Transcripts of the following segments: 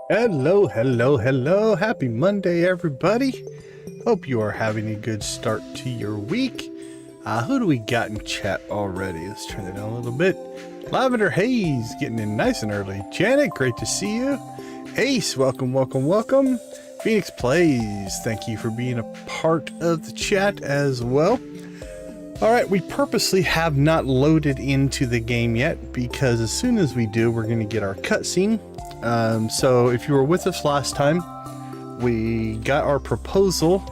Hello, hello, hello. Happy Monday, everybody. Hope you are having a good start to your week. Who do we got in chat already? Let's turn it down a little bit. Lavender Haze getting in nice and early. Janet, great to see you. Ace, welcome, welcome, welcome. Phoenix Plays, thank you for being a part of the chat as well. All right, we purposely have not loaded into the game yet because as soon as we do, we're going to get our cutscene. So if you were with us last time, we got our proposal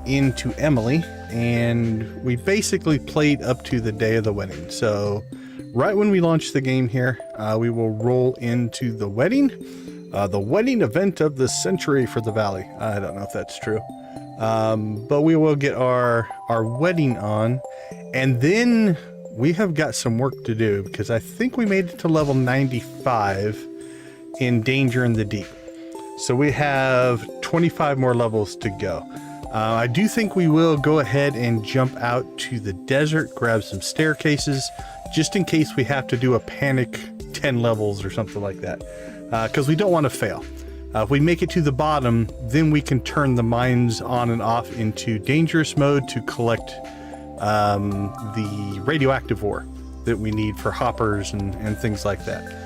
into Emily and we basically played up to the day of the wedding. So right when we launch the game here, we will roll into the wedding event of the century for the Valley. I don't know if that's true. But we will get our wedding on, and then we have got some work to do because I think we made it to level 95 in Danger in the Deep. So we have 25 more levels to go. I do think we will go ahead and jump out to the desert, grab some staircases, just in case we have to do a panic 10 levels or something like that, because we don't want to fail. If we make it to the bottom, then we can turn the mines on and off into dangerous mode to collect the radioactive ore that we need for hoppers and things like that.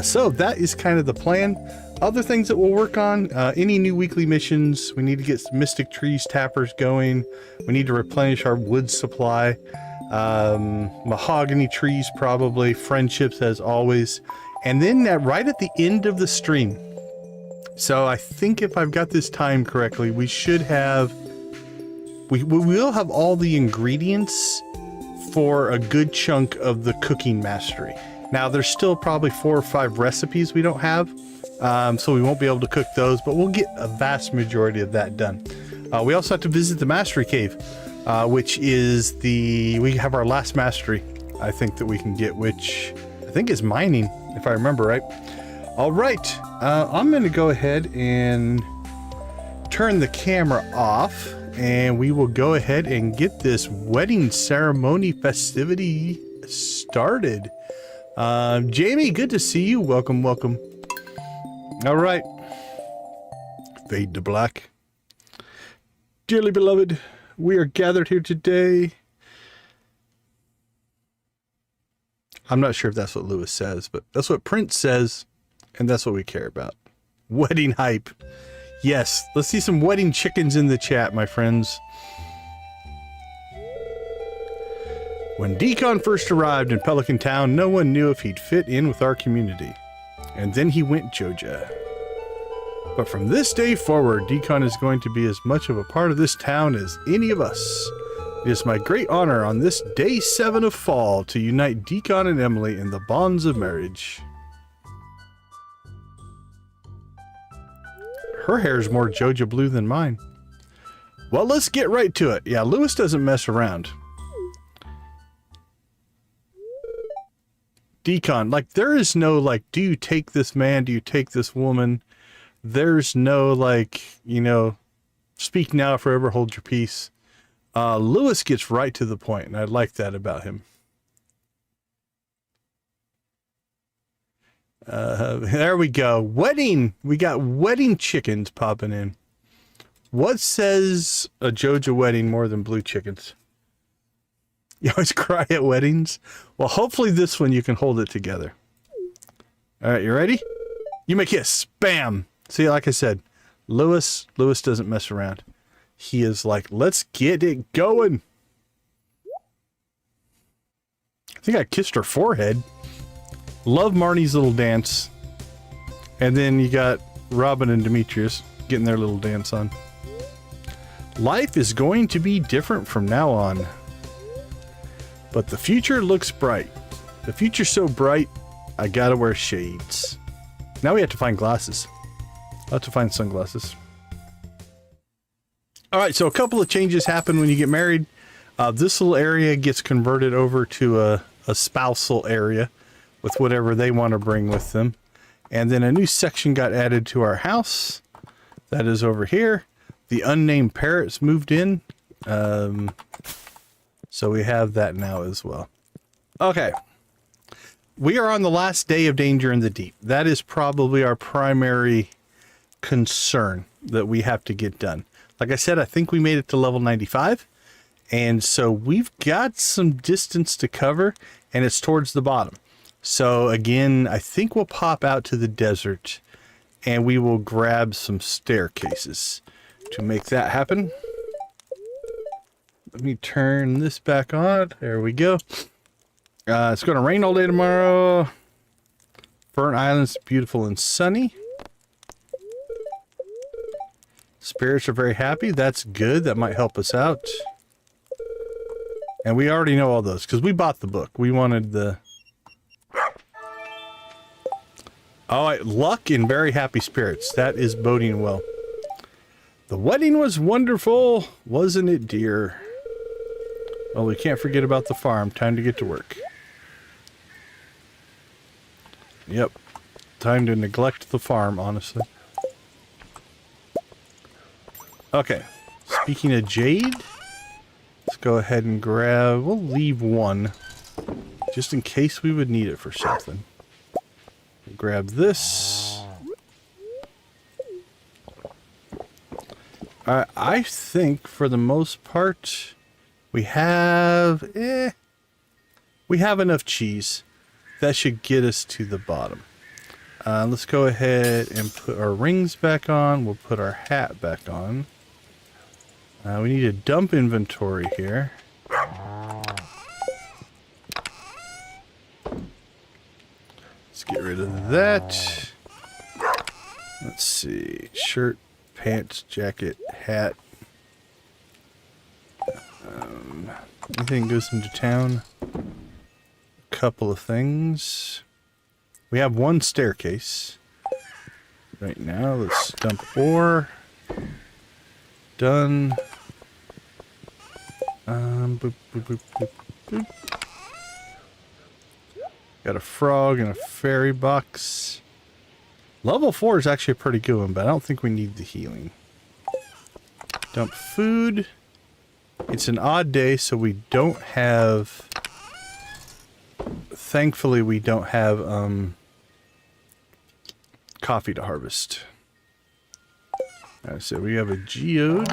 So that is kind of the plan. Other things that we'll work on, any new weekly missions, we need to get some Mystic Trees tappers going. We need to replenish our wood supply. Mahogany trees probably, friendships as always. And then right at the end of the stream, so I think if I've got this time correctly, we should have, we will have all the ingredients for a good chunk of the cooking mastery. Now there's still probably 4 or 5 recipes we don't have, so we won't be able to cook those, but we'll get a vast majority of that done. We also have to visit the Mastery Cave, which is we have our last mastery, I think, that we can get, which I think is mining, if I remember right. All right, I'm going to go ahead and turn the camera off, and we will go ahead and get this wedding ceremony festivity started. Jamie, good to see you. Welcome, welcome. All right. Fade to black. Dearly beloved, we are gathered here today. I'm not sure if that's what Lewis says, but that's what Prince says, and that's what we care about. Wedding hype. Yes, let's see some wedding chickens in the chat, my friends. When Decon first arrived in Pelican Town, no one knew if he'd fit in with our community. And then he went Joja. But from this day forward, Decon is going to be as much of a part of this town as any of us. It is my great honor on this day 7 of fall to unite Decon and Emily in the bonds of marriage. Her hair's more Joja blue than mine. Well, let's get right to it. Yeah, Lewis doesn't mess around. Decon, like, there is no, like, do you take this man? Do you take this woman? There's no, like, you know, speak now, forever hold your peace. Lewis gets right to the point, and I like that about him. There we go. Wedding. We got wedding chickens popping in. What says a Joja wedding more than blue chickens? You always cry at weddings? Well, hopefully this one you can hold it together. All right, you ready? You may kiss. Bam. See, like I said, Lewis doesn't mess around. He is like, let's get it going. I think I kissed her forehead. Love Marnie's little dance. And then you got Robin and Demetrius getting their little dance on. Life is going to be different from now on. But the future looks bright. The future's so bright, I gotta wear shades. Now we have to find glasses. I'll have to find sunglasses. Alright, so a couple of changes happen when you get married. This little area gets converted over to a spousal area with whatever they want to bring with them. And then a new section got added to our house. That is over here. The unnamed parrots moved in. So we have that now as well. Okay. We are on the last day of Danger in the Deep. That is probably our primary concern that we have to get done. Like I said, I think we made it to level 95. And so we've got some distance to cover, and it's towards the bottom. So again, I think we'll pop out to the desert and we will grab some staircases to make that happen. Let me turn this back on. There we go. It's going to rain all day tomorrow. Burnt Island's beautiful and sunny. Spirits are very happy. That's good. That might help us out. And we already know all those because we bought the book. We wanted the... All right, luck and very happy spirits. That is boding well. The wedding was wonderful, wasn't it, dear? Well, we can't forget about the farm. Time to get to work. Yep. Time to neglect the farm, honestly. Okay. Speaking of jade, let's go ahead and grab... We'll leave one, just in case we would need it for something. Grab this. I think for the most part we have enough cheese. That should get us to the bottom. Let's go ahead and put our rings back on. We'll put our hat back on. We need to dump inventory here. Let's get rid of that. Let's see. Shirt, pants, jacket, hat. Anything goes into town. A couple of things. We have one staircase. Right now, let's dump ore. Done. Boop, boop, boop, boop, boop. Got a frog and a fairy box. Level 4 is actually a pretty good one, but I don't think we need the healing. Dump food. It's an odd day, so we don't have... Thankfully, we don't have coffee to harvest. So we have a geode.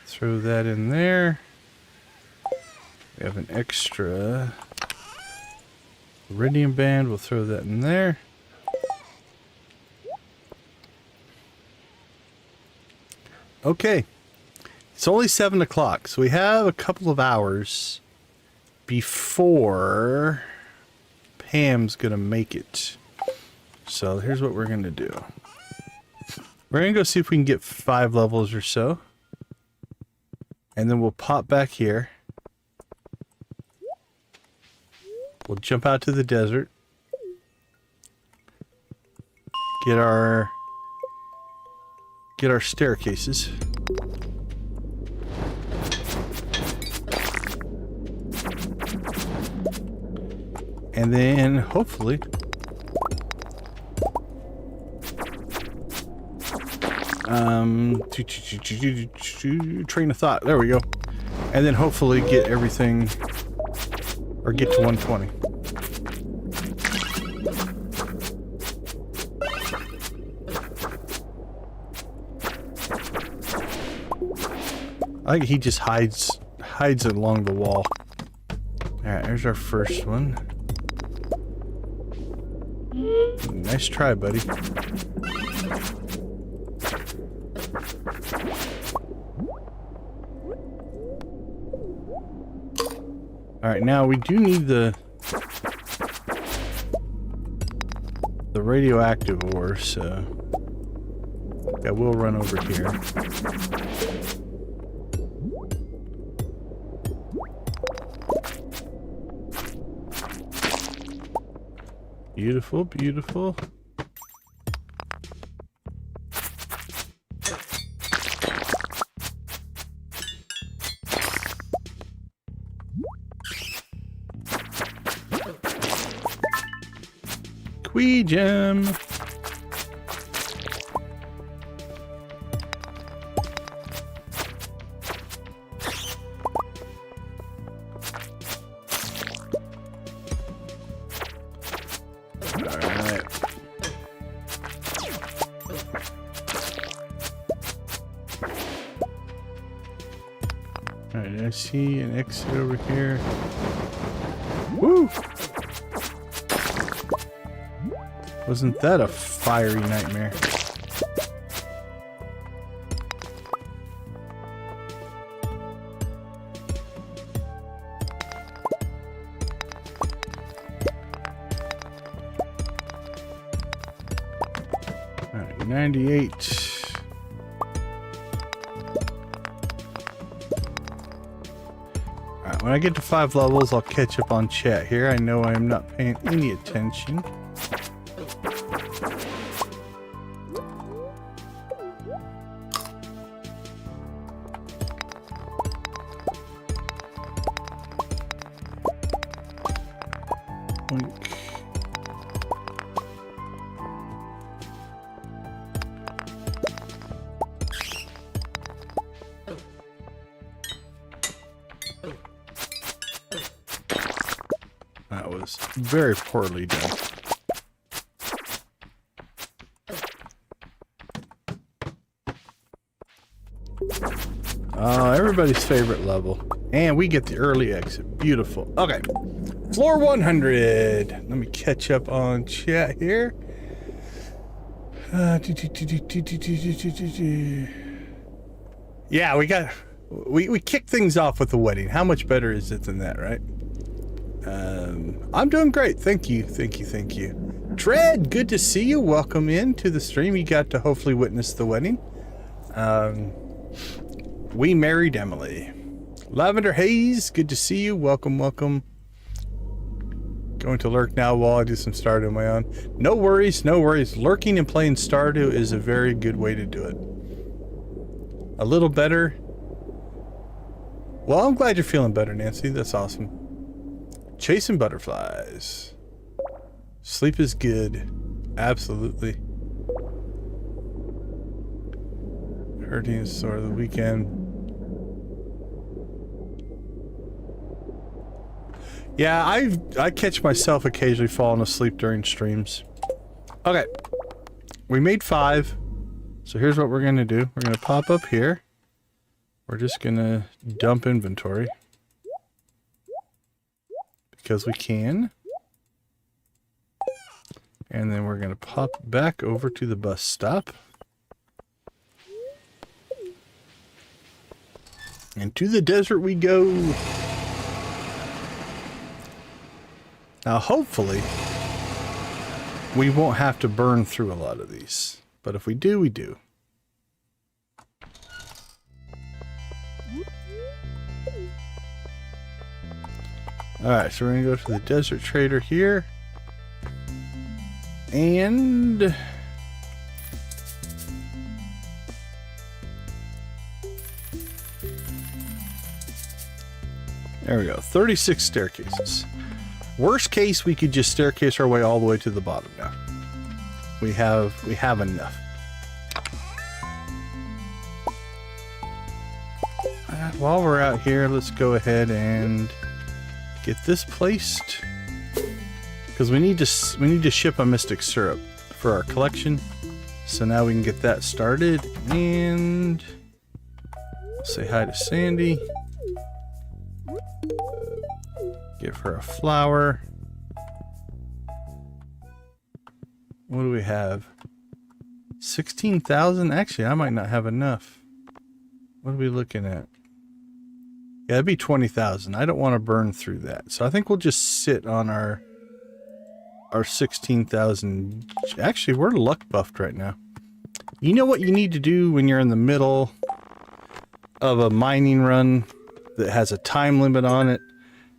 Throw that in there. We have an extra iridium band. We'll throw that in there. Okay. It's only 7 o'clock, so we have a couple of hours before Pam's gonna make it. So here's what we're gonna do. We're gonna go see if we can get 5 levels or so. And then we'll pop back here. We'll jump out to the desert. Get our staircases. And then hopefully train of thought. There we go. And then hopefully get everything, or get to 120. I think he just hides along the wall. Alright, there's our first one. Nice try, buddy. Alright, now we do need the radioactive ore, so I will run over here. Beautiful, beautiful. Gem. Alright, I see an exit over here. Woo! Wasn't that a fiery nightmare? Alright, 98. Alright, when I get to 5 levels, I'll catch up on chat here. I know I am not paying any attention. That was very poorly done. Everybody's favorite level. And we get the early exit. Beautiful. Okay. Floor 100. Let me catch up on chat here. Yeah, we kicked things off with the wedding. How much better is it than that, right? I'm doing great. Thank you. Thank you. Thank you. Tread, good to see you. Welcome in to the stream. You got to hopefully witness the wedding. We married Emily. Lavender Haze, good to see you. Welcome, welcome. Going to lurk now while I do some Stardew on my own. No worries, no worries. Lurking and playing Stardew is a very good way to do it. A little better. Well, I'm glad you're feeling better, Nancy. That's awesome. Chasing butterflies. Sleep is good. Absolutely. Hurting is sort of the weekend. Yeah, I catch myself occasionally falling asleep during streams. Okay. We made 5. So here's what we're going to do. We're going to pop up here. We're just going to dump inventory. Because we can. And then we're going to pop back over to the bus stop. And to the desert we go. Now, hopefully, we won't have to burn through a lot of these. But if we do, we do. Alright, so we're going to go to the desert trader here. And there we go. 36 staircases. Worst case, we could just staircase our way all the way to the bottom now. We have enough. While we're out here, let's go ahead and get this placed. Because we need to ship a mystic syrup for our collection. So now we can get that started. And say hi to Sandy. Give her a flower. What do we have? 16,000? Actually, I might not have enough. What are we looking at? Yeah, it'd be 20,000. I don't want to burn through that. So I think we'll just sit on our 16,000. Actually, we're luck buffed right now. You know what you need to do when you're in the middle of a mining run that has a time limit on it,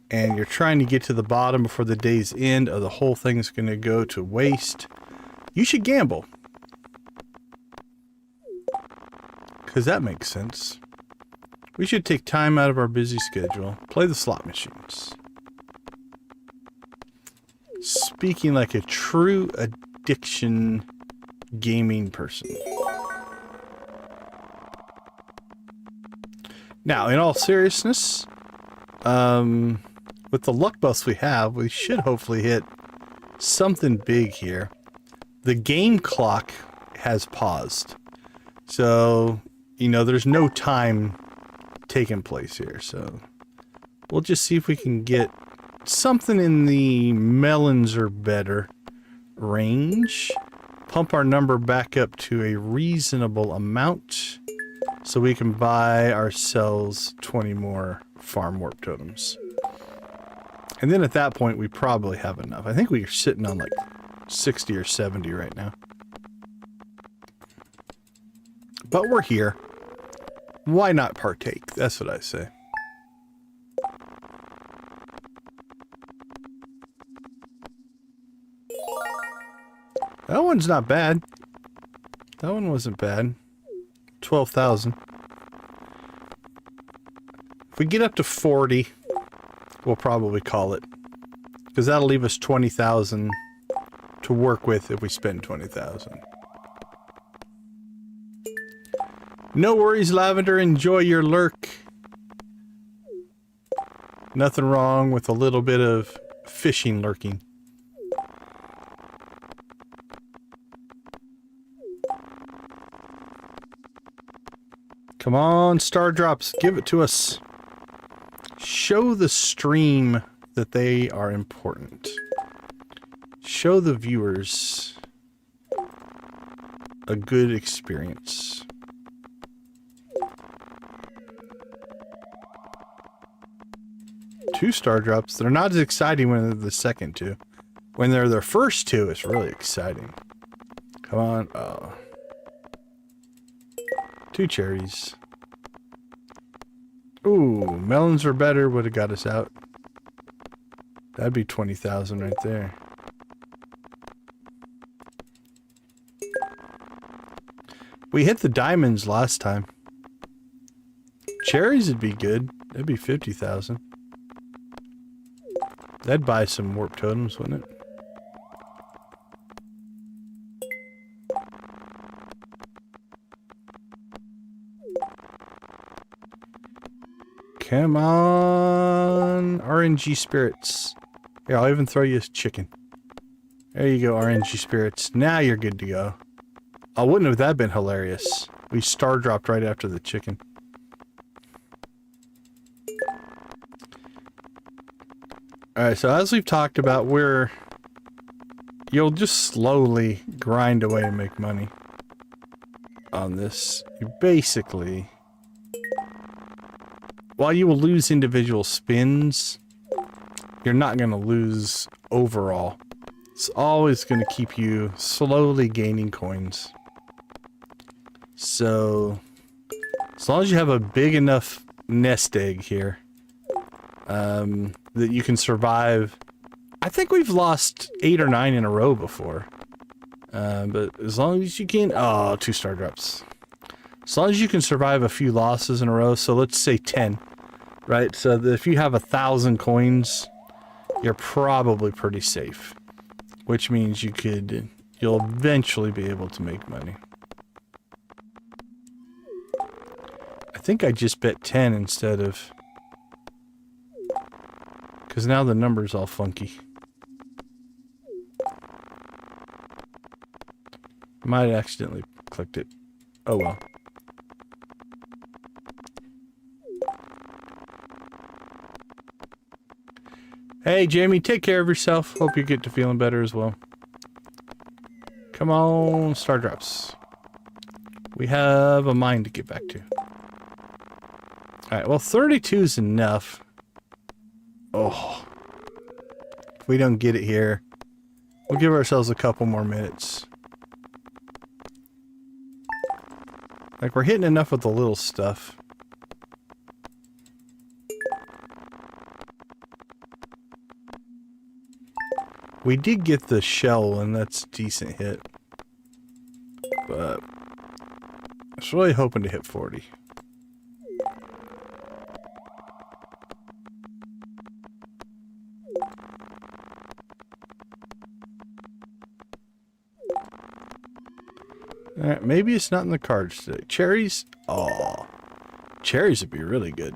and you're trying to get to the bottom before the day's end, or the whole thing's going to go to waste? You should gamble. Because that makes sense. We should take time out of our busy schedule. Play the slot machines. Speaking like a true addiction gaming person. Now, in all seriousness, with the luck buffs we have, we should hopefully hit something big here. The game clock has paused. So, you know, there's no time taking place here. So we'll just see if we can get something in the melons or better range. Pump our number back up to a reasonable amount so we can buy ourselves 20 more farm warp totems. And then at that point, we probably have enough. I think we're sitting on like 60 or 70 right now. But we're here. Why not partake? That's what I say. That one's not bad. That one wasn't bad. 12,000. If we get up to 40, we'll probably call it. Because that'll leave us 20,000 to work with if we spend 20,000. No worries, Lavender. Enjoy your lurk. Nothing wrong with a little bit of fishing lurking. Come on, Star Drops, give it to us. Show the stream that they are important. Show the viewers a good experience. Two Star Drops. They're not as exciting when they're the second two. When they're their first two, it's really exciting. Come on. Oh. 2 cherries. Ooh, melons are better. Would have got us out. That'd be 20,000 right there. We hit the diamonds last time. Cherries would be good. That'd be 50,000. That'd buy some warp totems, wouldn't it? Come on, RNG spirits. Here, I'll even throw you a chicken. There you go, RNG spirits. Now you're good to go. Oh, wouldn't have that been hilarious? We star dropped right after the chicken. Alright, so as we've talked about, you'll just slowly grind away and make money on this. You basically, while you will lose individual spins, you're not going to lose overall. It's always going to keep you slowly gaining coins. So, as long as you have a big enough nest egg here, that you can survive. I think we've lost 8 or 9 in a row before. But as long as you can... Oh, 2 star drops. As long as you can survive a few losses in a row, so let's say 10. Right? So that if you have 1,000 coins, you're probably pretty safe. Which means you'll eventually be able to make money. I think I just bet 10 instead of... Because now the number's all funky. Might have accidentally clicked it. Oh well. Hey Jamie, take care of yourself. Hope you get to feeling better as well. Come on, star drops. We have a mine to get back to. Alright, well 32 is enough. Oh. If we don't get it here, we'll give ourselves a couple more minutes. Like, we're hitting enough with the little stuff. We did get the shell, and that's a decent hit. But I was really hoping to hit 40. Alright, maybe it's not in the cards today. Cherries? Oh, cherries would be really good.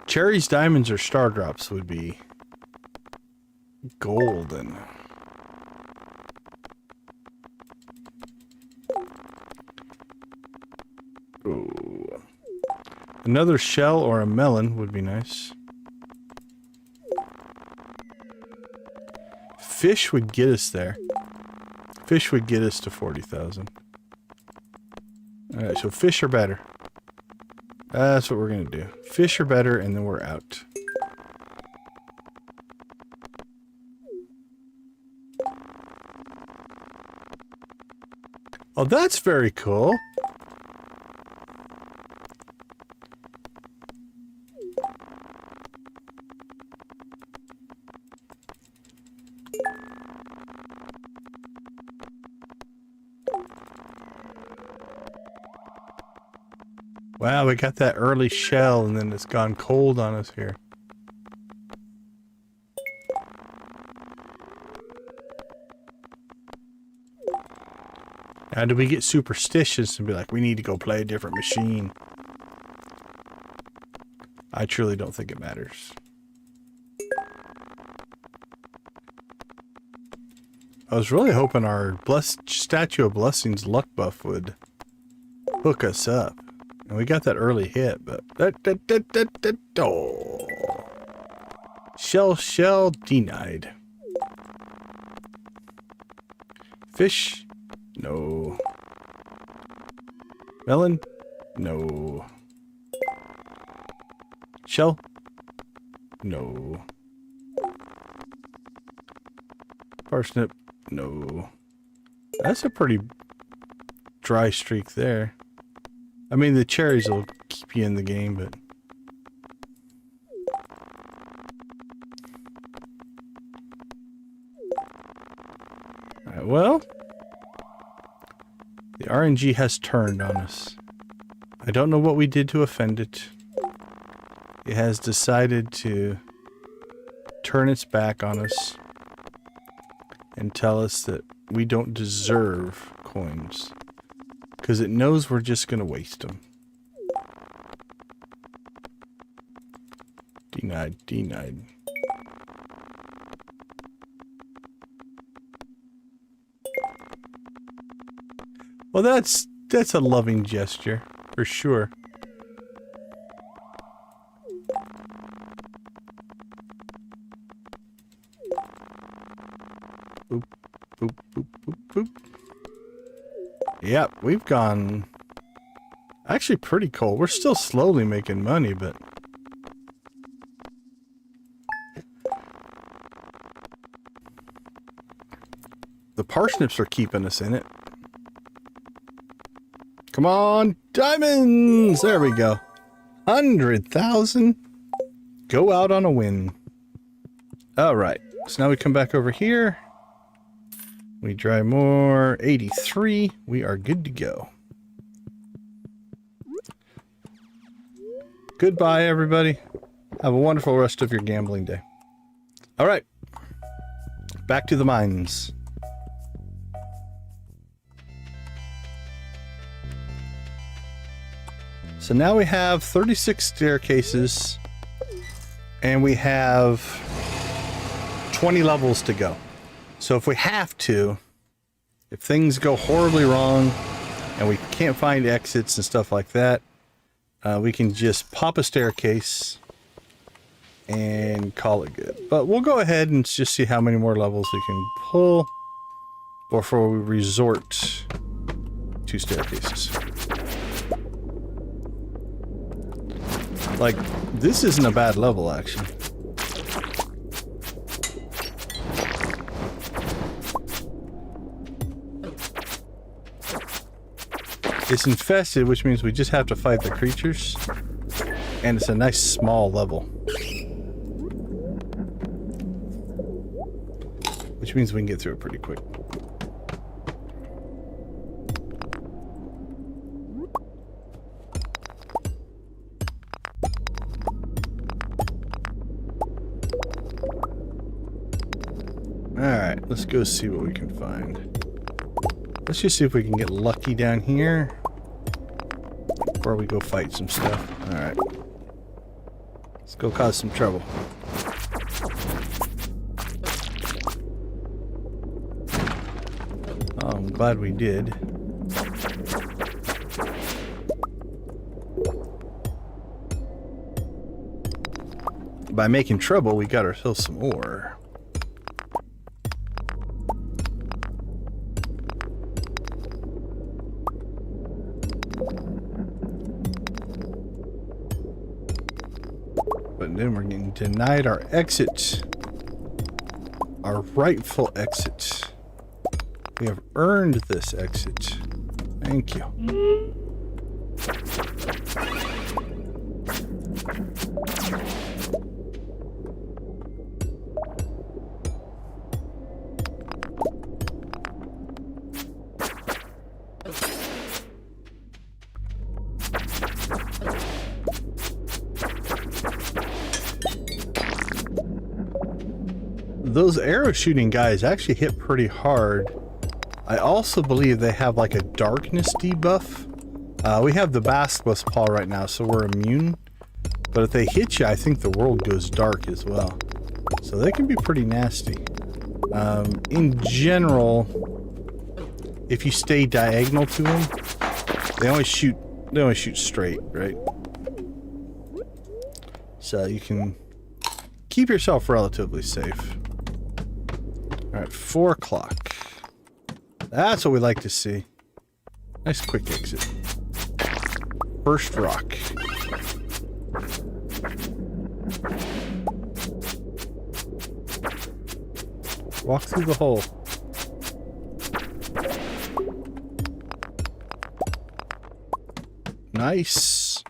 Cherries, diamonds, or star drops would be golden. Ooh. Another shell or a melon would be nice. Fish would get us there. Fish would get us to 40,000. Alright, so fish are better. That's what we're gonna do. Fish are better, and then we're out. Oh, that's very cool. Wow, we got that early shell and then it's gone cold on us here. Now, do we get superstitious and be like, we need to go play a different machine? I truly don't think it matters. I was really hoping our Statue of Blessings luck buff would hook us up. And we got that early hit, but... Oh. Shell denied. Fish? No. Melon? No. Shell? No. Parsnip? No. That's a pretty dry streak there. I mean, the cherries will keep you in the game, but... Alright, well... The RNG has turned on us. I don't know what we did to offend it. It has decided to turn its back on us and tell us that we don't deserve coins. Because it knows we're just going to waste them. Denied, denied. Well, that's a loving gesture, for sure. Boop, boop, boop, boop, boop. Yep, we've gone actually pretty cold. We're still slowly making money, but the parsnips are keeping us in it. Come on, diamonds! There we go. 100,000. Go out on a win. Alright, so now we come back over here. We dry more. 83. We are good to go. Goodbye, everybody. Have a wonderful rest of your gambling day. Alright. Back to the mines. So now we have 36 staircases. And we have 20 levels to go. So if we have to, if things go horribly wrong and we can't find exits and stuff like that, we can just pop a staircase and call it good. But we'll go ahead and just see how many more levels we can pull before we resort to staircases. Like, this isn't a bad level, actually. It's infested, which means we just have to fight the creatures. And it's a nice small level. Which means we can get through it pretty quick. Alright, let's go see what we can find. Let's just see if we can get lucky down here before we go fight some stuff. Alright. Let's go cause some trouble. Oh, I'm glad we did. By making trouble, we got ourselves some ore. But then we're getting denied our exit. Our rightful exit. We have earned this exit. Thank you. Those arrow shooting guys actually hit pretty hard. I also believe they have like a darkness debuff. We have the basilisk paw right now, so we're immune. But if they hit you, I think the world goes dark as well. So they can be pretty nasty. In general, if you stay diagonal to them, they always shoot straight, right? So you can keep yourself relatively safe. Alright, 4 o'clock. That's what we like to see. Nice quick exit. First rock. Walk through the hole. Nice.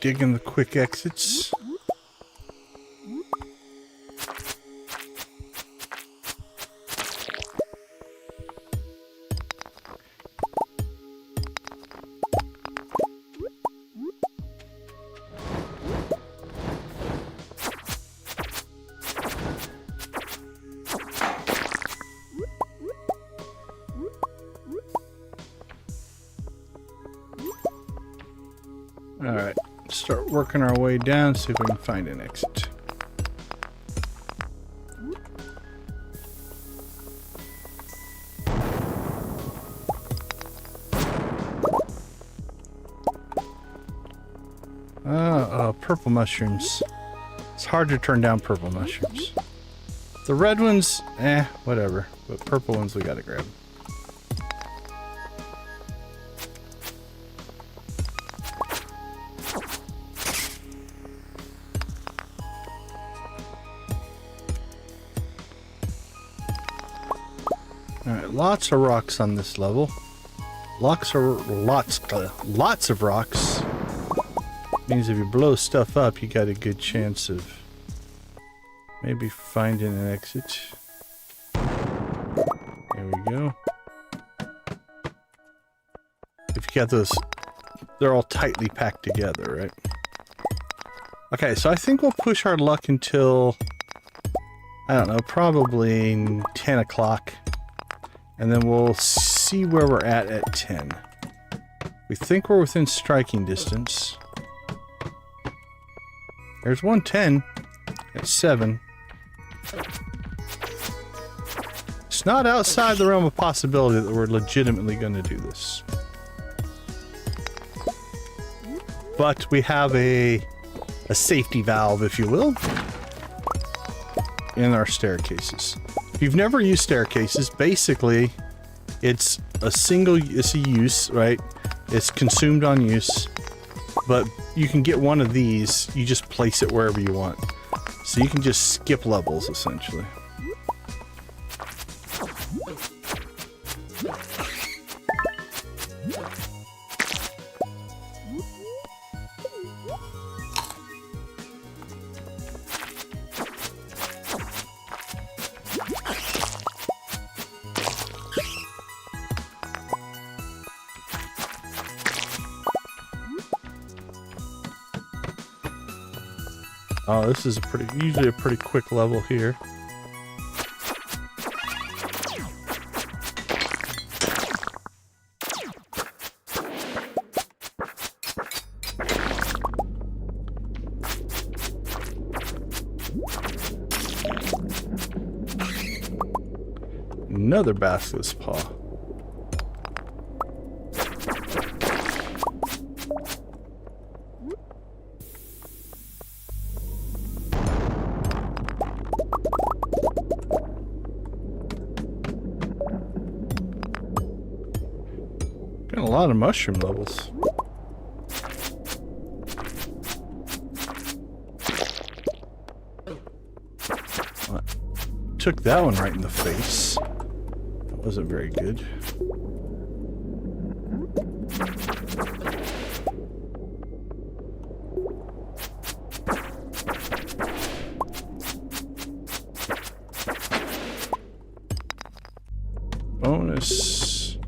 Digging the quick exits. Alright, start working our way down, see if we can find an exit. Purple mushrooms. It's hard to turn down purple mushrooms. The red ones, whatever. But purple ones we gotta grab. Alright, lots of rocks on this level. Lots of rocks. Means if you blow stuff up, you got a good chance of maybe finding an exit. There we go. If you got those, they're all tightly packed together, right? Okay, so I think we'll push our luck until, I don't know, probably 10 o'clock. And then we'll see where we're at 10. We think we're within striking distance. There's 110 at 7. It's not outside the realm of possibility that we're legitimately going to do this. But we have a safety valve, if you will, in our staircases. If you've never used staircases, basically it's a use, right? It's consumed on use. But you can get one of these, you just place it wherever you want. So you can just skip levels, essentially. Oh, this is usually a pretty quick level here. Another basilisk paw. Got a lot of mushroom levels. Took that one right in the face. That wasn't very good. Bonus.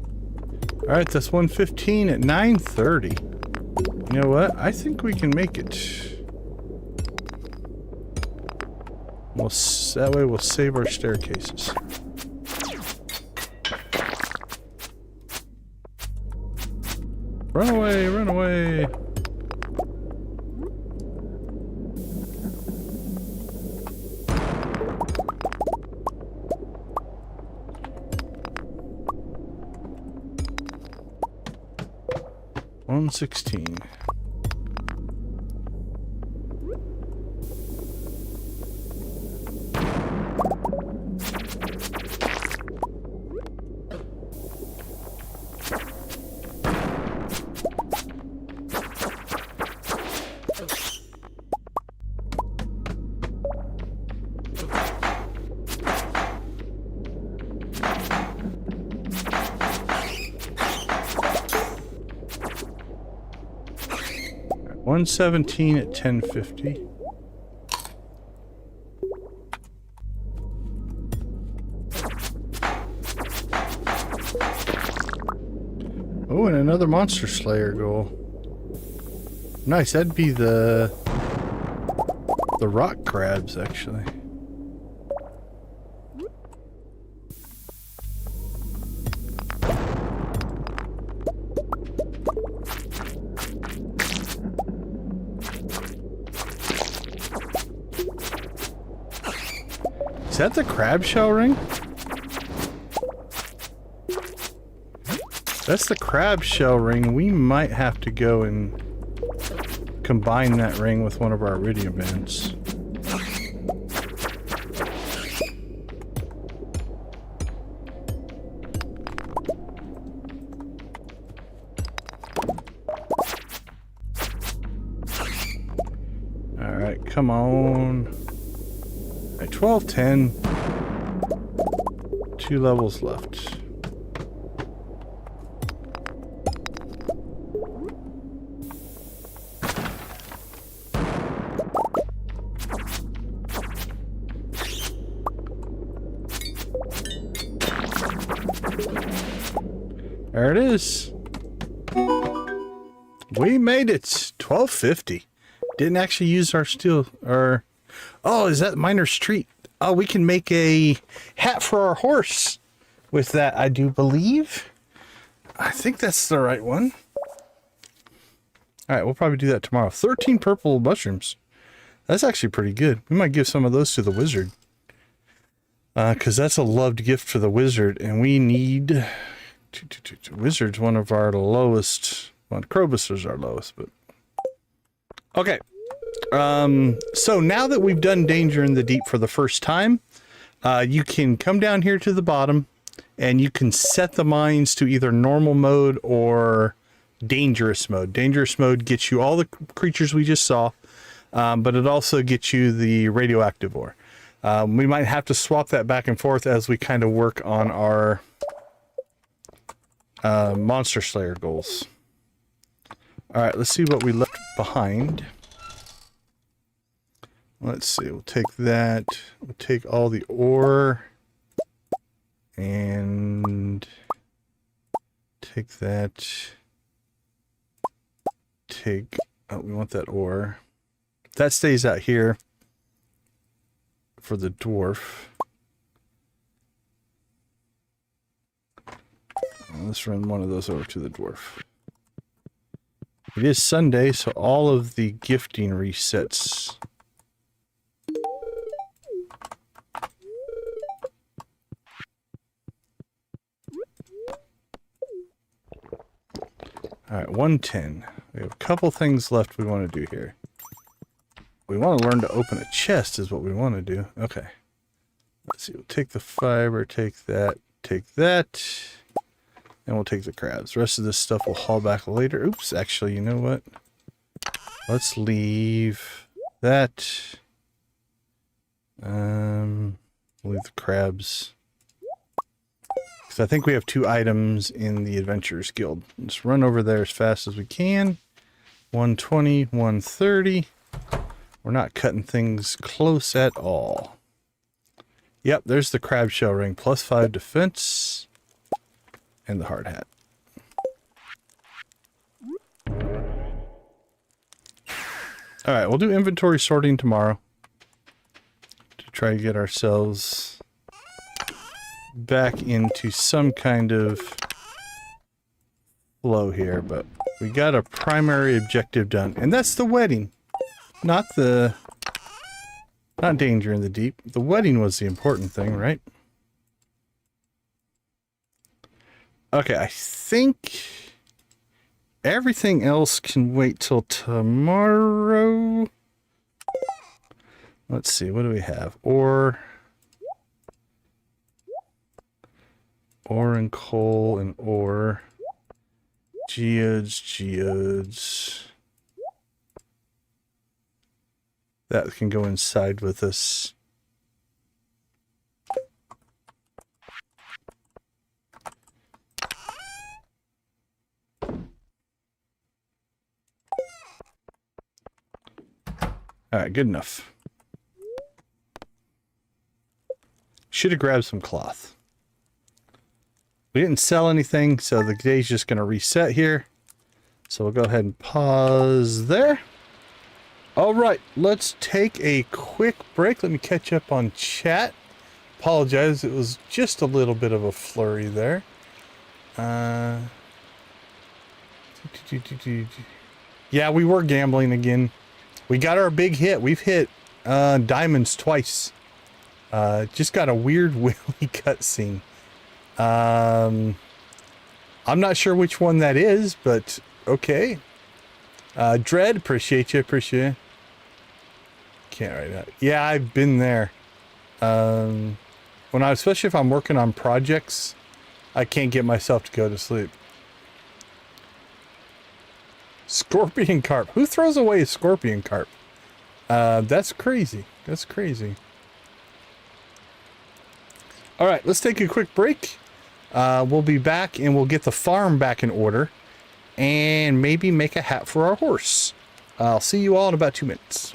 Alright, that's 115 at 9:30. You know what? I think we can make it. That way we'll save our staircases. Run away, run away. $116. $117 at 1050. Oh, and another Monster Slayer goal. Nice, that'd be the rock crabs, actually. Is that the crab shell ring? That's the crab shell ring. We might have to go and combine that ring with one of our iridium bands. Alright, come on. Alright, 1210. 2 levels left. There it is. We made it. 1250. Didn't actually use our steel. Oh, is that Miner's Treat? Oh, we can make a hat for our horse with that, I do believe. I think that's the right one. Alright, we'll probably do that tomorrow. 13 purple mushrooms. That's actually pretty good. We might give some of those to the wizard. Because that's a loved gift for the wizard, and we need... Wizard's one of our lowest. Well, Krobus is our lowest, but okay. So now that we've done Danger in the Deep for the first time, you can come down here to the bottom, and you can set the mines to either normal mode or dangerous mode. Dangerous mode gets you all the creatures we just saw, but it also gets you the radioactive ore. We might have to swap that back and forth as we kind of work on our Monster Slayer goals. Alright, let's see what we left behind. Let's see, we'll take that. We'll take all the ore. And take that. Take, oh, we want that ore. That stays out here for the dwarf. Let's run one of those over to the dwarf. It is Sunday, so all of the gifting resets. Alright, 110. We have a couple things left we want to do here. We want to learn to open a chest is what we want to do. Okay. Let's see, we'll take the fiber, take that, take that. And we'll take the crabs. The rest of this stuff we'll haul back later. Oops, actually, you know what? Let's leave that. We'll leave the crabs. Because I think we have 2 items in the Adventurers Guild. Let's run over there as fast as we can. 120, 130. We're not cutting things close at all. Yep, there's the crab shell ring. +5 defense. And the hard hat. Alright, we'll do inventory sorting tomorrow. To try to get ourselves back into some kind of flow here. But we got a primary objective done. And that's the wedding. Not danger in the deep. The wedding was the important thing, right? Okay, I think everything else can wait till tomorrow. Let's see, what do we have? Ore and coal and ore. Geodes. That can go inside with us. Alright, good enough. Should have grabbed some cloth. We didn't sell anything, so the day's just going to reset here. So we'll go ahead and pause there. Alright, let's take a quick break. Let me catch up on chat. Apologize, it was just a little bit of a flurry there. Yeah, we were gambling again. We got our big hit. We've hit diamonds twice. Just got a weird Willy cutscene. I'm not sure which one that is, but okay. Dread, appreciate you. Can't write that. Yeah, I've been there. Especially if I'm working on projects, I can't get myself to go to sleep. Scorpion carp. Who throws away a scorpion carp? That's crazy. That's crazy. All right, let's take a quick break. We'll be back and we'll get the farm back in order and maybe make a hat for our horse. I'll see you all in about 2 minutes.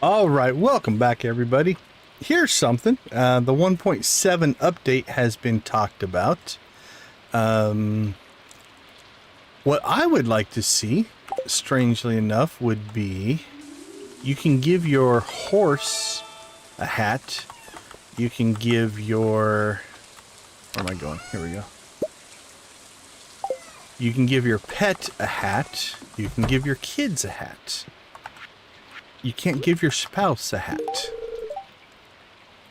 All right, welcome back, everybody. here's something. The 1.7 update has been talked about. What I would like to see, strangely enough, would be you can give your horse a hat. You can give your... Where am I going? Here we go. You can give your pet a hat. You can give your kids a hat. You can't give your spouse a hat.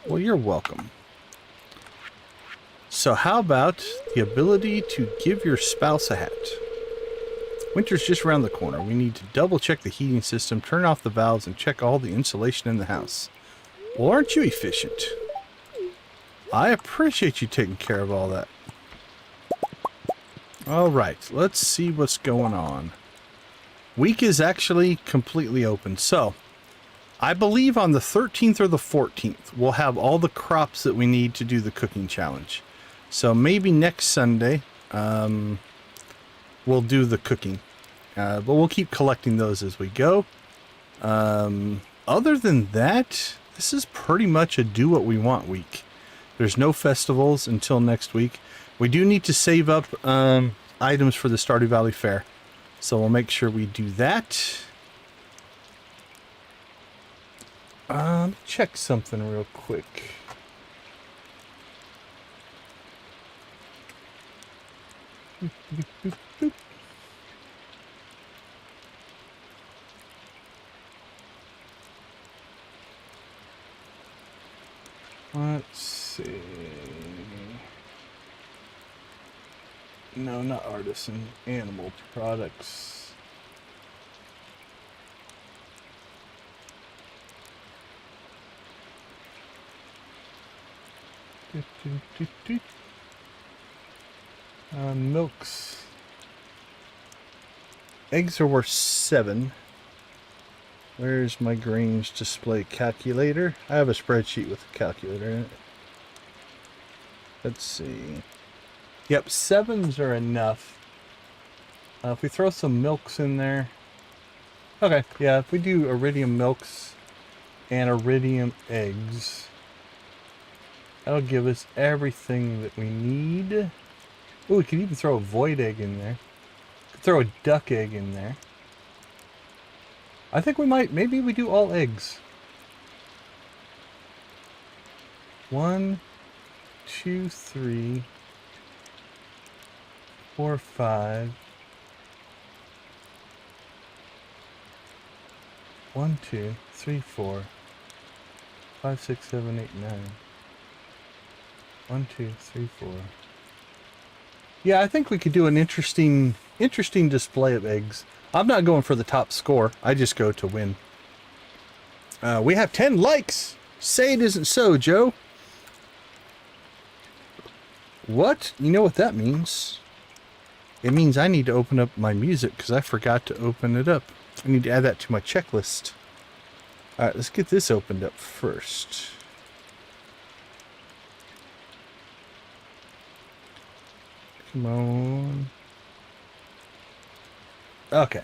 Well, you're welcome. So how about the ability to give your spouse a hat? Winter's just around the corner. We need to double check the heating system, turn off the valves, and check all the insulation in the house. Well, aren't you efficient? I appreciate you taking care of all that. Alright, let's see what's going on. Week is actually completely open. So, I believe on the 13th or the 14th, we'll have all the crops that we need to do the cooking challenge. So maybe next Sunday, we'll do the cooking. But we'll keep collecting those as we go. Other than that, this is pretty much a do what we want week. There's no festivals until next week. We do need to save up items for the Stardew Valley Fair. So we'll make sure we do that. Check something real quick. Let's see. No, not artisan. Animal products. Milks. Eggs are worth 7. Where's my grains display calculator? I have a spreadsheet with a calculator in it. Let's see. Yep, 7s are enough. If we throw some milks in there. Okay, yeah, if we do iridium milks and iridium eggs, that'll give us everything that we need. Oh, we could even throw a void egg in there. Could throw a duck egg in there. I think we might, maybe we do all eggs. 1, 2, 3, 4, 5. 1, 2, 3, 4, 5, 6, 7, 8, 9. 1, 2, 3, 4. Yeah, I think we could do an interesting display of eggs. I'm not going for the top score. I just go to win. We have 10 likes. Say it isn't so, Joe. What? You know what that means? It means I need to open up my music because I forgot to open it up. I need to add that to my checklist. Alright, let's get this opened up first. Come on. Okay.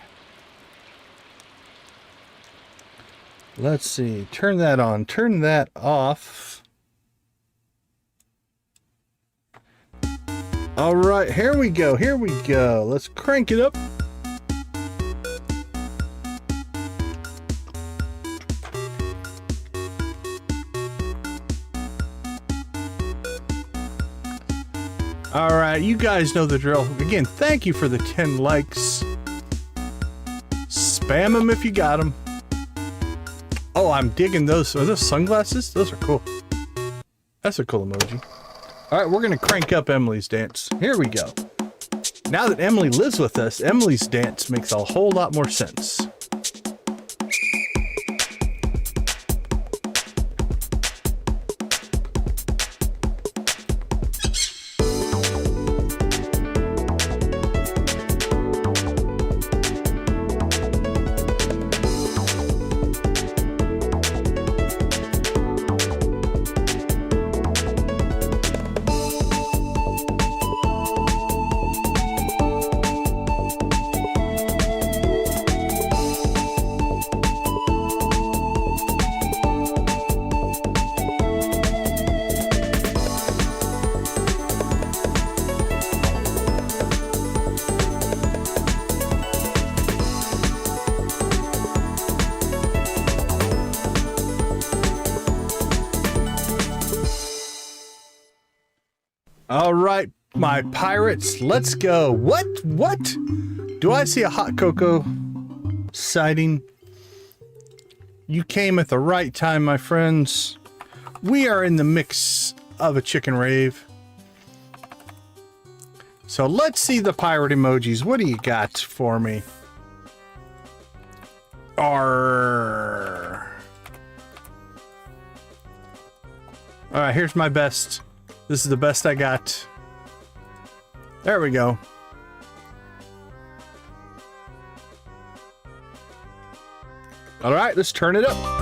Let's see. Turn that on. Turn that off. All right, here we go. Here we go. Let's crank it up. All right, you guys know the drill. Again, thank you for the 10 likes. Spam them if you got them. Oh, I'm digging those. Are those sunglasses? Those are cool. That's a cool emoji. All right, we're going to crank up Emily's dance. Here we go. Now that Emily lives with us, Emily's dance makes a whole lot more sense. All right, my pirates, let's go. What? Do I see a hot cocoa sighting? You came at the right time, my friends. We are in the mix of a chicken rave. So let's see the pirate emojis. What do you got for me? Arr. All right, here's my best. This is the best I got. There we go. All right, let's turn it up.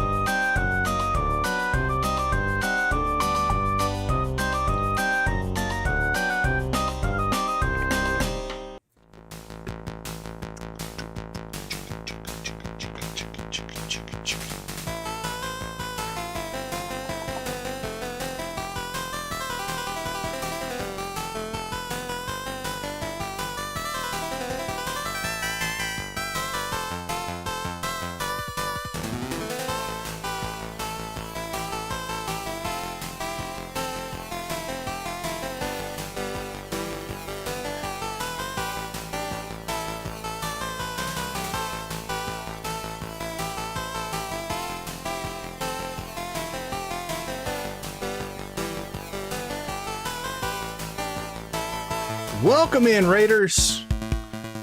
Welcome in, Raiders.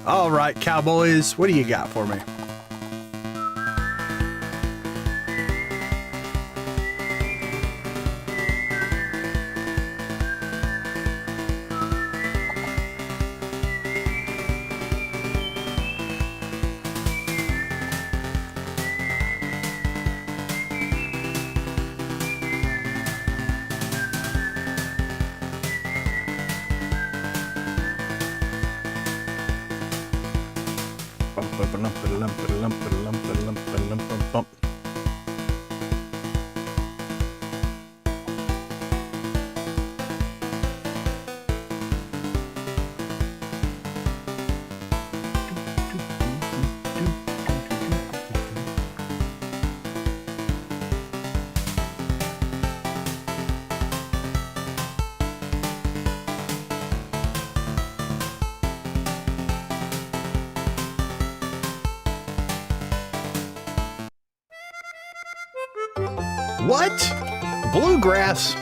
All right, Cowboys, what do you got for me? What? Bluegrass?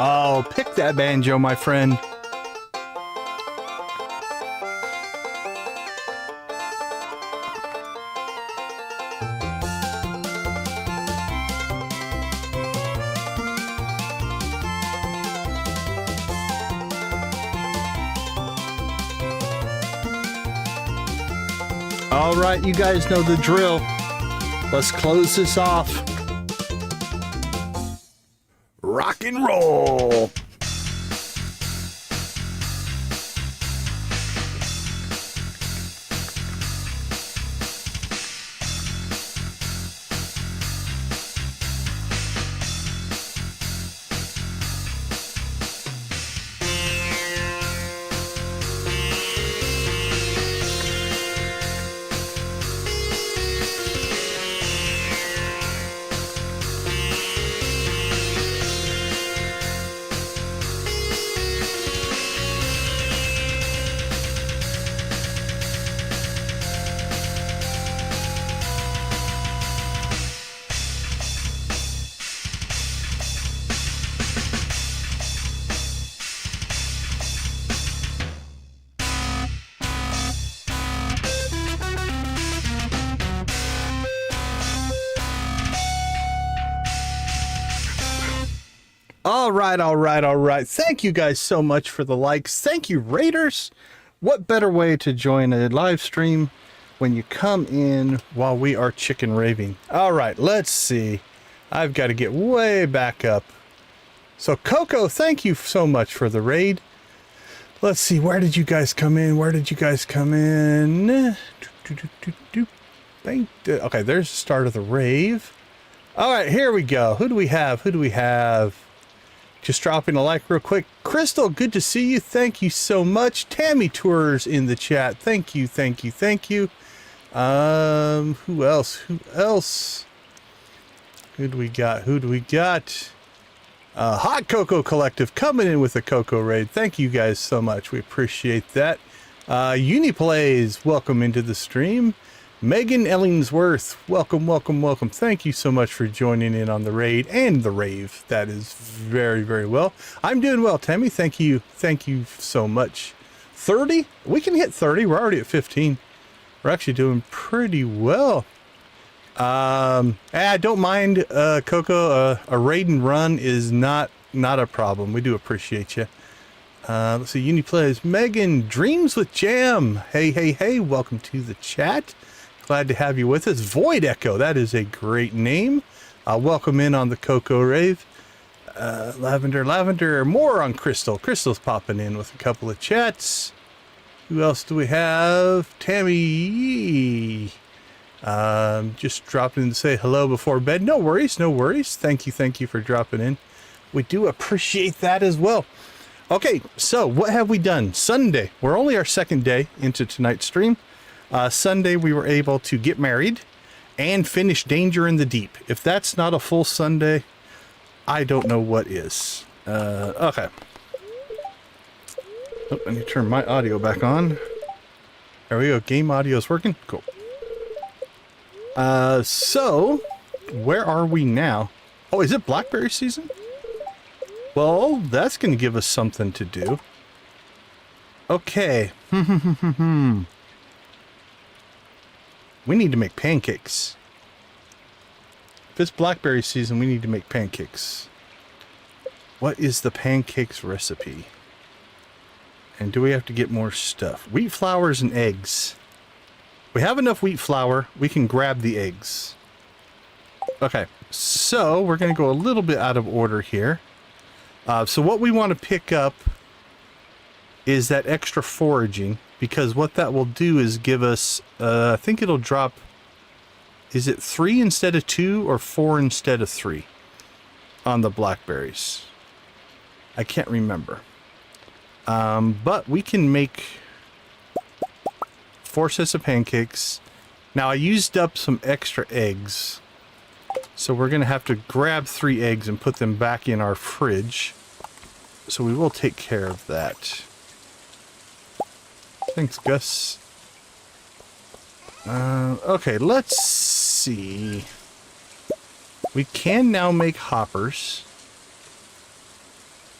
Oh, pick that banjo, my friend. All right, you guys know the drill. Let's close this off. Rock and roll. All right. Thank you guys so much for the likes. Thank you, Raiders. What better way to join a live stream when you come in while we are chicken raving? All right, let's see. I've got to get way back up. So, Coco, thank you so much for the raid. Let's see, where did you guys come in? Where did you guys come in? Okay, there's the start of the rave. All right, here we go. Who do we have? Who do we have? Just dropping a like real quick. Crystal, good to see you. Thank you so much. Tammy Tours in the chat. Thank you, thank you, thank you. Who else? Who else? Who do we got? Who do we got? Hot Cocoa Collective coming in with a Cocoa Raid. Thank you guys so much. We appreciate that. Uniplays, welcome into the stream. Megan Ellingsworth, welcome, welcome, welcome. Thank you so much for joining in on the raid and the rave. That is very, very well. I'm doing well, Tammy. Thank you. Thank you so much. 30? We can hit 30. We're already at 15. We're actually doing pretty well. I don't mind, Coco. A raid and run is not a problem. We do appreciate you. Let's see, Uniplays. Megan, Dreams with Jam. Hey, hey, hey. Welcome to the chat. Glad to have you with us. Void Echo. That is a great name. Welcome in on the Coco Rave. Lavender. More on Crystal. Crystal's popping in with a couple of chats. Who else do we have? Tammy. Just dropping in to say hello before bed. No worries, no worries. Thank you for dropping in. We do appreciate that as well. Okay, so what have we done? Sunday. We're only our second day into tonight's stream. Sunday we were able to get married and finish Danger in the Deep. If that's not a full Sunday, I don't know what is. Okay. Oh, I need to turn my audio back on. There we go. Game audio is working. Cool. So, where are we now? Oh, is it blackberry season? Well, that's going to give us something to do. Okay. We need to make pancakes. If it's blackberry season, we need to make pancakes. What is the pancakes recipe? And do we have to get more stuff? Wheat flours and eggs. We have enough wheat flour. We can grab the eggs. Okay, so we're going to go a little bit out of order here. So what we want to pick up is that extra foraging, because what that will do is give us, I think it'll drop, is it 3 instead of 2 or 4 instead of 3 on the blackberries? I can't remember. But we can make 4 sets of pancakes. Now I used up some extra eggs, so we're going to have to grab 3 eggs and put them back in our fridge. So we will take care of that. Thanks, Gus. Okay, let's see. We can now make hoppers.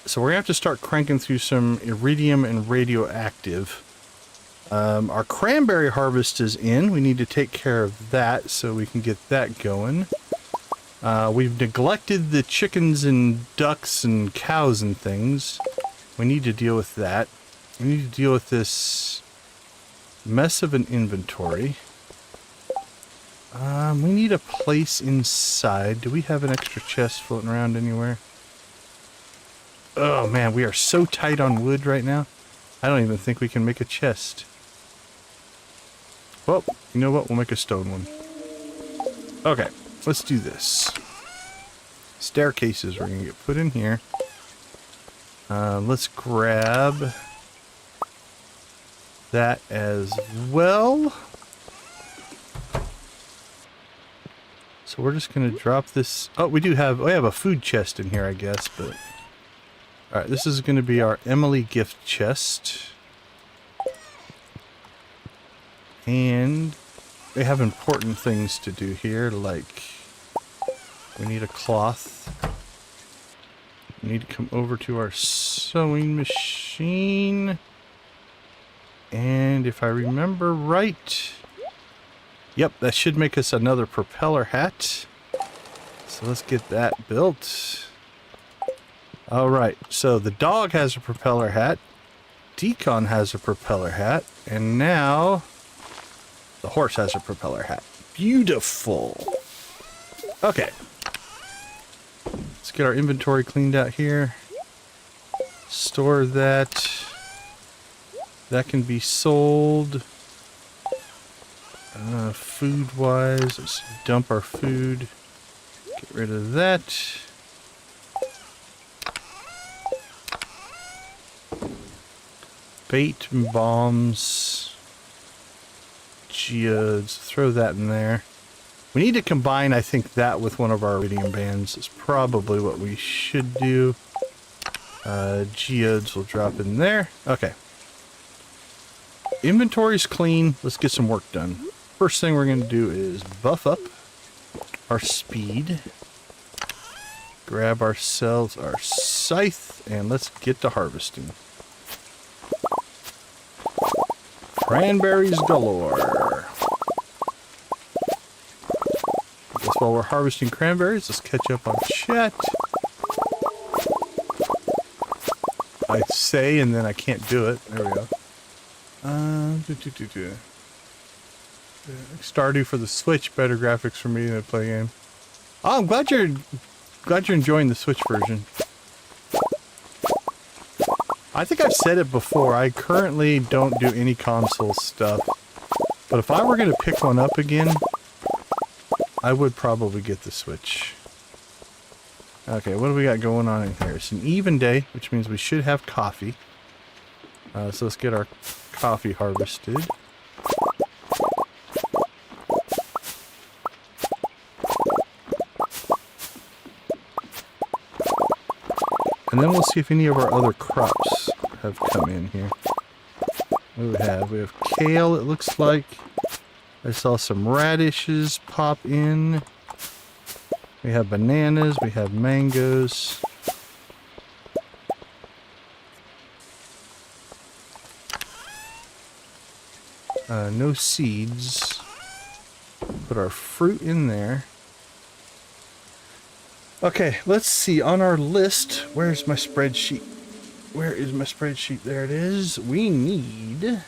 So we're going to have to start cranking through some iridium and radioactive. Our cranberry harvest is in. We need to take care of that so we can get that going. We've neglected the chickens and ducks and cows and things. We need to deal with that. We need to deal with this mess of an inventory. We need a place inside. Do we have an extra chest floating around anywhere? Oh man, we are so tight on wood right now. I don't even think we can make a chest. Well, you know what? We'll make a stone one. Okay, let's do this. Staircases are going to get put in here. Let's grab that as well. So we're just going to drop this. Oh, we have a food chest in here, I guess, but all right, this is going to be our Emily gift chest. And they have important things to do here, like we need a cloth. We need to come over to our sewing machine. And if I remember right, yep, that should make us another propeller hat. So let's get that built. All right, so the dog has a propeller hat. Decon has a propeller hat. And now the horse has a propeller hat. Beautiful. Okay. Let's get our inventory cleaned out here. Store that. That can be sold. Food-wise, let's dump our food. Get rid of that. Bait and bombs. Geodes. Throw that in there. We need to combine, I think, that with one of our iridium bands. Is probably what we should do. Geodes will drop in there. Okay. Inventory's clean. Let's get some work done. First thing we're going to do is buff up our speed. Grab ourselves our scythe, and let's get to harvesting. Cranberries galore. I guess while we're harvesting cranberries, let's catch up on chat. I say, and then I can't do it. There we go. Stardew for the Switch. Better graphics for me to play a game. Oh, I'm glad you're enjoying the Switch version. I think I've said it before. I currently don't do any console stuff, but if I were going to pick one up again, I would probably get the Switch. Okay, what do we got going on in here? It's an even day, which means we should have coffee. So let's get our coffee harvested. And then we'll see if any of our other crops have come in here. What do we have? We have kale, it looks like. I saw some radishes pop in. We have bananas, we have mangoes. No seeds. Put our fruit in there. Okay, let's see. On our list, where's my spreadsheet? Where is my spreadsheet? There it is. We need...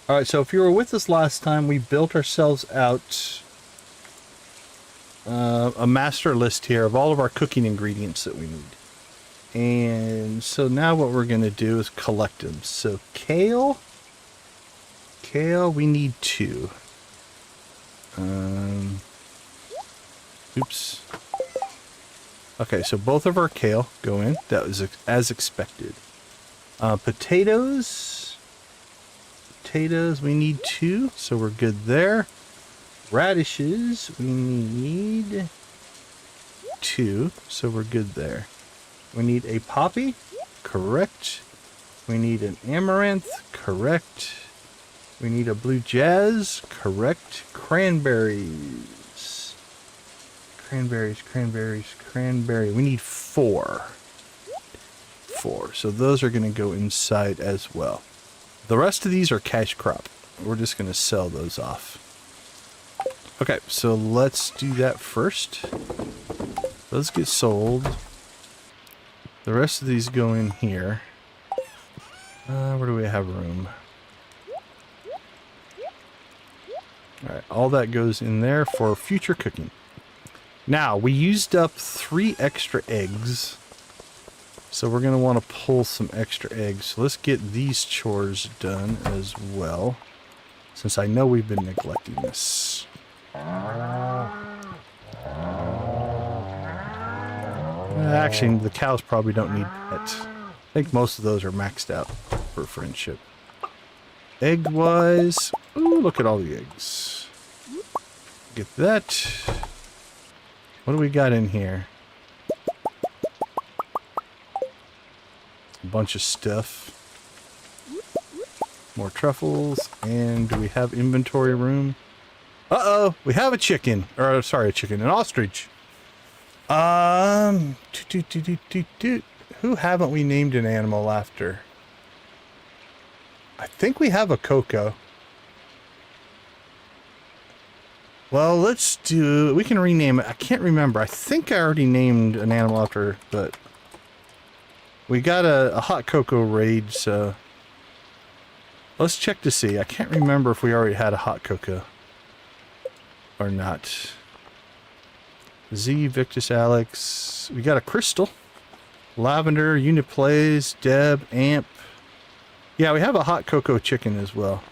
Alright, so if you were with us last time, we built ourselves out a master list here of all of our cooking ingredients that we need. And so now what we're going to do is collect them. So kale, we need 2. Oops. Okay, so both of our kale go in. That was as expected. Potatoes, we need 2, so we're good there. Radishes, we need 2, so we're good there. We need a poppy, correct. We need an amaranth, correct. We need a blue jazz, correct. Cranberries. Cranberry. We need 4. 4. So those are going to go inside as well. The rest of these are cash crop. We're just going to sell those off. Okay, so let's do that first. Those get sold. The rest of these go in here. Where do we have room? Alright, all that goes in there for future cooking. Now, we used up 3 extra eggs. So we're going to want to pull some extra eggs. So let's get these chores done as well. Since I know we've been neglecting this. Actually, the cows probably don't need pets. I think most of those are maxed out for friendship. Egg-wise, ooh, look at all the eggs. Get that. What do we got in here? A bunch of stuff. More truffles. And do we have inventory room? Uh-oh, we have a chicken. Or, sorry, a chicken. An ostrich. Who haven't we named an animal after? I think we have a Coco. Well, let's do... We can rename it. I can't remember. I think I already named an animal after, but... We got a hot cocoa raid, so... Let's check to see. I can't remember if we already had a hot cocoa. Or not. Z, Victus, Alex. We got a crystal. Lavender, Unit Plays, Deb, Amp. Yeah, we have a hot cocoa chicken as well.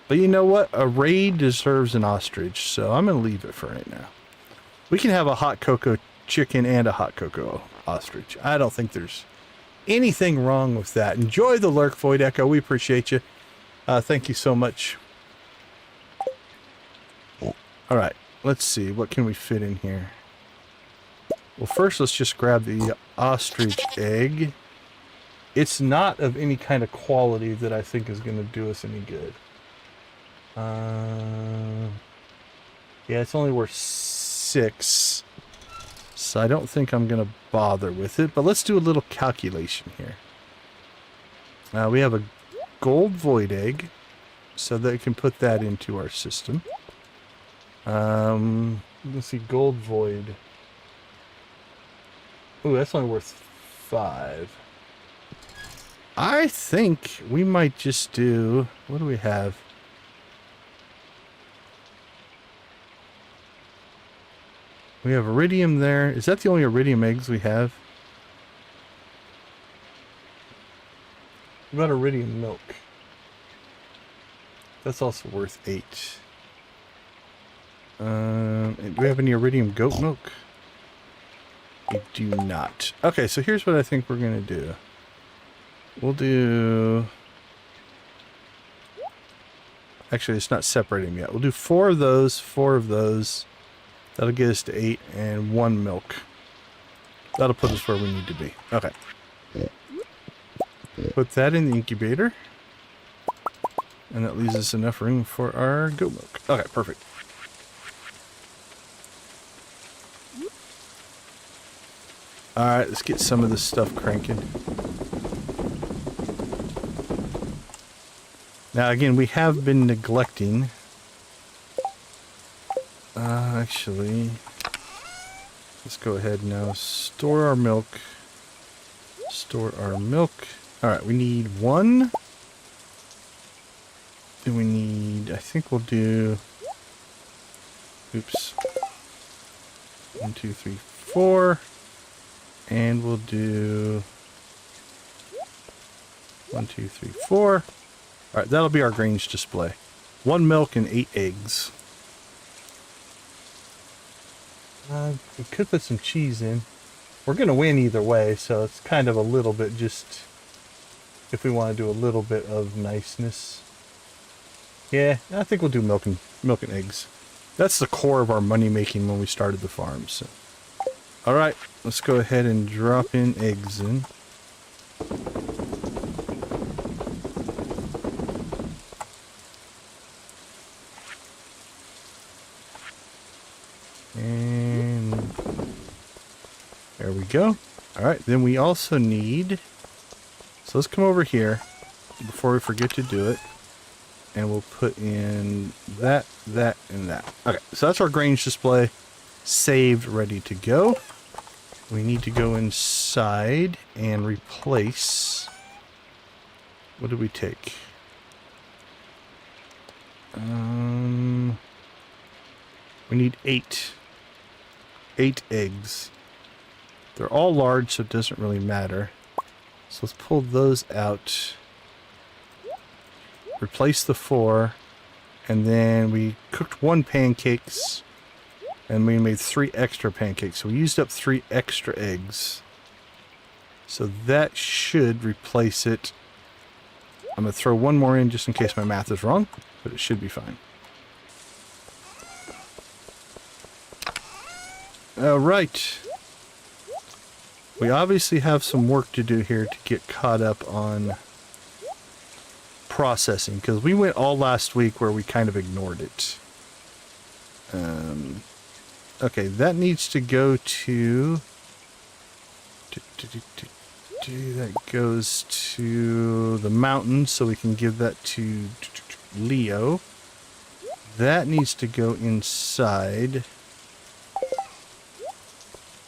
But you know what? A raid deserves an ostrich, so I'm going to leave it for right now. We can have a hot cocoa chicken and a hot cocoa ostrich. I don't think there's anything wrong with that. Enjoy the lurk, Void Echo. We appreciate you. Thank you so much. All right, let's see. What can we fit in here? Well, first, let's just grab the ostrich egg. It's not of any kind of quality that I think is going to do us any good. Yeah, it's only worth 6. So I don't think I'm going to bother with it. But let's do a little calculation here. We have a gold void egg. So that we can put that into our system. Let's see, gold void. Ooh, that's only worth 5. I think we might just do... What do we have? We have iridium there. Is that the only iridium eggs we have? What about iridium milk? That's also worth 8. Do we have any iridium goat milk? We do not. Okay, so here's what I think we're going to do. We'll do... Actually, it's not separating yet. We'll do 4 of those, 4 of those. That'll get us to 8 and 1 milk. That'll put us where we need to be. Okay. Put that in the incubator. And that leaves us enough room for our goat milk. Okay, perfect. Alright, let's get some of this stuff cranking. Now again, we have been neglecting... actually... Let's go ahead now. Store our milk. Store our milk. Alright, we need 1. Then we need... I think we'll do... Oops. 1, 2, 3, 4... And we'll do 1, 2, 3, 4. Alright, that'll be our Grange display. 1 milk and 8 eggs. We could put some cheese in. We're going to win either way, so it's kind of a little bit just... If we want to do a little bit of niceness. Yeah, I think we'll do milk and eggs. That's the core of our money making when we started the farm, so... Alright, let's go ahead and drop in eggs in. And there we go. Alright, then we also need... So let's come over here before we forget to do it. And we'll put in that, that, and that. Okay, so that's our Grange display. Saved, ready to go. We need to go inside and replace... What did we take? We need 8. 8 eggs. They're all large, so it doesn't really matter. So let's pull those out. Replace the 4. And then we cooked 1 pancakes. And we made 3 extra pancakes. So we used up 3 extra eggs. So that should replace it. I'm going to throw 1 more in just in case my math is wrong. But it should be fine. Alright. We obviously have some work to do here to get caught up on processing. Because we went all last week where we kind of ignored it. Okay, that needs to go to... That goes to the mountain, so we can give that to Leo. That needs to go inside.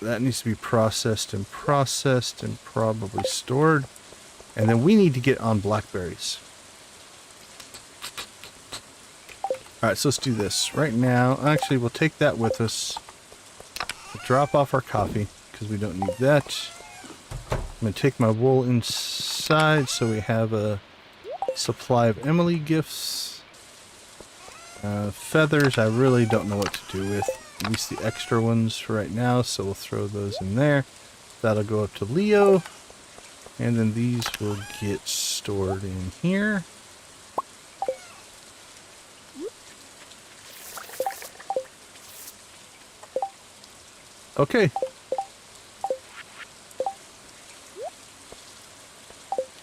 That needs to be processed and probably stored. And then we need to get on blackberries. Alright, so let's do this. Right now, actually, we'll take that with us. We'll drop off our coffee, because we don't need that. I'm going to take my wool inside so we have a supply of Emily gifts. Feathers, I really don't know what to do with. At least the extra ones for right now, so we'll throw those in there. That'll go up to Leo. And then these will get stored in here. Okay.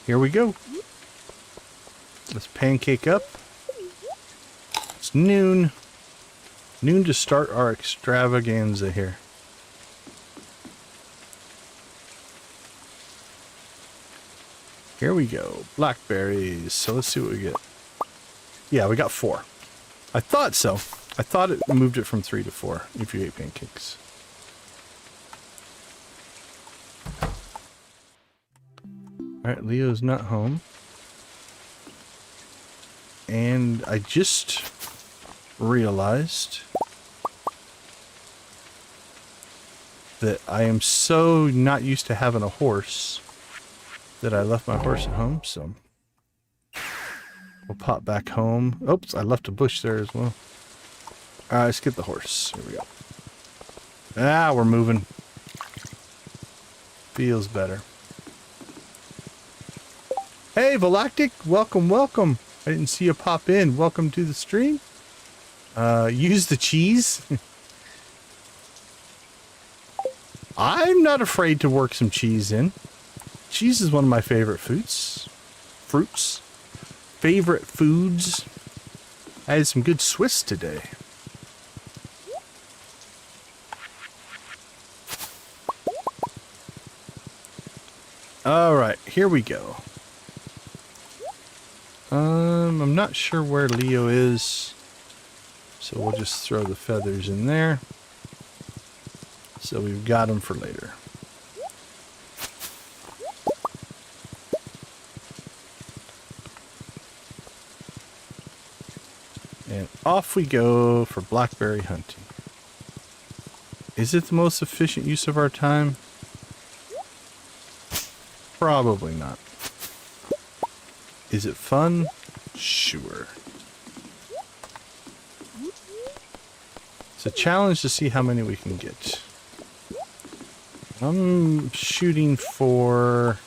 Here we go. Let's pancake up. It's noon. Noon to start our extravaganza here. Here we go. Blackberries. So let's see what we get. Yeah, we got 4. I thought so. I thought it moved it from 3 to 4 if you ate pancakes. Alright, Leo's not home. And I just realized that I am so not used to having a horse that I left my horse at home, so we'll pop back home. Oops, I left a bush there as well. Alright, let's get the horse. Here we go. Ah, we're moving. Feels better. Hey, Volactic, welcome, welcome. I didn't see you pop in. Welcome to the stream. Use the cheese. I'm not afraid to work some cheese in. Cheese is one of my favorite foods. Favorite foods. I had some good Swiss today. Alright, here we go. I'm not sure where Leo is, so we'll just throw the feathers in there. So we've got them for later. And off we go for blackberry hunting. Is it the most efficient use of our time? Probably not. Is it fun? Sure. It's a challenge to see how many we can get. I'm shooting for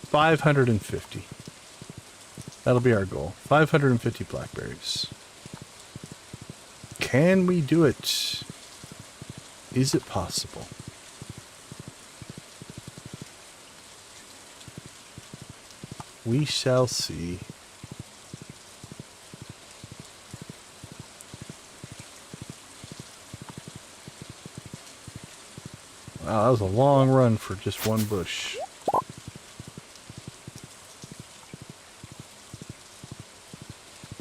550. That'll be our goal. 550 blackberries. Can we do it? Is it possible? We shall see. Wow, that was a long run for just one bush.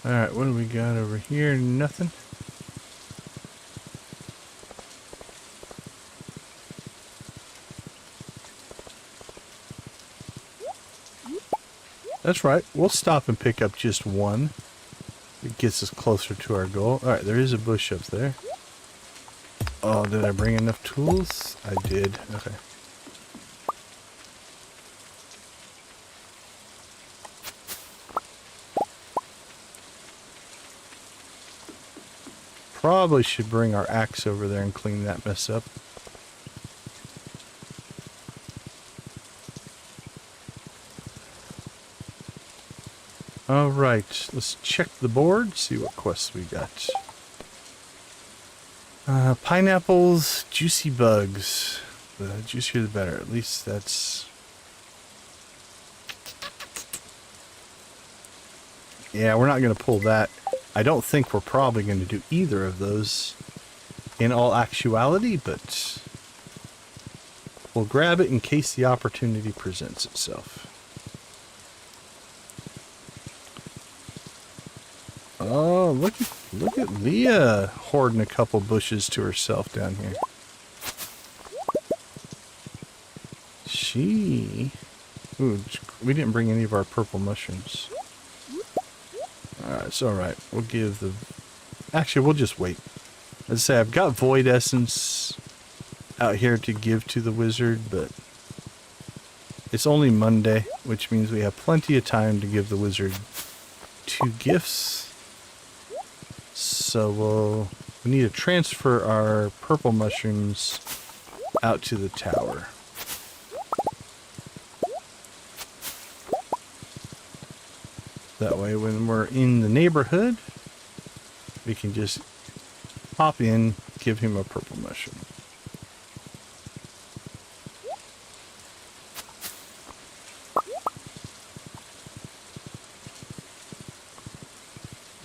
Alright, what do we got over here? Nothing. That's right. We'll stop and pick up just one. It gets us closer to our goal. Alright, there is a bush up there. Oh, did I bring enough tools? I did. Okay. Probably should bring our axe over there and clean that mess up. Alright, let's check the board, see what quests we got. Pineapples, juicy bugs. The juicier the better, at least that's... Yeah, we're not going to pull that. I don't think we're probably going to do either of those in all actuality, but we'll grab it in case the opportunity presents itself. Oh, look at Leah hoarding a couple bushes to herself down here. Ooh, we didn't bring any of our purple mushrooms. Alright, it's alright. We'll give the... Actually, we'll just wait. As I say, I've got void essence. out here to give to the wizard, but it's only Monday, which means we have plenty of time to give the wizard 2 gifts. So we need to transfer our purple mushrooms out to the tower. That way when we're in the neighborhood, we can just pop in, give him a purple mushroom.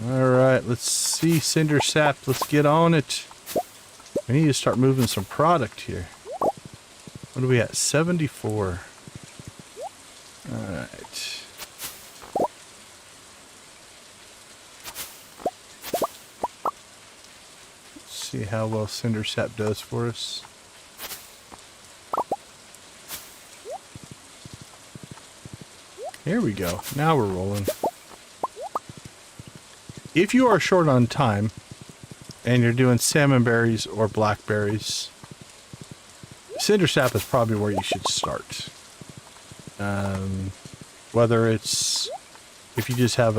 Alright, let's see, Cinder Sap, let's get on it. We need to start moving some product here. What are we at? 74. Alright. See how well Cinder Sap does for us. Here we go. Now we're rolling. If you are short on time and you're doing salmon berries or blackberries, Cinder Sap is probably where you should start. Whether it's if you just have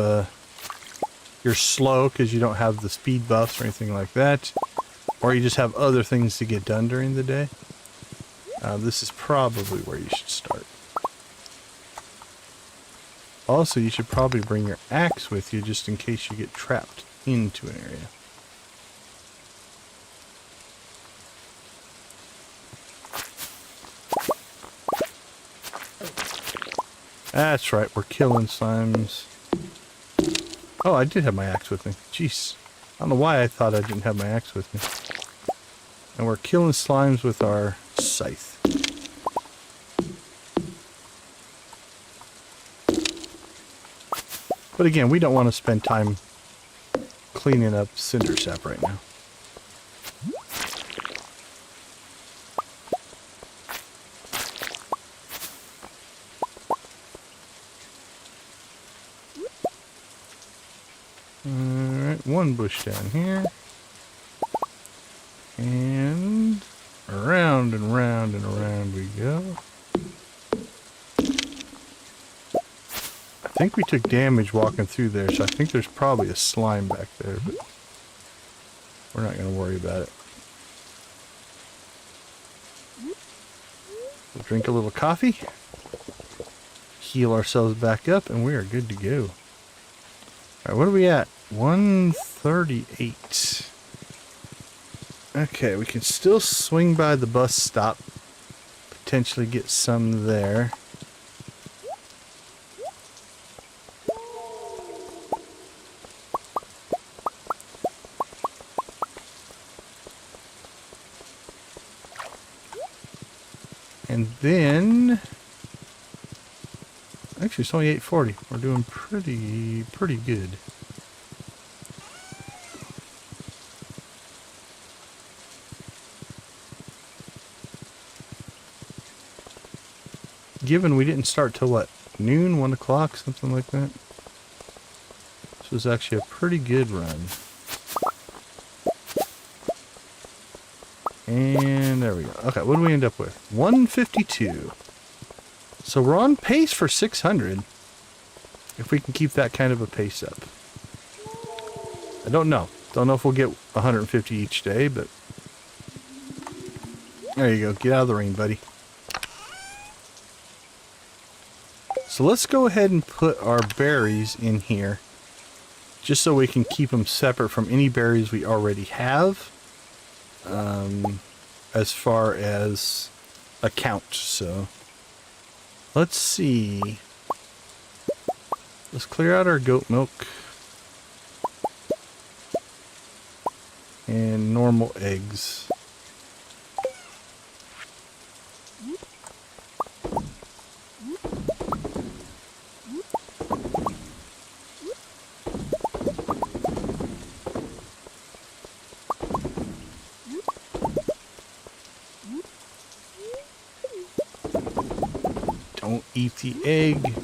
you're slow because you don't have the speed buffs or anything like that, or you just have other things to get done during the day, this is probably where you should start. Also, you should probably bring your axe with you just in case you get trapped into an area. That's right, we're killing slimes. Oh, I did have my axe with me. Jeez. I don't know why I thought I didn't have my axe with me. And we're killing slimes with our scythe. But again, we don't want to spend time cleaning up Cinder Sap right now. Alright, one bush down here. And around and round and around we go. I think we took damage walking through there, so I think there's probably a slime back there, but we're not going to worry about it. We'll drink a little coffee, heal ourselves back up, and we are good to go. Alright, what are we at? 138. Okay, we can still swing by the bus stop, potentially get some there. And then, actually it's only 8:40. We're doing pretty good. Given we didn't start till what, noon, 1 o'clock, something like that. This was actually a pretty good run. And there we go. Okay, what do we end up with? 152. So we're on pace for 600. If we can keep that kind of a pace up. I don't know. Don't know if we'll get 150 each day, but there you go. Get out of the rain, buddy. So let's go ahead and put our berries in here, just so we can keep them separate from any berries we already have, as far as a count. So let's see. Let's clear out our goat milk and normal eggs. Don't eat the egg.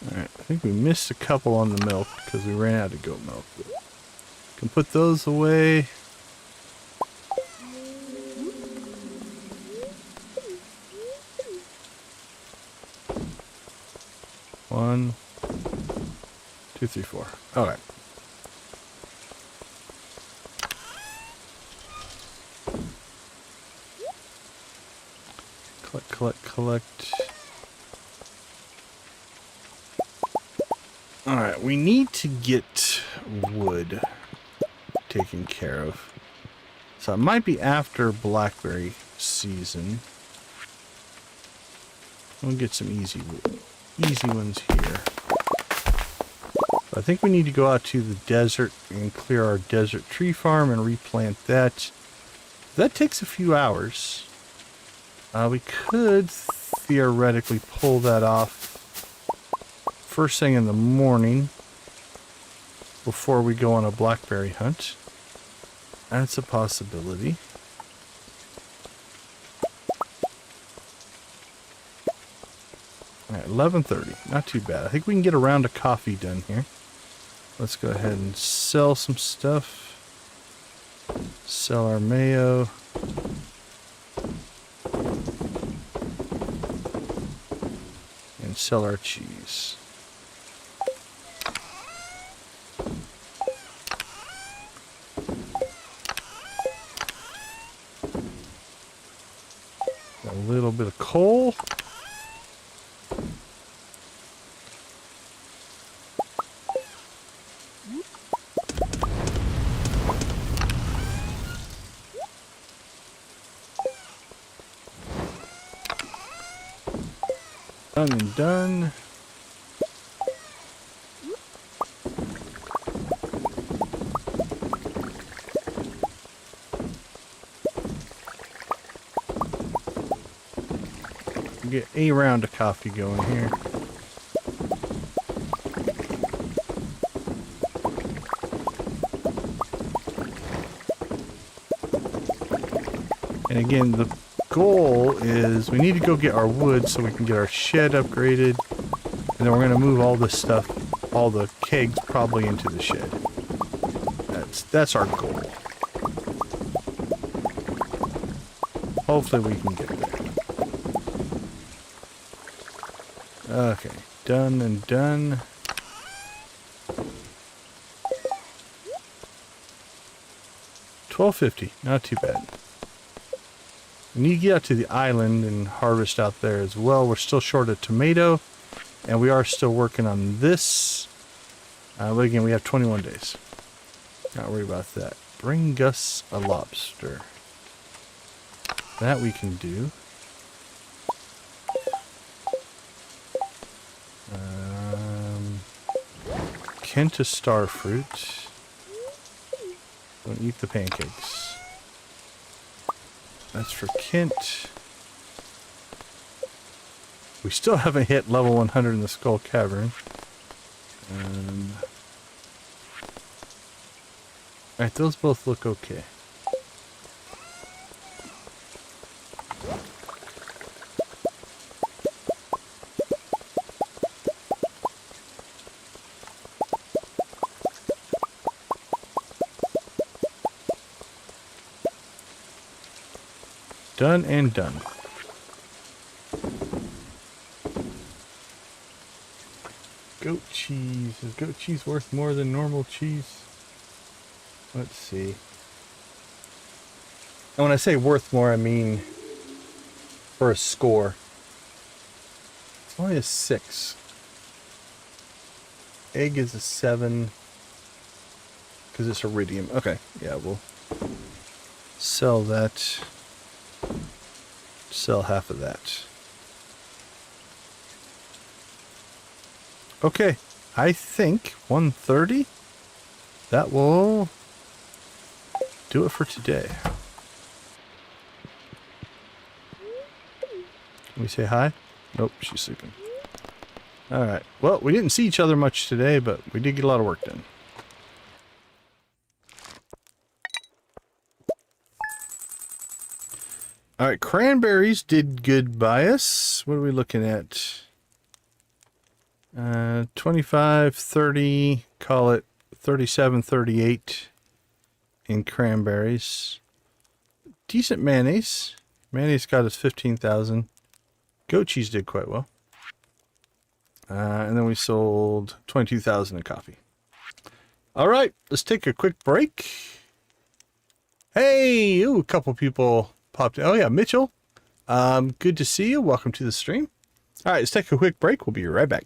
Alright, I think we missed a couple on the milk because we ran out of goat milk. Can put those away. One, two, three, four. Alright. Collect, collect, collect. Alright, we need to get wood taken care of. So it might be after blackberry season. We'll get some easy ones here. I think we need to go out to the desert and clear our desert tree farm and replant that. That takes a few hours. We could theoretically pull that off first thing in the morning before we go on a blackberry hunt. That's a possibility. Alright, 11:30. Not too bad. I think we can get a round of coffee done here. Let's go ahead and sell some stuff. Sell our mayo. And sell our cheese. A little bit of coal. Done and done. Get a round of coffee going here. And again, the goal is we need to go get our wood so we can get our shed upgraded. And then we're going to move all this stuff, all the kegs, probably into the shed. That's our goal. Hopefully we can get there. Okay, done and done. $12.50, not too bad. We need to get out to the island and harvest out there as well. We're still short of tomato, and we are still working on this. But again, we have 21 days. Not worry about that. Bring us a lobster. That we can do. Kent to starfruit. Don't eat the pancakes. That's for Kent. We still haven't hit level 100 in the Skull Cavern. Alright, those both look okay. Done and done. Goat cheese. Is goat cheese worth more than normal cheese? Let's see. And when I say worth more, I mean for a score. It's only a 6. Egg is a 7. Because it's iridium. Okay, yeah, we'll sell that. Sell half of that. Okay, I think 130. That will do it for today. Can we say hi? Nope, she's sleeping. Alright, well, we didn't see each other much today, but we did get a lot of work done. Alright, cranberries did good by us. What are we looking at? 25, 30, call it 37, 38 in cranberries. Decent mayonnaise. Mayonnaise got us 15,000. Goat cheese did quite well. And then we sold 22,000 in coffee. All right, let's take a quick break. Hey, ooh, a couple people popped in. Oh yeah, Mitchell. Good to see you. Welcome to the stream. All right, let's take a quick break. We'll be right back.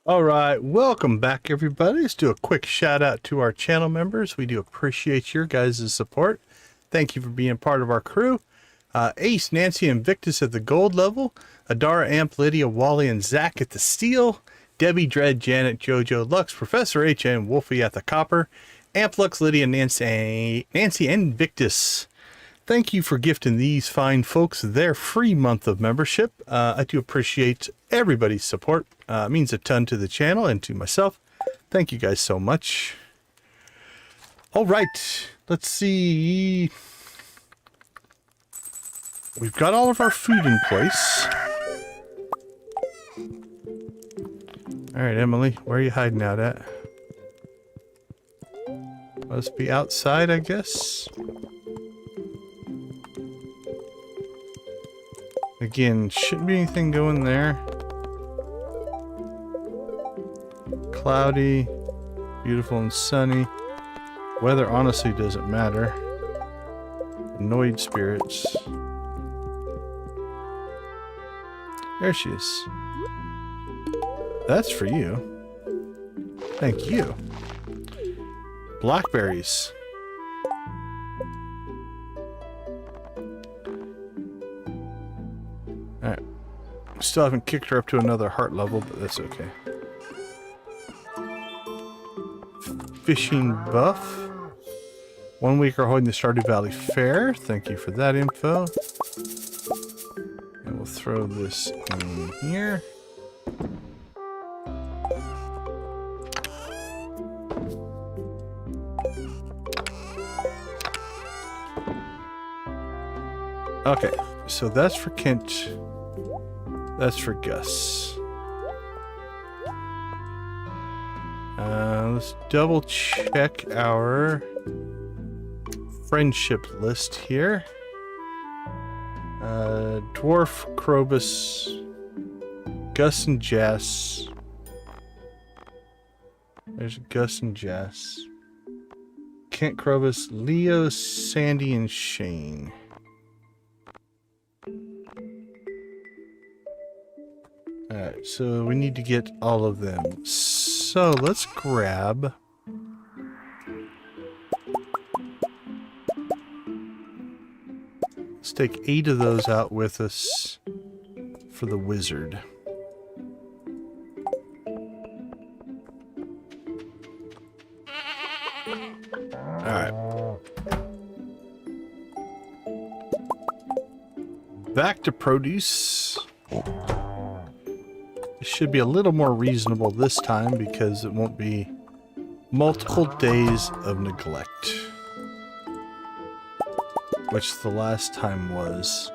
All right, welcome back, everybody. Let's do a quick shout out to our channel members. We do appreciate your guys' support. Thank you for being part of our crew. Ace, Nancy, and Victus at the gold level. Adara, Amp, Lydia, Wally, and Zach at the steel. Debbie, Dread, Janet, Jojo, Lux, Professor H, and Wolfie at the copper. Amp, Lux, Lydia, Nancy, and Victus. Thank you for gifting these fine folks their free month of membership. I do appreciate everybody's support. It means a ton to the channel and to myself. Thank you guys so much. All right, let's see. We've got all of our food in place. All right, Emily, where are you hiding out at? Must be outside, I guess. Again, shouldn't be anything going there. Cloudy, beautiful and sunny. Weather honestly doesn't matter. Annoyed spirits. There she is. That's for you. Thank you. Blackberries. Alright. Still haven't kicked her up to another heart level, but that's okay. Fishing buff. 1 week are holding the Stardew Valley Fair. Thank you for that info. And we'll throw this in here. Okay, so that's for Kent. That's for Gus. Let's double check our friendship list here. Dwarf, Krobus, Gus and Jess. There's Gus and Jess. Kent, Krobus, Leo, Sandy, and Shane. Alright, so we need to get all of them. So let's grab... Let's take 8 of those out with us for the wizard. Alright. Back to produce. It should be a little more reasonable this time because it won't be multiple days of neglect. Which the last time was.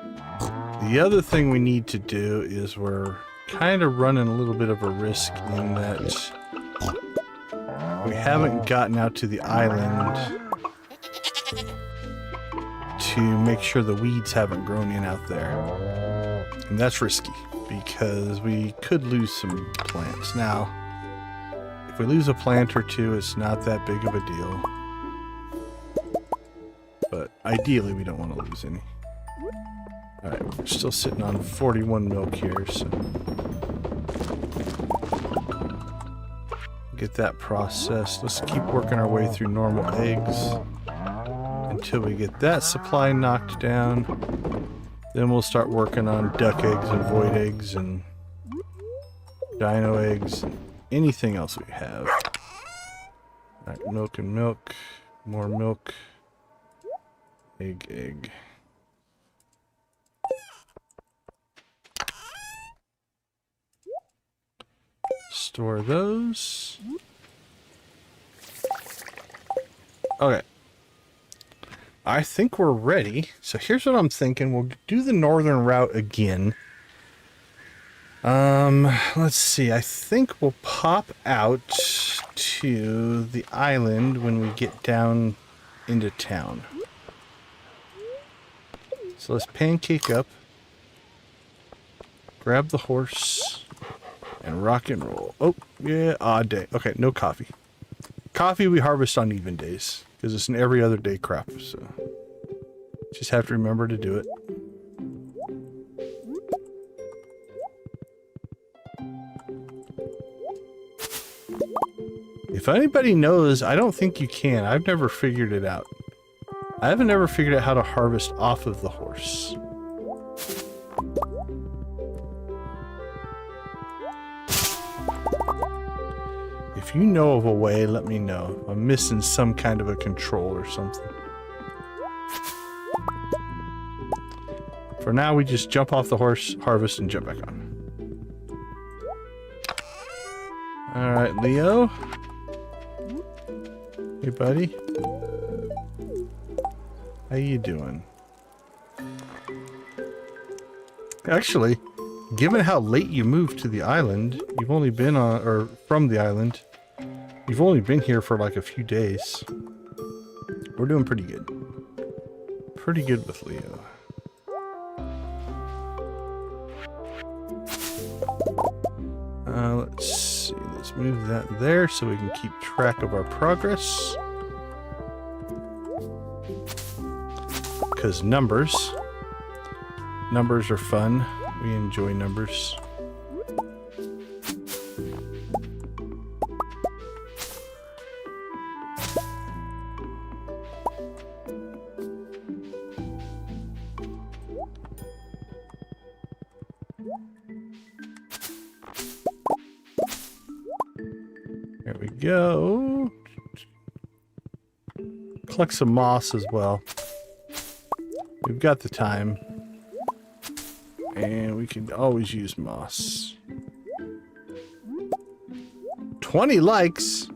The other thing we need to do is we're kind of running a little bit of a risk in that we haven't gotten out to the island to make sure the weeds haven't grown in out there. And that's risky because we could lose some plants. Now, if we lose a plant or two, it's not that big of a deal. But ideally, we don't want to lose any. Alright, we're still sitting on 41 milk here, so... Get that processed. Let's keep working our way through normal eggs until we get that supply knocked down. Then we'll start working on duck eggs and void eggs and dino eggs and anything else we have. Alright, milk and milk. More milk. Egg. Store those. Okay. I think we're ready. So here's what I'm thinking. We'll do the northern route again. Let's see. I think we'll pop out to the island when we get down into town. So let's pancake up. Grab the horse. And rock and roll. Oh, yeah, odd day. Okay, no coffee. Coffee we harvest on even days. Because it's an every other day crop, so... Just have to remember to do it. If anybody knows, I don't think you can. I've never figured it out. I haven't ever figured out how to harvest off of the horse. If you know of a way, let me know. I'm missing some kind of a control or something. For now, we just jump off the horse, harvest, and jump back on. Alright, Leo. Hey, buddy. How you doing? Actually, given how late you moved to the island, you've only been on, or from the island, you've only been here for like a few days. We're doing pretty good. Pretty good with Leo. Let's see. Let's move that there so we can keep track of our progress. Because numbers are fun. We enjoy numbers. There we go. Collect some moss as well. We've got the time. And we can always use moss. 20 likes!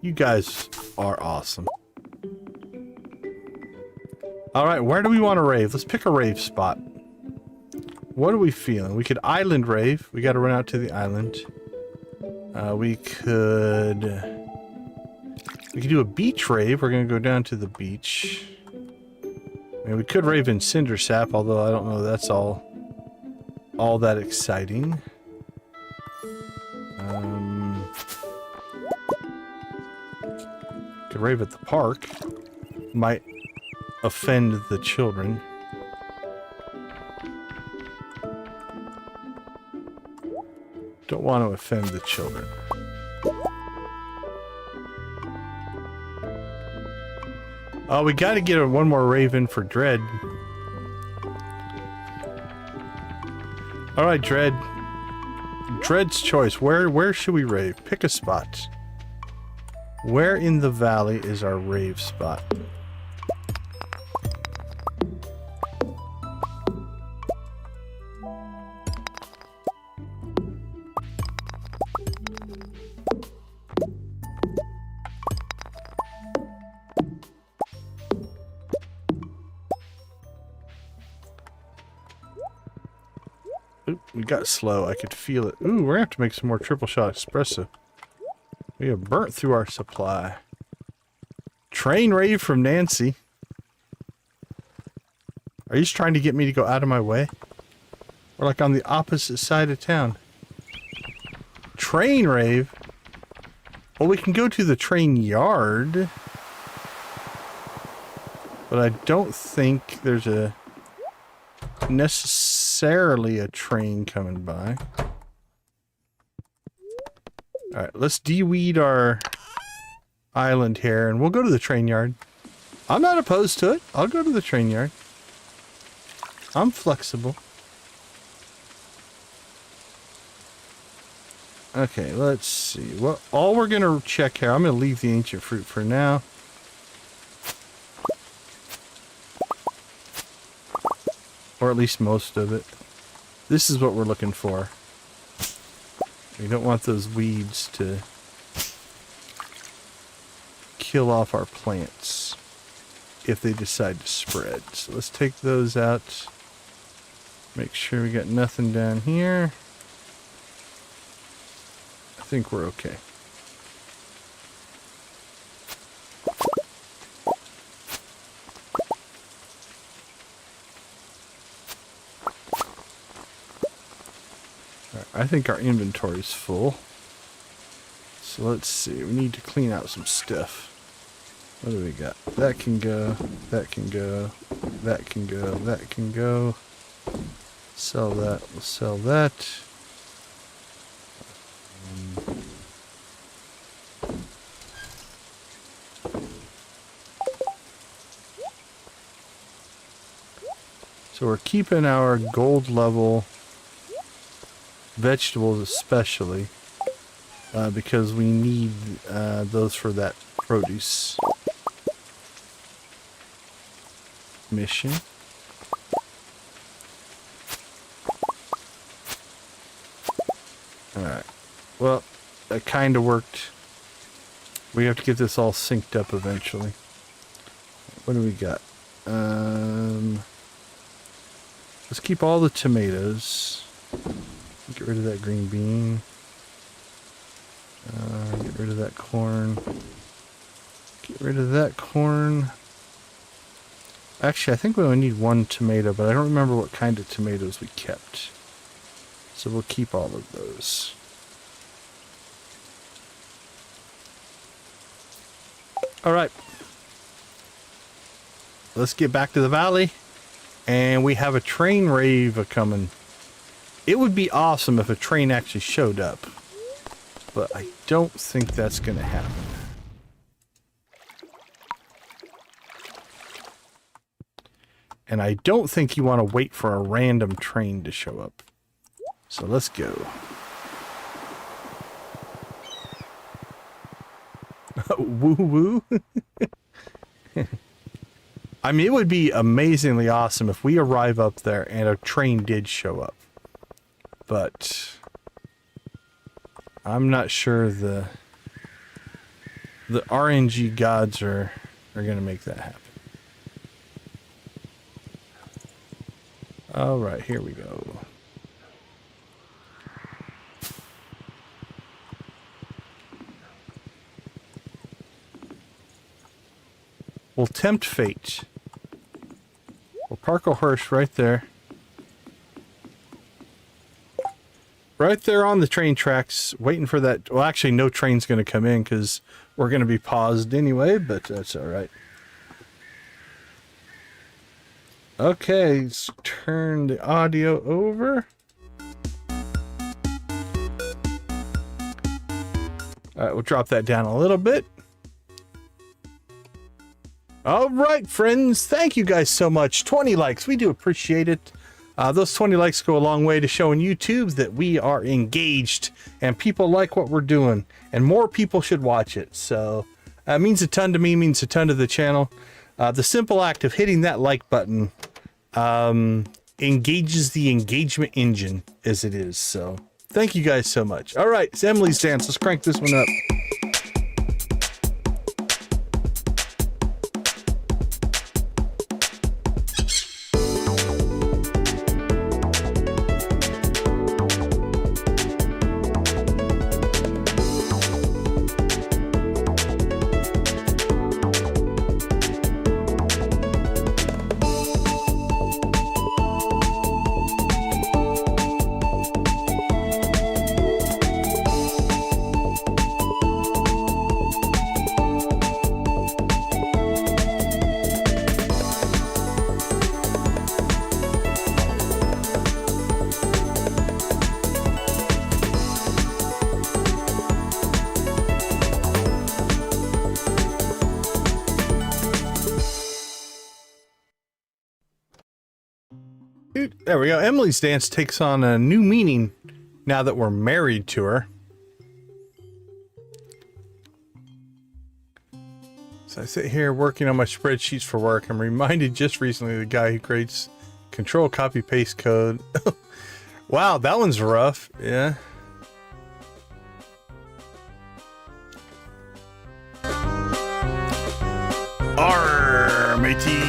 You guys are awesome. Alright, where do we want to rave? Let's pick a rave spot. What are we feeling? We could island rave. We gotta run out to the island. We could do a beach rave. We're gonna go down to the beach. I mean, we could rave in Cinder Sap, although I don't know that's all that exciting. Could rave at the park. Might offend the children. Don't want to offend the children. Oh, we got to get one more raven for Dread. All right, Dread. Dread's choice. Where should we rave? Pick a spot. Where in the valley is our rave spot? Oop, we got slow. I could feel it. Ooh, we're gonna have to make some more triple shot espresso. We have burnt through our supply. Train rave from Nancy. Are you just trying to get me to go out of my way? We're like on the opposite side of town. Train rave? Well, we can go to the train yard. But I don't think there's necessarily a train coming by. Alright, let's de-weed our island here, and we'll go to the train yard. I'm not opposed to it. I'll go to the train yard. I'm flexible. Okay, let's see. Well, all we're going to check here, I'm going to leave the ancient fruit for now. Or at least most of it. This is what we're looking for. We don't want those weeds to kill off our plants if they decide to spread. So let's take those out. Make sure we got nothing down here. I think we're okay. I think our inventory is full. So let's see. We need to clean out some stuff. What do we got? That can go. That can go. That can go. That can go. Sell that. We'll sell that. So we're keeping our gold level vegetables especially because we need those for that produce mission. Alright, well, that kind of worked. We have to get this all synced up eventually. What do we got? Let's keep all the tomatoes. Get rid of that green bean. Get rid of that corn. Get rid of that corn. Actually, I think we only need one tomato, but I don't remember what kind of tomatoes we kept. So we'll keep all of those. Alright. Let's get back to the valley. And we have a train rave coming. It would be awesome if a train actually showed up. But I don't think that's going to happen. And I don't think you want to wait for a random train to show up. So let's go. Woo woo. I mean, it would be amazingly awesome if we arrive up there and a train did show up. But I'm not sure the RNG gods are going to make that happen. All right, here we go. We'll tempt fate. We'll park a horse right there. Right there on the train tracks, waiting for that. Well, actually, no train's going to come in because we're going to be paused anyway, but that's all right. Okay, let's turn the audio over. All right, we'll drop that down a little bit. All right, friends. Thank you guys so much. 20 likes. We do appreciate it. Those 20 likes go a long way to showing YouTube that we are engaged and people like what we're doing, and more people should watch it. So it means a ton to me, means a ton to the channel. The simple act of hitting that like button engages the engagement engine as it is. So thank you guys so much. All right, it's Emily's dance. Let's crank this one up. There we go. Emily's dance takes on a new meaning now that we're married to her. So I sit here working on my spreadsheets for work. I'm reminded just recently of the guy who creates control copy paste code. Wow, that one's rough. Yeah. Arr, mateys.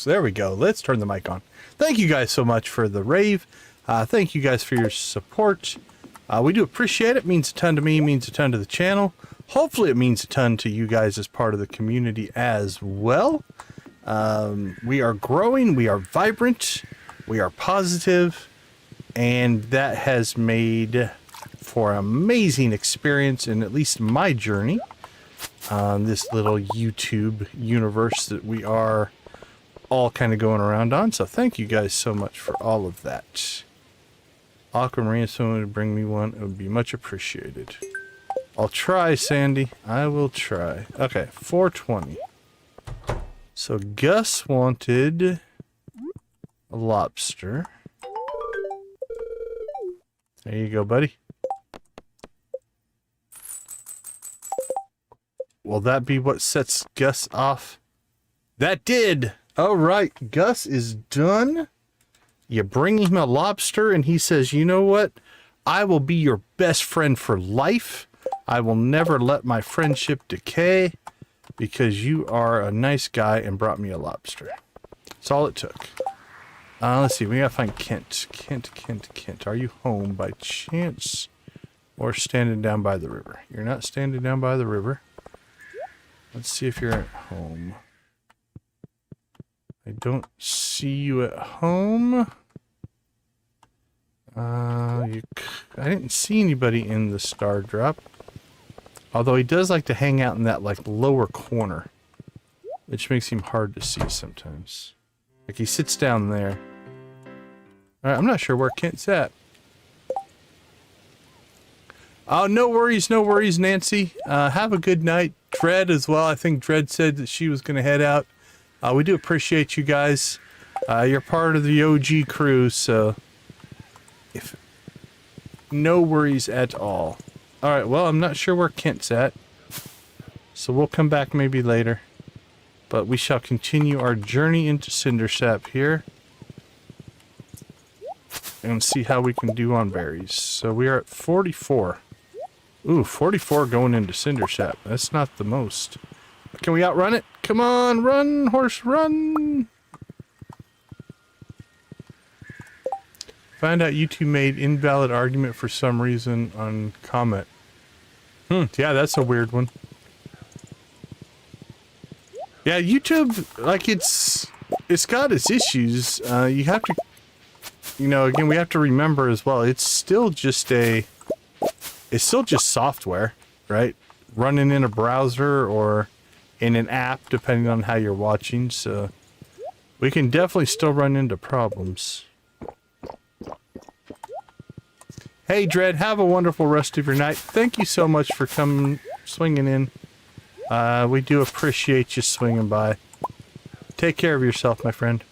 There we go. Let's turn the mic on. Thank you guys so much for the rave. Thank you guys for your support. We do appreciate it. Means a ton to me, means a ton to the channel. Hopefully it means a ton to you guys as part of the community as well. We are growing, we are vibrant, we are positive, and that has made for an amazing experience in at least my journey on this little YouTube universe that we are all kind of going around on. So thank you guys so much for all of that. Aquamarine, someone to bring me one, it would be much appreciated. I'll try, Sandy. I will try. Okay, 420. So Gus wanted a lobster. There you go, buddy. Will that be what sets Gus off? That did! Alright, Gus is done. You bring him a lobster and he says, you know what? I will be your best friend for life. I will never let my friendship decay because you are a nice guy and brought me a lobster. That's all it took. Let's see, we gotta find Kent. Kent. Are you home by chance? Or standing down by the river? You're not standing down by the river. Let's see if you're at home. I don't see you at home. I didn't see anybody in the star drop. Although he does like to hang out in that like lower corner, which makes him hard to see sometimes. Like he sits down there. Alright, I'm not sure where Kent's at. Oh, no worries, Nancy. Have a good night. Dread as well. I think Dread said that she was going to head out. We do appreciate you guys. You're part of the OG crew, so no worries at all. Alright, well, I'm not sure where Kent's at. So we'll come back maybe later. But we shall continue our journey into Cindersap here. And see how we can do on berries. So we are at 44. Ooh, 44 going into Cindersap. That's not the most. Can we outrun it? Come on, run, horse, run! Find out YouTube made invalid argument for some reason on comment. Yeah, that's a weird one. Yeah, YouTube, like it's got its issues. You have to, you know, again, we have to remember as well, it's still just software, right? Running in a browser or in an app, depending on how you're watching, so we can definitely still run into problems. Hey, Dread, have a wonderful rest of your night. Thank you so much for coming, swinging in. We do appreciate you swinging by. Take care of yourself, my friend.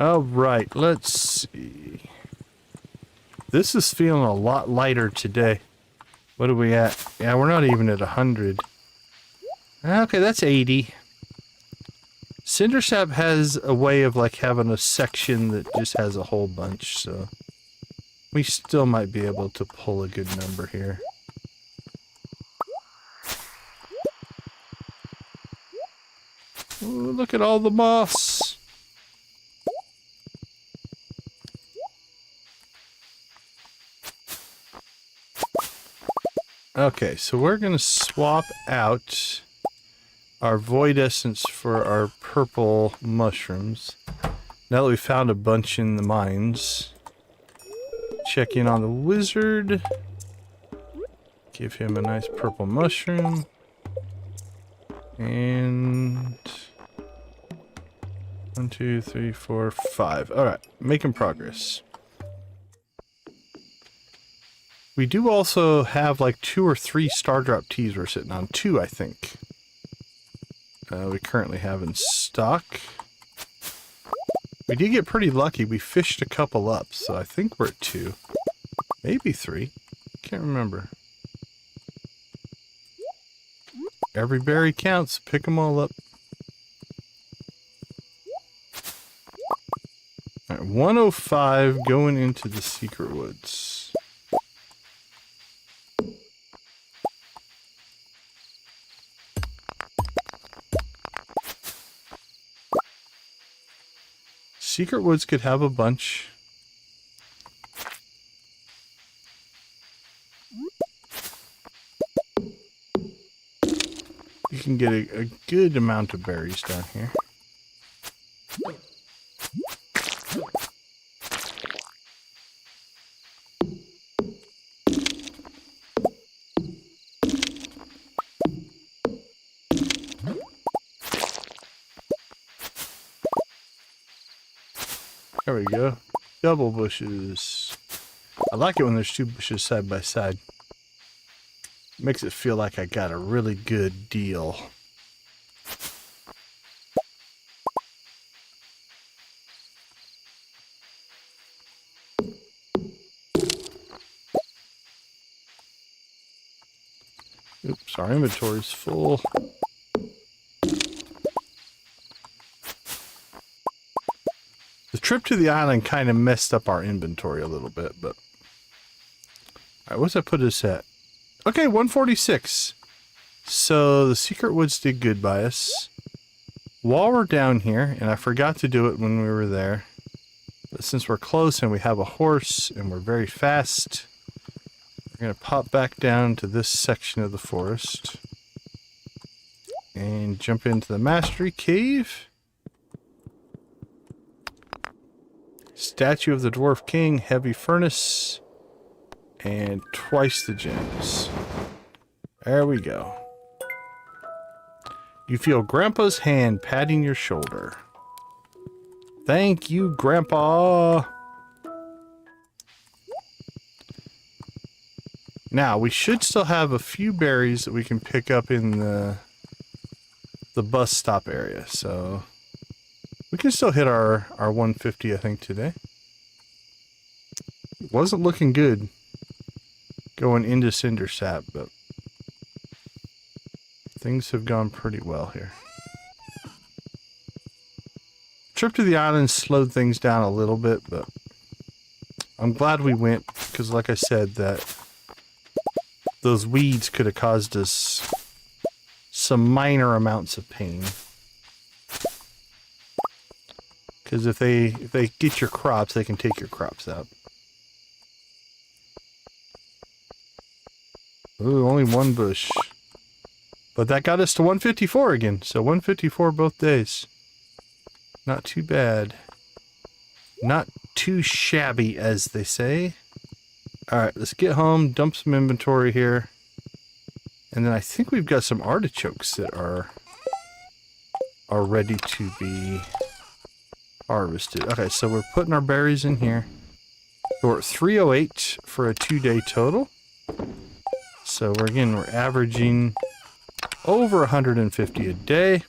Alright, let's see. This is feeling a lot lighter today. What are we at? Yeah, we're not even at 100. Okay, that's 80. Cindersap has a way of like having a section that just has a whole bunch, so we still might be able to pull a good number here. Ooh, look at all the moss. Okay, so we're gonna swap out our void essence for our purple mushrooms. Now that we found a bunch in the mines, check in on the wizard. Give him a nice purple mushroom. And 1, 2, 3, 4, 5. Alright, making progress. We do also have like 2 or 3 star drop teas we're sitting on. 2, I think. We currently have in stock. We did get pretty lucky. We fished a couple up, so I think we're at 2. Maybe 3. Can't remember. Every berry counts. Pick them all up. Alright, 105 going into the secret woods. Secret Woods could have a bunch. You can get a good amount of berries down here. There we go. Double bushes. I like it when there's two bushes side by side. Makes it feel like I got a really good deal. Oops, our inventory's full. The trip to the island kind of messed up our inventory a little bit, but... Alright, what's that put us at? Okay, 146. So the Secret Woods did good by us. While we're down here, and I forgot to do it when we were there, but since we're close and we have a horse and we're very fast, we're going to pop back down to this section of the forest and jump into the Mastery Cave. Statue of the Dwarf King, Heavy Furnace, and twice the gems. There we go. You feel Grandpa's hand patting your shoulder. Thank you, Grandpa. Now, we should still have a few berries that we can pick up in the bus stop area, so we can still hit our 150, I think, today. It wasn't looking good going into Cindersap, but things have gone pretty well here. Trip to the island slowed things down a little bit, but I'm glad we went, because like I said, that those weeds could have caused us some minor amounts of pain. Because if they get your crops, they can take your crops out. Ooh, only one bush. But that got us to 154 again. So 154 both days. Not too bad. Not too shabby, as they say. Alright, let's get home, dump some inventory here. And then I think we've got some artichokes that are ready to be harvested. Okay, so we're putting our berries in here. We're at 308 for a 2-day total. So we're averaging over 150 a day.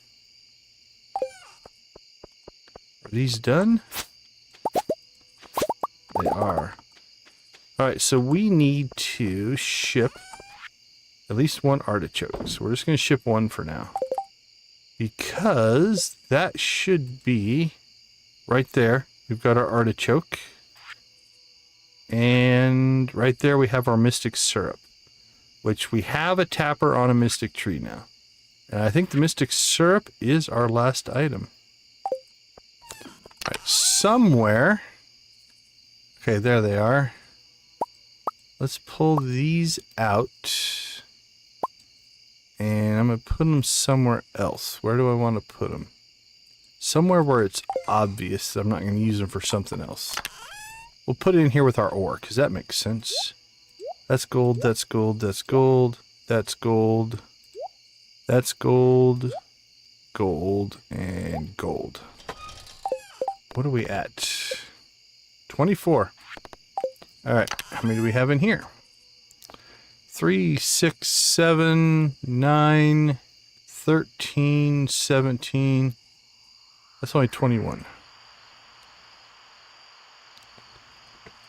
Are these done? They are. Alright, so we need to ship at least one artichoke. So we're just going to ship one for now. Because that should be right there. We've got our artichoke. And right there we have our mystic syrup, which we have a tapper on a mystic tree now. And I think the mystic syrup is our last item. Alright, somewhere. Okay, there they are. Let's pull these out. And I'm going to put them somewhere else. Where do I want to put them? Somewhere where it's obvious that I'm not going to use them for something else. We'll put it in here with our ore, because that makes sense. That's gold, that's gold, that's gold, that's gold, that's gold, gold, and gold. What are we at? 24. Alright, how many do we have in here? 3, 6, 7, 9, 13, 17. That's only 21.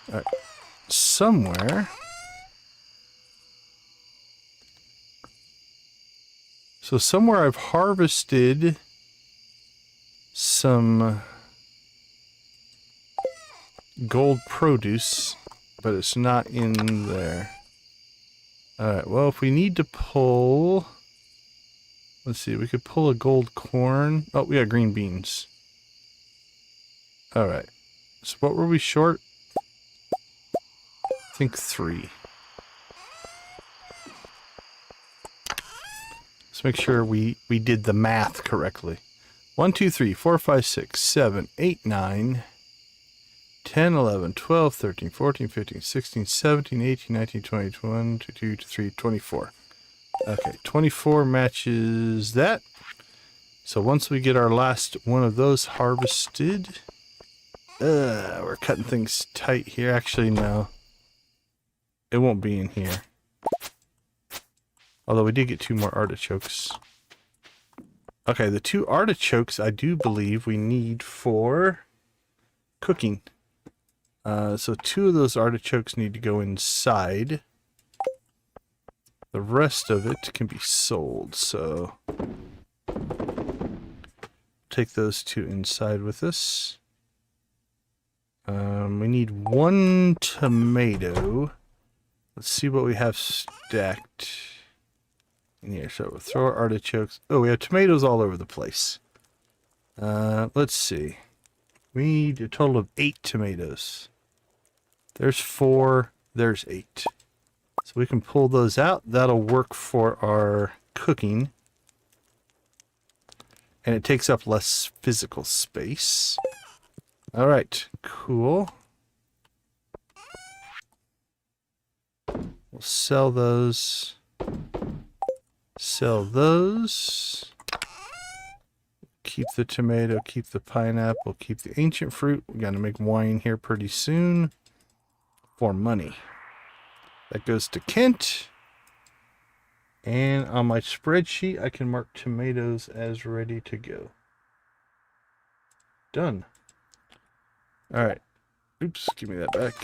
Alright, somewhere. So somewhere I've harvested some gold produce, but it's not in there. Alright, well, if we need to pull... Let's see, we could pull a gold corn. Oh, we got green beans. All right. So what were we short? I think 3. Let's make sure we did the math correctly. 1, 2, 3, 4, 5, 6, 7, 8, 9, 10, 11, 12, 13, 14, 15, 16, 17, 18, 19, 20, 21, 22, 23, 24. Okay, 24 matches that. So once we get our last one of those harvested, we're cutting things tight here. Actually, no. It won't be in here. Although we did get 2 more artichokes. Okay, the 2 artichokes I do believe we need for cooking. So 2 of those artichokes need to go inside. The rest of it can be sold, so take those 2 inside with us. We need 1 tomato. Let's see what we have stacked in here. So we'll throw our artichokes. Oh, we have tomatoes all over the place. Let's see. We need a total of 8 tomatoes. There's 4. There's 8. So we can pull those out. That'll work for our cooking. And it takes up less physical space. All right, cool. We'll sell those. Sell those. Keep the tomato, keep the pineapple, keep the ancient fruit. We're going to make wine here pretty soon for money. That goes to Kent. And on my spreadsheet, I can mark tomatoes as ready to go. Done. All right. Oops, give me that back.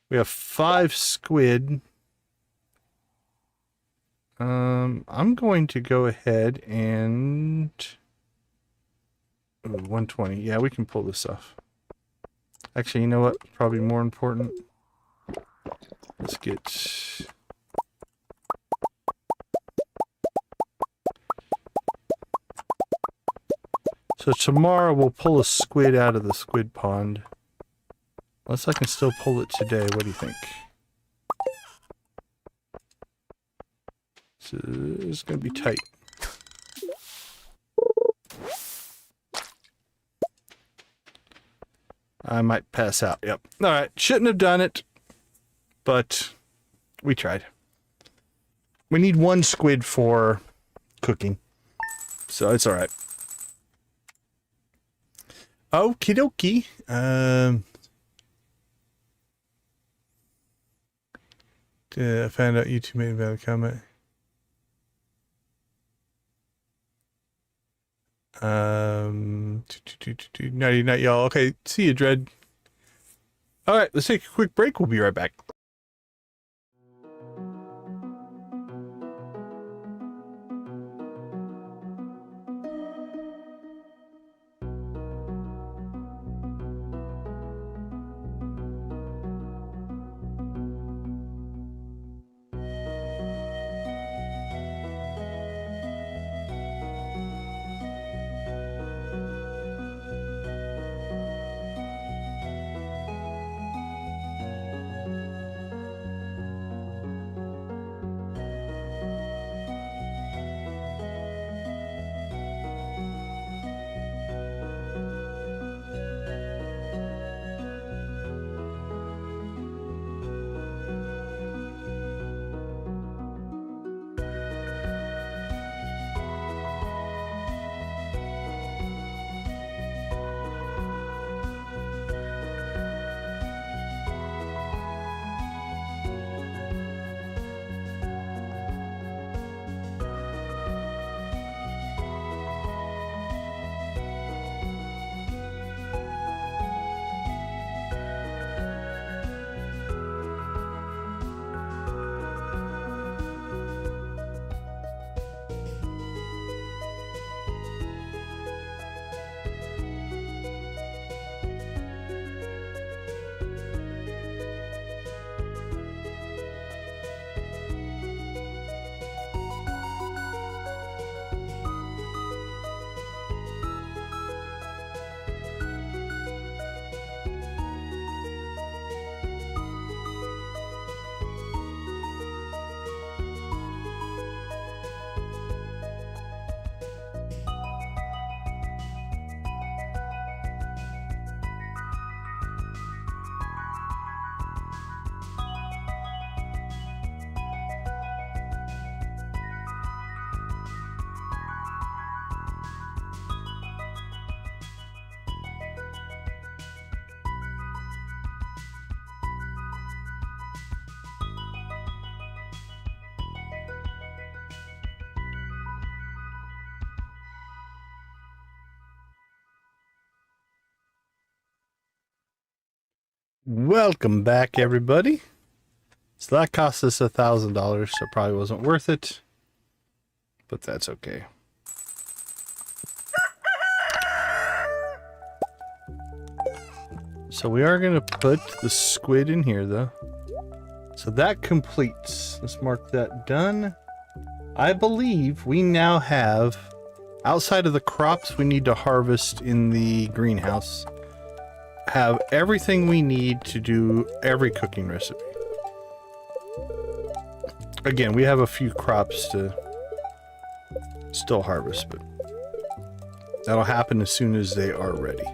We have 5 squid. I'm going to go ahead and... Ooh, 120. Yeah, we can pull this off. Actually, you know what? Probably more important. Let's get... So tomorrow we'll pull a squid out of the squid pond. Unless I can still pull it today. What do you think? So it's going to be tight. I might pass out. Yep. All right. Shouldn't have done it, but we tried. We need 1 squid for cooking, so it's all right. Okie dokie. I found out YouTube made a valid comment. Nighty night, y'all. Okay, see you, Dread. All right, let's take a quick break. We'll be right back. Welcome back, everybody. So that cost us $1,000, so probably wasn't worth it, but that's okay. So we are going to put the squid in here, though. So that completes. Let's mark that done. I believe we now have, outside of the crops we need to harvest in the greenhouse, have everything we need to do every cooking recipe. Again, we have a few crops to still harvest, but that'll happen as soon as they are ready.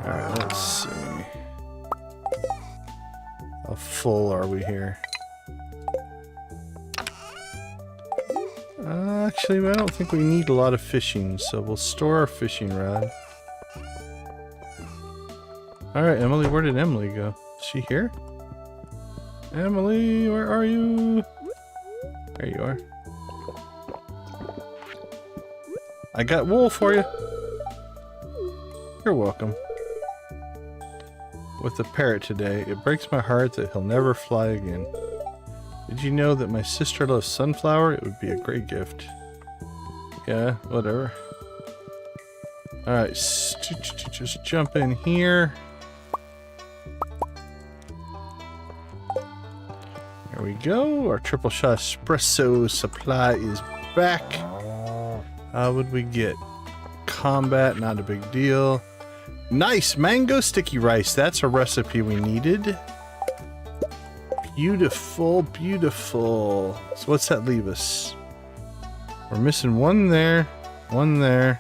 Alright, let's see. How full are we here? Actually, I don't think we need a lot of fishing, so we'll store our fishing rod. Alright, Emily, where did Emily go? Is she here? Emily, where are you? There you are. I got wool for you. You're welcome. With the parrot today, it breaks my heart that he'll never fly again. Did you know that my sister loves sunflower? It would be a great gift. Yeah, whatever. Alright, just jump in here. There we go. Our triple shot espresso supply is back. How would we get? Combat, not a big deal. Nice! Mango sticky rice. That's a recipe we needed. Beautiful, beautiful. So what's that leave us? We're missing one there, one there.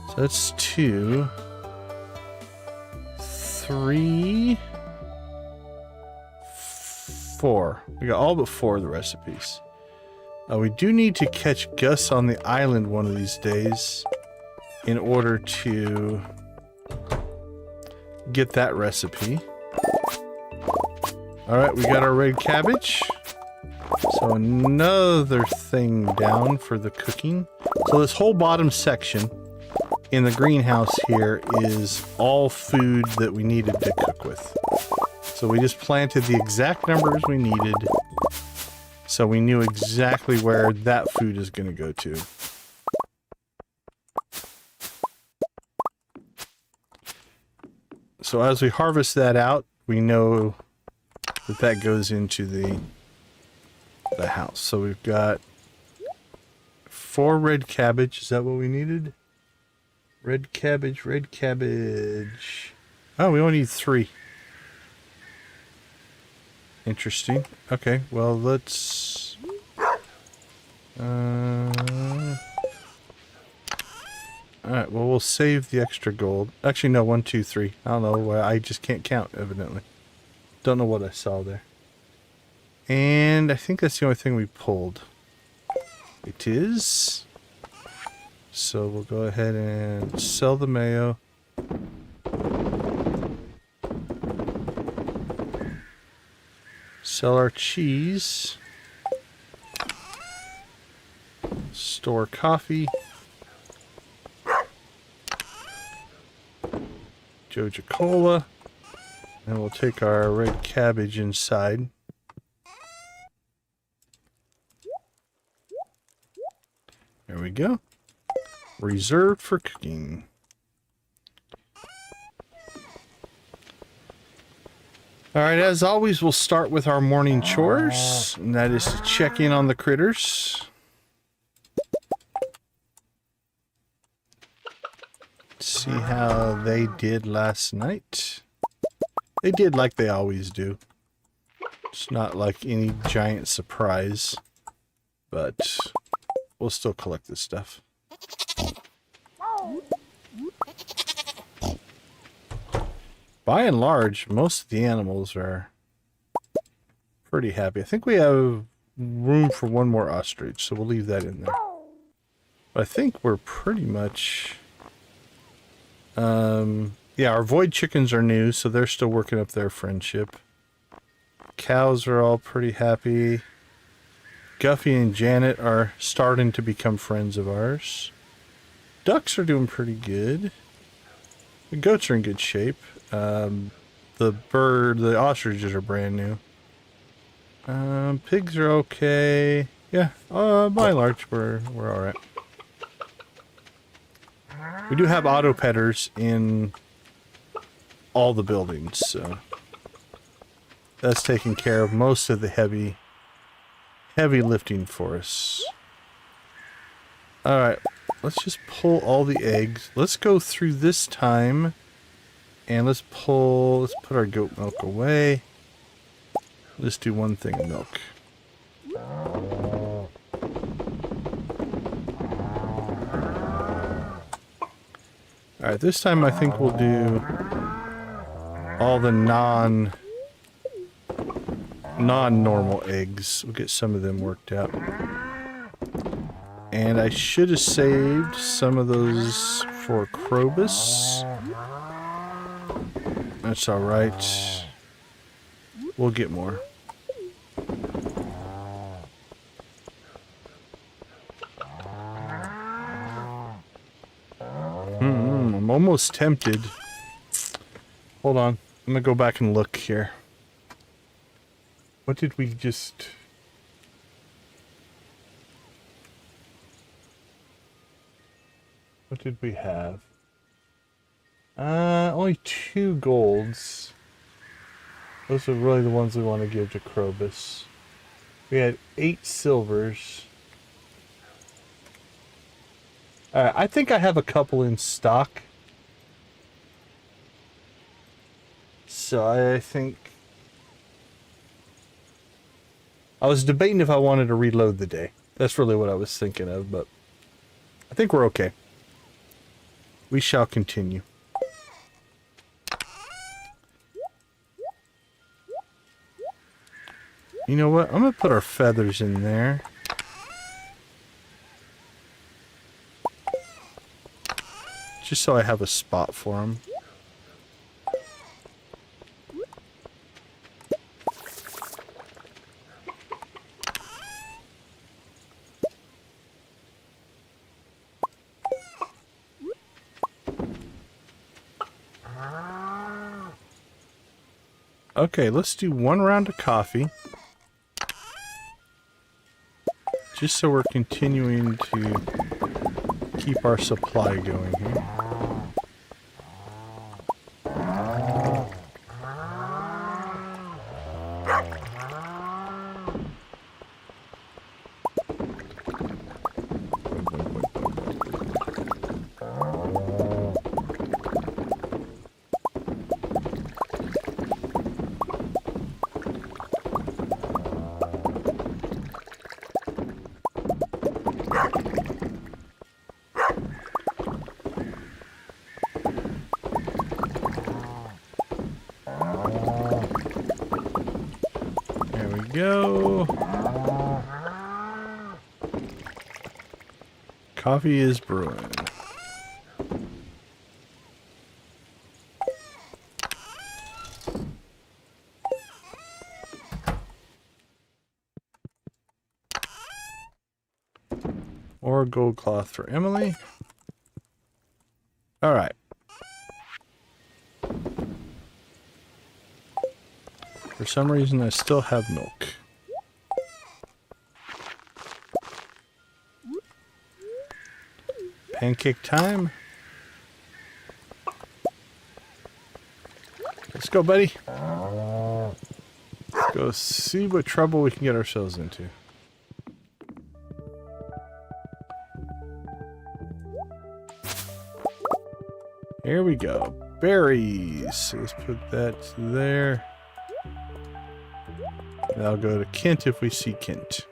So that's 2, 3, 4. We got all but 4 of the recipes. We do need to catch Gus on the island one of these days in order to get that recipe. Alright, we got our red cabbage. So another thing down for the cooking. So this whole bottom section in the greenhouse here is all food that we needed to cook with. So we just planted the exact numbers we needed, so we knew exactly where that food is going to go to. So as we harvest that out, we know that that goes into the house. So we've got 4 red cabbage. Is that what we needed? Red cabbage, red cabbage. Oh, we only need 3. Interesting. Okay, well, let's... Alright, well, we'll save the extra gold. Actually, no, 1, 2, 3. I don't know. I just can't count, evidently. Don't know what I saw there. And I think that's the only thing we pulled. It is. So we'll go ahead and sell the mayo. Sell our cheese. Store coffee. Joja Cola. And we'll take our red cabbage inside. There we go. Reserved for cooking. Alright, as always, we'll start with our morning chores, and that is to check in on the critters. See how they did last night. They did like they always do. It's not like any giant surprise, but we'll still collect this stuff. By and large, most of the animals are pretty happy. I think we have room for one more ostrich, so we'll leave that in there. But I think we're pretty much... yeah, our void chickens are new, so they're still working up their friendship. Cows are all pretty happy. Guffy and Janet are starting to become friends of ours. ducks are doing pretty good. The goats are in good shape. The ostriches are brand new. Pigs are okay. Yeah, by and large, we're alright. We do have auto petters in all the buildings, so that's taking care of most of the heavy lifting for us. Alright, let's just pull all the eggs. Let's go through this time, and let's put our goat milk away. Let's do one thing of milk. Alright, this time I think we'll do all the non-normal eggs. We'll get some of them worked out. And I should have saved some of those for Krobus. That's alright. We'll get more. I'm almost tempted. Hold on. I'm gonna go back and look here. What did we just... What did we have? Only 2 golds. Those are really the ones we want to give to Krobus. We had 8 silvers. Alright, I think I have a couple in stock. So I think... I was debating if I wanted to reload the day. That's really what I was thinking of, but I think we're okay. We shall continue. You know what? I'm going to put our feathers in there. Just so I have a spot for them. Okay, let's do 1 round of coffee. Just so we're continuing to keep our supply going here. Go. Coffee is brewing. More gold cloth for Emily. All right. For some reason, I still have milk. Pancake time. Let's go, buddy. Let's go see what trouble we can get ourselves into. Here we go. Berries. So let's put that there. And I'll go to Kent if we see Kent.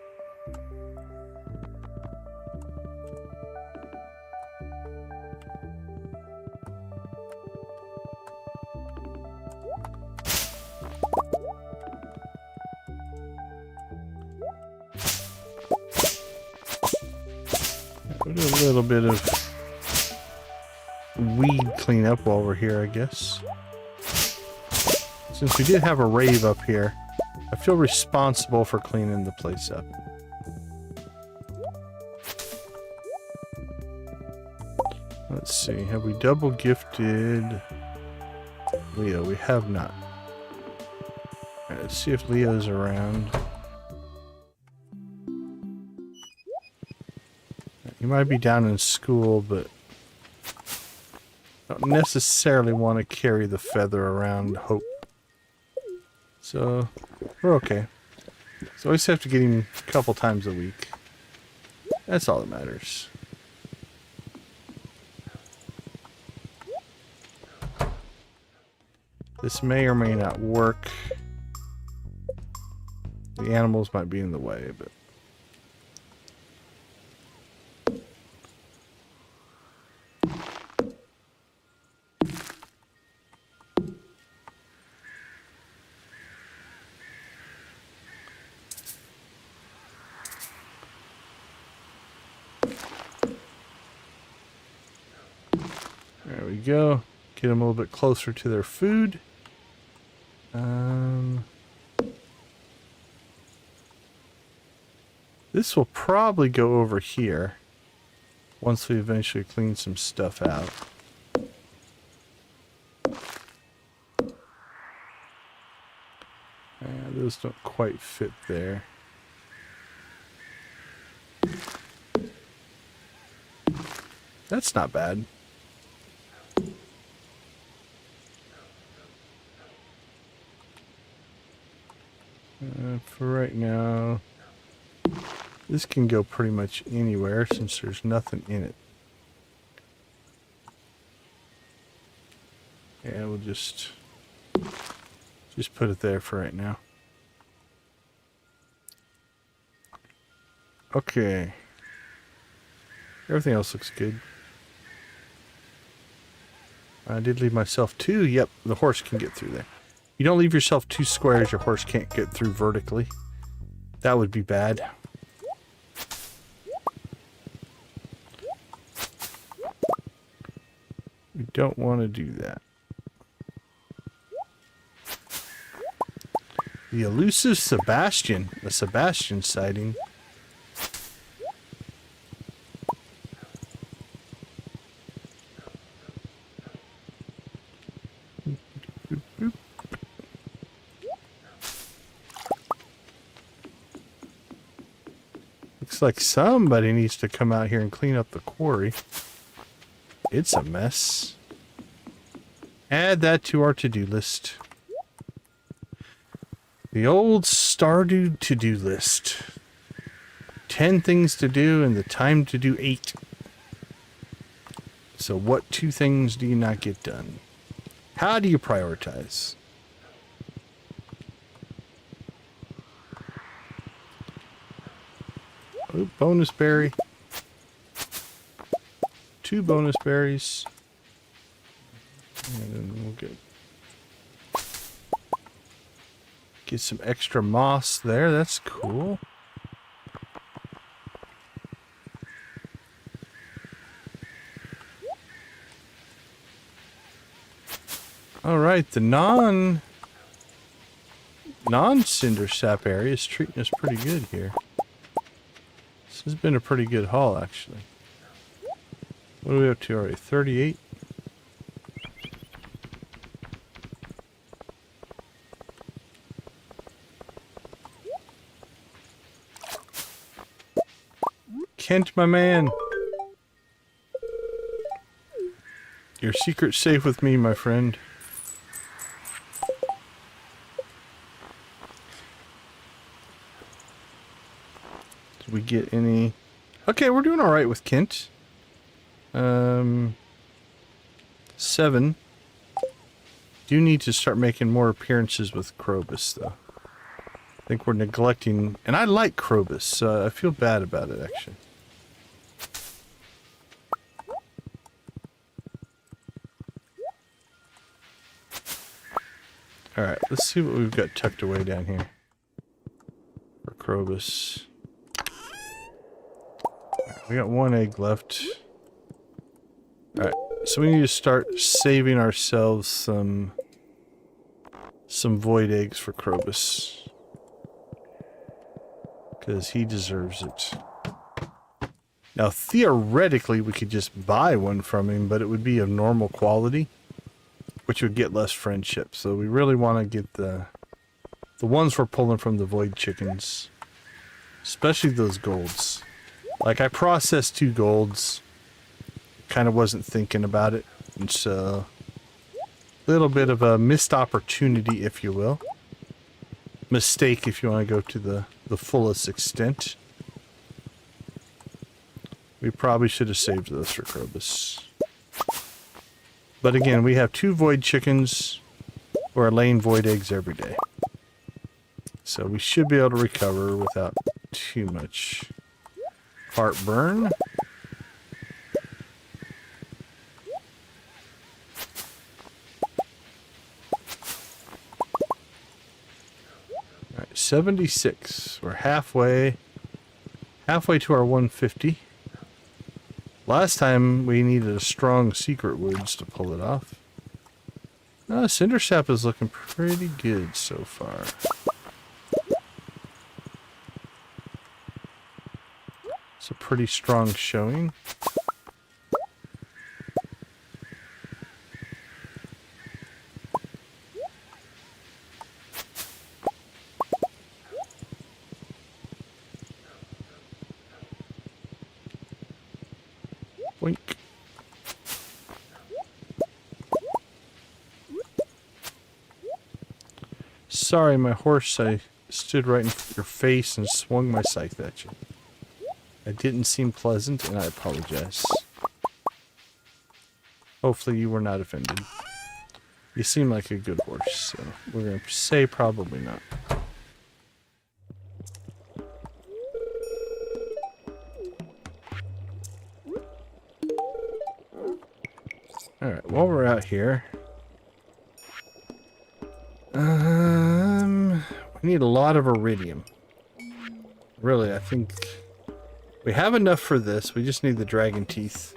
We'll do a little bit of weed cleanup while we're here, I guess. Since we did have a rave up here, I feel responsible for cleaning the place up. Let's see. Have we double gifted Leo? We have not. Alright, let's see if Leo's around. He might be down in school, but I don't necessarily want to carry the feather around, hope. So, we're okay. So I always have to get him a couple times a week. That's all that matters. This may or may not work. The animals might be in the way, but... There we go. Get them a little bit closer to their food. This will probably go over here once we eventually clean some stuff out. Those don't quite fit there. That's not bad. For right now, this can go pretty much anywhere since there's nothing in it. Yeah, we'll just put it there for right now. Okay. Everything else looks good. I did leave myself 2. Yep, the horse can get through there. You don't leave yourself 2 squares, your horse can't get through vertically. That would be bad. We don't want to do that. The elusive Sebastian. The Sebastian sighting. Looks like somebody needs to come out here and clean up the quarry. It's a mess. Add that to our to-do list. The old Stardew to-do list. 10 things to do and the time to do 8. So what 2 things do you not get done? How do you prioritize? Oh, bonus berry. 2 bonus berries. And then we'll get some extra moss there. That's cool. All right, the non-cinder sap area is treating us pretty good here. This has been a pretty good haul, actually. What are we up to already? 38? Kent, my man. Your secret's safe with me, my friend. Did we get any... Okay, we're doing alright with Kent. 7. Do need to start making more appearances with Krobus, though. I think we're neglecting... And I like Krobus, so I feel bad about it, actually. Alright, let's see what we've got tucked away down here. For Krobus. Right, we got 1 egg left. Alright, so we need to start saving ourselves some void eggs for Krobus. Because he deserves it. Now, theoretically, we could just buy one from him, but it would be of normal quality, which would get less friendship. So we really want to get the ones we're pulling from the void chickens, especially those golds. Like, I processed 2 golds, kind of wasn't thinking about it, and so a little bit of a missed opportunity, if you will. Mistake, if you want to go to the fullest extent. We probably should have saved those for Krobus. But again, we have 2 void chickens who are laying void eggs every day. So we should be able to recover without too much heartburn. All right, 76. We're halfway to our 150. Last time we needed a strong secret woods to pull it off. Cinder sap is looking pretty good so far. It's a pretty strong showing. Boink. Sorry, my horse, I stood right in your face and swung my scythe at you. It didn't seem pleasant, and I apologize. Hopefully you were not offended. You seem like a good horse, so we're going to say probably not. Alright, while we're out here... we need a lot of iridium. Really, I think... we have enough for this, we just need the dragon teeth.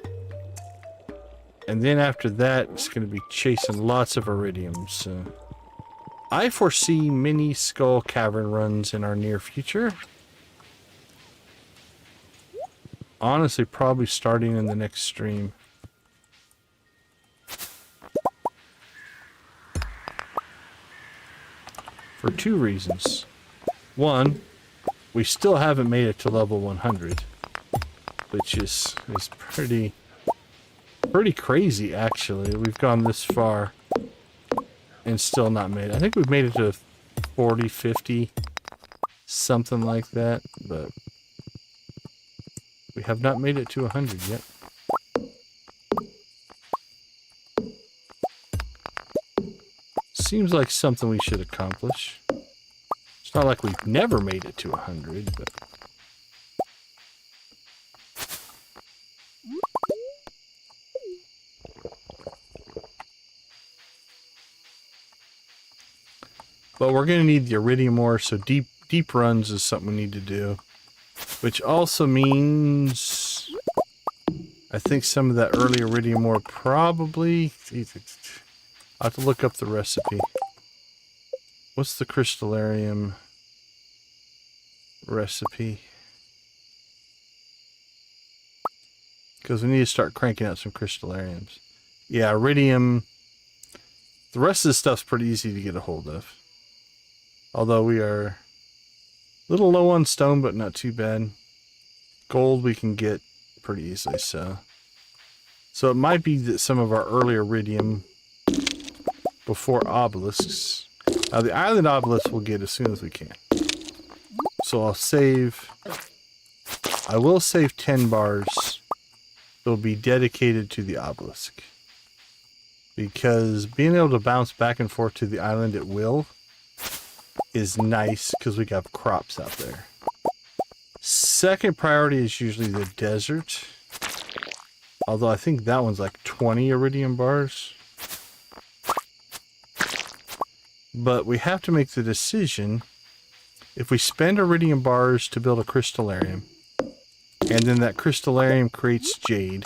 And then after that, it's going to be chasing lots of iridium, so... I foresee mini skull cavern runs in our near future. Honestly, probably starting in the next stream. For 2 reasons. One, we still haven't made it to level 100. Which is pretty crazy, actually. We've gone this far and still not made it. I think we've made it to 40, 50, something like that, but we have not made it to 100 yet. Seems like something we should accomplish. It's not like we've never made it to 100, but... But we're going to need the iridium ore, so deep runs is something we need to do. Which also means... I think some of that early iridium ore probably... I'll have to look up the recipe. What's the crystallarium recipe? Because we need to start cranking out some crystallariums. Yeah, iridium... The rest of the stuff's pretty easy to get a hold of. Although we are a little low on stone, but not too bad. Gold we can get pretty easily, so... So it might be that some of our early iridium before obelisks. Now the island obelisk we'll get as soon as we can. So I'll save... I will save 10 bars. They'll be dedicated to the obelisk. Because being able to bounce back and forth to the island at will is nice because we got crops out there. Second priority is usually the desert. Although I think that one's like 20 iridium bars. But we have to make the decision. If we spend iridium bars to build a crystallarium, and then that crystallarium creates jade,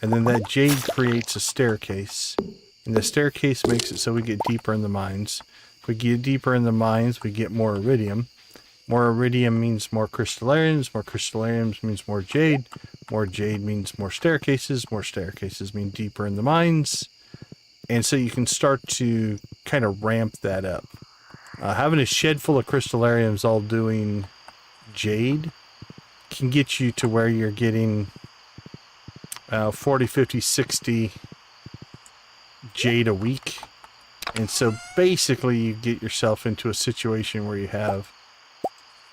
and then that jade creates a staircase, and the staircase makes it so we get deeper in the mines. If we get deeper in the mines, we get more iridium. More iridium means more crystallariums means more jade. More jade means more staircases. More staircases mean deeper in the mines. And so you can start to kind of ramp that up. Having a shed full of crystallariums all doing jade can get you to where you're getting 40, 50, 60 jade a week. And so basically you get yourself into a situation where you have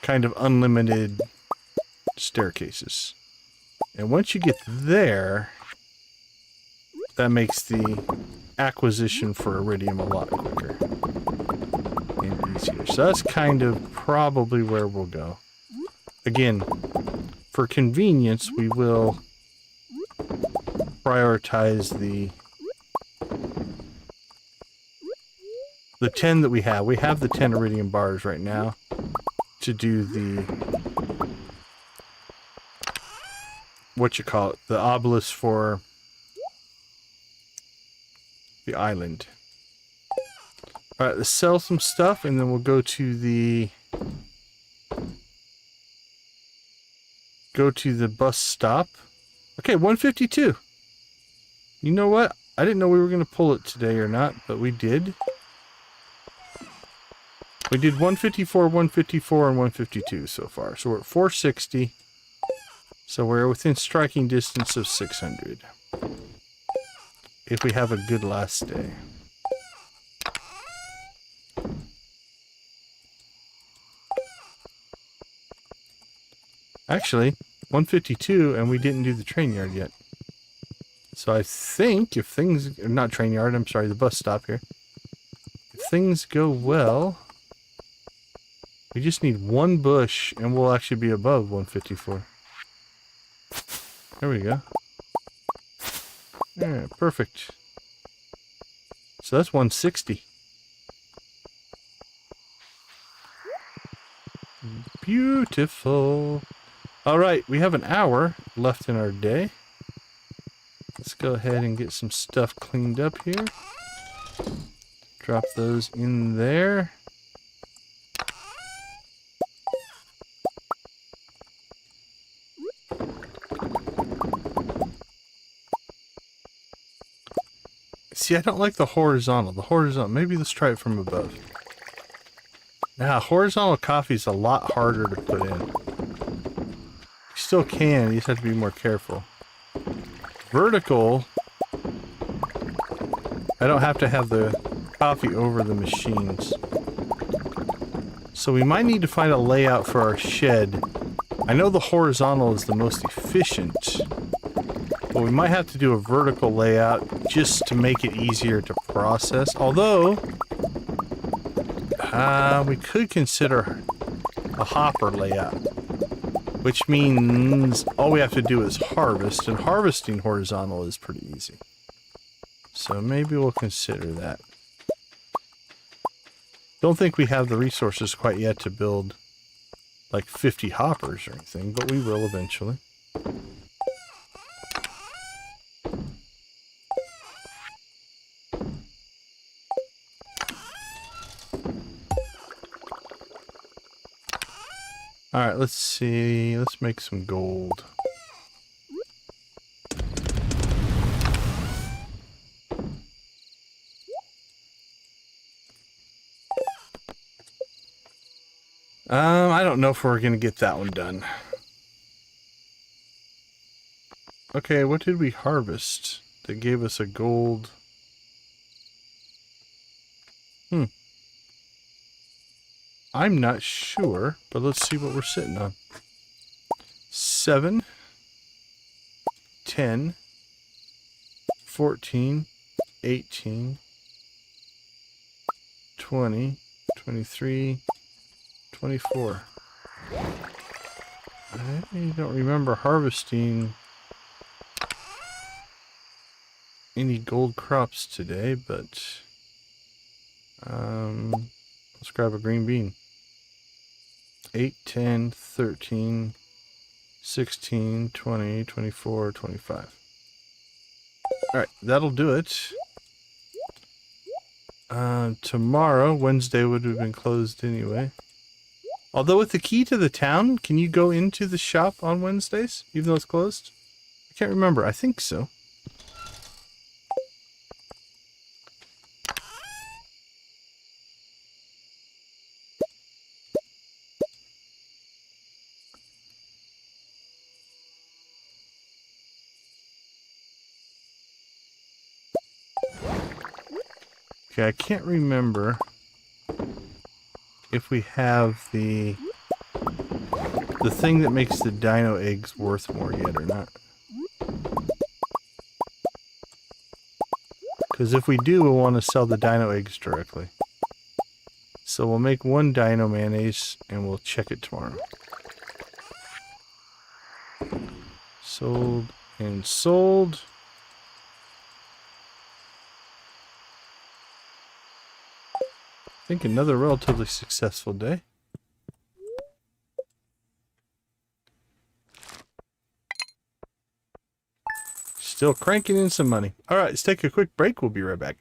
kind of unlimited staircases. And once you get there, that makes the acquisition for iridium a lot quicker and easier. So that's kind of probably where we'll go. Again, for convenience, we will prioritize the 10 that we have. We have the 10 iridium bars right now to do the, what you call it, the obelisk for the island. Alright, let's sell some stuff and then we'll go to the bus stop. Okay, 152. You know what? I didn't know we were going to pull it today or not, but we did. We did 154, 154, and 152 so far. So we're at 460. So we're within striking distance of 600. If we have a good last day. Actually, 152 and we didn't do the train yard yet. So I think if things, not train yard, I'm sorry, the bus stop here. If things go well, we just need one bush and we'll actually be above 154. There we go. Yeah, perfect. So that's 160. Beautiful. All right, we have an hour left in our day. Let's go ahead and get some stuff cleaned up here. Drop those in there. See, I don't like the horizontal. The horizontal, maybe let's try it from above. Now, horizontal coffee is a lot harder to put in. You still can, you just have to be more careful. Vertical, I don't have to have the coffee over the machines. So we might need to find a layout for our shed. I know the horizontal is the most efficient, but we might have to do a vertical layout just to make it easier to process. Although, we could consider a hopper layout, which means all we have to do is harvest, and harvesting horizontal is pretty easy. So maybe we'll consider that. Don't think we have the resources quite yet to build like 50 hoppers or anything, but we will eventually. Alright, let's see. Let's make some gold. I don't know if we're gonna get that one done. Okay, what did we harvest that gave us a gold? I'm not sure, but let's see what we're sitting on. 7, 10, 14, 18, 20, 23, 24. I don't remember harvesting any gold crops today, but let's grab a green bean. 8, 10, 13, 16, 20, 24, 25. Alright, that'll do it. Tomorrow, Wednesday would have been closed anyway. Although with the key to the town, can you go into the shop on Wednesdays, even though it's closed? I can't remember. I think so. Okay, I can't remember if we have the thing that makes the dino eggs worth more yet or not. Because if we do, we'll want to sell the dino eggs directly. So we'll make one dino mayonnaise and we'll check it tomorrow. Sold and sold. I think another relatively successful day. Still cranking in some money. Alright, let's take a quick break. We'll be right back.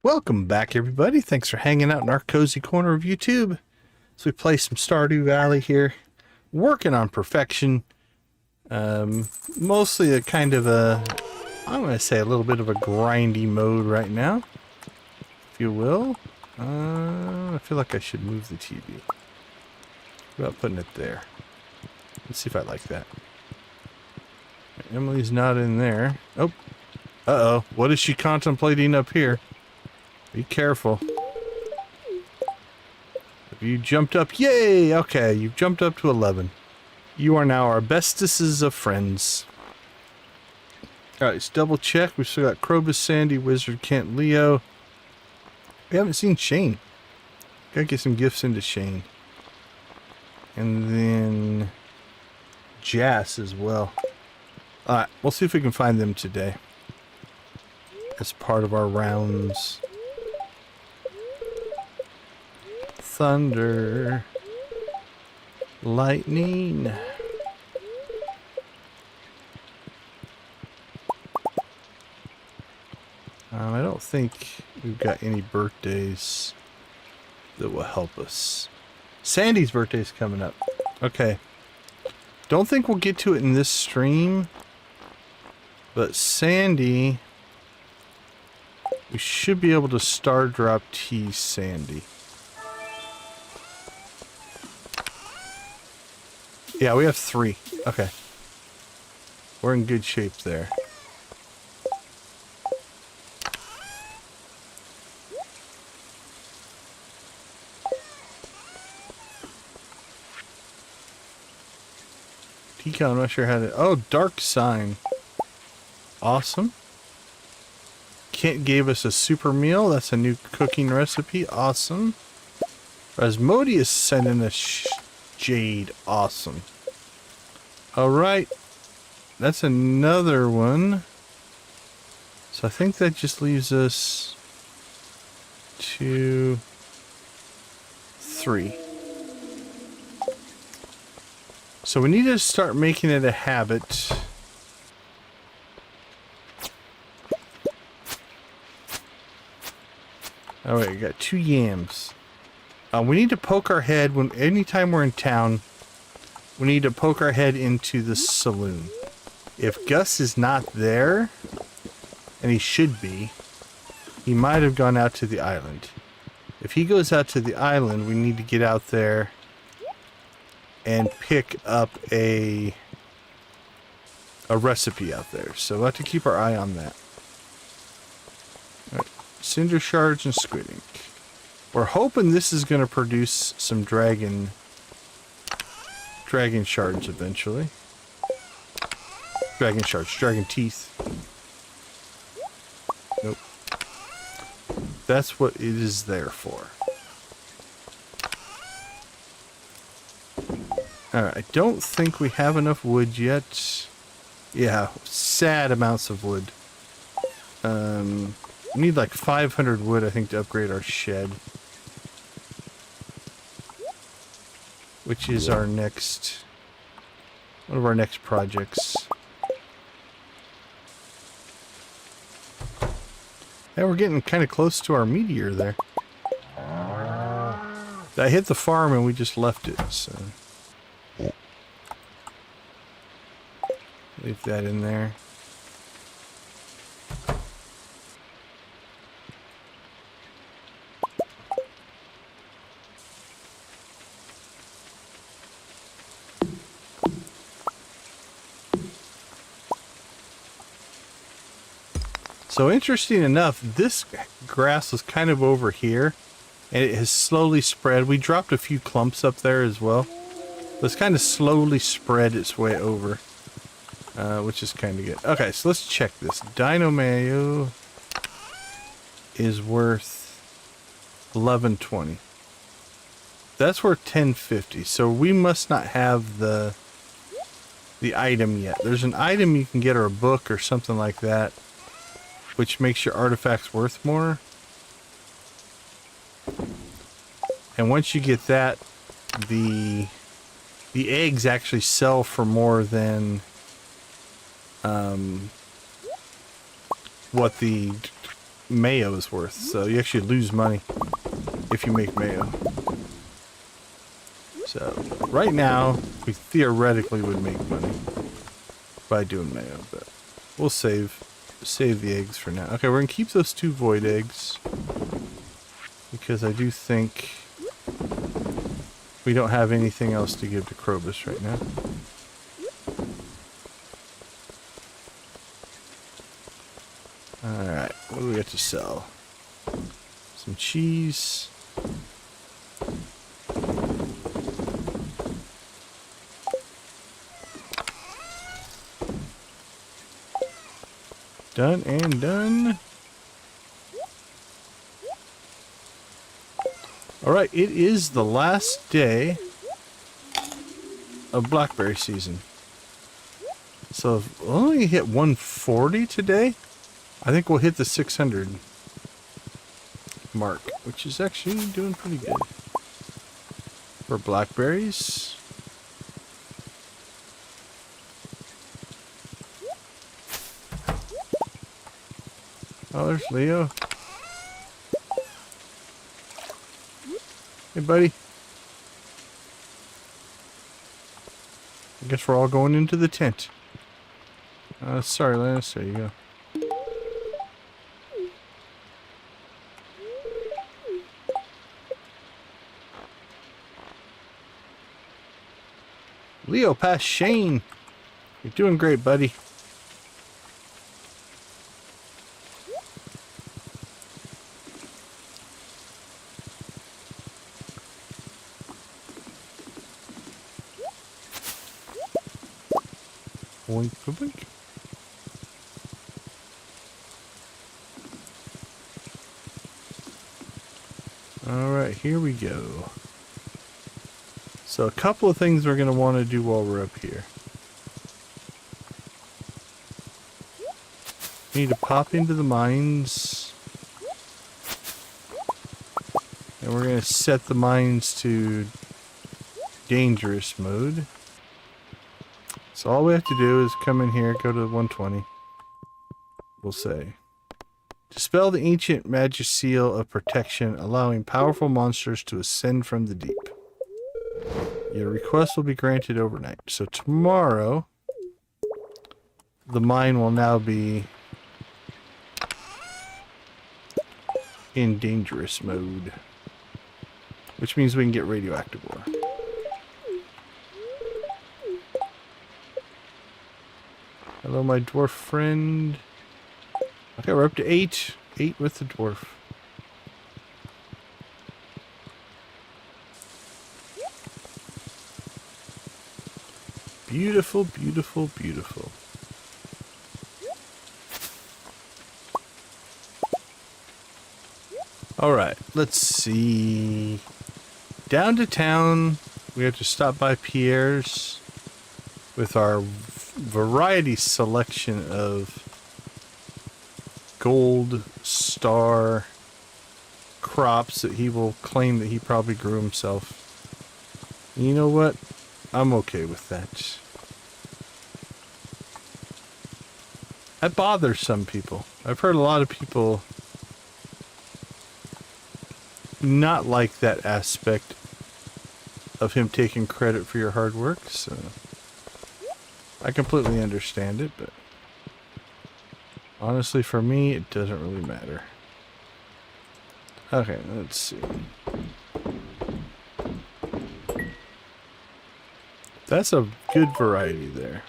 Welcome back, everybody. Thanks for hanging out in our cozy corner of YouTube. So we play some Stardew Valley here. Working on perfection. Mostly a kind of a, I'm going to say a little bit of a grindy mode right now, if you will. I feel like I should move the TV. What about putting it there? Let's see if I like that. Emily's not in there. Oh, uh-oh. What is she contemplating up here? Be careful. Have you jumped up? Yay! Okay, you've jumped up to 11. You are now our bestesses of friends. Alright, let's double check. We've still got Krobus, Sandy, Wizard, Kent, Leo. We haven't seen Shane. Gotta get some gifts into Shane. And then Jas as well. Alright, we'll see if we can find them today. As part of our rounds. Thunder. Lightning. I don't think we've got any birthdays that will help us. Sandy's birthday's coming up. Okay. Don't think we'll get to it in this stream. But Sandy, we should be able to star drop tease Sandy. Yeah, we have 3. Okay. We're in good shape there. pecan. I'm not sure how to... Oh, dark sign. Awesome. Kent gave us a super meal. That's a new cooking recipe. Awesome. Rasmodius sending us jade. Awesome. Alright. That's another one. So I think that just leaves us 2, 3. So we need to start making it a habit. Oh wait, we got 2 yams. We need to poke our head anytime we're in town. We need to poke our head into the saloon. If Gus is not there, and he should be, he might have gone out to the island. If he goes out to the island, we need to get out there and pick up a recipe out there. So we'll have to keep our eye on that. All right. Cinder shards and squid ink. We're hoping this is going to produce some dragon shards eventually. Dragon shards, dragon teeth. Nope. That's what it is there for. Alright, I don't think we have enough wood yet. Yeah, sad amounts of wood. We need like 500 wood, I think, to upgrade our shed. Which is our next... one of our next projects. And we're getting kind of close to our meteor there. I hit the farm and we just left it, so... leave that in there. So interesting enough, this grass was kind of over here, and it has slowly spread. We dropped a few clumps up there as well. But it's kind of slowly spread its way over, which is kind of good. Okay, so let's check this. Dino Mayo is worth 11.20. That's worth 10.50. So we must not have the item yet. There's an item you can get, or a book or something like that, which makes your artifacts worth more. And once you get that, the eggs actually sell for more than what the mayo is worth. So you actually lose money if you make mayo. So right now, we theoretically would make money by doing mayo, but we'll save the eggs for now. Okay, we're gonna keep those 2 void eggs because I do think we don't have anything else to give to Krobus right now. Alright, what do we got to sell? Some cheese. Done and done. Alright, it is the last day of blackberry season. So if we only hit 140 today, I think we'll hit the 600 mark, which is actually doing pretty good for blackberries. Oh, there's Leo. Hey, buddy. I guess we're all going into the tent. Sorry, Lannis. There you go. Leo passed Shane. You're doing great, buddy. Boink, boink. Alright, here we go. So a couple of things we're going to want to do while we're up here. We need to pop into the mines. And we're going to set the mines to dangerous mode. So all we have to do is come in here, go to 120. We'll say, dispel the ancient magic seal of protection, allowing powerful monsters to ascend from the deep. Your request will be granted overnight. So tomorrow, the mine will now be in dangerous mode, which means we can get radioactive ore. Hello, my dwarf friend. Okay, we're up to 8. 8 with the dwarf. Beautiful, beautiful, beautiful. Alright, let's see. Down to town. We have to stop by Pierre's with our variety selection of gold star crops that he will claim that he probably grew himself. And you know what? I'm okay with that. That bothers some people. I've heard a lot of people not like that aspect of him taking credit for your hard work, so I completely understand it, but honestly for me it doesn't really matter. Okay, let's see. That's a good variety there.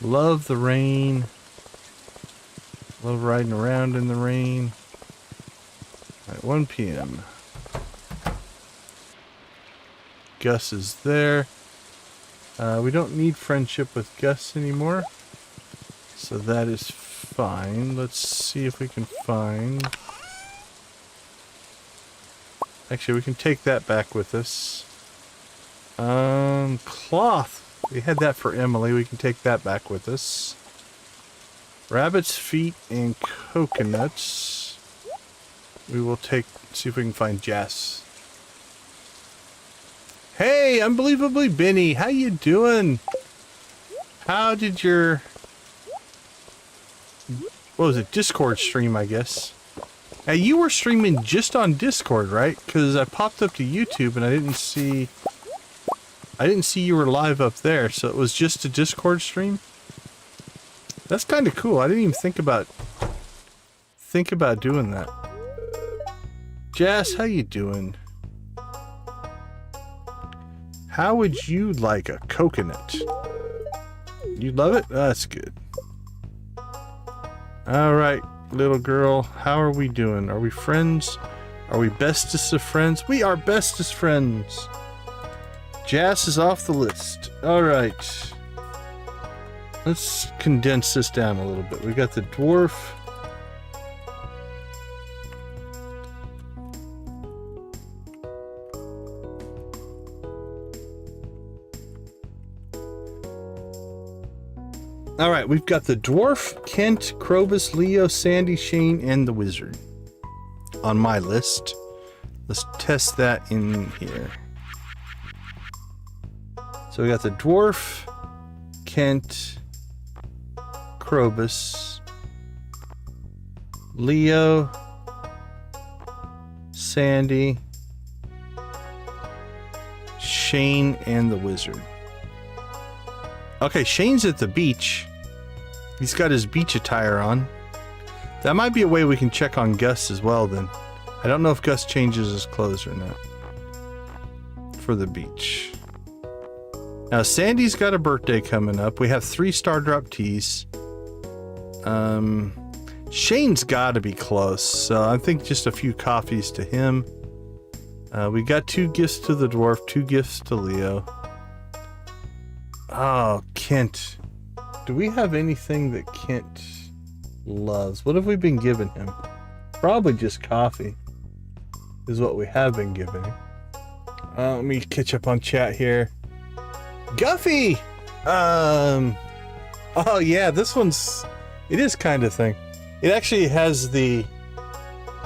Love the rain. Love riding around in the rain. At 1 p.m. Gus is there. We don't need friendship with Gus anymore. So that is fine. Let's see if we can find... Actually, we can take that back with us. Cloth. We had that for Emily. We can take that back with us. Rabbit's feet and coconuts. We will take... See if we can find Jess. Hey, unbelievably Benny. How you doing? How did your... What was it? Discord stream, I guess. Hey, you were streaming just on Discord, right? Because I popped up to YouTube and I didn't see you were live up there, so it was just a Discord stream. That's kind of cool. I didn't even think about doing that. Jess, how you doing? How would you like a coconut? You love it? That's good. Alright, little girl, how are we doing? Are we friends? Are we bestest of friends? We are bestest friends. Jas is off the list. Alright. Let's condense this down a little bit. We got the dwarf. Alright, we've got the dwarf, Kent, Krobus, Leo, Sandy, Shane, and the wizard on my list. Let's test that in here. So we got the dwarf, Kent, Krobus, Leo, Sandy, Shane, and the wizard. Okay, Shane's at the beach. He's got his beach attire on. That might be a way we can check on Gus as well then. I don't know if Gus changes his clothes or not. For the beach. Now Sandy's got a birthday coming up. We have 3 star drop teas. Shane's got to be close, so I think just a few coffees to him. We got 2 gifts to the dwarf, 2 gifts to Leo. Oh, Kent. Do we have anything that Kent loves? What have we been giving him? Probably just coffee is what we have been giving him. Let me catch up on chat here. Guffy! Oh yeah, this one's... It is kind of thing. It actually has the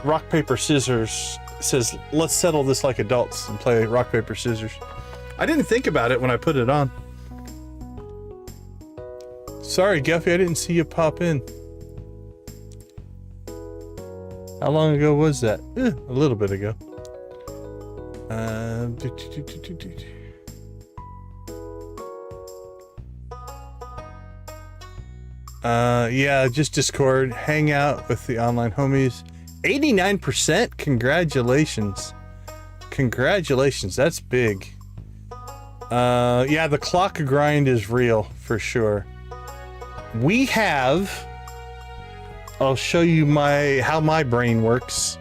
rock, paper, scissors. It says, let's settle this like adults and play rock, paper, scissors. I didn't think about it when I put it on. Sorry, Guffy, I didn't see you pop in. How long ago was that? A little bit ago. Yeah, just Discord, hang out with the online homies. 89%, congratulations. Congratulations, that's big. Yeah, the clock grind is real, for sure. We have... I'll show you how my brain works.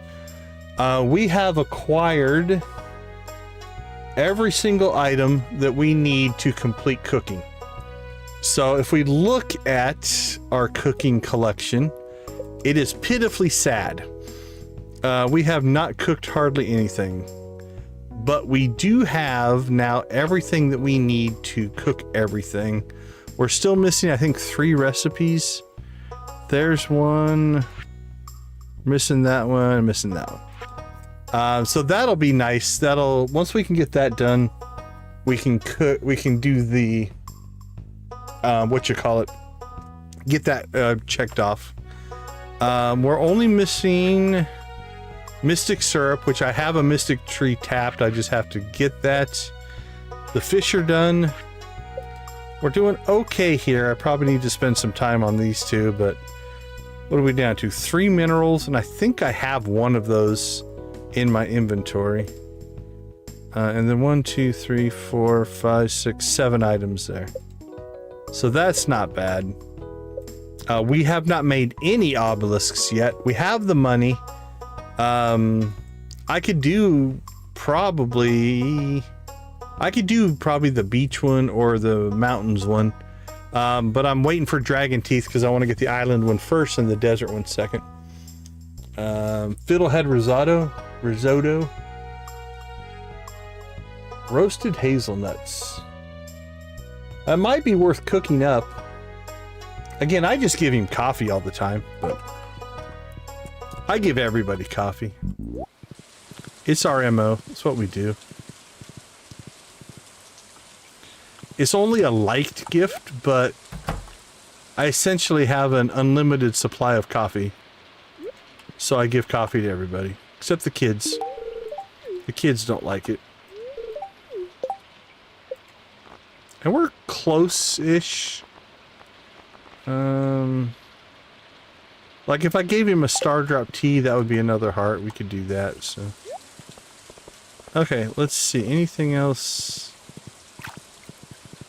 We have acquired every single item that we need to complete cooking. So if we look at our cooking collection, it is pitifully sad. We have not cooked hardly anything, but we do have now everything that we need to cook everything. We're still missing, I think, 3 recipes. There's one, missing that one, missing that one. So that'll be nice. Once we can get that done, we can do the, get that checked off. We're only missing Mystic Syrup, which I have a Mystic Tree tapped. I just have to get that. The fish are done. We're doing okay here. I probably need to spend some time on these 2, but what are we down to? 3 minerals, and I think I have one of those in my inventory. And then 1, 2, 3, 4, 5, 6, 7 items there. So that's not bad. We have not made any obelisks yet. We have the money. I could do probably the beach one or the mountains one. But I'm waiting for Dragon Teeth because I want to get the island one first and the desert one second. Fiddlehead risotto. Roasted hazelnuts. That might be worth cooking up. Again, I just give him coffee all the time, but I give everybody coffee. It's our MO. It's what we do. It's only a liked gift, but I essentially have an unlimited supply of coffee. So I give coffee to everybody, except the kids. The kids don't like it. And we're close-ish. Like if I gave him a Star Drop tea, that would be another heart. We could do that, so. Okay, let's see. Anything else?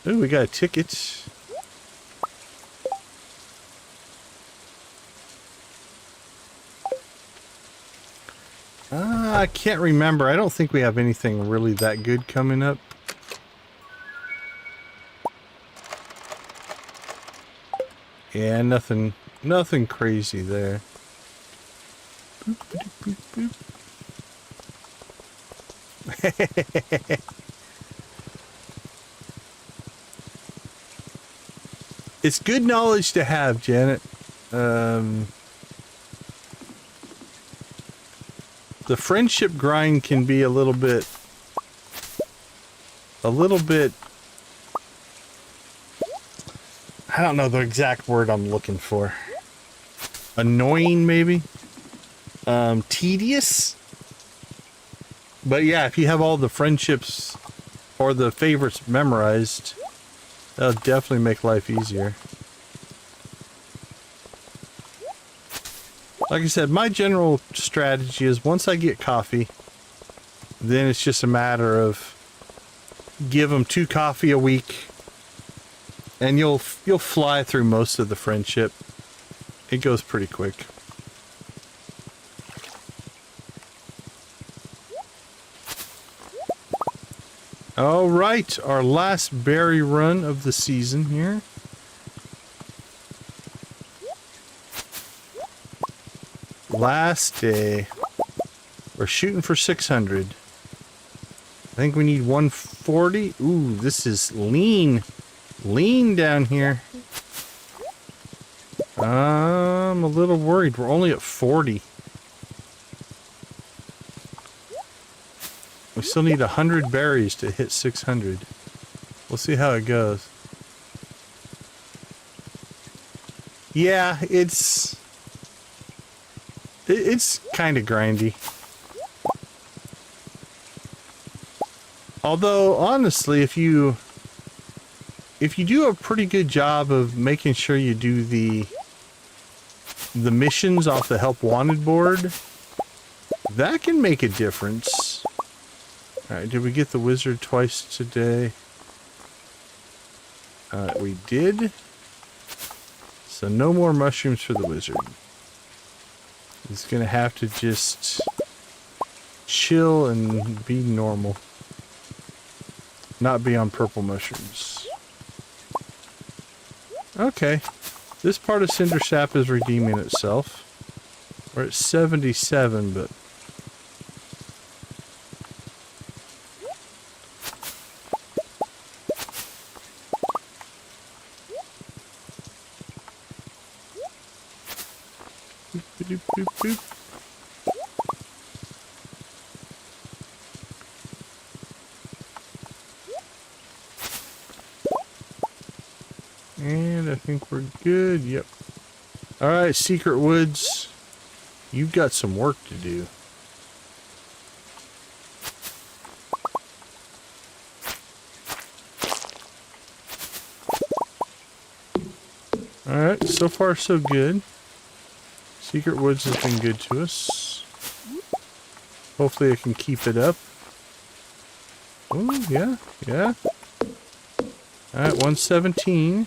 Ooh, we got a ticket. I can't remember. I don't think we have anything really that good coming up. Yeah, nothing crazy there. Boop, boop, boop, boop. It's good knowledge to have, Janet. The friendship grind can be a little bit I don't know the exact word I'm looking for. Annoying, maybe? Tedious? But yeah, if you have all the friendships or the favorites memorized, that'll definitely make life easier. Like I said, my general strategy is once I get coffee, then it's just a matter of give them 2 coffee a week, and you'll fly through most of the friendship. It goes pretty quick. All right, our last berry run of the season here. Last day. We're shooting for 600. I think we need 140. Ooh, this is lean. Lean down here. I'm a little worried. We're only at 40. We still need 100 berries to hit 600. We'll see how it goes. Yeah, it's kind of grindy. Although, honestly, if you do a pretty good job of making sure you do the missions off the help wanted board, that can make a difference. Alright, did we get the wizard twice today? We did. So no more mushrooms for the wizard. He's gonna have to just chill and be normal. Not be on purple mushrooms. Okay. This part of Cinder Sap is redeeming itself. We're at 77, but... Boop, boop, boop. And I think we're good. Yep. Alright, Secret Woods. You've got some work to do. Alright, so far so good. Secret Woods has been good to us. Hopefully I can keep it up. Oh, yeah, yeah. Alright, 117.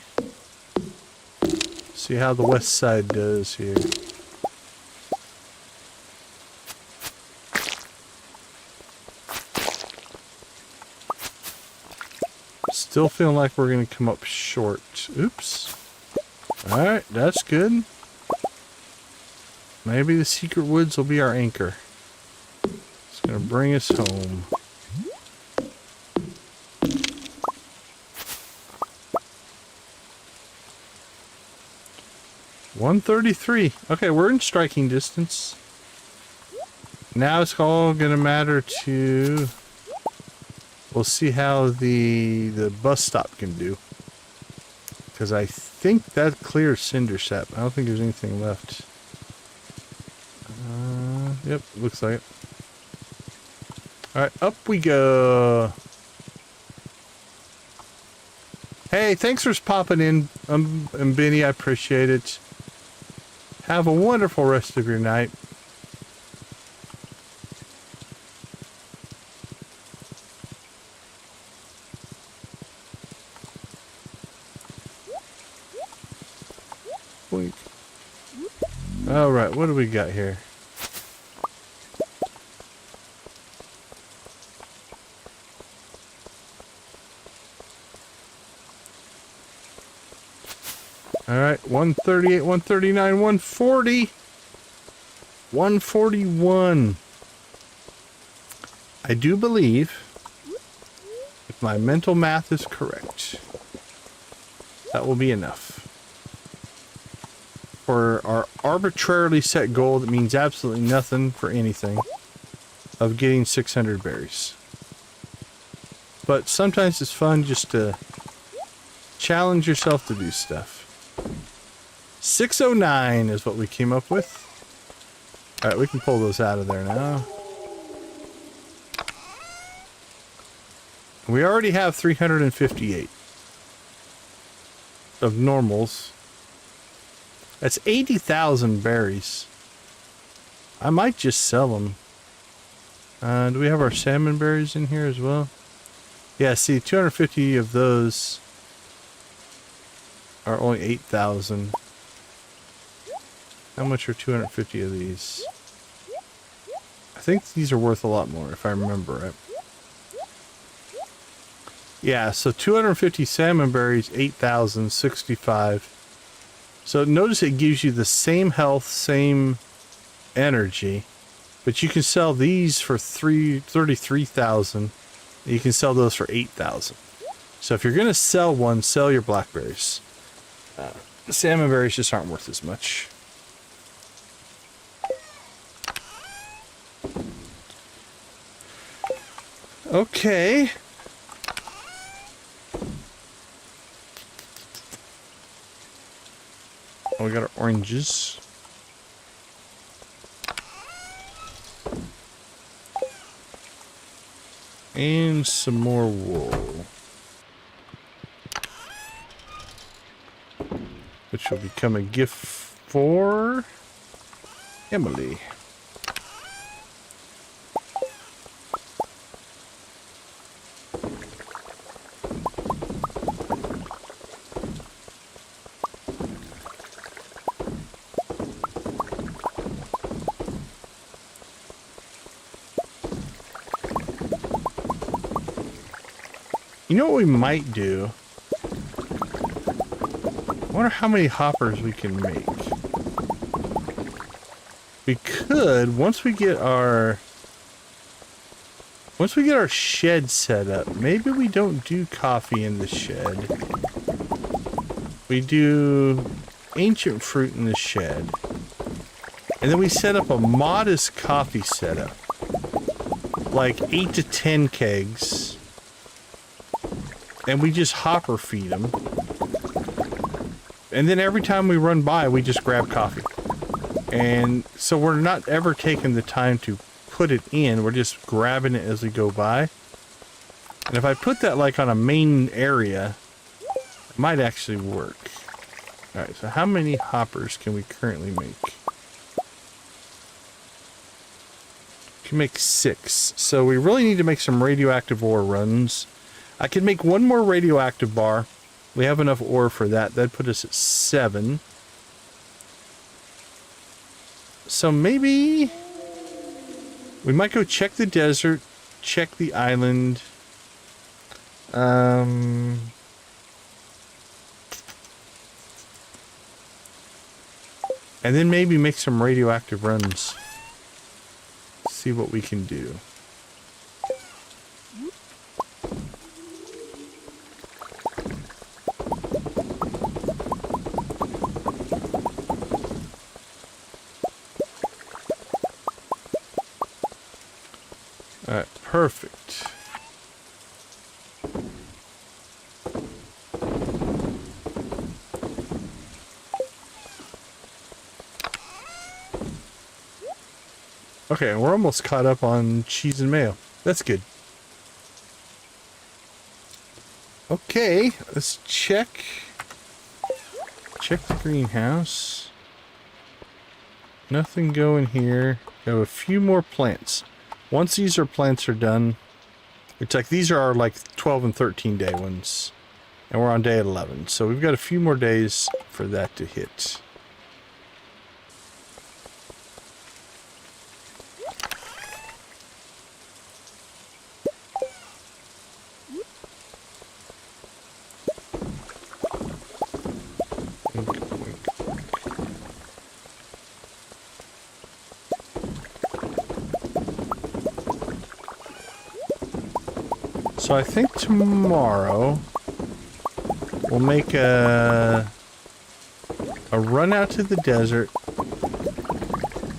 See how the west side does here. Still feeling like we're going to come up short. Oops. Alright, that's good. Maybe the Secret Woods will be our anchor. It's going to bring us home. $133. Okay, we're in striking distance. Now it's all gonna matter to... We'll see how the bus stop can do. Because I think that clears Cinder Sap. I don't think there's anything left. Yep, looks like it. Alright, up we go. Hey, thanks for popping in, and Benny, I appreciate it. Have a wonderful rest of your night. All right, what do we got here? All right, 138, 139, 140, 141. I do believe, if my mental math is correct, that will be enough. For our arbitrarily set goal that means absolutely nothing for anything, of getting 600 berries. But sometimes it's fun just to challenge yourself to do stuff. 609 is what we came up with. Alright, we can pull those out of there now. We already have 358 of normals. That's 80,000 berries. I might just sell them. Do we have our salmon berries in here as well? Yeah, see, 250 of those are only 8,000. How much are 250 of these? I think these are worth a lot more, if I remember right. Yeah, so 250 salmon berries, 8,065. So notice it gives you the same health, same energy, but you can sell these for 33,000. You can sell those for 8,000. So if you're going to sell one, sell your blackberries. The salmon berries just aren't worth as much. Okay. Oh, we got our oranges. And some more wool. Which will become a gift for Emily. You know what we might do? I wonder how many hoppers we can make. We could, once we get our shed set up, maybe we don't do coffee in the shed. We do ancient fruit in the shed. And then we set up a modest coffee setup. Like 8 to 10 kegs. And we just hopper feed them. And then every time we run by, we just grab coffee. And so we're not ever taking the time to put it in. We're just grabbing it as we go by. And if I put that like on a main area, it might actually work. Alright, so how many hoppers can we currently make? We can make 6. So we really need to make some radioactive ore runs. I could make one more radioactive bar. We have enough ore for that. That'd put us at 7. So maybe we might go check the desert, check the island. And then maybe make some radioactive runs. See what we can do. Alright, perfect. Okay, we're almost caught up on cheese and mayo. That's good. Okay, let's check the greenhouse. Nothing going here. We have a few more plants. Once these plants are done, it's like these are our like 12 and 13 day ones. And we're on day 11. So we've got a few more days for that to hit. So I think tomorrow we'll make a run out to the desert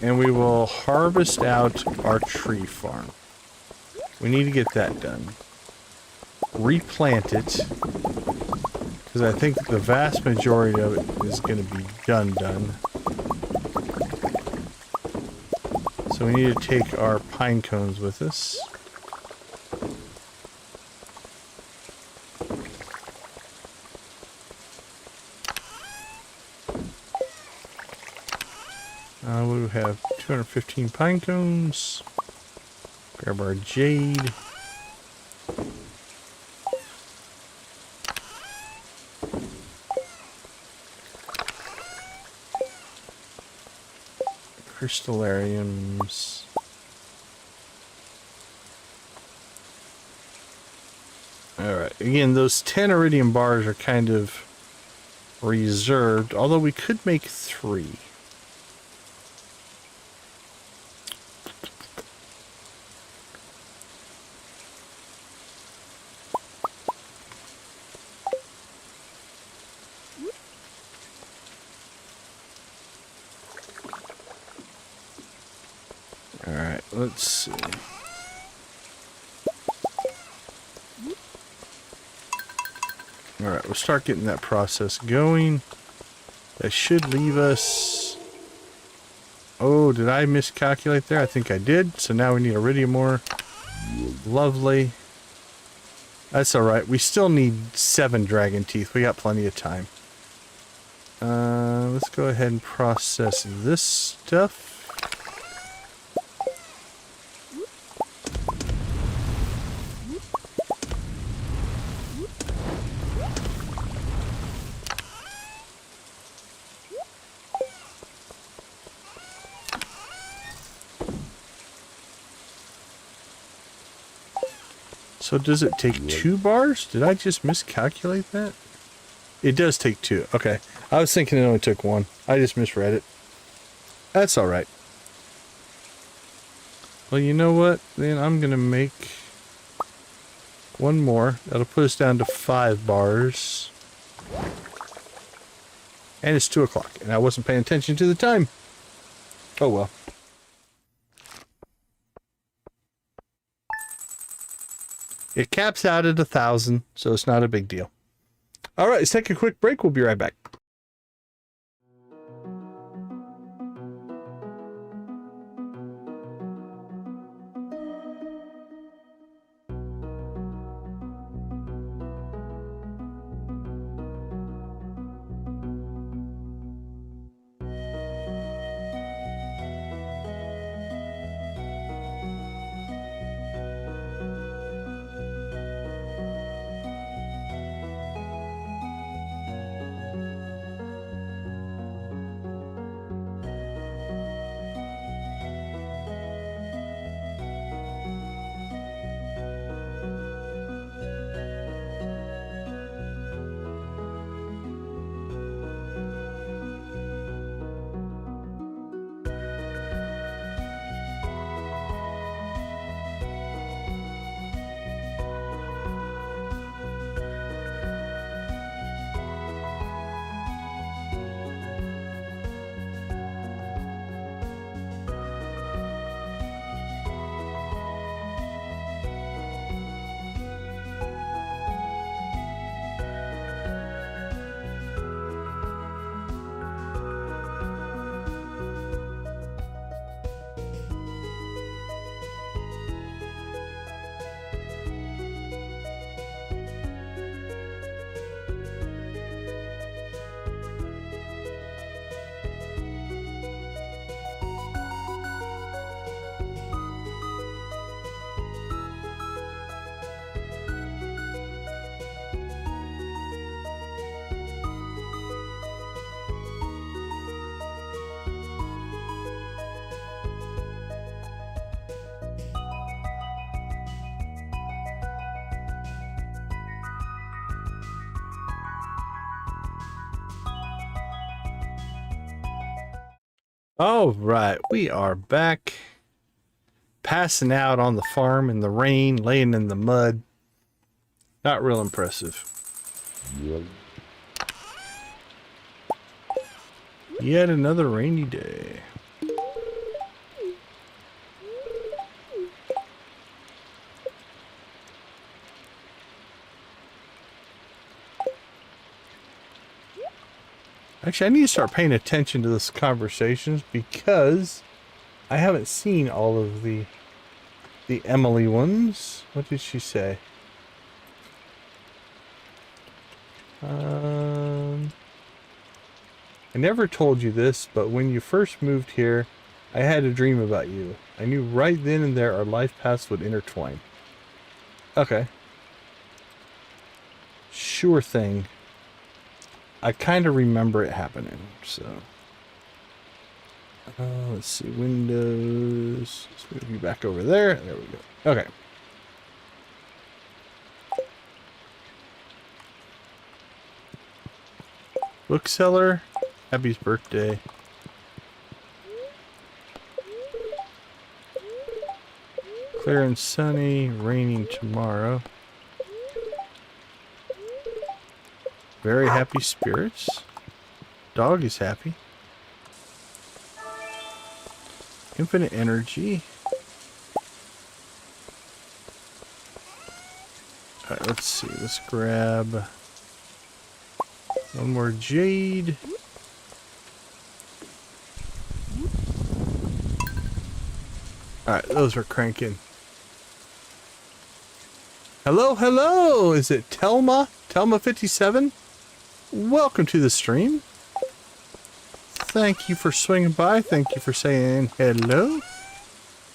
and we will harvest out our tree farm. We need to get that done. Replant it because I think the vast majority of it is going to be done. So we need to take our pine cones with us. We have 215 pine cones. Grab our jade. Crystallariums. Alright, again, those 10 iridium bars are kind of reserved, although we could make 3. Alright, let's see. Alright, we'll start getting that process going. That should leave us... Oh, did I miscalculate there? I think I did. So now we need iridium ore. Lovely. That's alright. We still need 7 dragon teeth. We got plenty of time. Let's go ahead and process this stuff. So does it take 2 bars? Did I just miscalculate that? It does take 2. Okay. I was thinking it only took 1. I just misread it. That's alright. Well, you know what? Then I'm going to make 1 more. That'll put us down to 5 bars. And it's 2 o'clock. And I wasn't paying attention to the time. Oh well. It caps out at 1,000, so it's not a big deal. All right, let's take a quick break. We'll be right back. All right, we are back. Passing out on the farm in the rain, laying in the mud. Not real impressive. Yet another rainy day. Actually, I need to start paying attention to this conversations because I haven't seen all of the Emily ones. What did she say? I never told you this, but when you first moved here, I had a dream about you. I knew right then and there our life paths would intertwine. Okay. Sure thing. I kind of remember it happening, so. Let's see, Windows. Let's move you back over there. There we go. Okay. Bookseller, Abby's birthday. Clear and sunny, raining tomorrow. Very happy spirits. Dog is happy. Infinite energy. Alright, let's see. Let's grab one more jade. Alright, those are cranking. Hello, hello! Is it Telma? Telma 57? Welcome to the stream. Thank you for swinging by. Thank you for saying hello.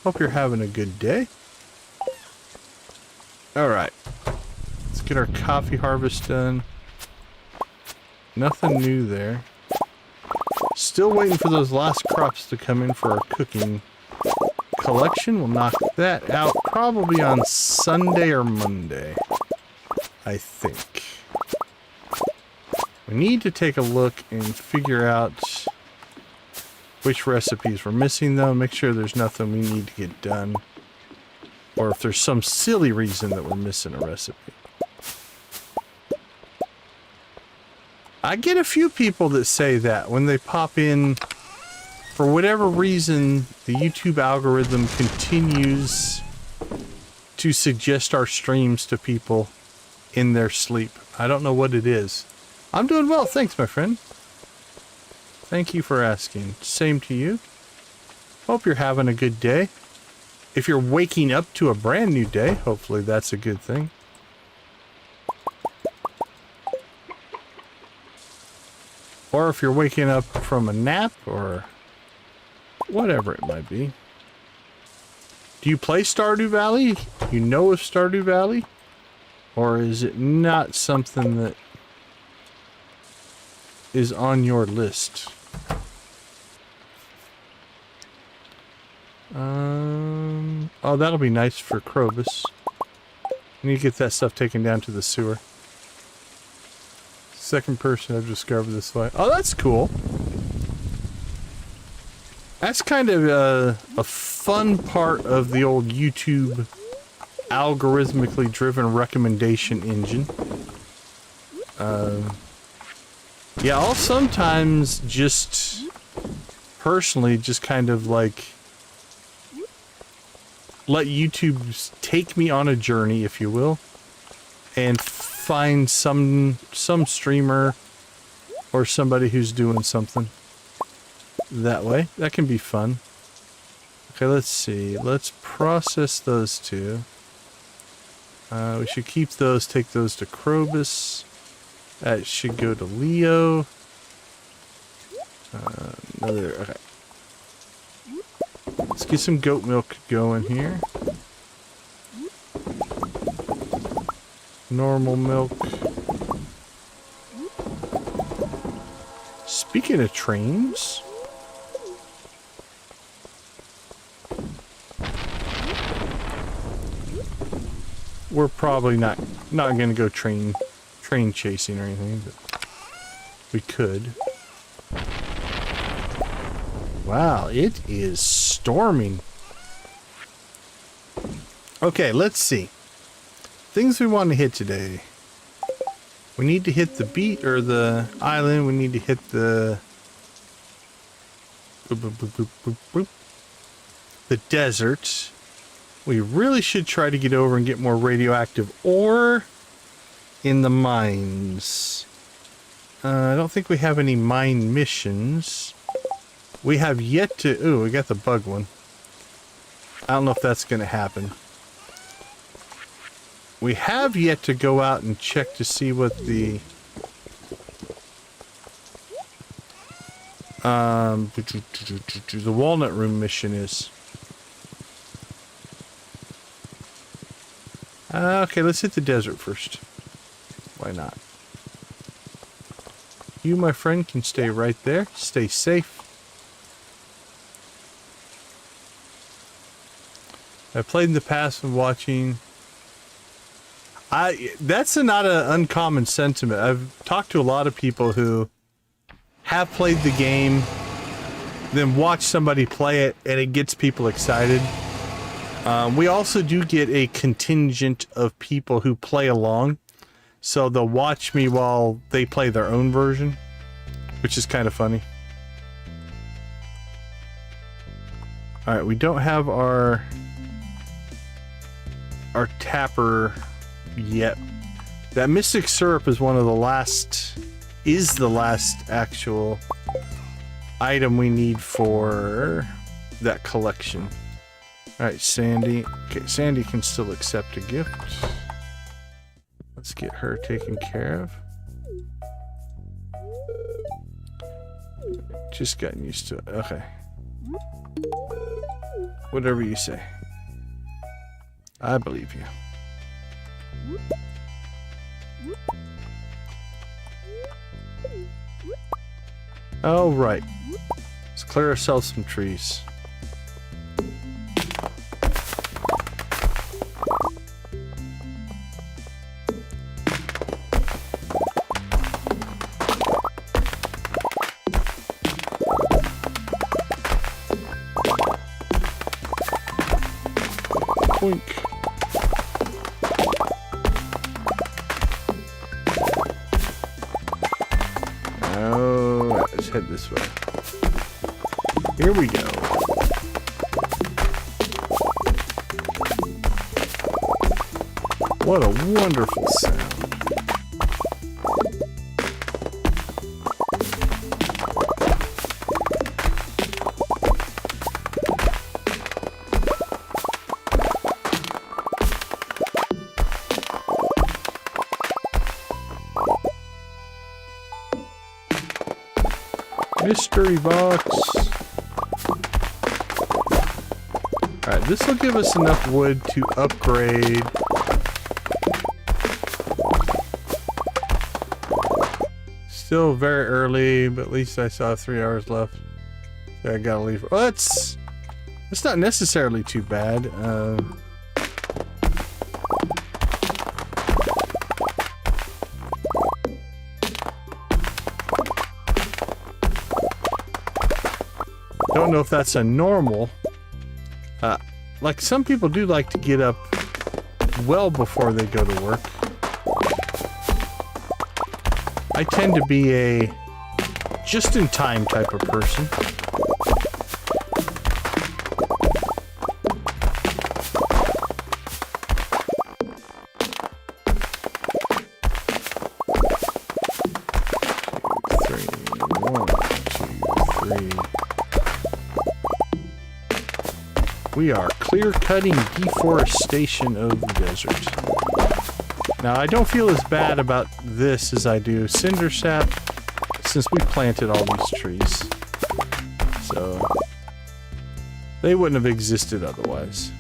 Hope you're having a good day. Alright. Let's get our coffee harvest done. Nothing new there. Still waiting for those last crops to come in for our cooking collection. We'll knock that out probably on Sunday or Monday, I think. We need to take a look and figure out which recipes we're missing, though. Make sure there's nothing we need to get done, or if there's some silly reason that we're missing a recipe. I get a few people that say that when they pop in. For whatever reason, the YouTube algorithm continues to suggest our streams to people in their sleep. I don't know what it is. I'm doing well, thanks, my friend. Thank you for asking. Same to you. Hope you're having a good day. If you're waking up to a brand new day, hopefully that's a good thing. Or if you're waking up from a nap or whatever it might be. Do you play Stardew Valley? You know of Stardew Valley? Or is it not something that is on your list? Oh, that'll be nice for Krobus. We need to get that stuff taken down to the sewer. Second person I've discovered this way. Oh, that's cool. That's kind of a fun part of the old YouTube algorithmically driven recommendation engine. Yeah, I'll sometimes just personally just kind of like let YouTube take me on a journey, if you will, and find some streamer or somebody who's doing something that way. That can be fun. Okay, let's see. Let's process those two. We should keep those, take those to Krobus. That should go to Leo. Okay. Let's get some goat milk going here. Normal milk. Speaking of trains, we're probably not going to go train chasing or anything, but we could. Wow, it is storming. Okay, let's see. Things we want to hit today. We need to hit the beach or the island. We need to hit the the desert. We really should try to get over and get more radioactive ore in the mines. I don't think we have any mine missions. We have yet to... Ooh, we got the bug one. I don't know if that's going to happen. We have yet to go out and check to see what the... the Walnut Room mission is. Okay, let's hit the desert first. Why not? You, my friend, can stay right there. Stay safe. I played in the past and watching. That's not an uncommon sentiment. I've talked to a lot of people who have played the game, then watch somebody play it, and it gets people excited. We also do get a contingent of people who play along, so they'll watch me while they play their own version, which is kind of funny. Alright, we don't have our tapper yet. That mystic syrup is one of the last, is the last actual item we need for that collection. Alright, Sandy. Okay, Sandy can still accept a gift. Let's get her taken care of. Just gotten used to it. Okay. Whatever you say. I believe you. Oh, right. Let's clear ourselves some trees. Boink. Oh, let's head this way. Here we go. What a wonderful sound. Mystery box. Alright, this will give us enough wood to upgrade. Still very early, but at least I still have 3 hours left. So I gotta leave. Well, it's not necessarily too bad. Don't know if that's a normal. Like some people do like to get up well before they go to work. I tend to be a just-in-time type of person. We are clear-cutting deforestation of the desert. Now, I don't feel as bad about this as I do cinder sap, since we planted all these trees. So, they wouldn't have existed otherwise.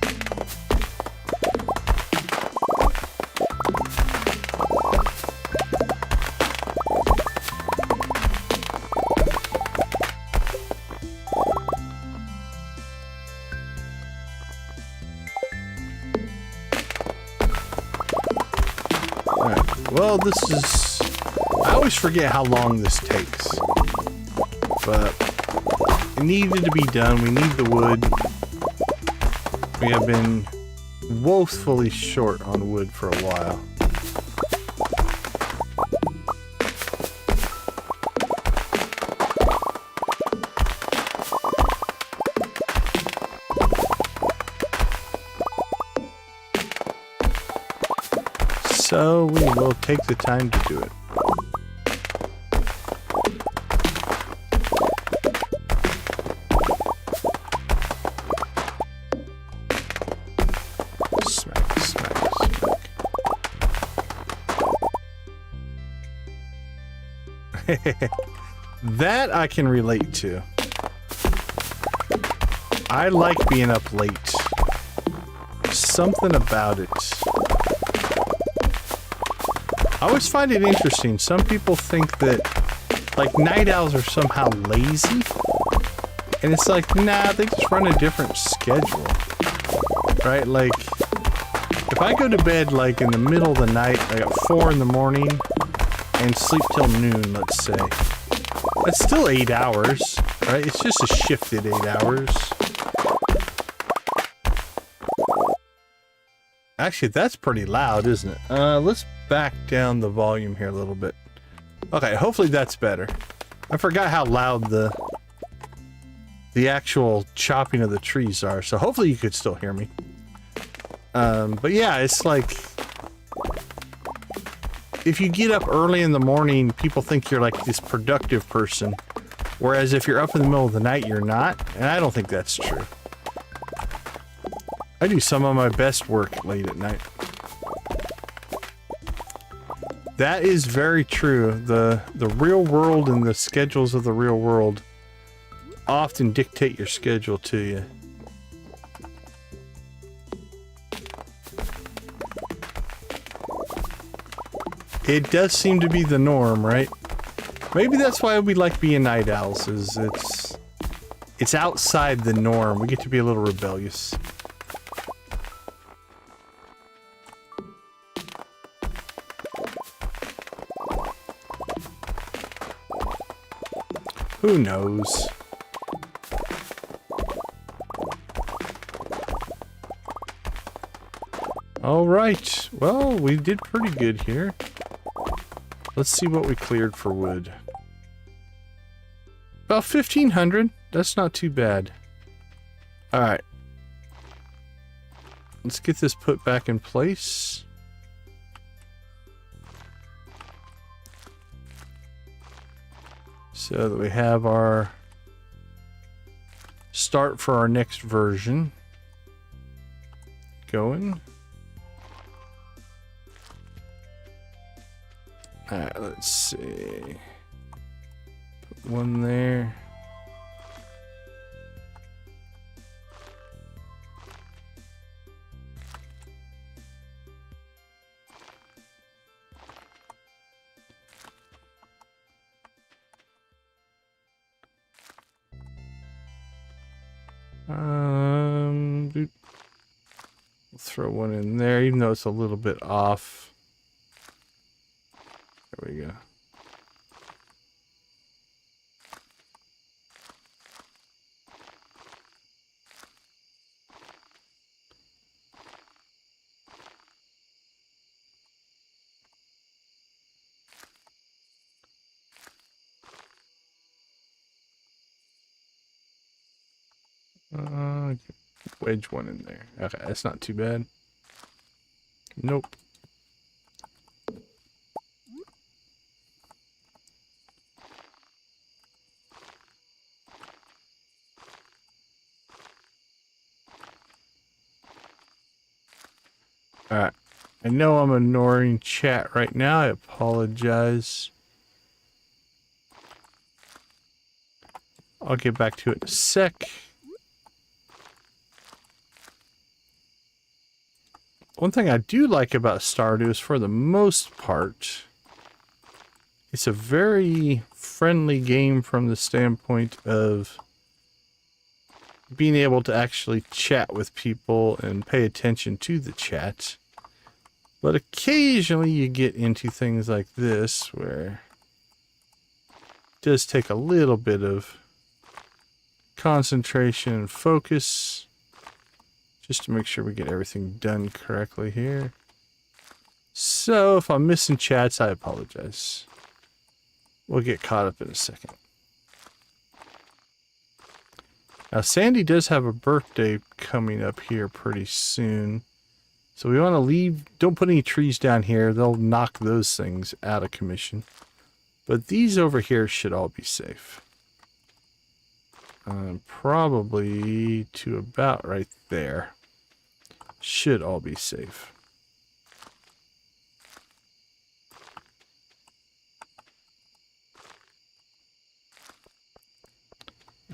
Well, this is... I always forget how long this takes. But it needed to be done. We need the wood. We have been woefully short on wood for a while. So we will take the time to do it. Smack, smack, smack. That I can relate to. I like being up late. Something about it. I always find it interesting. Some people think that, like, night owls are somehow lazy. And it's like, nah, they just run a different schedule. Right? Like, if I go to bed, like, in the middle of the night, like at 4 in the morning, and sleep till noon, let's say. That's still 8 hours, right? It's just a shifted 8 hours. Actually, that's pretty loud, isn't it? Let's back down the volume here a little bit. Okay, hopefully that's better. I forgot how loud the actual chopping of the trees are, so hopefully you could still hear me. But yeah, it's like... if you get up early in the morning, people think you're like this productive person. Whereas if you're up in the middle of the night, you're not. And I don't think that's true. I do some of my best work late at night. That is very true. The real world and the schedules of the real world often dictate your schedule to you. It does seem to be the norm, right? Maybe that's why we like being night owls, is it's outside the norm. We get to be a little rebellious. Who knows? All right. Well, we did pretty good here. Let's see what we cleared for wood. About 1,500. That's not too bad. All right. Let's get this put back in place. So that we have our start for our next version going. Alright, let's see. Put one there. We'll throw one in there, even though it's a little bit off. There we go. Wedge one in there. Okay, that's not too bad. Nope. Alright. I know I'm ignoring chat right now. I apologize. I'll get back to it in a sec. One thing I do like about Stardew is, for the most part, it's a very friendly game from the standpoint of being able to actually chat with people and pay attention to the chat. But occasionally you get into things like this where it does take a little bit of concentration and focus just to make sure we get everything done correctly here. So if I'm missing chats, I apologize. We'll get caught up in a second. Now Sandy does have a birthday coming up here pretty soon. So we want to leave, don't put any trees down here. They'll knock those things out of commission. But these over here should all be safe. Probably to about right there. Should all be safe.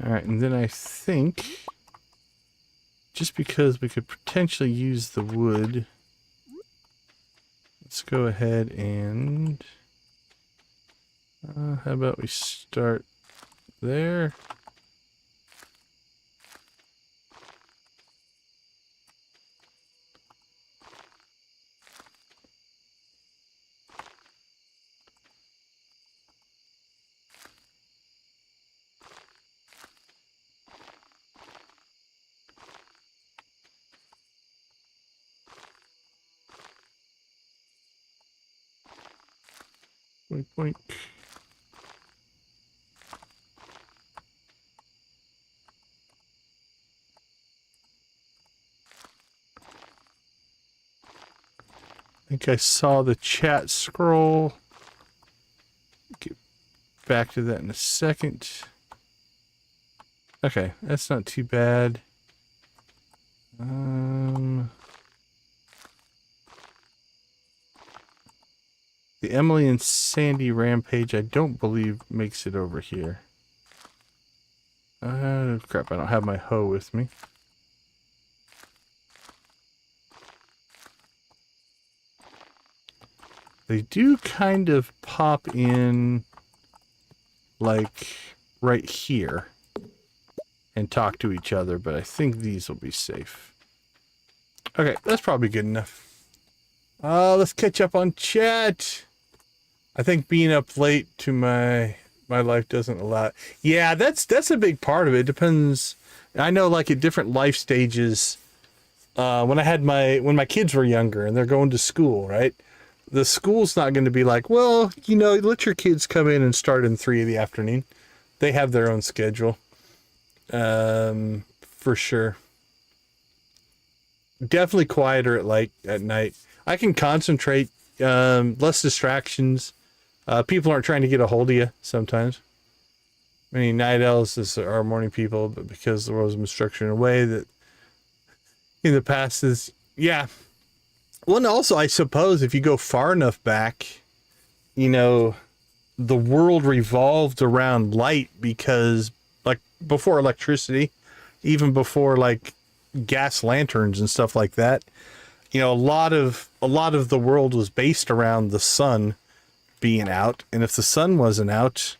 Alright, and then I think, just because we could potentially use the wood, let's go ahead and, how about we start there? Boink, boink. I think I saw the chat scroll. Get back to that in a second. Okay, that's not too bad. The Emily and Sandy rampage, I don't believe makes it over here. Crap, I don't have my hoe with me. They do kind of pop in, like, right here and talk to each other, but I think these will be safe. Okay, that's probably good enough. Let's catch up on chat. I think being up late to my life doesn't allow it. Yeah, that's a big part of it. It depends. I know, like, at different life stages, when my kids were younger and they're going to school, right? The school's not going to be like, well, you know, let your kids come in and start in 3 in the afternoon. They have their own schedule. For sure. Definitely quieter at night. I can concentrate, less distractions. People aren't trying to get a hold of you sometimes. I mean, night owls are morning people, but because the world's been structured in a way that in the past is, yeah. Well, and also, I suppose if you go far enough back, you know, the world revolved around light because, like, before electricity, even before, like, gas lanterns and stuff like that, you know, a lot of the world was based around the sun being out, and if the sun wasn't out,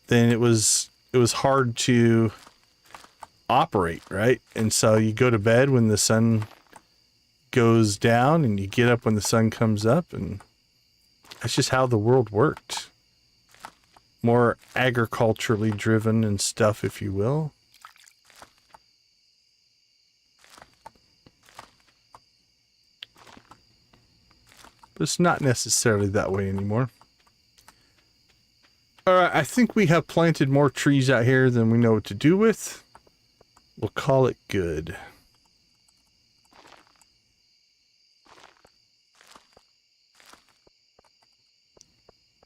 then it was hard to operate, right? And so you go to bed when the sun goes down and you get up when the sun comes up, and that's just how the world worked. More agriculturally driven and stuff, if you will. But it's not necessarily that way anymore. Alright, I think we have planted more trees out here than we know what to do with. We'll call it good.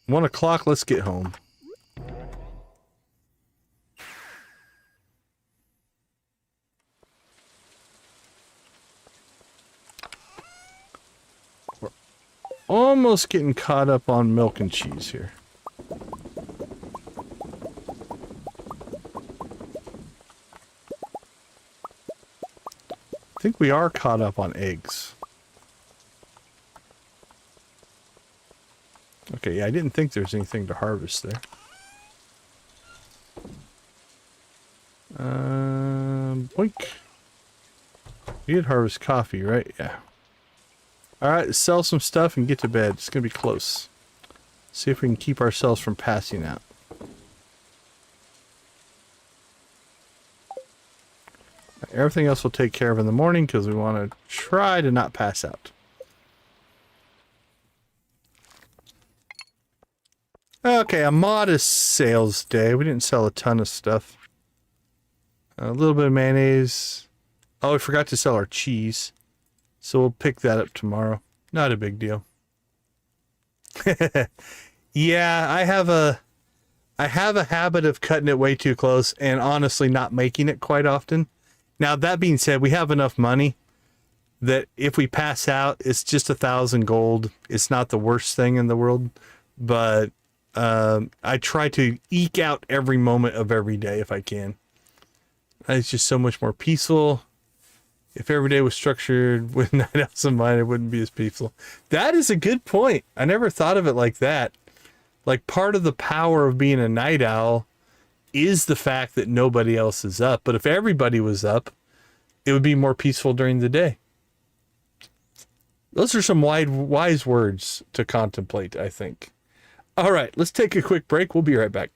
One o'clock, let's get home. We're almost getting caught up on milk and cheese here. I think we are caught up on eggs. Okay, yeah, I didn't think there was anything to harvest there. Boink. We did harvest coffee, right? Yeah. Alright, sell some stuff and get to bed. It's gonna be close. See if we can keep ourselves from passing out. Everything else we'll take care of in the morning because we want to try to not pass out. Okay, a modest sales day. We didn't sell a ton of stuff. A little bit of mayonnaise. Oh, we forgot to sell our cheese. So we'll pick that up tomorrow. Not a big deal. Yeah, I have a habit of cutting it way too close and honestly not making it quite often. Now, that being said, we have enough money that if we pass out, it's just 1,000 gold. It's not the worst thing in the world, but I try to eke out every moment of every day if I can. It's just so much more peaceful. If every day was structured with night owls in mind, it wouldn't be as peaceful. That is a good point. I never thought of it like that. Like, part of the power of being a night owl is the fact that nobody else is up. But if everybody was up, it would be more peaceful during the day. Those are some wise words to contemplate, I think. All right, let's take a quick break. We'll be right back.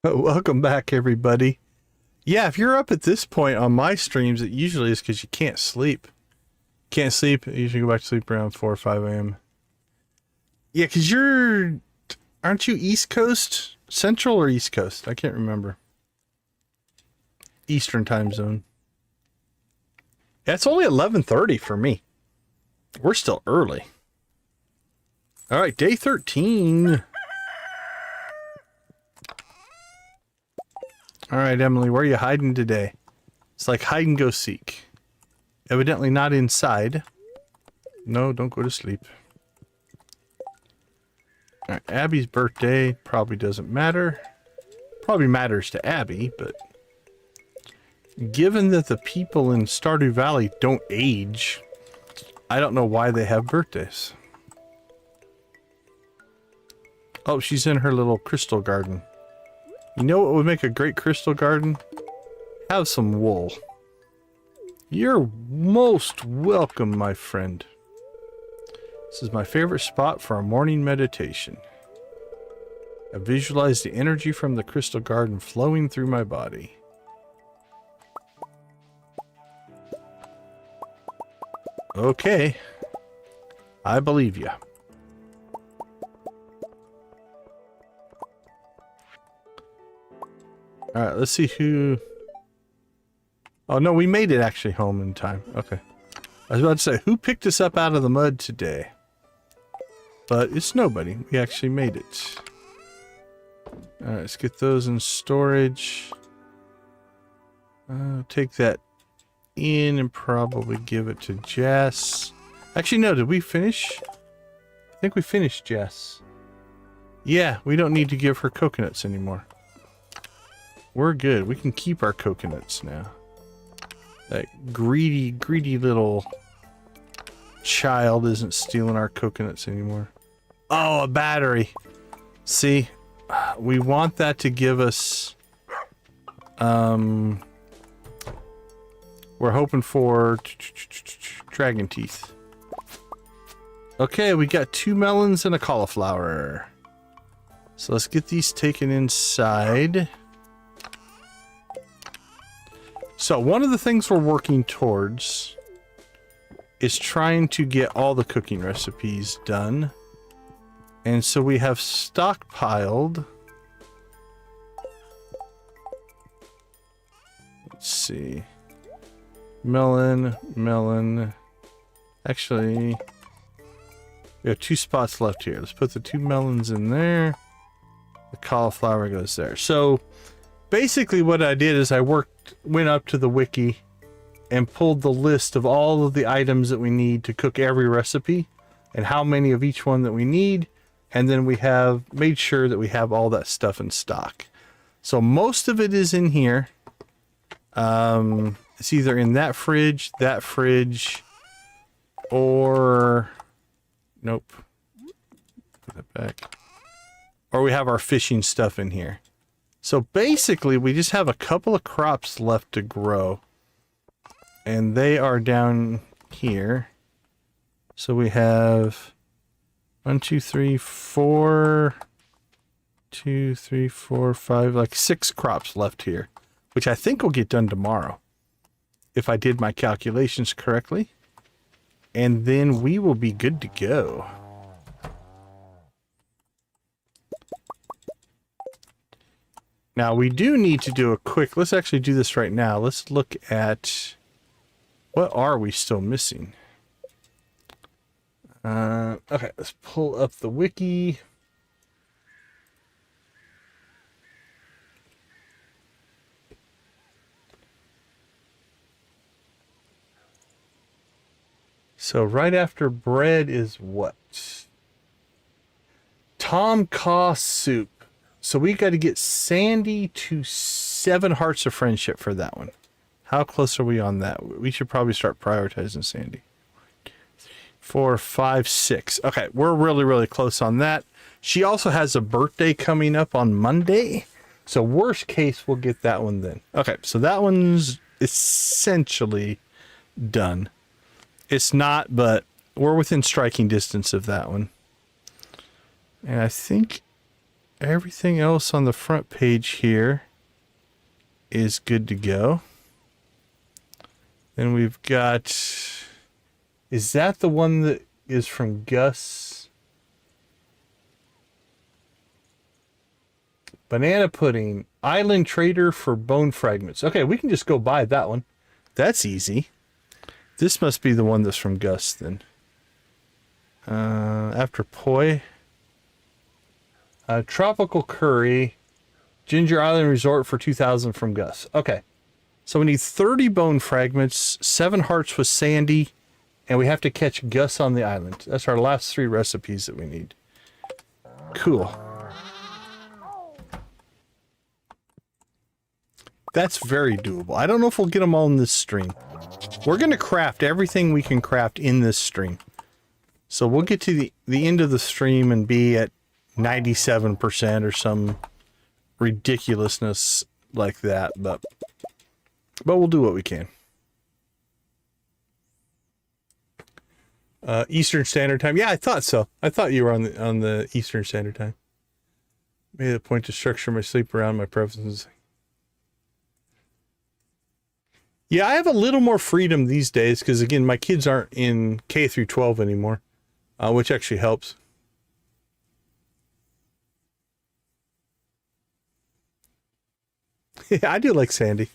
Welcome back, everybody. Yeah, if you're up at this point on my streams, it usually is because you can't sleep. Can't sleep. You usually go back to sleep around 4 or 5 a.m. Yeah, because aren't you East Coast? Central or East Coast? I can't remember. Eastern time zone. Yeah, it's only 11:30 for me. We're still early. All right, day 13. All right, Emily, where are you hiding today? It's like hide and go seek. Evidently not inside. No, don't go to sleep. All right, Abby's birthday probably doesn't matter. Probably matters to Abby, but given that the people in Stardew Valley don't age, I don't know why they have birthdays. Oh, she's in her little crystal garden. You know what would make a great crystal garden? Have some wool. You're most welcome, my friend. This is my favorite spot for a morning meditation. I visualize the energy from the crystal garden flowing through my body. Okay. I believe you. Alright, let's see who... Oh, no, we made it actually home in time. Okay. I was about to say, who picked us up out of the mud today? But it's nobody. We actually made it. Alright, let's get those in storage. Take that in and probably give it to Jess. Actually, no, did we finish? I think we finished Jess. Yeah, we don't need to give her coconuts anymore. We're good. We can keep our coconuts now. That greedy, greedy little child isn't stealing our coconuts anymore. Oh, a battery. See, we want that to give us... we're hoping for dragon teeth. Okay, we got 2 melons and a cauliflower. So let's get these taken inside. So one of the things we're working towards is trying to get all the cooking recipes done. And so we have stockpiled. Let's see. Melon. Actually, we have 2 spots left here. Let's put the 2 melons in there. The cauliflower goes there. So basically what I did is I went up to the wiki and pulled the list of all of the items that we need to cook every recipe and how many of each one that we need. And then we have made sure that we have all that stuff in stock. So most of it is in here. It's either in that fridge, or nope. Put that back. Or we have our fishing stuff in here. So basically, we just have a couple of crops left to grow. And they are down here. So we have 1, 2, 3, 4, 2, 3, 4, 5, like 6 crops left here. Which I think will get done tomorrow. If I did my calculations correctly. And then we will be good to go. Now, we do need to do a quick... Let's actually do this right now. Let's look at... What are we still missing? Okay, let's pull up the wiki. So right after bread is what? Tom Kha soup. So we got to get Sandy to 7 hearts of friendship for that one. How close are we on that? We should probably start prioritizing Sandy. 4, 5, 6. Okay, we're really, really close on that. She also has a birthday coming up on Monday. So worst case, we'll get that one then. Okay, so that one's essentially done. It's not, but we're within striking distance of that one. And I think everything else on the front page here is good to go. Then we've got, is that the one that is from Gus? Banana pudding, island trader for bone fragments. Okay, we can just go buy that one. That's easy. This must be the one that's from Gus then. After poi. Tropical curry, Ginger Island Resort for 2,000 from Gus. Okay. So we need 30 bone fragments, 7 hearts with Sandy, and we have to catch Gus on the island. That's our last 3 recipes that we need. Cool. That's very doable. I don't know if we'll get them all in this stream. We're going to craft everything we can craft in this stream. So we'll get to the end of the stream and be at 97% or some ridiculousness like that, but we'll do what we can. Eastern Standard Time. Yeah, I thought so. I thought you were on the Eastern Standard Time. Made it a point to structure my sleep around my preferences. Yeah, I have a little more freedom these days because, again, my kids aren't in K through 12 anymore, which actually helps. Yeah, I do like Sandy.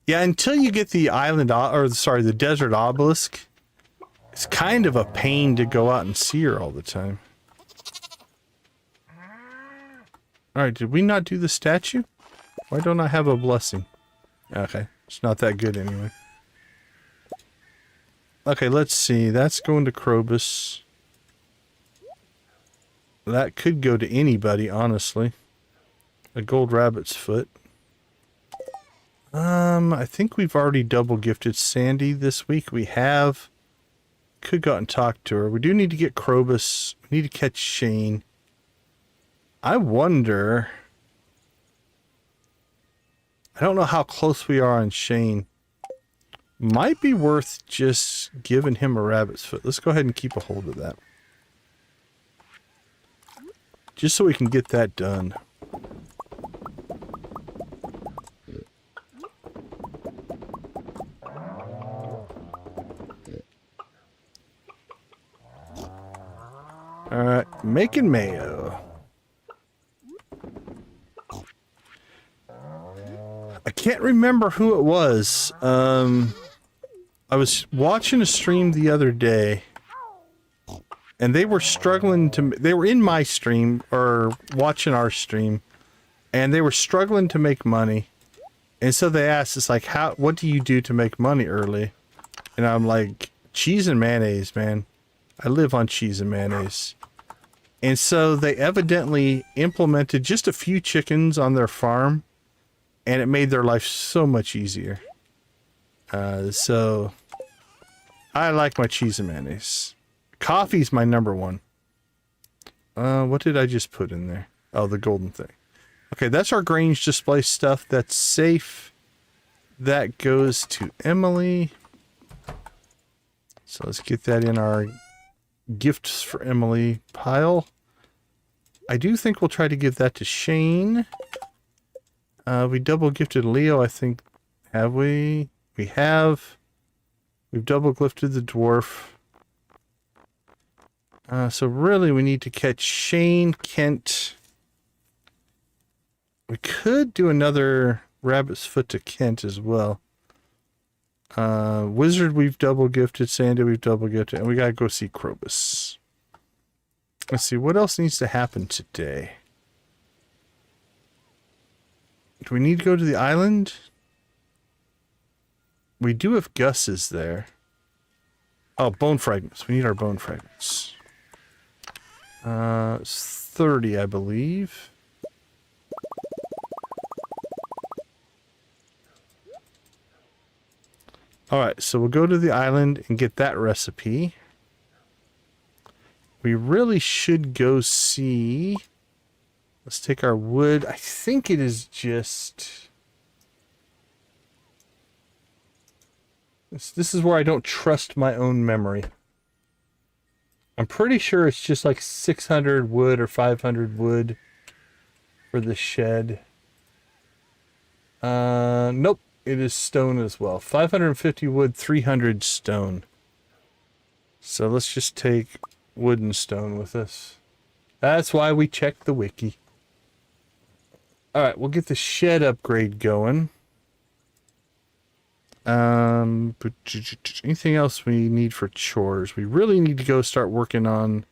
Yeah, until you get the island, the desert obelisk, it's kind of a pain to go out and see her all the time. All right, did we not do the statue? Why don't I have a blessing? Okay, it's not that good anyway. Okay, let's see. That's going to Krobus. That could go to anybody, honestly. A gold rabbit's foot. I think we've already double gifted Sandy this week. We have. Could go out and talk to her. We do need to get Krobus. We need to catch Shane. I wonder. I don't know how close we are on Shane. Might be worth just giving him a rabbit's foot. Let's go ahead and keep a hold of that. Just so we can get that done. Alright, making mayo. I can't remember who it was. I was watching a stream the other day, and they were struggling to... They were in my stream, or watching our stream, and they were struggling to make money. And so they asked, it's like, what do you do to make money early? And I'm like, cheese and mayonnaise, man. I live on cheese and mayonnaise. And so they evidently implemented just a few chickens on their farm, and it made their life so much easier. So I like my cheese and mayonnaise. Coffee's my number one. What did I just put in there? Oh, the golden thing. Okay, that's our Grange display stuff. That's safe. That goes to Emily. So let's get that in our gifts for Emily pile. I do think we'll try to give that to Shane. We double gifted Leo, I think. Have we? We have. We've double gifted the dwarf. So really we need to catch Shane, Kent. We could do another rabbit's foot to Kent as well. Wizard we've double gifted, Sandy we've double gifted, and we gotta go see Krobus. Let's see, what else needs to happen today? Do we need to go to the island? We do have Gus's there. Oh, bone fragments. We need our bone fragments. It's 30, I believe. Alright, so we'll go to the island and get that recipe. We really should go see... Let's take our wood. I think it is just... This is where I don't trust my own memory. I'm pretty sure it's just like 600 wood or 500 wood for the shed. Nope. It is stone as well. 550 wood, 300 stone. So let's just take wood and stone with us. That's why we check the wiki. Alright, we'll get the shed upgrade going. But anything else we need for chores? We really need to go start working on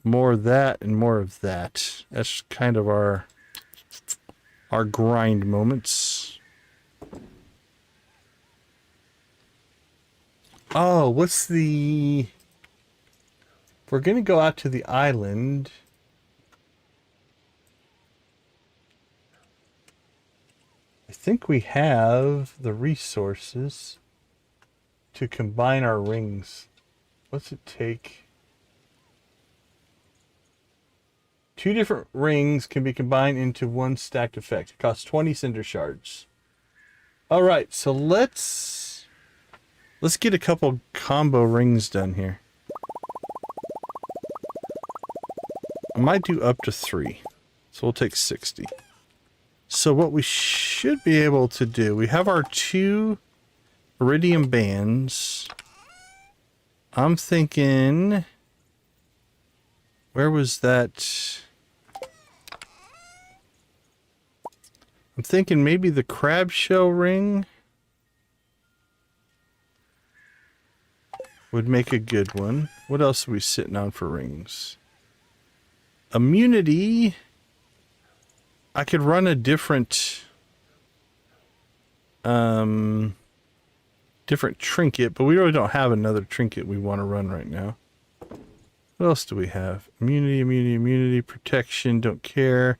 more of that and more of that. That's kind of our grind moments. Oh, what's the... We're going to go out to the island. I think we have the resources to combine our rings. What's it take? 2 different rings can be combined into one stacked effect. It costs 20 cinder shards. All right, so let's get a couple combo rings done here. I might do up to 3. So we'll take 60. So what we should be able to do, we have our 2 iridium bands. I'm thinking, where was that? I'm thinking maybe the crab shell ring would make a good one. What else are we sitting on for rings? Immunity. I could run a different different trinket, but we really don't have another trinket we want to run right now. What else do we have? Immunity, immunity, immunity, protection, don't care.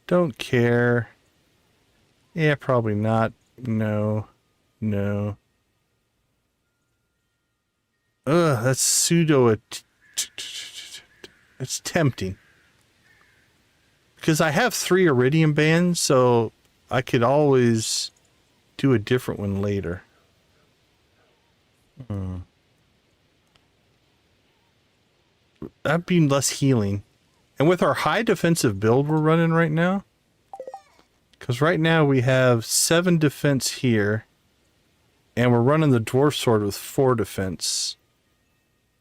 Don't care. Yeah, probably not. No. No. Ugh, that's pseudo... It's tempting. Because I have 3 iridium bands, so I could always do a different one later. That'd be less healing. And with our high defensive build we're running right now, because right now we have 7 defense here, and we're running the dwarf sword with 4 defense.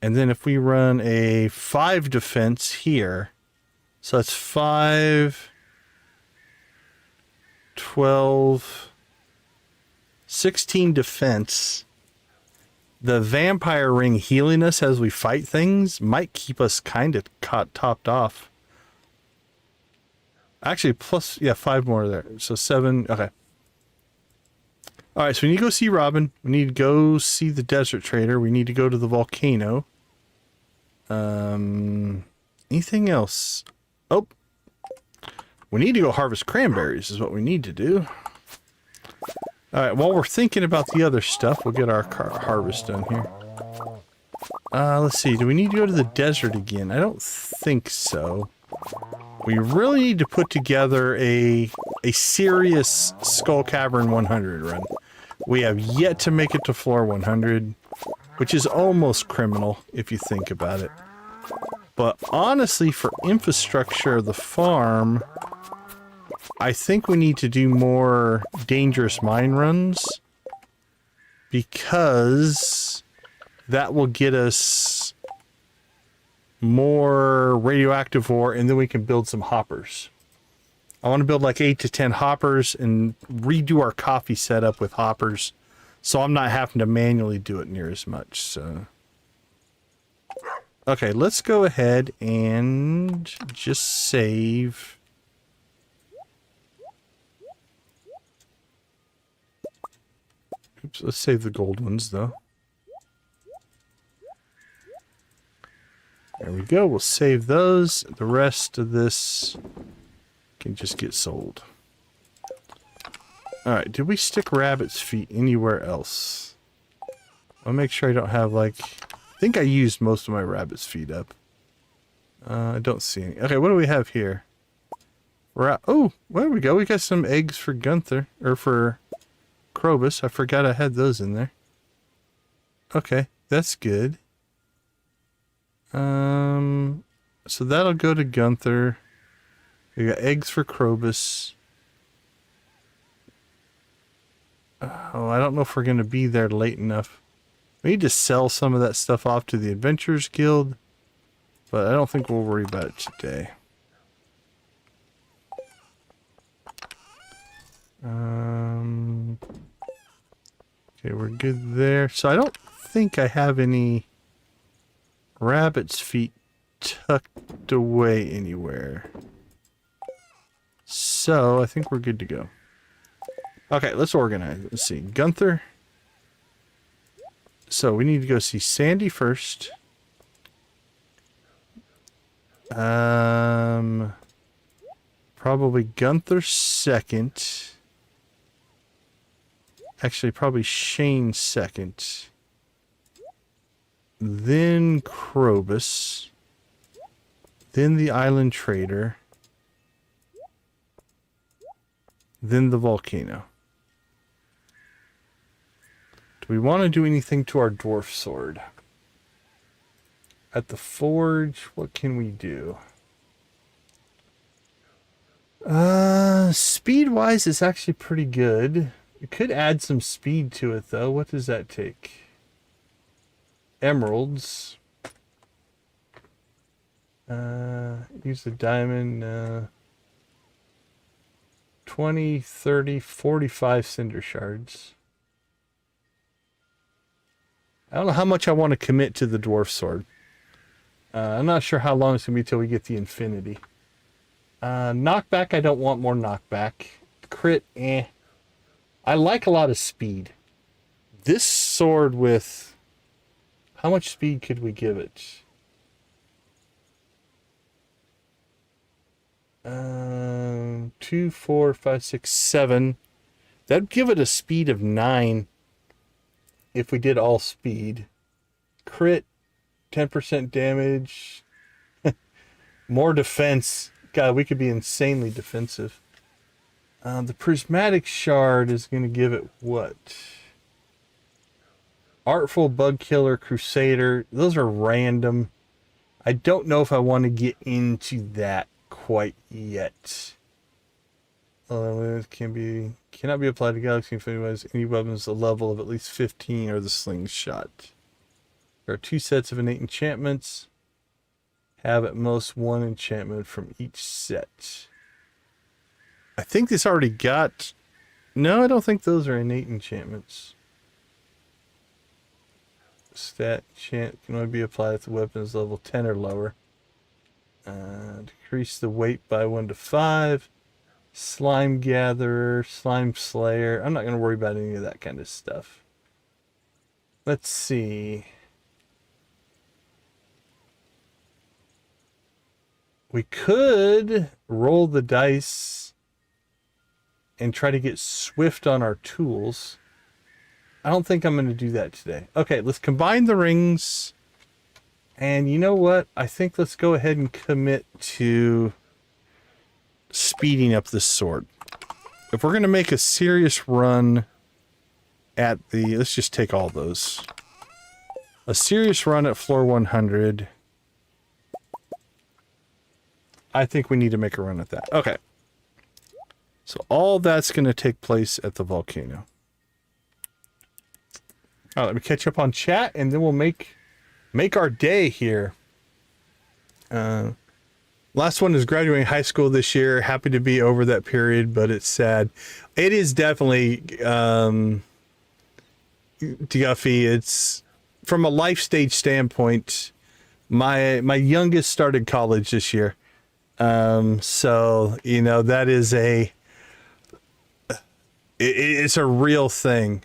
And then if we run a 5 defense here, so that's 5, 12, 16 defense. The vampire ring healing us as we fight things might keep us kind of topped off. Actually, plus, yeah, 5 more there. So 7, okay. Alright, so we need to go see Robin. We need to go see the desert trader. We need to go to the volcano. Anything else? Oh, we need to go harvest cranberries is what we need to do. Alright, while we're thinking about the other stuff, we'll get our harvest done here. Let's see, do we need to go to the desert again? I don't think so. We really need to put together a serious Skull Cavern 100 run. We have yet to make it to floor 100, which is almost criminal if you think about it. But honestly, for infrastructure of the farm, I think we need to do more dangerous mine runs, because that will get us more radioactive ore, and then we can build some hoppers. I want to build like 8 to 10 hoppers and redo our coffee setup with hoppers, so I'm not having to manually do it near as much. So, okay, let's go ahead and just save. Oops, let's save the gold ones though. There we go. We'll save those. The rest of this can just get sold. Alright, did we stick rabbit's feet anywhere else? I'll make sure I don't have like... I think I used most of my rabbit's feet up. I don't see any. Okay, what do we have here? Oh, there we go. We got some eggs for Gunther. Or for Krobus. I forgot I had those in there. Okay, that's good. So that'll go to Gunther. We got eggs for Krobus. Oh, I don't know if we're going to be there late enough. We need to sell some of that stuff off to the Adventurers Guild, but I don't think we'll worry about it today. Okay, we're good there. So I don't think I have any rabbit's feet tucked away anywhere. So I think we're good to go. Okay, let's organize. Let's see. Gunther. So we need to go see Sandy first. Probably Gunther second. Actually, probably Shane second. Then Krobus. Then the Island Trader. Then the volcano. Do we want to do anything to our dwarf sword? At the forge, what can we do? Speed-wise, it's actually pretty good. We could add some speed to it, though. What does that take? Emeralds. Use the diamond. 20, 30, 45 cinder shards. I don't know how much I want to commit to the dwarf sword. I'm not sure how long it's going to be till we get the infinity. Knockback, I don't want more knockback. Crit, eh. I like a lot of speed. This sword with... How much speed could we give it? 2, 4, 5, 6, 7. That'd give it a speed of 9 if we did all speed. Crit, 10% damage. More defense. God, we could be insanely defensive. The prismatic shard is going to give it what? Artful Bug Killer, Crusader. Those are random. I don't know if I want to get into that quite yet. It cannot be applied to Galaxy Infinity weapons. Any weapons a level of at least 15 or the slingshot. There are 2 sets of innate enchantments. Have at most 1 enchantment from each set. I think this already got... No, I don't think those are innate enchantments. Stat enchant can only be applied if the weapon is level 10 or lower. Decrease the weight by 1 to 5. Slime Gatherer, Slime Slayer. I'm not going to worry about any of that kind of stuff. Let's see. We could roll the dice and try to get swift on our tools. I don't think I'm going to do that today. Okay, let's combine the rings. And you know what? I think let's go ahead and commit to speeding up this sword. If we're going to make a serious run at the... Let's just take all those. A serious run at floor 100. I think we need to make a run at that. Okay. So all that's going to take place at the volcano. All right, let me catch up on chat, and then we'll make our day here. Last one is graduating high school this year. Happy to be over that period, but it's sad. It is definitely, Duffy, it's from a life stage standpoint. My youngest started college this year. So, you know, that is it's a real thing.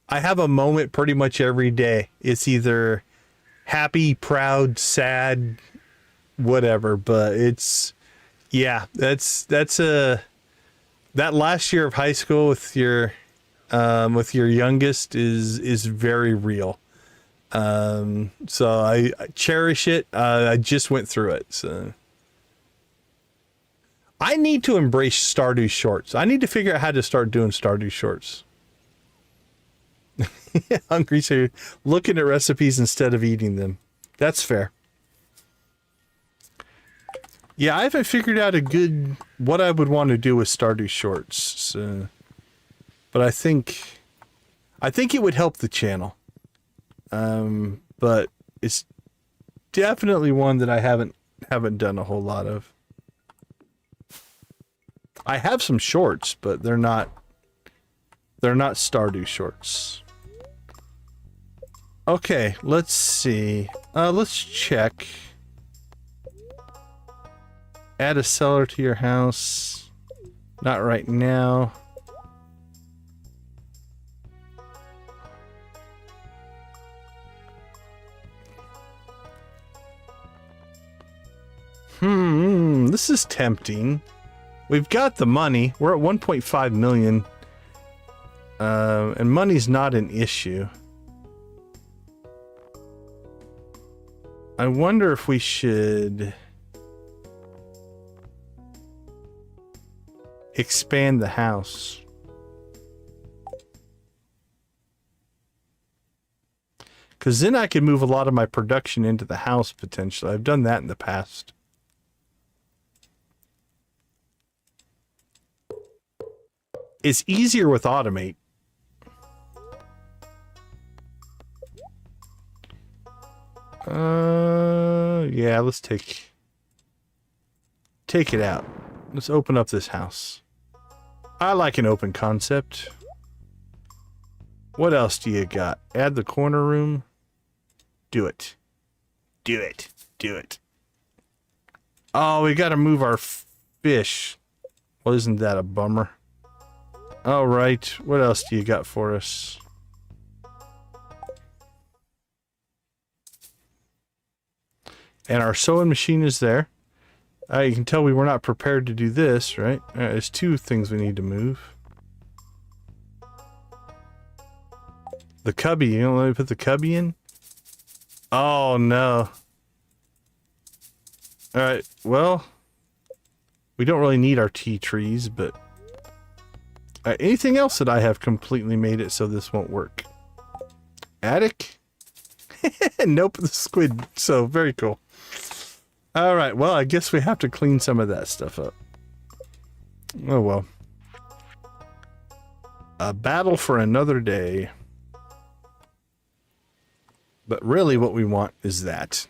I have a moment pretty much every day. It's either happy, proud, sad, whatever, but it's, yeah, that last year of high school with your youngest is very real. So I cherish it. I just went through it. So I need to embrace Stardew shorts. I need to figure out how to start doing Stardew shorts. Hungry, so you're looking at recipes instead of eating them. That's fair. Yeah, I haven't figured out what I would want to do with Stardew Shorts. So, but I think it would help the channel. But it's definitely one that I haven't done a whole lot of. I have some shorts, but they're not Stardew Shorts. Okay, let's see. Let's check. Add a cellar to your house. Not right now. This is tempting. We've got the money. We're at 1.5 million. And money's not an issue. I wonder if we should expand the house. Because then I could move a lot of my production into the house potentially. I've done that in the past. It's easier with automate. Yeah, let's take it out. Let's open up this house. I like an open concept. What else do you got? Add the corner room. Do it. Do it. Do it. Oh, we got to move our fish. Well, isn't that a bummer? All right. What else do you got for us? And our sewing machine is there. You can tell we were not prepared to do this, right? There's two things we need to move. The cubby. You don't let me put the cubby in? Oh, no. Alright, well, we don't really need our tea trees, but anything else that I have completely made it so this won't work? Attic? Nope, the squid. So, very cool. Alright, well, I guess we have to clean some of that stuff up. Oh, well. A battle for another day. But really what we want is that.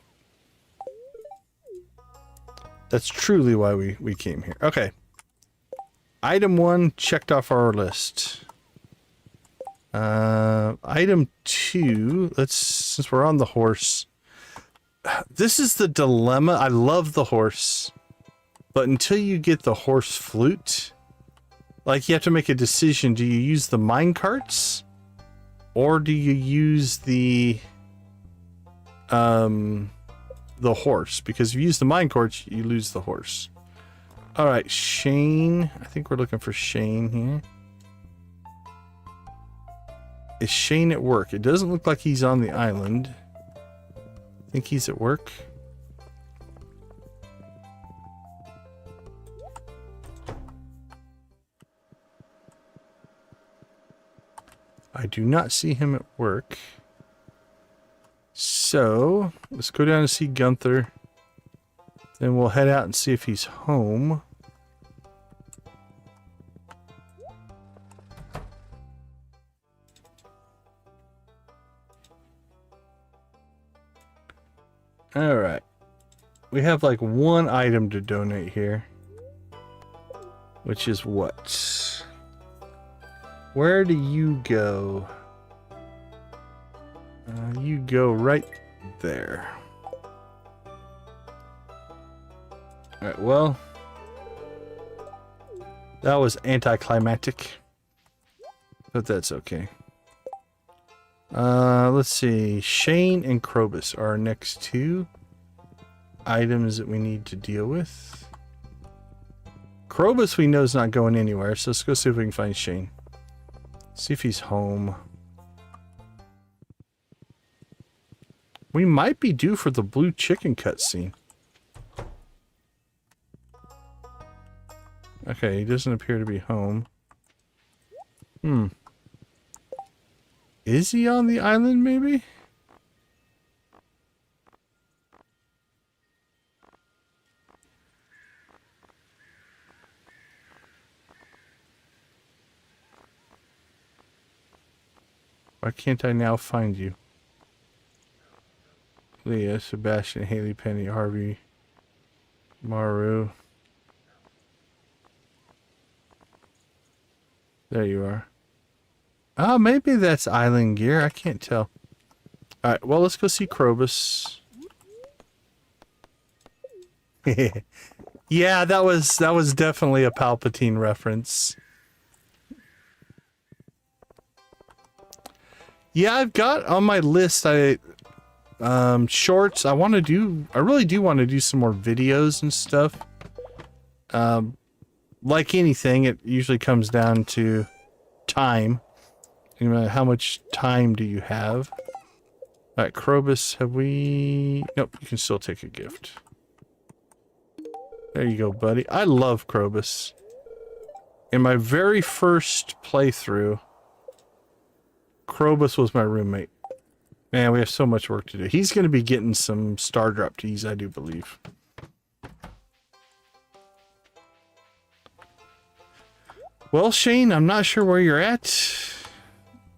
That's truly why we came here. Okay. Item 1 checked off our list. Item 2, since we're on the horse. This is the dilemma. I love the horse. But until you get the horse flute, like you have to make a decision. Do you use the mine carts? Or do you use the horse? Because if you use the mine carts, you lose the horse. Alright, Shane. I think we're looking for Shane here. Is Shane at work? It doesn't look like he's on the island. I think he's at work. I do not see him at work. So, let's go down and see Gunther. Then we'll head out and see if he's home. Alright. We have like one item to donate here. Which is what? Where do you go? You go right there. Alright, well. That was anticlimactic. But that's okay. Let's see. Shane and Krobus are our next two items that we need to deal with. Krobus we know is not going anywhere, so let's go see if we can find Shane. See if he's home. We might be due for the blue chicken cutscene. Okay, he doesn't appear to be home. Is he on the island, maybe? Why can't I now find you? Leah, Sebastian, Haley, Penny, Harvey, Maru. There you are. Oh, maybe that's island gear. I can't tell. Alright, well, let's go see Krobus. Yeah, that was definitely a Palpatine reference. Yeah, I've got on my list shorts. I really do want to do some more videos and stuff. Like anything, it usually comes down to time. You know, how much time do you have? Alright, Krobus, have we... Nope, you can still take a gift. There you go, buddy. I love Krobus. In my very first playthrough, Krobus was my roommate. Man, we have so much work to do. He's going to be getting some star drop teas, I do believe. Well, Shane, I'm not sure where you're at,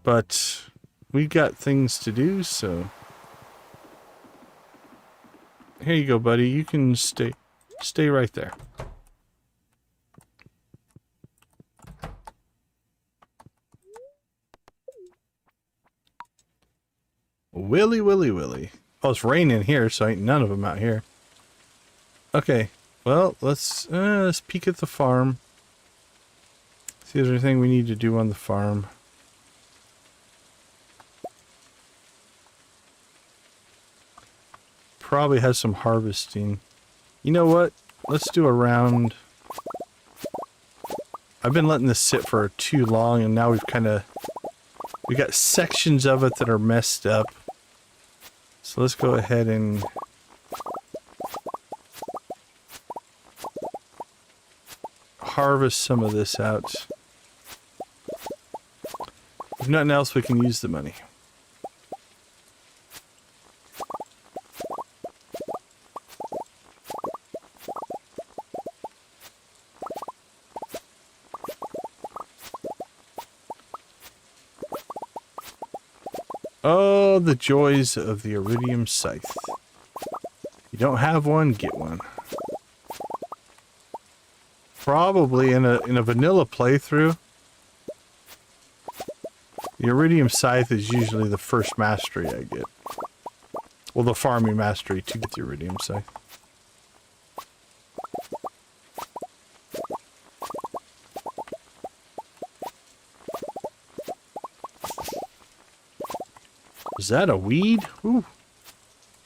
but we got things to do, so... Here you go, buddy. You can stay right there. Willy, willy, willy. Oh, it's raining here, so ain't none of them out here. Okay, well, let's peek at the farm. See if there's anything we need to do on the farm. Probably has some harvesting. You know what? Let's do a round. I've been letting this sit for too long, and now we got sections of it that are messed up. So let's go ahead and harvest some of this out. If nothing else, we can use the money. Oh, the joys of the iridium scythe. You don't have one, get one. Probably in a vanilla playthrough, the iridium scythe is usually the first mastery I get. Well, the farming mastery to get the iridium scythe. Is that a weed? Ooh.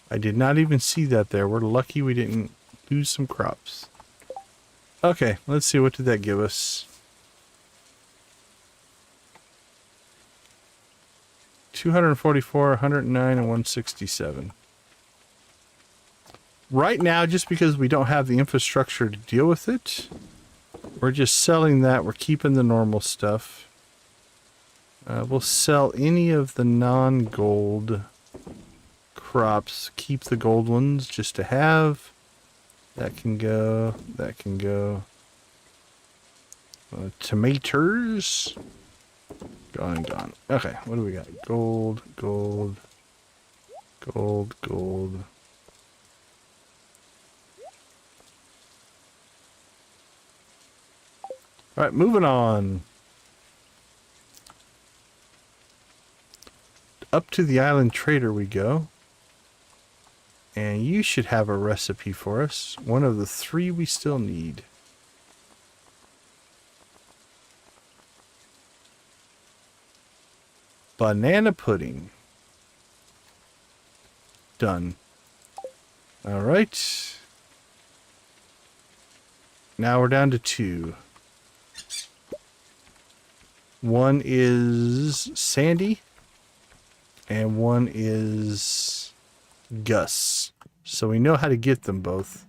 I did not even see that there. We're lucky we didn't lose some crops. Okay, let's see. What did that give us? 244, 109, and 167. Right now, just because we don't have the infrastructure to deal with it, we're just selling that. We're keeping the normal stuff. We'll sell any of the non-gold crops. Keep the gold ones just to have. That can go. That can go. Tomatoes. Gone and gone. Okay, what do we got? Gold, gold, gold, gold. Alright, moving on. Up to the island trader we go. And you should have a recipe for us. One of the 3 we still need. Banana pudding. Done. Alright. Now we're down to 2. One is Sandy. And one is Gus. So we know how to get them both.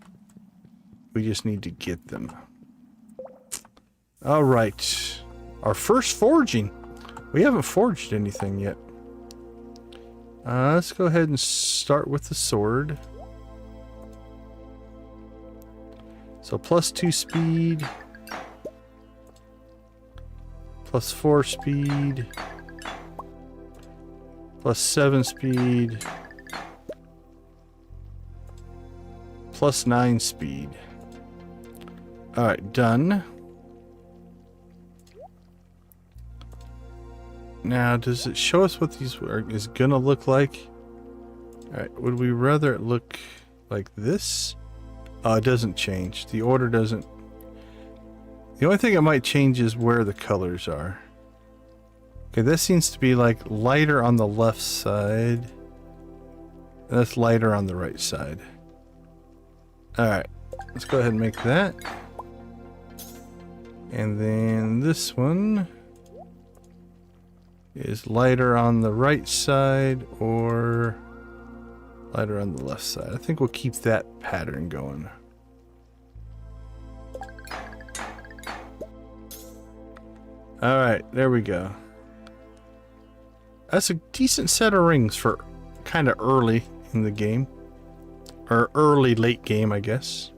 We just need to get them. Alright. Our first forging. We haven't forged anything yet. Let's go ahead and start with the sword. So +2 speed. +4 speed. Plus 7 speed. Plus 9 speed. Alright, done. Now, does it show us what these is gonna look like? Alright, would we rather it look like this? Oh, it doesn't change. The order doesn't. The only thing it might change is where the colors are. Okay, this seems to be like lighter on the left side. And that's lighter on the right side. Alright, let's go ahead and make that. And then this one is lighter on the right side or lighter on the left side. I think we'll keep that pattern going. Alright, there we go. That's a decent set of rings for kind of early in the game. Or early, late game, I guess.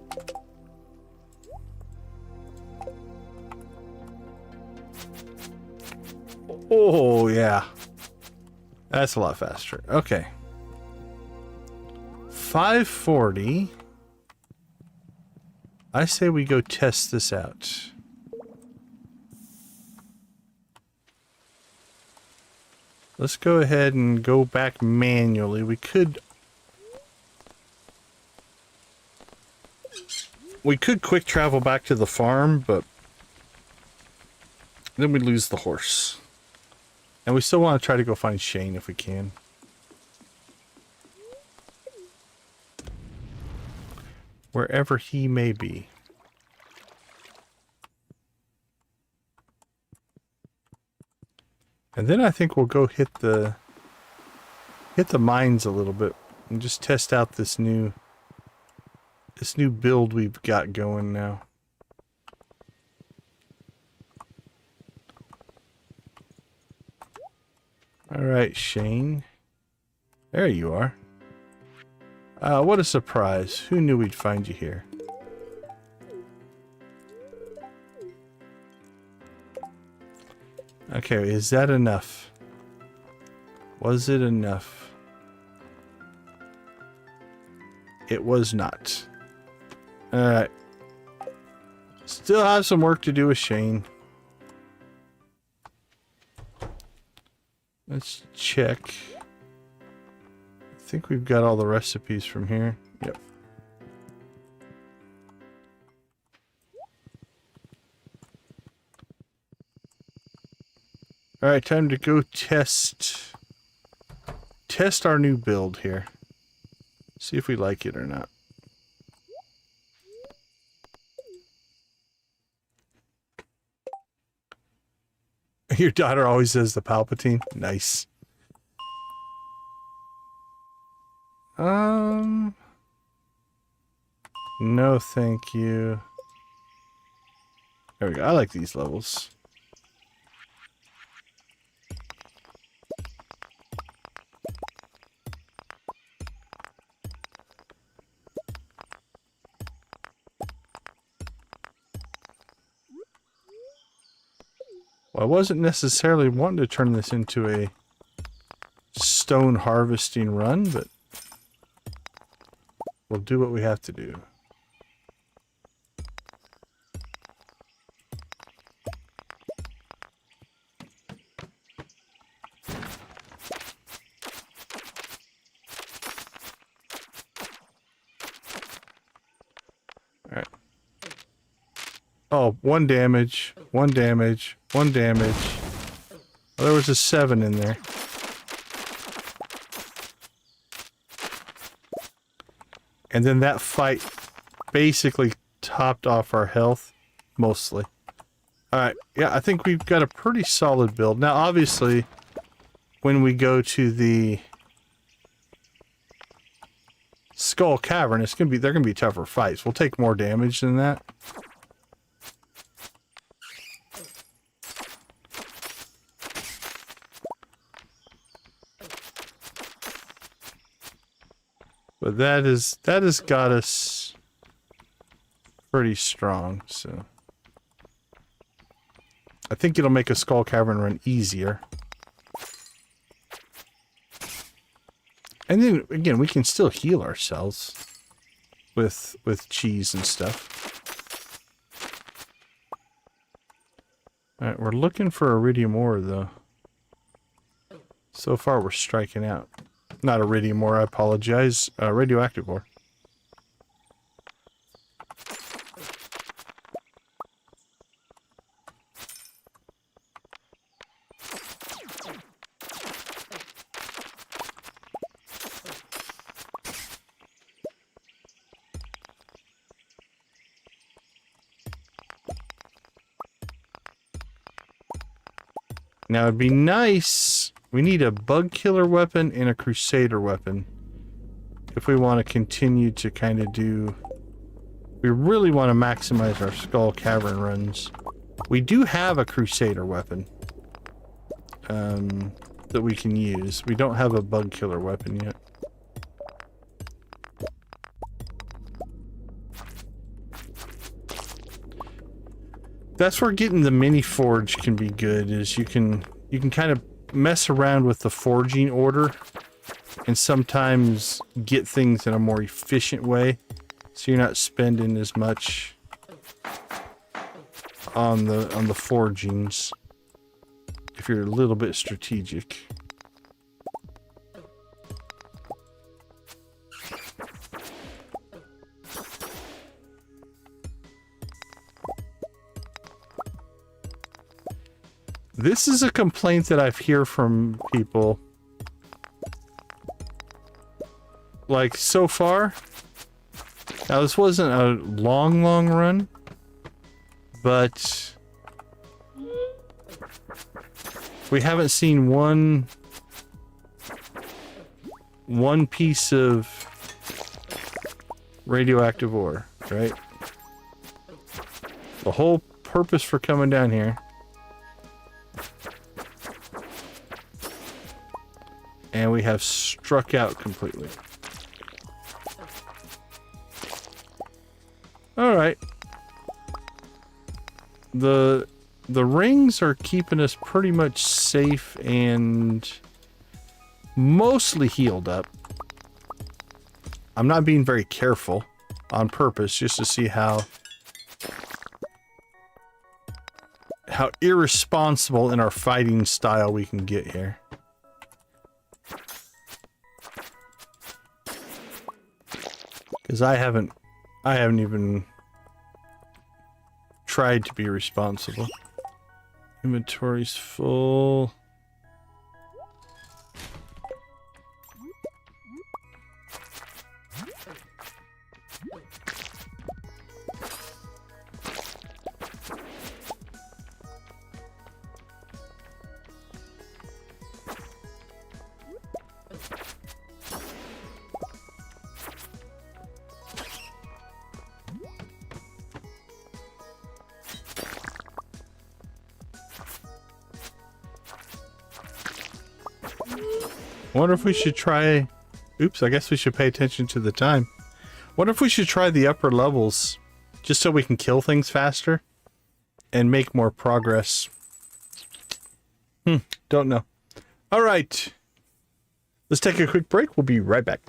Oh, yeah. That's a lot faster. Okay. 540. I say we go test this out. Let's go ahead and go back manually. We could quick travel back to the farm, but then we lose the horse. And we still want to try to go find Shane if we can. Wherever he may be. And then I think we'll go hit the mines a little bit and just test out this new build we've got going now. All right, Shane. There you are. What a surprise. Who knew we'd find you here? Okay, is that enough? Was it enough? It was not. Alright. Still have some work to do with Shane. Let's check. I think we've got all the recipes from here. Yep. Alright, time to go test our new build here. See if we like it or not. Your daughter always says the Palpatine. Nice. No, thank you. There we go. I like these levels. Well, I wasn't necessarily wanting to turn this into a stone harvesting run, but we'll do what we have to do. All right. Oh, 1 damage, 1 damage, 1 damage. Well, there was a 7 in there. And then that fight basically topped off our health, mostly. Alright, yeah, I think we've got a pretty solid build. Now, obviously, when we go to the Skull Cavern, they're gonna be tougher fights. We'll take more damage than that. But that has got us pretty strong, so I think it'll make a Skull Cavern run easier. And then again, we can still heal ourselves with cheese and stuff. All right, we're looking for iridium ore though. So far, we're striking out. Not iridium ore, I apologize. Radioactive ore. Now it'd be nice. We need a bug killer weapon and a crusader weapon. If we want to continue to kind of do... We really want to maximize our skull cavern runs. We do have a crusader weapon. That we can use. We don't have a bug killer weapon yet. That's where getting the mini forge can be good, is you can kind of mess around with the forging order and sometimes get things in a more efficient way, so you're not spending as much on the forgings if you're a little bit strategic. This is a complaint that I've heard from people. Like, so far. Now, this wasn't a long run. But we haven't seen one piece of radioactive ore, right? The whole purpose for coming down here. And we have struck out completely. All right. The rings are keeping us pretty much safe and mostly healed up. I'm not being very careful on purpose just to see how irresponsible in our fighting style we can get here. Because I haven't even tried to be responsible. Inventory's full. Wonder if we should try... Oops, I guess we should pay attention to the time. Wonder if we should try the upper levels, just so we can kill things faster and make more progress. Don't know. All right. Let's take a quick break. We'll be right back.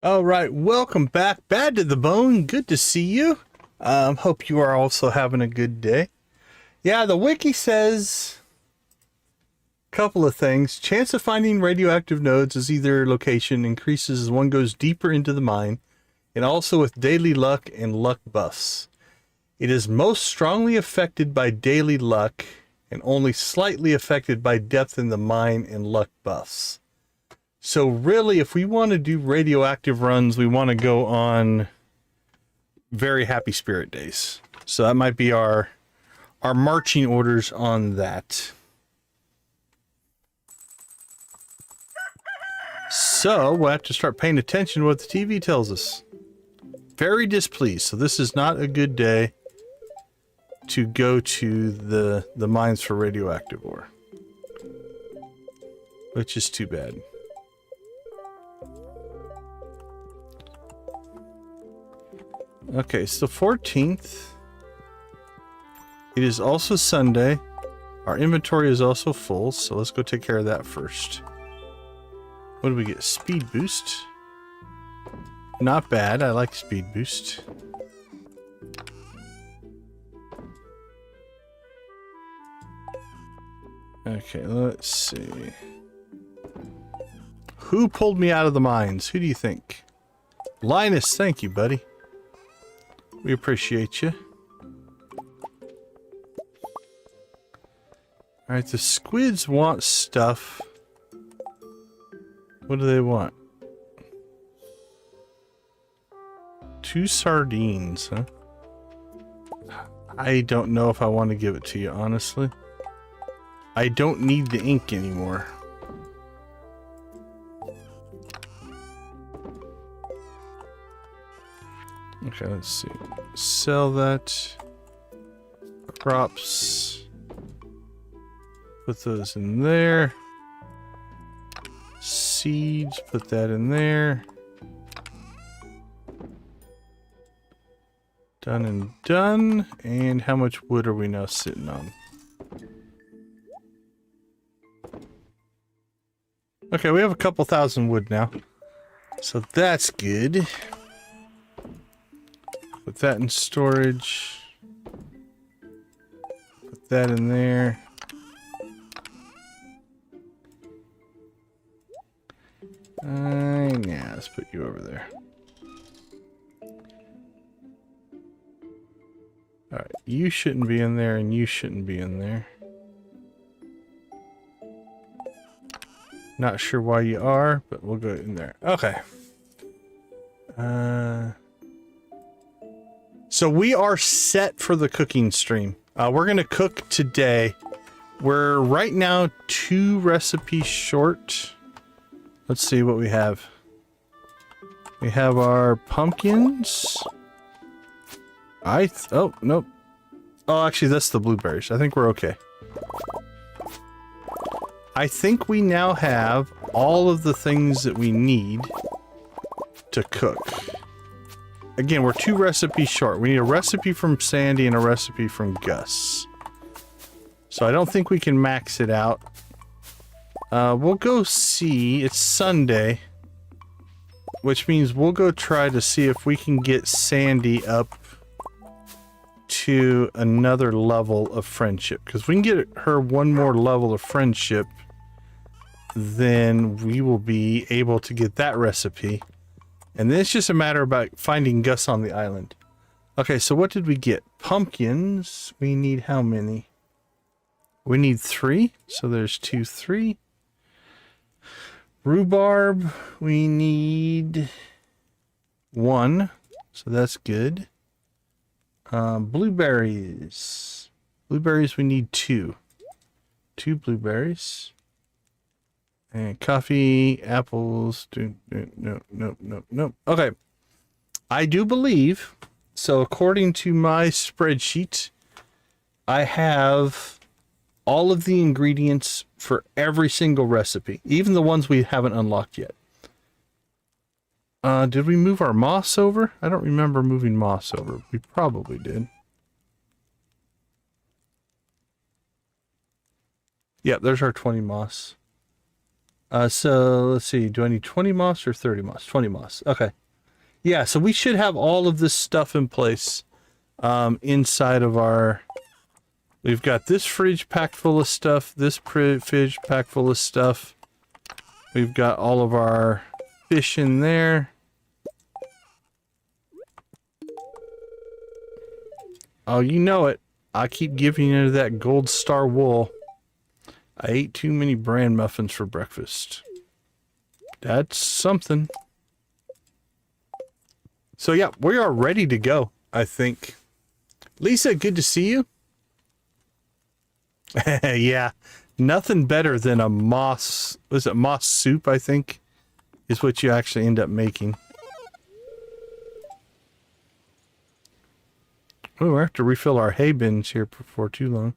All right, welcome back. Bad to the bone. Good to see you. Hope you are also having a good day. Yeah, the wiki says a couple of things. Chance of finding radioactive nodes as either location increases as one goes deeper into the mine, and also with daily luck and luck buffs. It is most strongly affected by daily luck and only slightly affected by depth in the mine and luck buffs. So really, if we want to do radioactive runs, we want to go on very happy spirit days. So that might be our marching orders on that. So we'll have to start paying attention to what the TV tells us. Very displeased. So this is not a good day to go to the mines for radioactive ore, which is too bad. Okay, it's the 14th. It is also Sunday. Our inventory is also full, so let's go take care of that first. What do we get? Speed boost. Not bad. I like speed boost. Okay, let's see. Who pulled me out of the mines? Who do you think? Linus, thank you, buddy. We appreciate you. Alright, the squids want stuff. What do they want? 2 sardines, huh? I don't know if I want to give it to you, honestly. I don't need the ink anymore. Okay, let's see. Sell that. Crops. Put those in there. Seeds, put that in there. Done and done. And how much wood are we now sitting on? Okay, we have a couple thousand wood now. So that's good. Put that in storage. Put that in there. Yeah, let's put you over there. Alright, you shouldn't be in there and you shouldn't be in there. Not sure why you are, but we'll go in there. Okay. So we are set for the cooking stream. We're going to cook today. We're right now 2 recipes short. Let's see what we have. We have our pumpkins. Oh, nope. Oh, actually, that's the blueberries. I think we're okay. I think we now have all of the things that we need to cook. Again, we're 2 recipes short. We need a recipe from Sandy and a recipe from Gus. So I don't think we can max it out. We'll go see. It's Sunday, which means we'll go try to see if we can get Sandy up to another level of friendship. Because if we can get her one more level of friendship, then we will be able to get that recipe. And then it's just a matter about finding Gus on the island. Okay, so what did we get? Pumpkins. We need how many? We need 3. So there's 2, 3. Rhubarb. We need 1. So that's good. Blueberries. Blueberries, we need 2. 2 blueberries. And coffee, apples. No. Okay. I do believe, so according to my spreadsheet, I have all of the ingredients for every single recipe, even the ones we haven't unlocked yet. Did we move our moss over? I don't remember moving moss over. We probably did. Yep, there's our 20 moss. So let's see. Do I need 20 moss or 30 moss? 20 moss. Okay. Yeah, so we should have all of this stuff in place inside of our... We've got this fridge packed full of stuff, this fridge packed full of stuff. We've got all of our fish in there. Oh, you know it. I keep giving you that gold star wool. I ate too many bran muffins for breakfast. That's something. So yeah, we are ready to go, I think. Lisa, good to see you. Yeah, nothing better than a moss, was it moss soup, I think, is what you actually end up making. Oh, we have to refill our hay bins here before too long.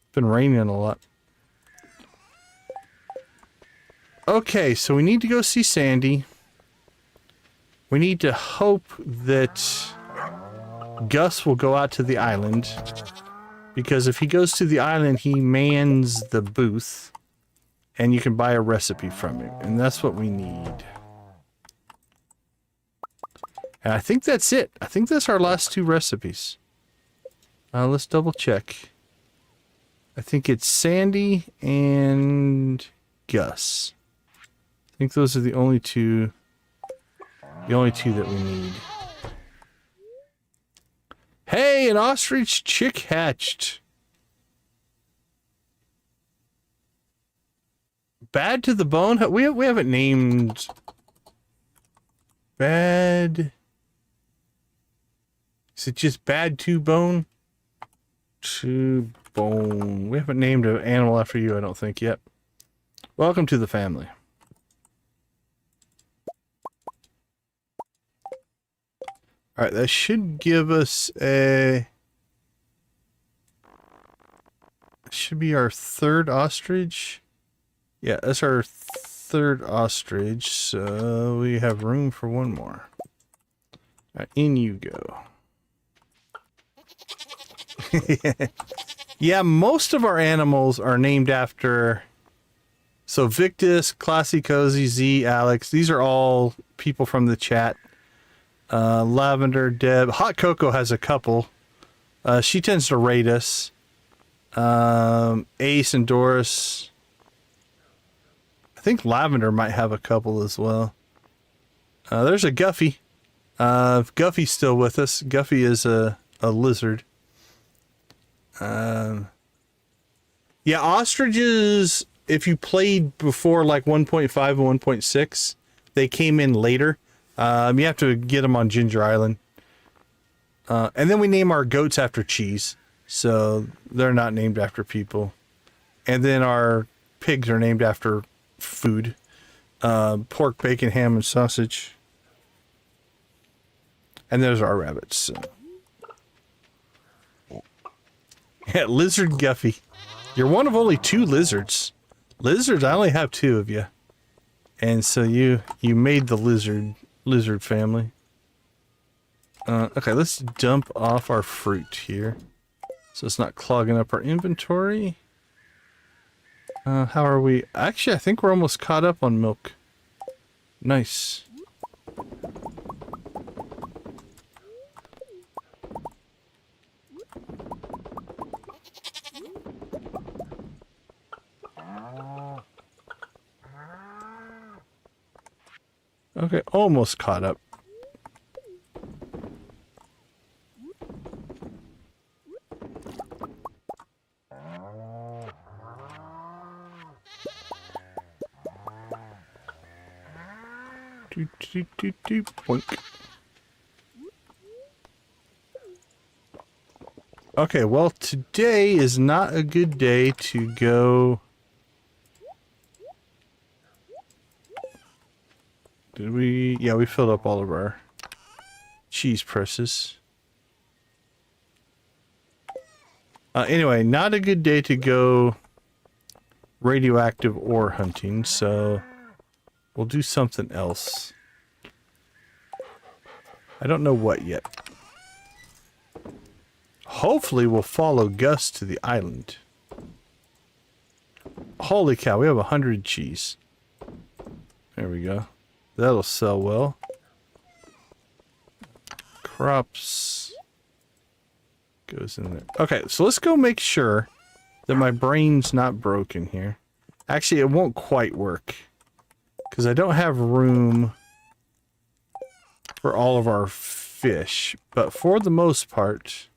It's been raining a lot. Okay, so we need to go see Sandy. We need to hope that Gus will go out to the island. Because if he goes to the island, he mans the booth. And you can buy a recipe from him. And that's what we need. And I think that's it. I think that's our last two recipes. Let's double check. I think it's Sandy and Gus. I think those are the only two that we need. Hey, an ostrich chick hatched. Bad to the bone? We haven't named... Bad... Is it just bad to bone? To bone. We haven't named an animal after you, I don't think, yet. Welcome to the family. Alright, that should give us a... Should be our third ostrich. Yeah, that's our third ostrich, so we have room for one more. Alright, in you go. Yeah, most of our animals are named after... So Victus, Classy Cozy, Z, Alex, these are all people from the chat. Lavender, Deb, Hot Cocoa has a couple. She tends to rate us. Ace and Doris. I think Lavender might have a couple as well. There's a Guffy. Guffy's still with us. Guffy is a lizard. Yeah, ostriches, if you played before like 1.5 and 1.6, they came in later. You have to get them on Ginger Island. And then we name our goats after cheese. So they're not named after people. And then our pigs are named after food. Pork, bacon, ham, and sausage. And there's our rabbits. So. Yeah, Lizard Guffy. You're one of only two lizards. Lizards, I only have two of you. And so you made the lizard family. Okay, let's dump off our fruit here. So it's not clogging up our inventory. How are we? Actually, I think we're almost caught up on milk. Nice. Okay, almost caught up. Boink. Okay, well, today is not a good day to go. Did we? Yeah, we filled up all of our cheese presses. Anyway, not a good day to go radioactive ore hunting, so we'll do something else. I don't know what yet. Hopefully we'll follow Gus to the island. Holy cow, we have 100 cheese. There we go. That'll sell well. Crops goes in there. Okay, so let's go make sure that my brain's not broken here. Actually, it won't quite work because I don't have room for all of our fish. But for the most part,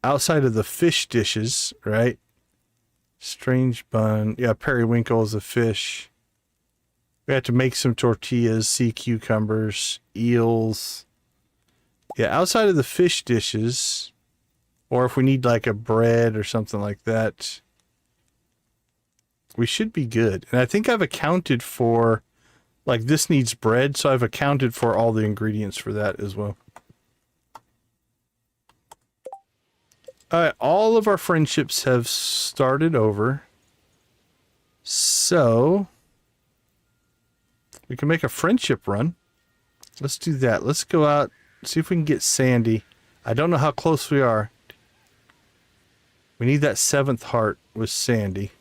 outside of the fish dishes, right? Strange bun. Yeah, periwinkle is a fish. We have to make some tortillas, sea cucumbers, eels. Yeah, outside of the fish dishes, or if we need like a bread or something like that, we should be good. And I think I've accounted for, like this needs bread, so I've accounted for all the ingredients for that as well. Alright, all of our friendships have started over. So we can make a friendship run. Let's do that. Let's go out, see if we can get Sandy. I don't know how close we are. We need that 7th heart with Sandy.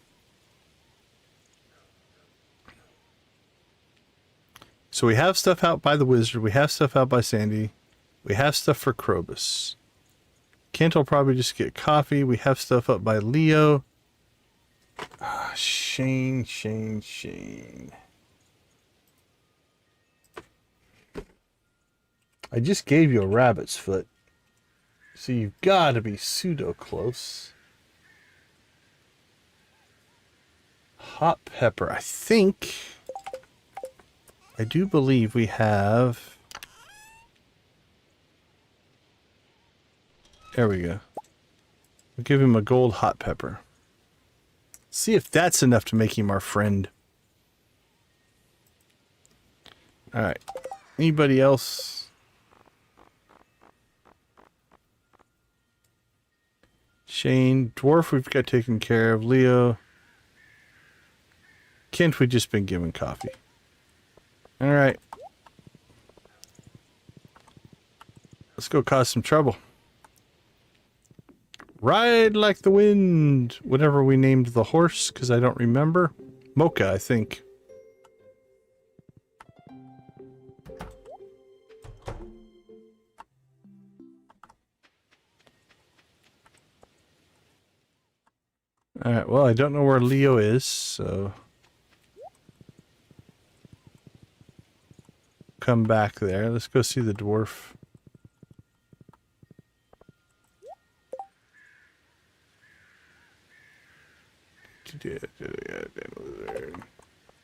So we have stuff out by the wizard. We have stuff out by Sandy. We have stuff for Krobus. Kent will probably just get coffee. We have stuff up by Leo. Shane. I just gave you a rabbit's foot. So you've got to be pseudo close. Hot pepper. I do believe we have... There we go. We'll give him a gold hot pepper. See if that's enough to make him our friend. Alright. Anybody else? Shane. Dwarf we've got taken care of. Leo. Kent we've just been given coffee. Alright. Let's go cause some trouble. Ride like the wind. Whatever we named the horse, because I don't remember. Mocha, I think. Alright, well, I don't know where Leo is, so... Come back there. Let's go see the dwarf.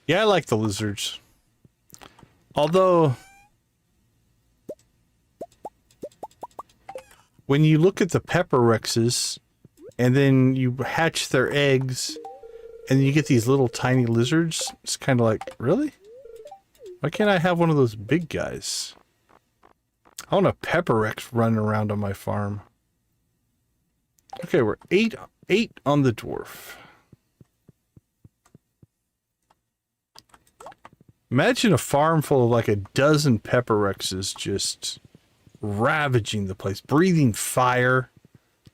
Yeah, I like the lizards. Although, when you look at the pepper rexes, and then you hatch their eggs, and you get these little tiny lizards, it's kind of like, really? Why can't I have one of those big guys? I want a pepper rex running around on my farm. Okay, we're eight on the dwarf. Imagine a farm full of like a dozen pepper rexes just ravaging the place, breathing fire.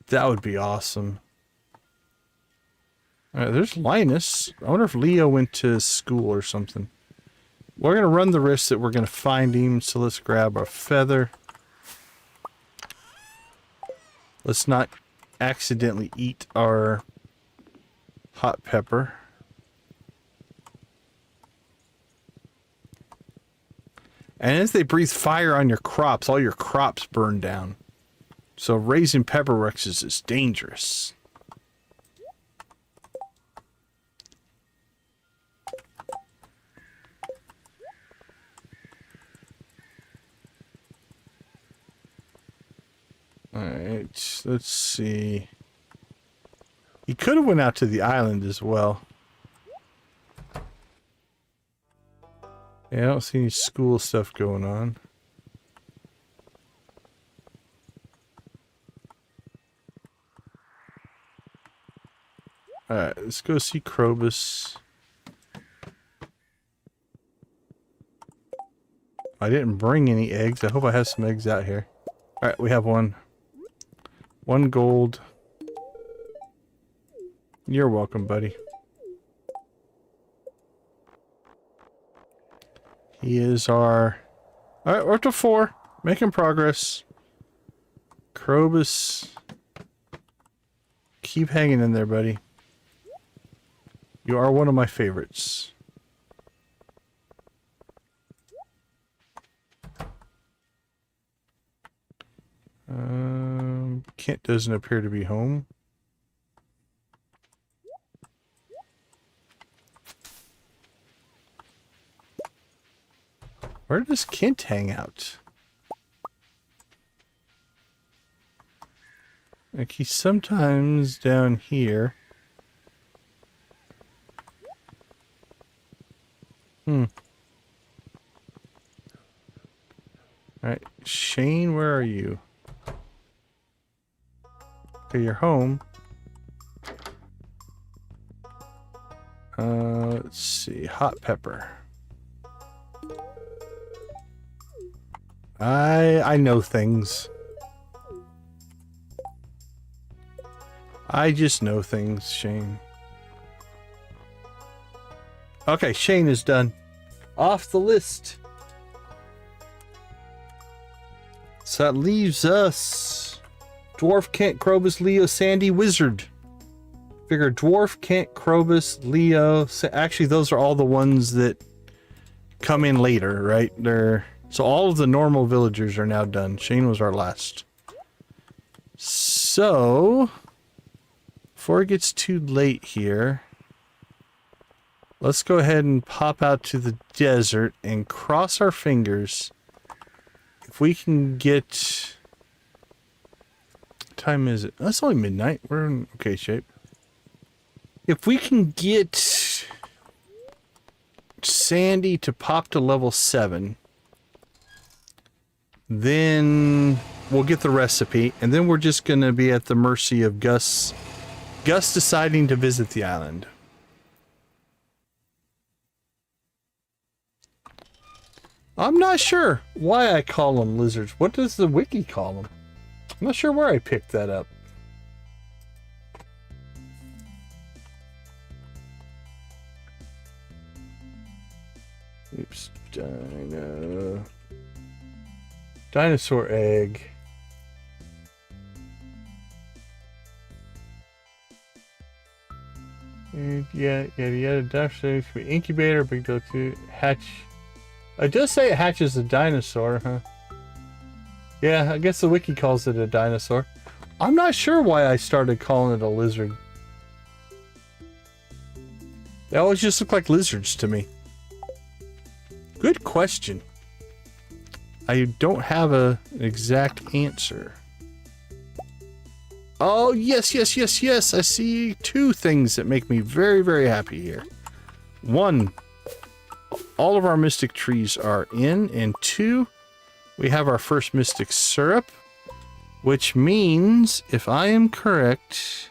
That would be awesome. All right, there's Linus. I wonder if Leo went to school or something. We're going to run the risk that we're going to find him, so let's grab our feather. Let's not accidentally eat our hot pepper. And as they breathe fire on your crops, all your crops burn down. So raising pepper rexes is dangerous. Alright, let's see. He could have went out to the island as well. Yeah, I don't see any school stuff going on. Alright, let's go see Krobus. I didn't bring any eggs. I hope I have some eggs out here. Alright, we have one. 1 gold. You're welcome, buddy. He is our... Alright, we're up to 4. Making progress. Krobus. Keep hanging in there, buddy. You are one of my favorites. Kent doesn't appear to be home. Where does Kent hang out? Like, he's sometimes down here. Alright, Shane, where are you? Okay, you're home. Let's see. Hot pepper. I know things. I just know things, Shane. Okay, Shane is done. Off the list. So that leaves us Dwarf, Kent, Krobus, Leo, Sandy, Wizard. Figure Dwarf, Kent, Krobus, Leo. Actually, those are all the ones that come in later, right? So all of the normal villagers are now done. Shane was our last. So, before it gets too late here, let's go ahead and pop out to the desert and cross our fingers. If we can get... What time is it? Oh, it's only midnight. We're in okay shape. If we can get Sandy to pop to level 7, then we'll get the recipe, and then we're just going to be at the mercy of Gus deciding to visit the island. I'm not sure why I call them lizards. What does the wiki call them? I'm not sure where I picked that up. Oops. Dinosaur egg. Yeah, dinosaur could be incubator, big dog too. Hatch. It does say it hatches a dinosaur, huh? Yeah, I guess the wiki calls it a dinosaur. I'm not sure why I started calling it a lizard. They always just look like lizards to me. Good question. I don't have an exact answer. Oh, yes. I see 2 things that make me very, very happy here. 1, all of our mystic trees are in, and 2, we have our first mystic syrup, which means, if I am correct,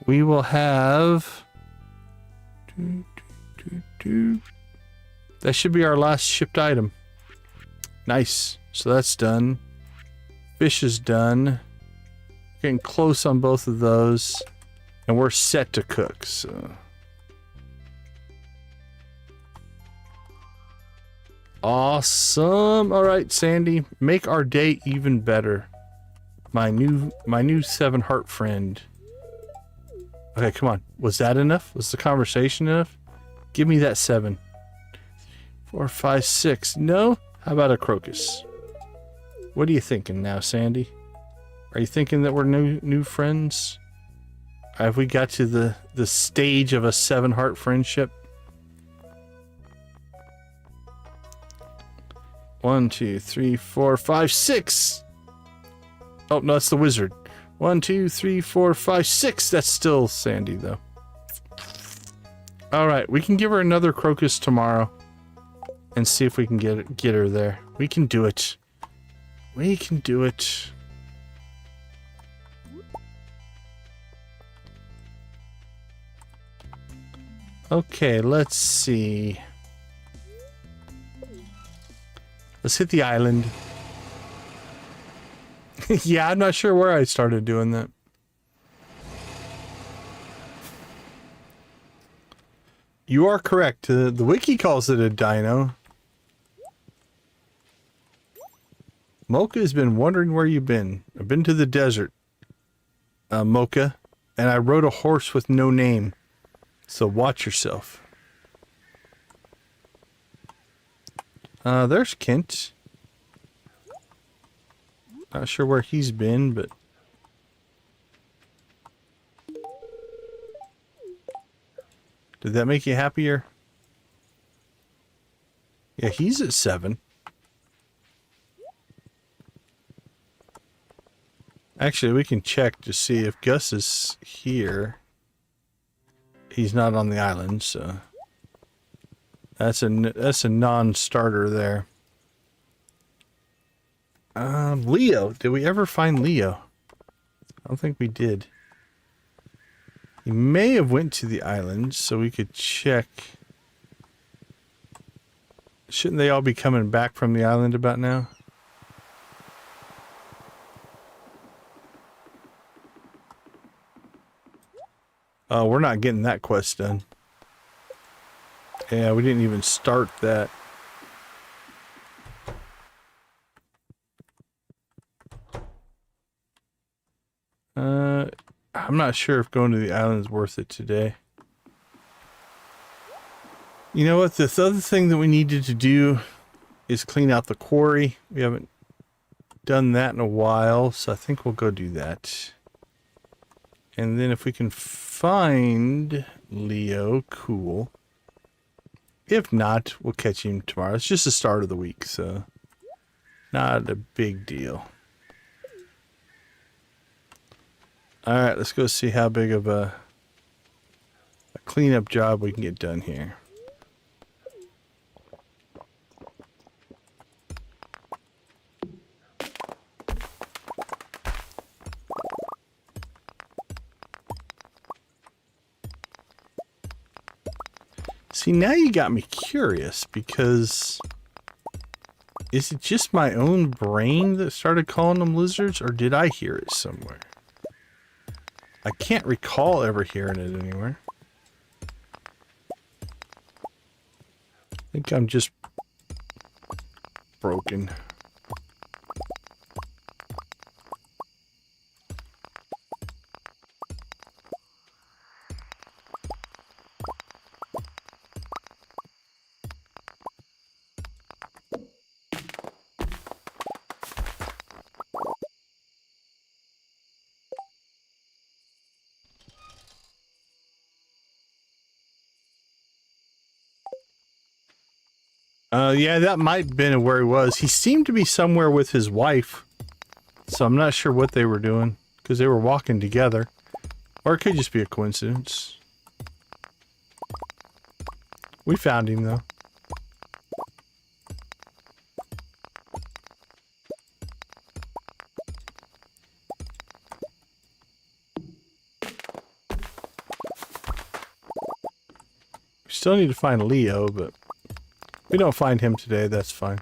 we will have... That should be our last shipped item. Nice. So that's done. Fish is done. Getting close on both of those. And we're set to cook, so... Awesome. All right, Sandy, make our day even better. My new 7 heart friend. Okay, come on. Was that enough? Was the conversation enough? Give me that 7. 4, 5, 6. No? How about a crocus? What are you thinking now, Sandy? Are you thinking that we're new friends? Have we got to the stage of a 7 heart friendship? 1, 2, 3, 4, 5, 6. Oh, no, that's the wizard. 1, 2, 3, 4, 5, 6. That's still Sandy, though. All right, we can give her another crocus tomorrow and see if we can get her there. We can do it. We can do it. Okay, let's see. Let's hit the island. Yeah, I'm not sure where I started doing that. You are correct. The wiki calls it a dino. Mocha has been wondering where you've been. I've been to the desert, Mocha, and I rode a horse with no name. So watch yourself. There's Kent. Not sure where he's been, but... Did that make you happier? Yeah, he's at 7. Actually, we can check to see if Gus is here. He's not on the island, so... That's a non-starter there. Leo. Did we ever find Leo? I don't think we did. He may have went to the island, so we could check. Shouldn't they all be coming back from the island about now? Oh, we're not getting that quest done. Yeah, we didn't even start that. I'm not sure if going to the island is worth it today. You know what? This other thing that we needed to do is clean out the quarry. We haven't done that in a while, so I think we'll go do that. And then if we can find Leo, cool. If not, we'll catch him tomorrow. It's just the start of the week, so not a big deal. Alright, let's go see how big of a cleanup job we can get done here. See, now you got me curious, because is it just my own brain that started calling them lizards, or did I hear it somewhere? I can't recall ever hearing it anywhere. I think I'm just broken. Yeah, that might have been where he was. He seemed to be somewhere with his wife. So I'm not sure what they were doing, because they were walking together. Or it could just be a coincidence. We found him, though. We still need to find Leo, but... if we don't find him today, that's fine.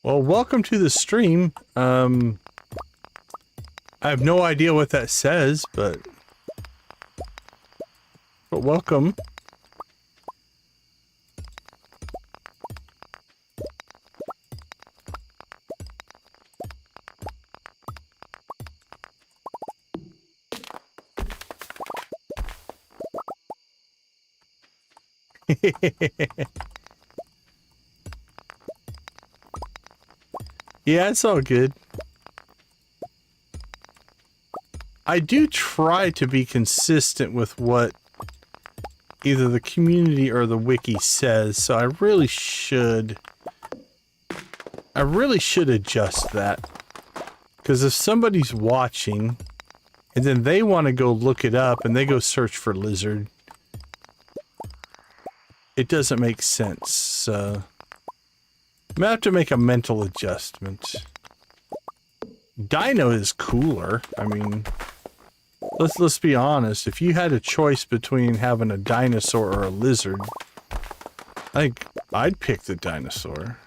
Well, welcome to the stream. I have no idea what that says, but welcome. Yeah, it's all good. I do try to be consistent with what either the community or the wiki says, so I really should adjust that. Because if somebody's watching and then they want to go look it up and they go search for lizard, it doesn't make sense. So I'm gonna have to make a mental adjustment. Dino is cooler. I mean, let's be honest. If you had a choice between having a dinosaur or a lizard, I think I'd pick the dinosaur.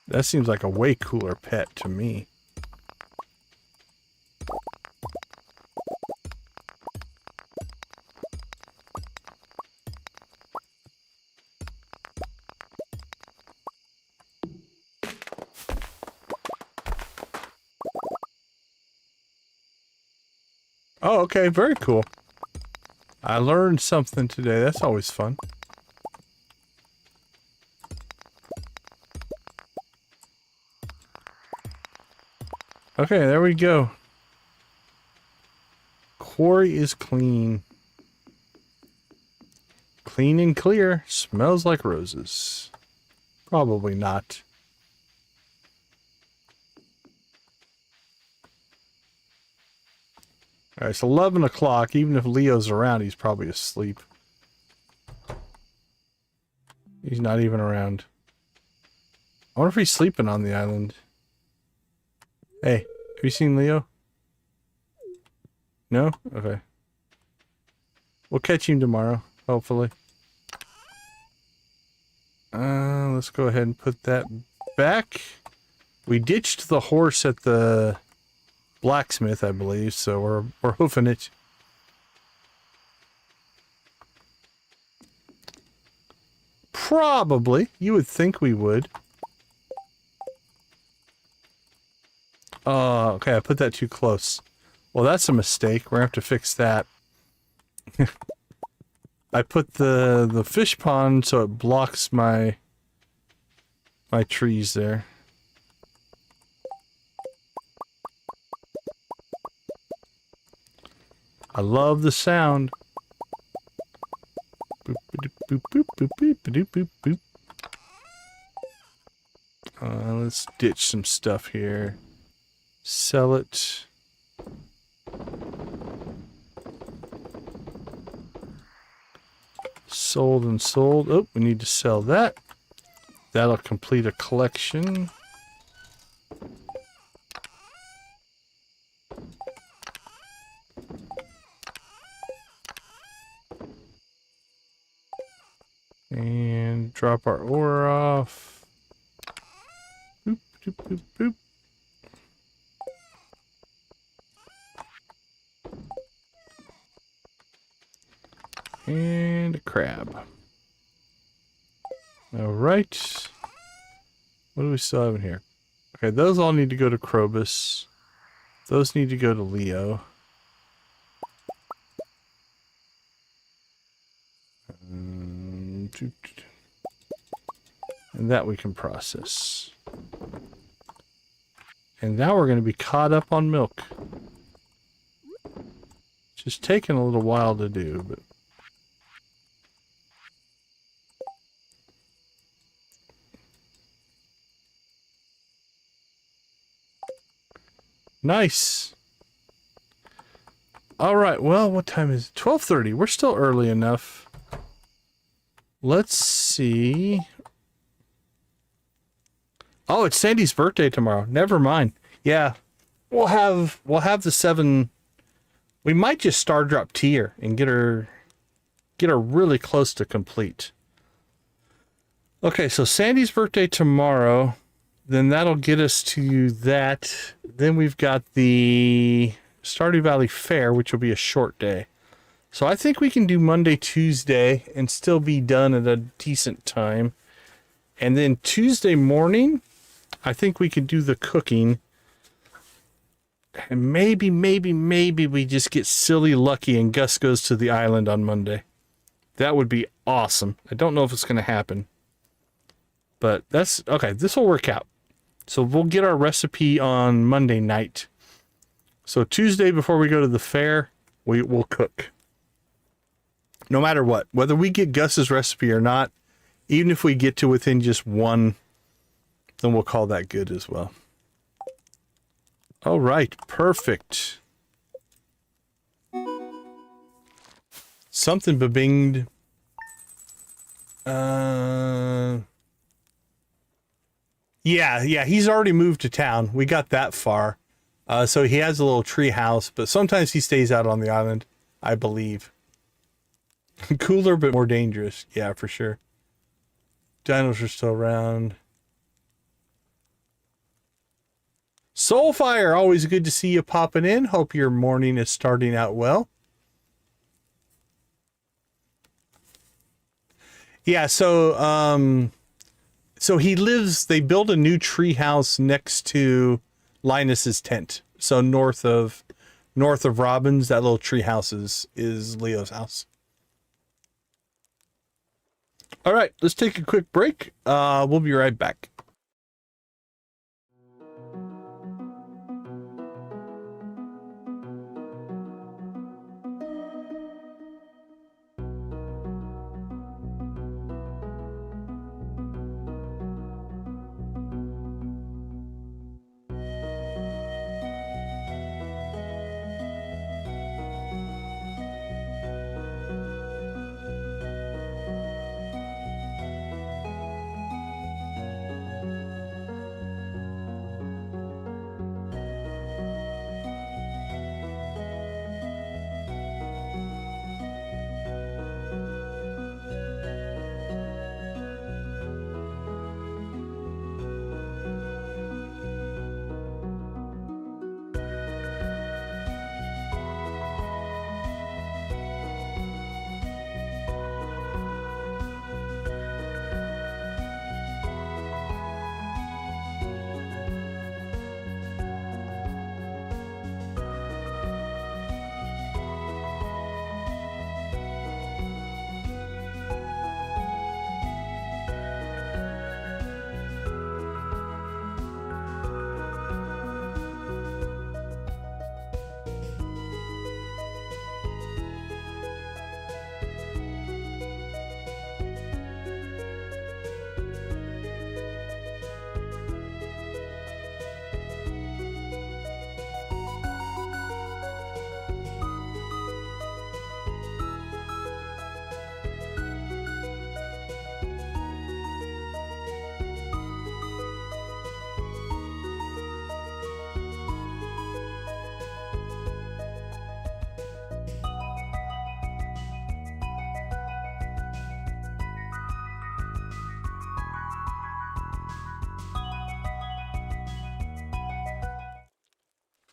That seems like a way cooler pet to me. Oh, okay. Very cool. I learned something today. That's always fun. Okay, there we go. Quarry is clean. Clean and clear. Smells like roses. Probably not. Alright, it's 11 o'clock. Even if Leo's around, he's probably asleep. He's not even around. I wonder if he's sleeping on the island. Hey, have you seen Leo? No? Okay. We'll catch him tomorrow, hopefully. Let's go ahead and put that back. We ditched the horse at the blacksmith, I believe, so we're hoofing it. Probably. You would think we would. Okay, I put that too close. Well, that's a mistake. We're gonna have to fix that. I put the fish pond so it blocks my trees there. I love the sound. Boop, boop, boop, boop, boop, boop, boop, boop, boop. Let's ditch some stuff here. Sell it. Sold and sold. Oh, we need to sell that. That'll complete a collection. And drop our ore off. Boop, boop, boop, boop. And a crab. Alright. What do we still have in here? Okay, those all need to go to Krobus. Those need to go to Leo. And that we can process. And now we're going to be caught up on milk. Just taking a little while to do, but... Nice. All right. Well, what time is it? 12:30. We're still early enough. Let's see. Oh, it's Sandy's birthday tomorrow. Never mind. Yeah. We'll have the 7. We might just star drop tier and get her really close to complete. Okay, so Sandy's birthday tomorrow. Then that'll get us to that. Then we've got the Stardew Valley Fair, which will be a short day. So I think we can do Monday, Tuesday, and still be done at a decent time. And then Tuesday morning, I think we could do the cooking. And maybe we just get silly lucky and Gus goes to the island on Monday. That would be awesome. I don't know if it's going to happen. But that's... Okay, this will work out. So we'll get our recipe on Monday night. So Tuesday before we go to the fair, we'll cook. No matter what. Whether we get Gus's recipe or not, even if we get to within just one, then we'll call that good as well. All right. Perfect. Something ba-binged. Yeah, he's already moved to town. We got that far. So he has a little tree house, but sometimes he stays out on the island, I believe. Cooler, but more dangerous. Yeah, for sure. Dinos are still around. Soulfire, always good to see you popping in. Hope your morning is starting out well. Yeah, so he lives, they built a new tree house next to Linus's tent. So north of north of Robin's, that little tree house is Leo's house. All right, let's take a quick break. We'll be right back.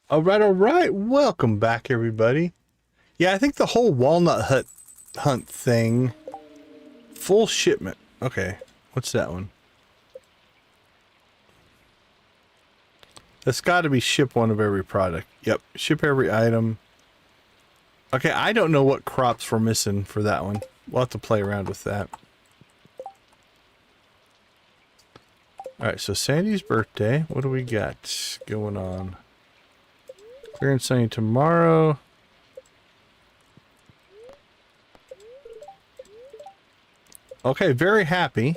All right. Welcome back, everybody. Yeah, I think the whole walnut hunt thing, full shipment. Okay, what's that one? That's got to be ship one of every product. Yep, ship every item. Okay, I don't know what crops we're missing for that one. We'll have to play around with that. All right, so Sandy's birthday. What do we got going on? Clear and sunny tomorrow. Okay, very happy.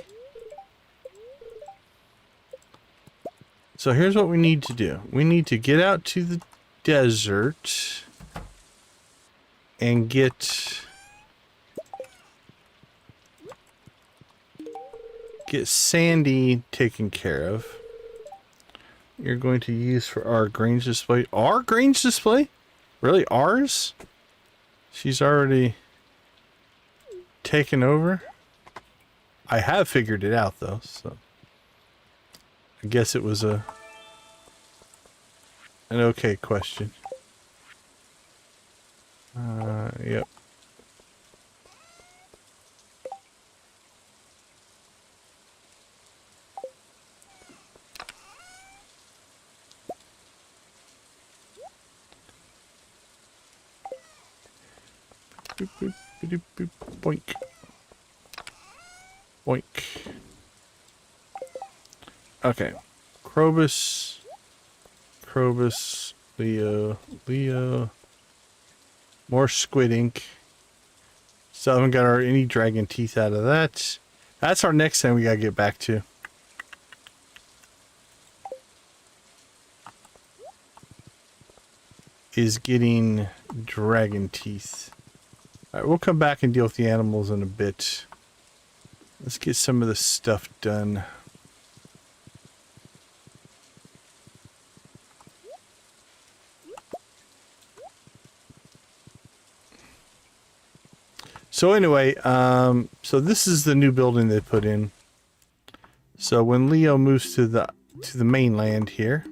So here's what we need to do. We need to get out to the desert and get Sandy taken care of. You're going to use for our grains display. Our grains display? Really? Ours? She's already taken over? I have figured it out though, so I guess it was an okay question. Yep. Boop, boop, boop, boop, boink. Boink. Okay. Krobus, Leo. More squid ink. Still haven't got any dragon teeth out of that. That's our next thing we gotta get back to. Is getting dragon teeth. Alright, we'll come back and deal with the animals in a bit. Let's get some of this stuff done. So anyway, so this is the new building they put in. So when Leo moves to the mainland here,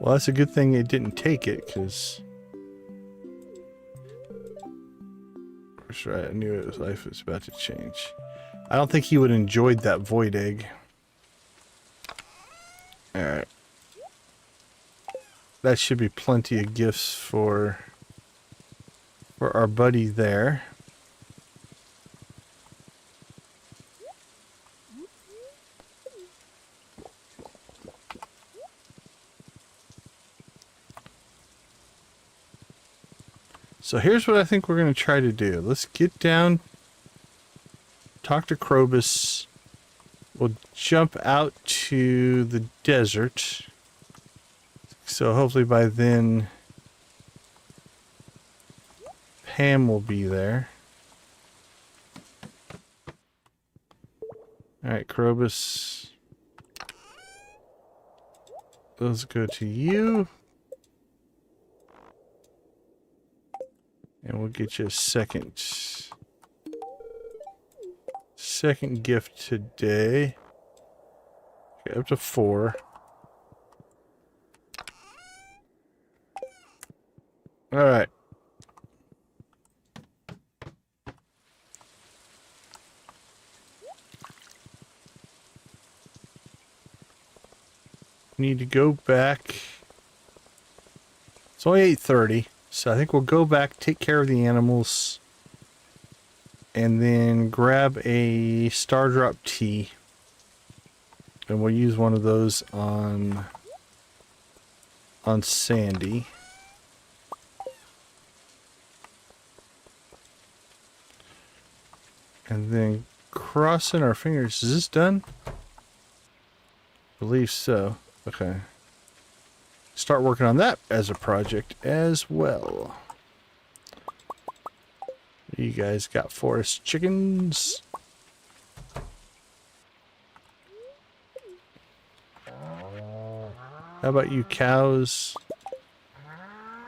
well, that's a good thing it didn't take it, because that's right, I knew his life was about to change. I don't think he would have enjoyed that void egg. Alright. That should be plenty of gifts for our buddy there. So here's what I think we're going to try to do. Let's get down, talk to Krobus. We'll jump out to the desert. So hopefully by then Pam will be there. Alright, Krobus. Those go to you. And we'll get you a second gift today. Okay, up to 4. All right. Need to go back. It's only 8:30. So I think we'll go back, take care of the animals, and then grab a Star Drop tea. And we'll use one of those on Sandy. And then crossing our fingers. Is this done? I believe so. Okay. Start working on that as a project as well. You guys got forest chickens. How about you cows?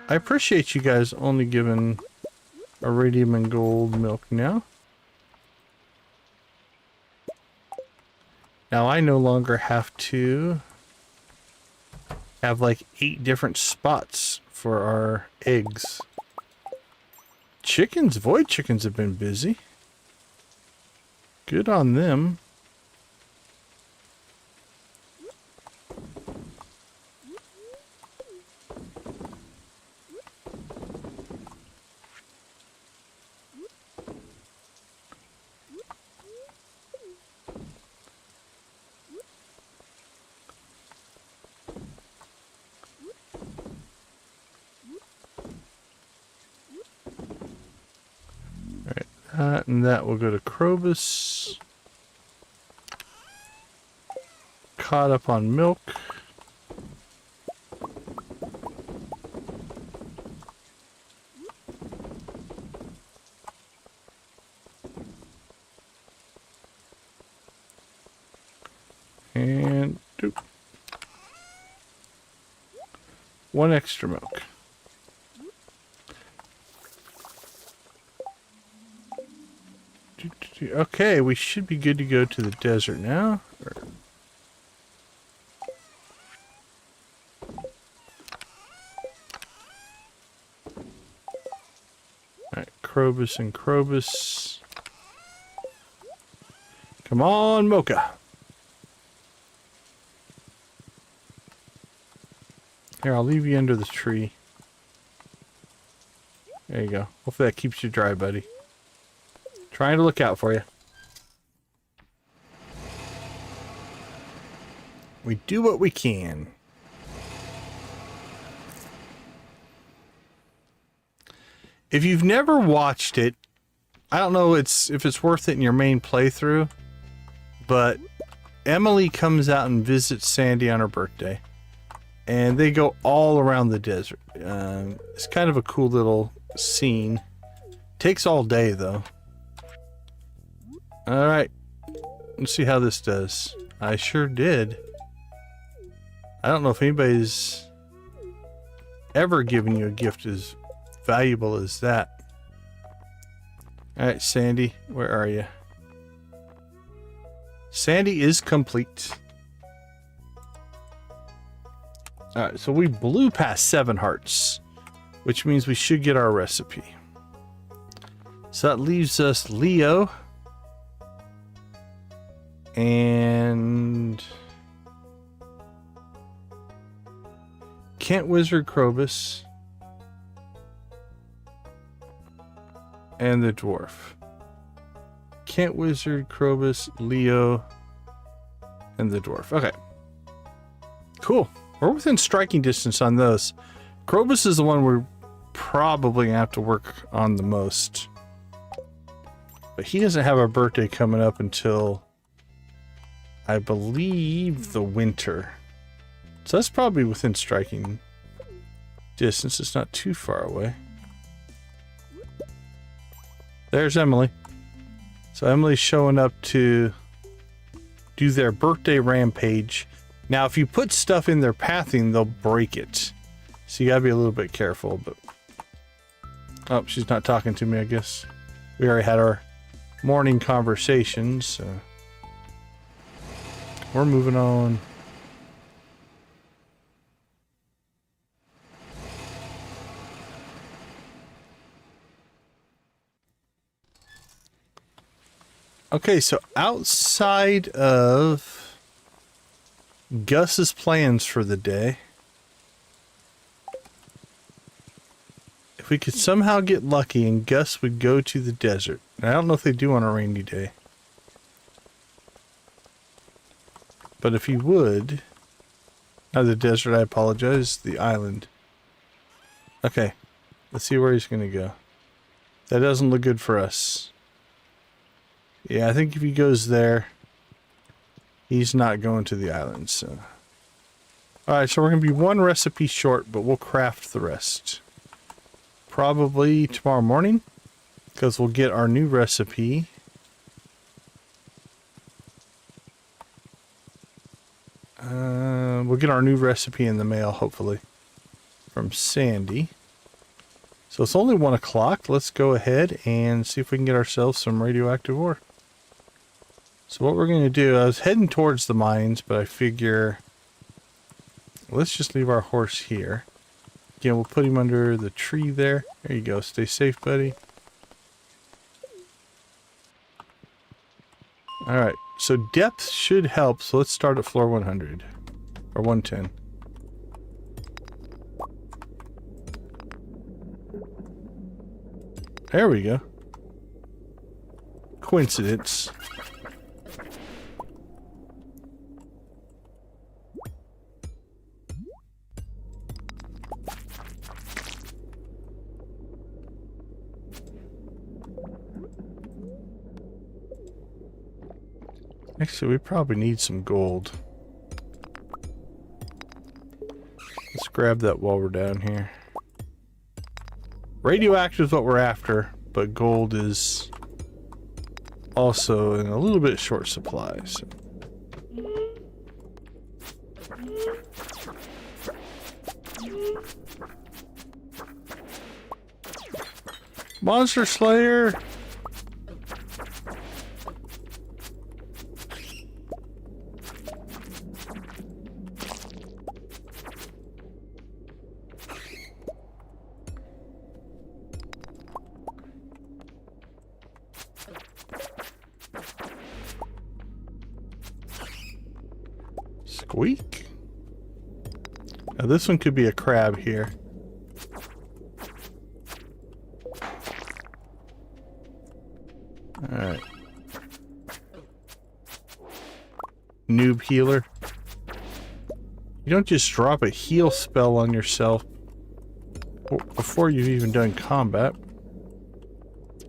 I appreciate you guys only giving iridium and gold milk now. Now I no longer have to have like 8 different spots for our eggs. Chickens, void chickens have been busy. Good on them. And that will go to Krobus. Caught up on milk. And doop. 1 extra milk. Okay, we should be good to go to the desert now. Alright, Krobus and Krobus. Come on, Mocha. Here, I'll leave you under the tree. There you go. Hopefully that keeps you dry, buddy. Trying to look out for you. We do what we can. If you've never watched it, I don't know if it's worth it in your main playthrough, but Emily comes out and visits Sandy on her birthday, and they go all around the desert. It's kind of a cool little scene. Takes all day though. Alright, let's see how this does. I sure did. I don't know if anybody's ever given you a gift as valuable as that. Alright, Sandy, where are you? Sandy is complete. Alright, so we blew past 7 hearts, which means we should get our recipe. So that leaves us Leo. And Kent Wizard Krobus. And the dwarf. Kent Wizard, Krobus, Leo, and the dwarf. Okay. Cool. We're within striking distance on those. Krobus is the one we're probably gonna have to work on the most. But he doesn't have a birthday coming up until, I believe, the winter. So that's probably within striking distance. It's not too far away. There's Emily. So Emily's showing up to do their birthday rampage. Now, if you put stuff in their pathing, they'll break it. So you gotta be a little bit careful, but... Oh, she's not talking to me, I guess. We already had our morning conversations, so... We're moving on. Okay, so outside of Gus's plans for the day, if we could somehow get lucky and Gus would go to the desert, and I don't know if they do on a rainy day, but if he would, not the desert, I apologize, the island. Okay, let's see where he's going to go. That doesn't look good for us. Yeah, I think if he goes there, he's not going to the island, so. Alright, so we're going to be one recipe short, but we'll craft the rest. Probably tomorrow morning, because we'll get our new recipe. We'll get our new recipe in the mail, hopefully, from Sandy. So it's only 1 o'clock. Let's go ahead and see if we can get ourselves some radioactive ore. So what we're going to do, I was heading towards the mines, but I figure let's just leave our horse here. Again, we'll put him under the tree there. There you go. Stay safe, buddy. Alright, so depth should help. So let's start at floor 100. Or 110. There we go. Coincidence. Actually, we probably need some gold. Let's grab that while we're down here. Radioactive is what we're after, but gold is also in a little bit short supply. So. Monster Slayer! Squeak. Now this one could be a crab here. Alright. Noob healer. You don't just drop a heal spell on yourself before you've even done combat.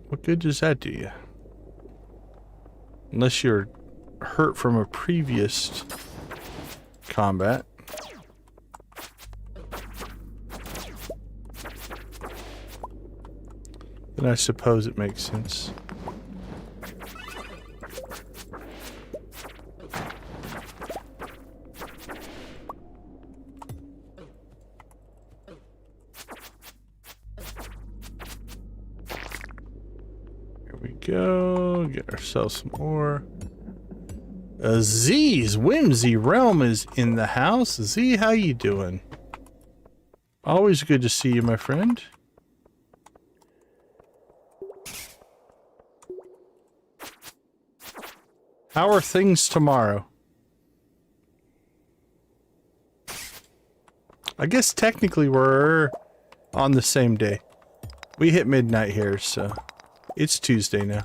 What good does that do you? Unless you're hurt from a previous combat. Then I suppose it makes sense. Here we go. Get ourselves some more. Z's Whimsy Realm is in the house. Z, how you doing? Always good to see you, my friend. How are things tomorrow? I guess technically we're on the same day. We hit midnight here, so it's Tuesday now.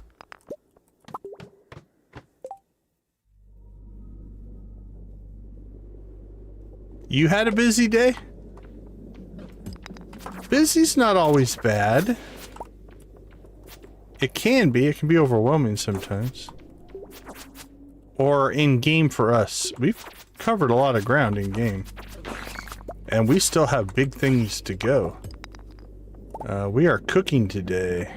You had a busy day? Busy's not always bad. It can be overwhelming sometimes. Or in game for us. We've covered a lot of ground in game. And we still have big things to go. We are cooking today.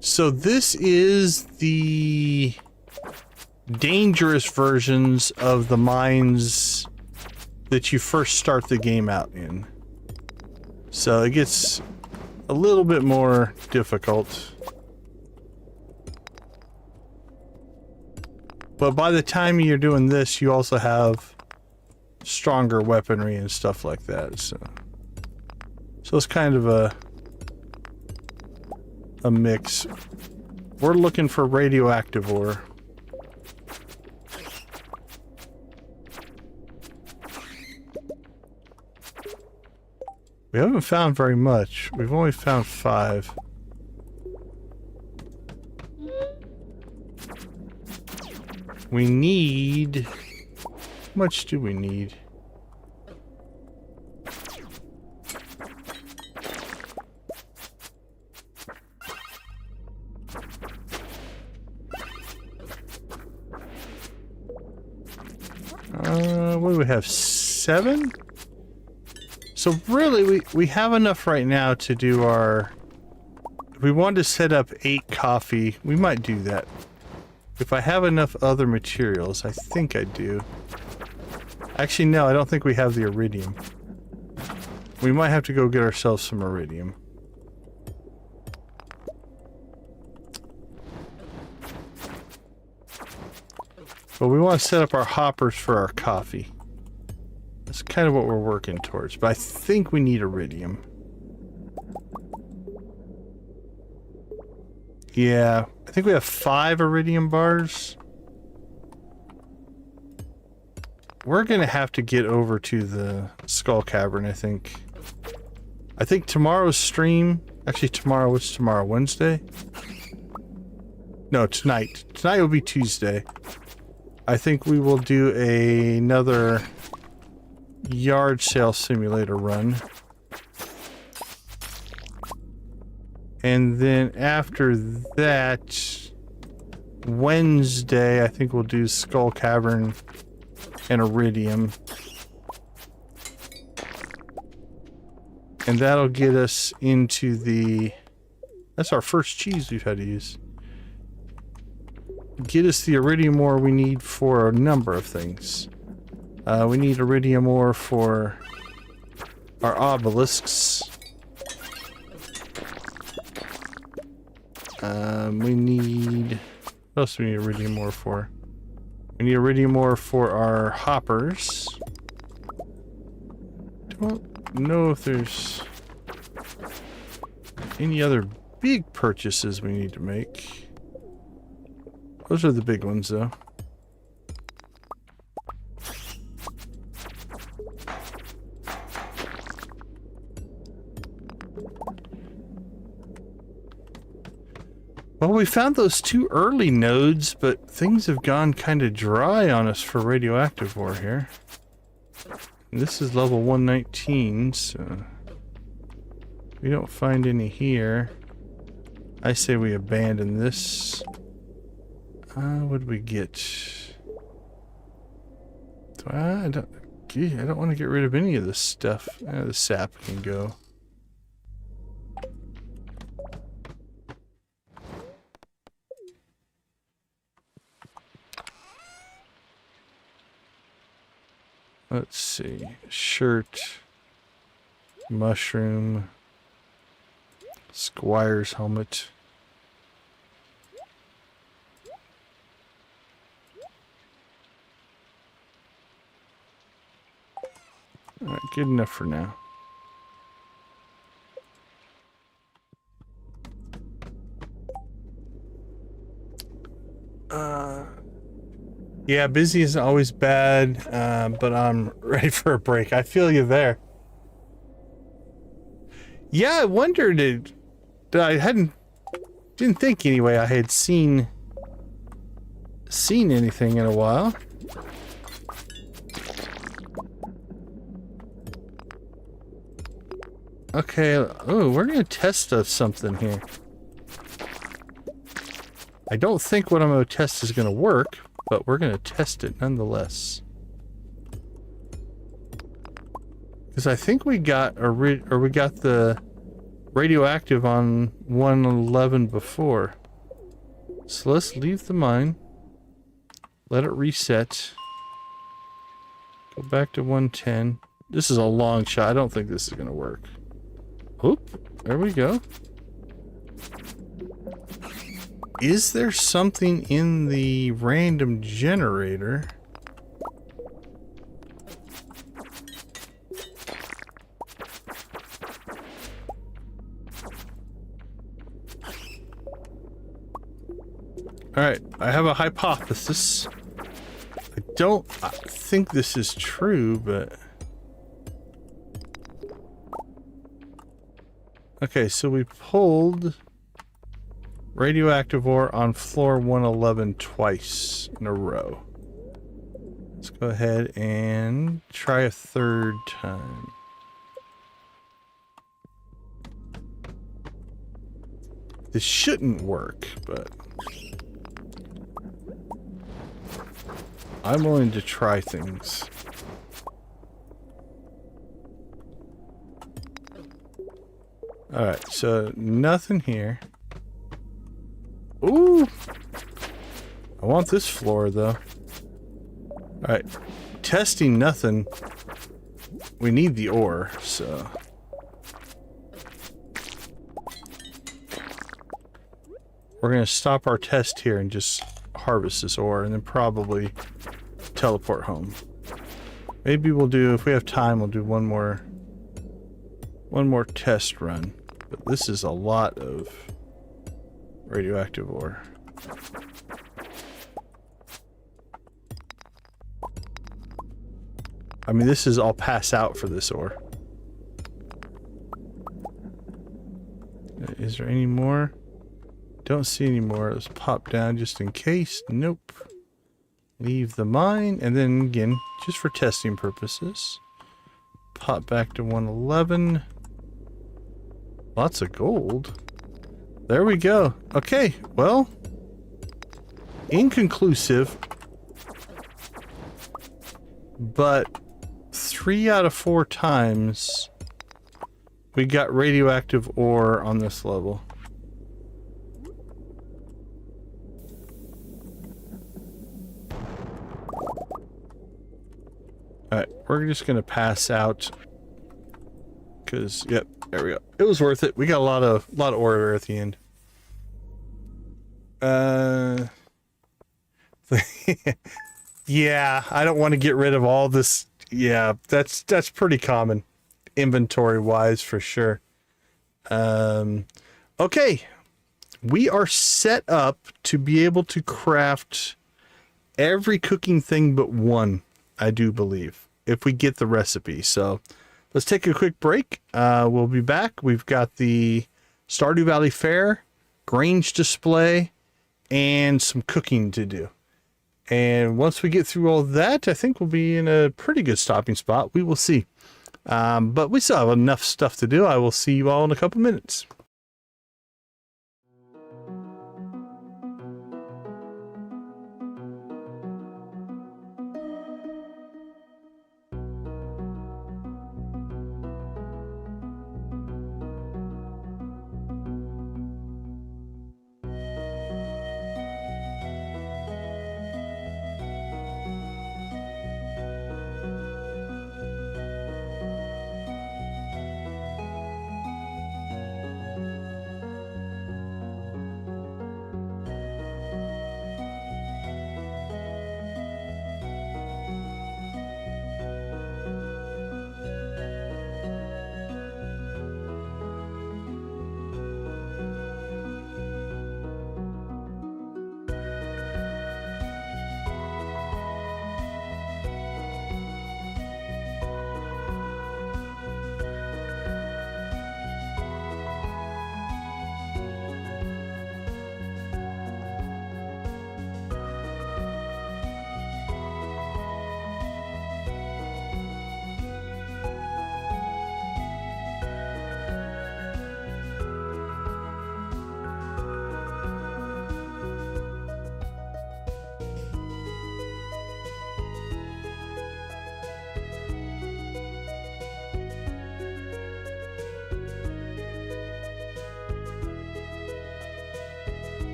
So this is the dangerous versions of the mines that you first start the game out in. So it gets a little bit more difficult. But by the time you're doing this, you also have stronger weaponry and stuff like that. So it's kind of a mix. We're looking for radioactive ore. We haven't found very much. We've only found 5. We need... How much do we need? What do we have? 7? So really, we have enough right now to do our... If we wanted to set up 8 coffee, we might do that. If I have enough other materials, I think I do. Actually, no, I don't think we have the iridium. We might have to go get ourselves some iridium. But we want to set up our hoppers for our coffee. That's kind of what we're working towards, but I think we need iridium. Yeah, I think we have 5 iridium bars. We're gonna have to get over to the Skull Cavern, I think. I think tomorrow's stream... Actually, what's tomorrow? Wednesday? No, tonight. Tonight will be Tuesday. I think we will do another yard sale simulator run. And then after that, Wednesday, I think we'll do Skull Cavern and Iridium. And that'll get us into the... That's our first cheese we've had to use. Get us the iridium ore we need for a number of things. We need iridium ore for our obelisks. We need... What else do we need iridium ore for? We need iridium ore for our hoppers. Don't know if there's any other big purchases we need to make. Those are the big ones, though. Well, we found those 2 early nodes, but things have gone kind of dry on us for radioactive ore here. And this is level 119, so we don't find any here. I say we abandon this. What did we get? I don't want to get rid of any of this stuff. The sap can go. Let's see. Shirt. Mushroom. Squire's helmet. Alright, good enough for now. Yeah, busy isn't always bad, but I'm ready for a break. I feel you there. Yeah, I wondered it. I didn't think anyway I had seen anything in a while. Okay, oh, we're gonna test something here. I don't think what I'm gonna test is gonna work, but we're gonna test it nonetheless. Because I think we got we got the radioactive on 111 before. So let's leave the mine. Let it reset. Go back to 110. This is a long shot. I don't think this is gonna work. Oop, there we go. Is there something in the random generator? Alright, I have a hypothesis. I don't think this is true, but... Okay, so we pulled radioactive ore on floor 111 twice in a row. Let's go ahead and try a third time. This shouldn't work, but I'm willing to try things. Alright, so nothing here. Ooh! I want this floor, though. Alright, testing nothing. We need the ore, so... We're gonna stop our test here and just harvest this ore, and then probably teleport home. Maybe we'll do, if we have time, we'll do one more test run. But this is a lot of radioactive ore. I mean, this is all pass out for this ore. Is there any more? Don't see any more. Let's pop down just in case. Nope. Leave the mine, and then again, just for testing purposes, pop back to 111. Lots of gold. There we go. Okay, well, inconclusive, but 3 out of 4 times we got radioactive ore on this level. Alright, we're just gonna pass out. Cause, yep, there we go. It was worth it. We got a lot of ore at the end. Yeah, I don't want to get rid of all this. Yeah, that's pretty common, inventory wise, for sure. Okay, we are set up to be able to craft every cooking thing but one, I do believe, if we get the recipe. So let's take a quick break. We'll be back. We've got the Stardew Valley Fair, Grange display, and some cooking to do. And once we get through all that, I think we'll be in a pretty good stopping spot. We will see. But we still have enough stuff to do. I will see you all in a couple minutes.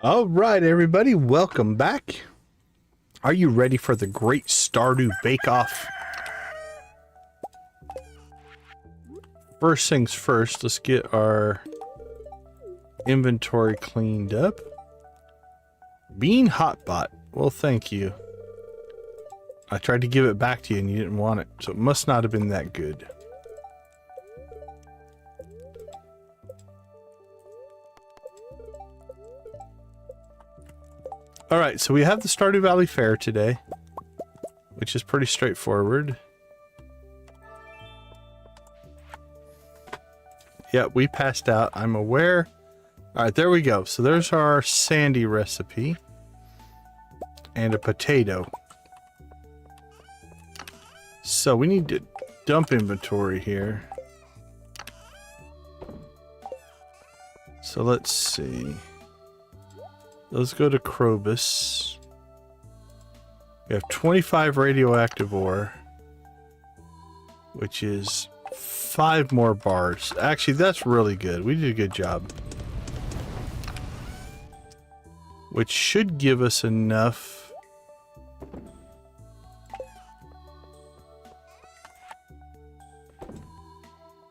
All right, everybody, welcome back. Are you ready for the great Stardew Bake-Off? First things first, let's get our inventory cleaned up. Bean Hotbot. Well, thank you. I tried to give it back to you and you didn't want it, so it must not have been that good. Alright, so we have the Stardew Valley Fair today, which is pretty straightforward. Yeah, we passed out, I'm aware. Alright, there we go. So there's our sandy recipe. And a potato. So we need to dump inventory here. So let's see. Let's go to Krobus. We have 25 radioactive ore, which is 5 more bars. Actually, that's really good. We did a good job. Which should give us enough.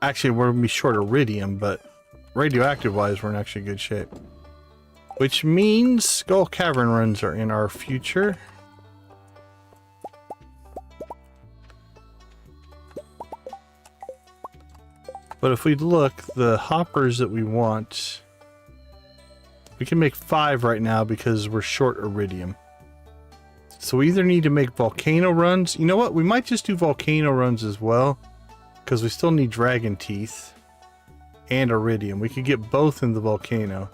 Actually, we're going to be short iridium, but radioactive wise, we're in actually good shape. Which means Skull Cavern runs are in our future. But if we look, the hoppers that we want, we can make 5 right now because we're short iridium. So we either need to make volcano runs. You know what? We might just do volcano runs as well, because we still need dragon teeth and iridium. We could get both in the volcano.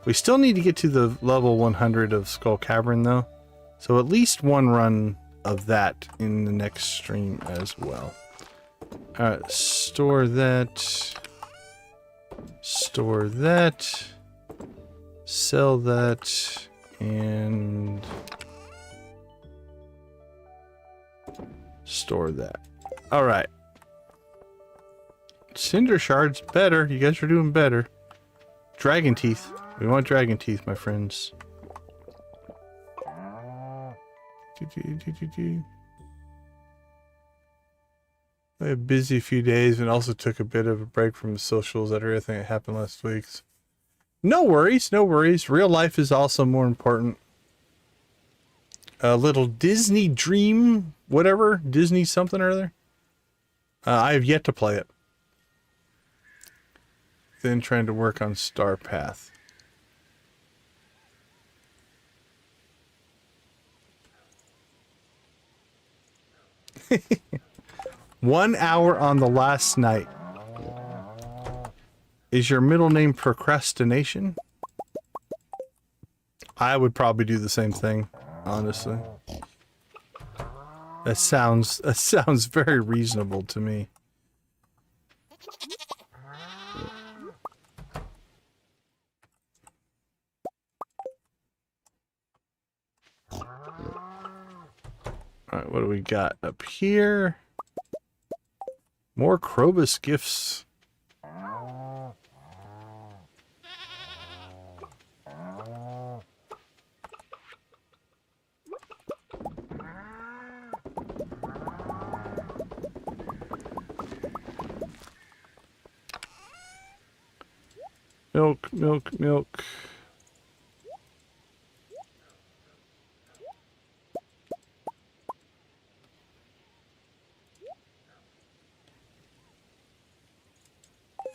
We still need to get to the level 100 of Skull Cavern though. So at least one run of that in the next stream as well. Alright, store that. Store that. Sell that. And store that. Alright. Cinder shards better. You guys are doing better. Dragon teeth. We want dragon teeth, my friends. I had a busy few days and also took a bit of a break from the socials after everything that happened last week. No worries, no worries. Real life is also more important. A little Disney Dream, whatever. Disney something or other. I have yet to play it. Then trying to work on Star Path. 1 hour on the last night. Is your middle name Procrastination? I would probably do the same thing, honestly. That sounds very reasonable to me. Alright, what do we got up here? More Krobus gifts. Milk, milk, milk.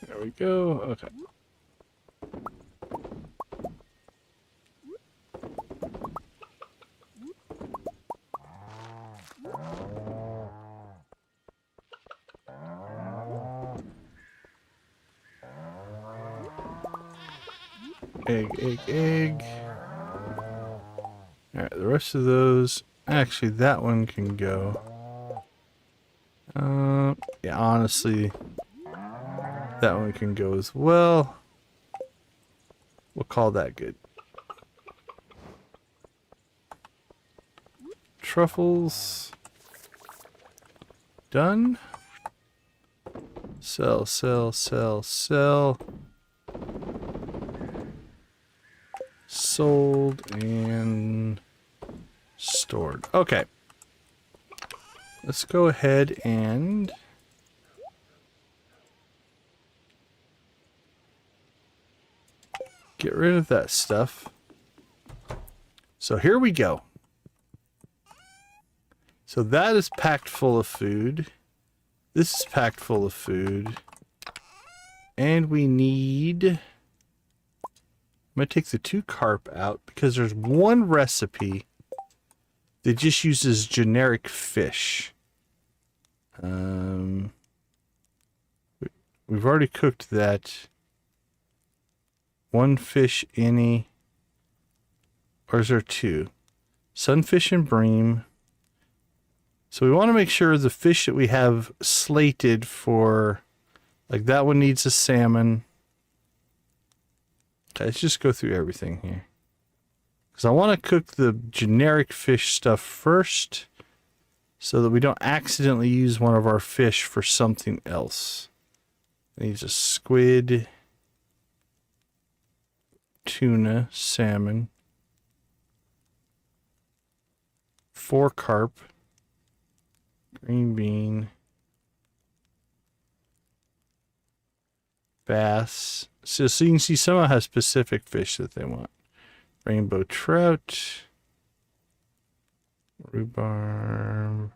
There we go. Okay. Egg, egg, egg. Alright, the rest of those... Actually, that one can go. Yeah, honestly... That one can go as well. We'll call that good. Truffles. Done. Sell, sell, sell, sell. sold and stored. Okay. Let's go ahead and get rid of that stuff. So here we go. So that is packed full of food. This is packed full of food. And we need... I'm going to take the 2 carp out because there's one recipe that just uses generic fish. We've already cooked that. 1 fish, any... Or is there 2? Sunfish and bream. So we want to make sure the fish that we have slated for, like that one needs a salmon. Okay, let's just go through everything here. Because I want to cook the generic fish stuff first so that we don't accidentally use one of our fish for something else. It needs a squid, tuna, salmon, 4 carp. Green bean, bass. So you can see someone has specific fish that they want. Rainbow trout, rhubarb,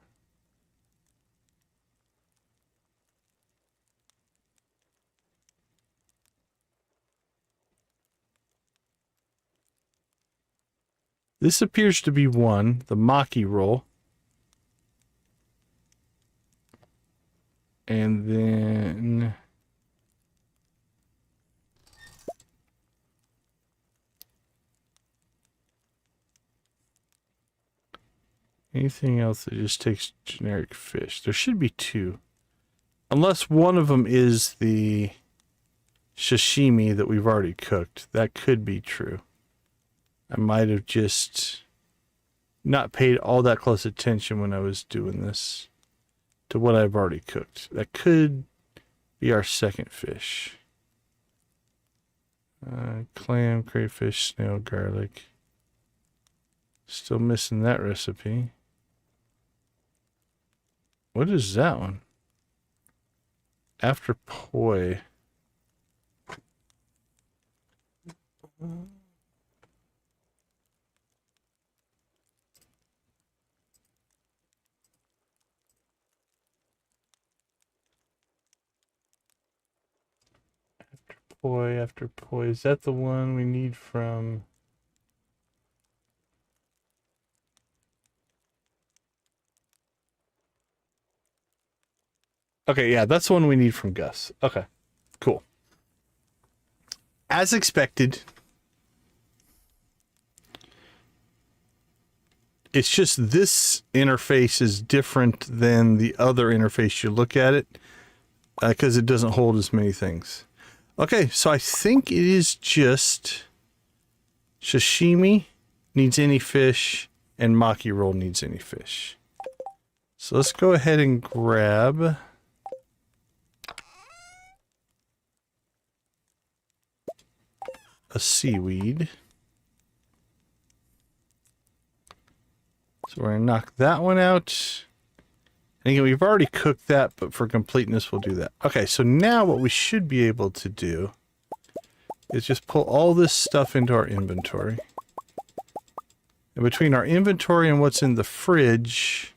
this appears to be one, the maki roll. And then anything else that just takes generic fish. There should be 2. Unless one of them is the sashimi that we've already cooked. That could be true. I might have just not paid all that close attention when I was doing this to what I've already cooked. That could be our second fish. Clam, crayfish, snail, garlic. Still missing that recipe. What is that one? After poi. After poi. Is that the one we need from... Okay, yeah, that's the one we need from Gus. Okay, cool. As expected, it's just this interface is different than the other interface you look at it because it doesn't hold as many things. Okay, so I think it is just sashimi needs any fish and maki roll needs any fish. So let's go ahead and grab a seaweed. So we're going to knock that one out. And again, we've already cooked that, but for completeness, we'll do that. Okay, so now what we should be able to do is just pull all this stuff into our inventory. And between our inventory and what's in the fridge,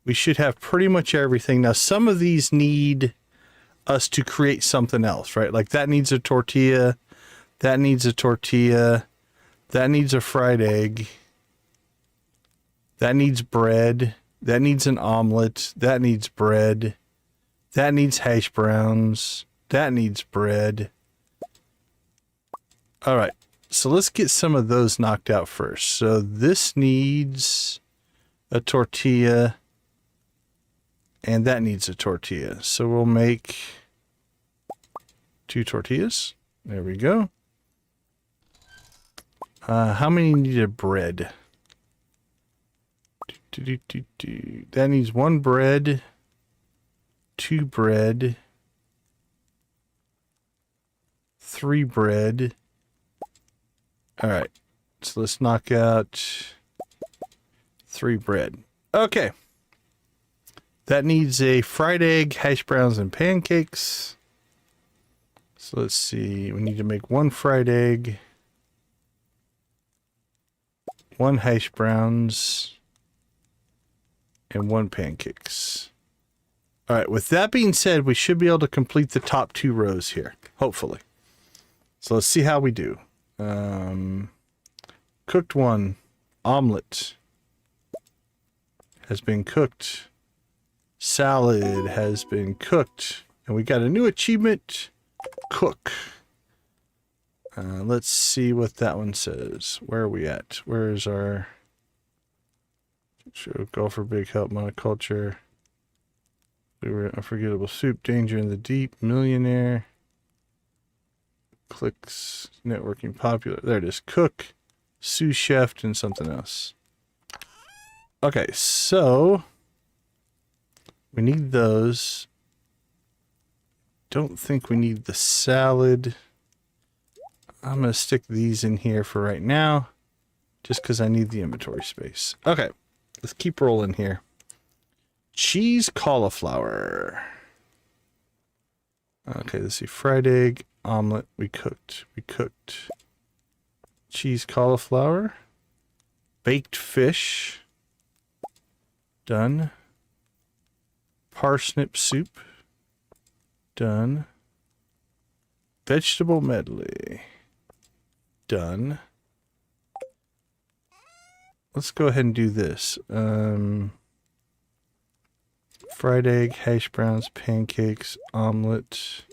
we should have pretty much everything. Now, some of these need us to create something else, right? Like that needs a tortilla, that needs a tortilla, that needs a fried egg, that needs bread, that needs an omelet, that needs bread, that needs hash browns, that needs bread. All right, so let's get some of those knocked out first. So this needs a tortilla, and that needs a tortilla. So we'll make 2 tortillas. There we go. How many need a bread? That needs 1 bread, 2 bread, 3 bread. All right, So let's knock out 3 bread. Okay. That needs a fried egg, hash browns, and pancakes. So let's see. We need to make 1 fried egg, 1 hash browns, and 1 pancakes. All right. With that being said, we should be able to complete the top 2 rows here. Hopefully. So let's see how we do. Cooked 1. Omelet has been cooked. Salad has been cooked. And we got a new achievement, cook. Let's see what that one says. Where are we at? Where is our... Should go for big help, monoculture. We were unforgettable soup, danger in the deep, millionaire. Clicks, networking popular. There it is. Cook, sous chef, and something else. Okay, so... we need those. Don't think we need the salad. I'm going to stick these in here for right now. Just because I need the inventory space. Okay. Let's keep rolling here. Cheese cauliflower. Okay, let's see. Fried egg, omelet. We cooked. Cheese cauliflower. Baked fish. Done. Parsnip soup. Done. Vegetable medley. Done. Let's go ahead and do this. Fried egg, hash browns, pancakes, omelet.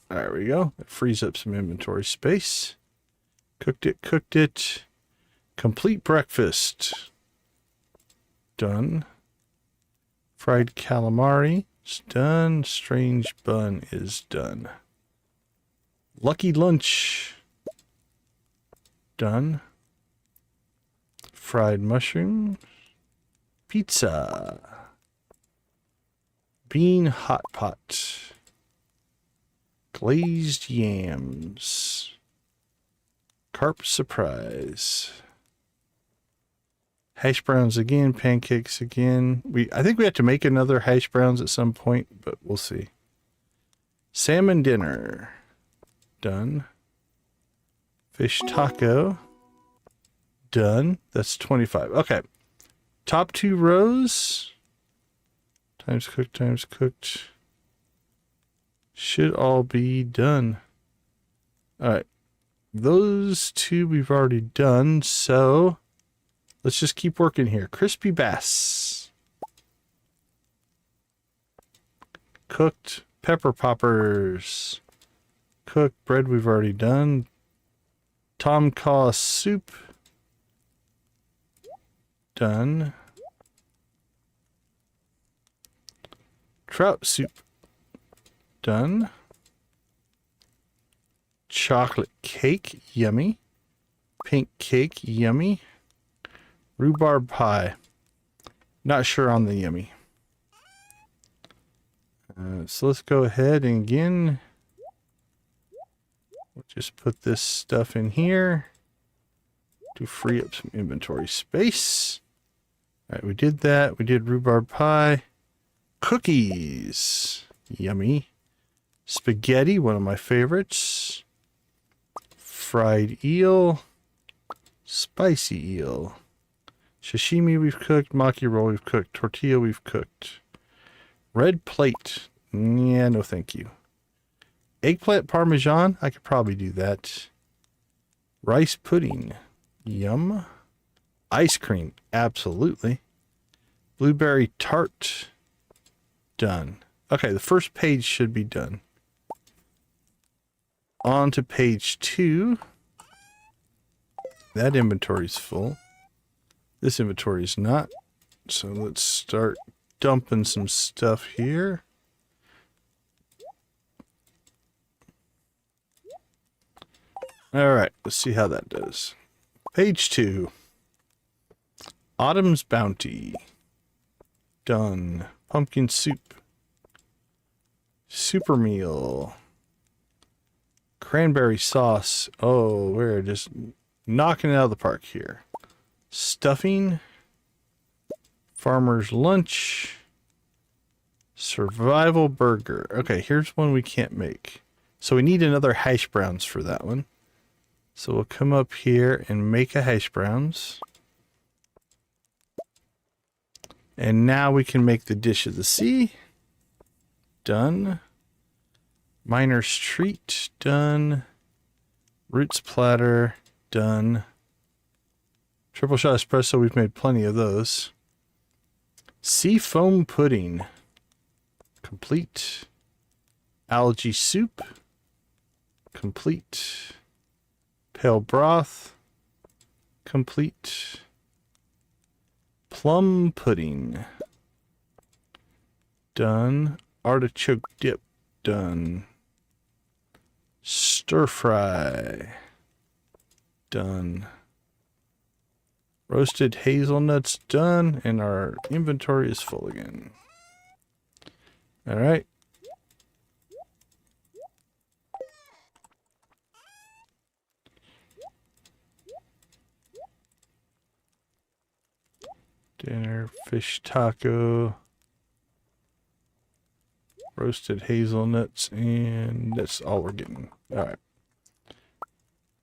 There we go. It frees up some inventory space. Cooked it. Complete breakfast. Done. Fried calamari is done. Strange bun is done. Lucky lunch. Done. Fried mushrooms. Pizza. Bean hot pot. Glazed yams. Carp surprise. Hash browns again, pancakes again. I think we have to make another hash browns at some point, but we'll see. Salmon dinner. Done. Fish taco. Done. That's 25. Okay. Top 2 rows. Times cooked. Should all be done. All right. Those 2 we've already done, so let's just keep working here. Crispy bass. Cooked pepper poppers. Cooked bread we've already done. Tom Kha soup. Done. Trout soup. Done. Chocolate cake. Yummy. Pink cake. Yummy. Rhubarb pie. Not sure on the yummy. So let's go ahead and again, we'll just put this stuff in here to free up some inventory space. All right, we did that. We did rhubarb pie. Cookies. Yummy. Spaghetti, one of my favorites. Fried eel. Spicy eel. Sashimi we've cooked. Maki roll we've cooked. Tortilla we've cooked. Red plate. Yeah, no thank you. Eggplant parmesan. I could probably do that. Rice pudding. Yum. Ice cream. Absolutely. Blueberry tart. Done. Okay, the first page should be done. On to page 2. That inventory's full. This inventory is not. So let's start dumping some stuff here. All right, let's see how that does. Page 2. Autumn's Bounty. Done. Pumpkin soup. Super meal. cranberry sauce. Oh, we're just knocking it out of the park here. Stuffing. Farmer's lunch. Survival burger. Okay, here's one we can't make. So we need another hash browns for that one. So we'll come up here and make a hash browns. And now we can make the dish of the sea. Done. Miner's treat. Done. Roots platter. Done. Triple shot espresso. We've made plenty of those. Sea foam pudding. Complete. Algae soup. Complete. Pale broth. Complete. Plum pudding. Done. Artichoke dip. Done. Stir fry. Done. Roasted hazelnuts. Done. And our inventory is full again. All right. Dinner, fish taco, roasted hazelnuts, and that's all we're getting. All right.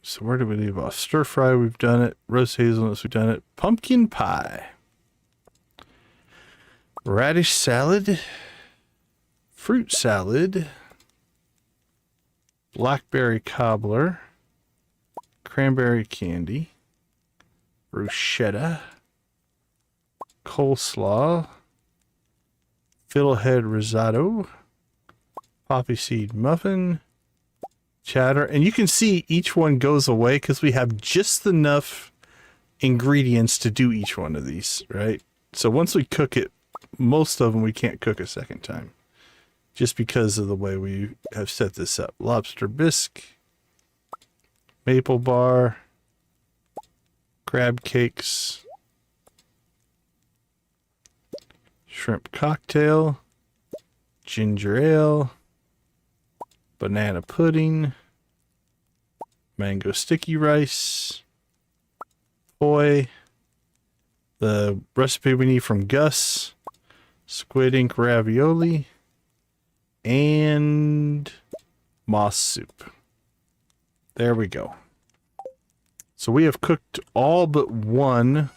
So where did we leave off? Stir fry, we've done it. Roasted hazelnuts, we've done it. Pumpkin pie. Radish salad. Fruit salad. Blackberry cobbler. Cranberry candy. Bruschetta. Coleslaw, fiddlehead risotto, poppy seed muffin, cheddar, and you can see each one goes away because we have just enough ingredients to do each one of these, right? So once we cook it, most of them we can't cook a second time just because of the way we have set this up. Lobster bisque, maple bar, crab cakes, shrimp cocktail, ginger ale, banana pudding, mango sticky rice, poi, the recipe we need from Gus, squid ink ravioli, and moss soup. There we go. So we have cooked all but one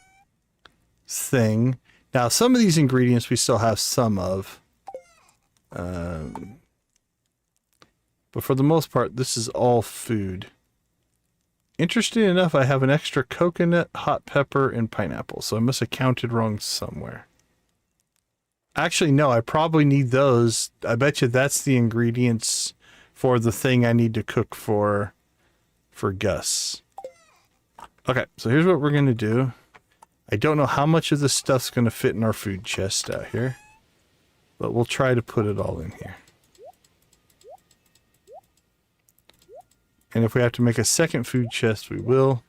thing. Now, some of these ingredients we still have some of. But for the most part, this is all food. Interesting enough, I have an extra coconut, hot pepper, and pineapple. So I must have counted wrong somewhere. Actually, no, I probably need those. I bet you that's the ingredients for the thing I need to cook for Gus. Okay, so here's what we're going to do. I don't know how much of this stuff's going to fit in our food chest out here, but we'll try to put it all in here. And if we have to make a second food chest, we will,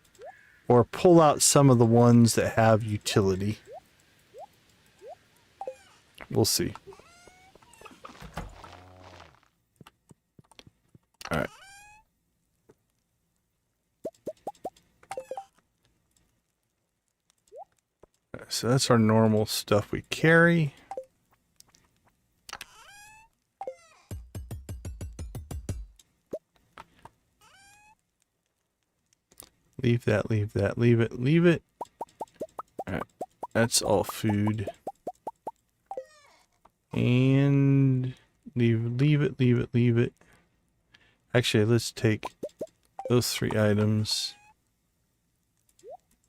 or pull out some of the ones that have utility. We'll see. All right. So that's our normal stuff we carry. Leave that, leave that, leave it, leave it. All right. That's all food. And leave it, leave it, leave it. Actually, let's take those 3 items.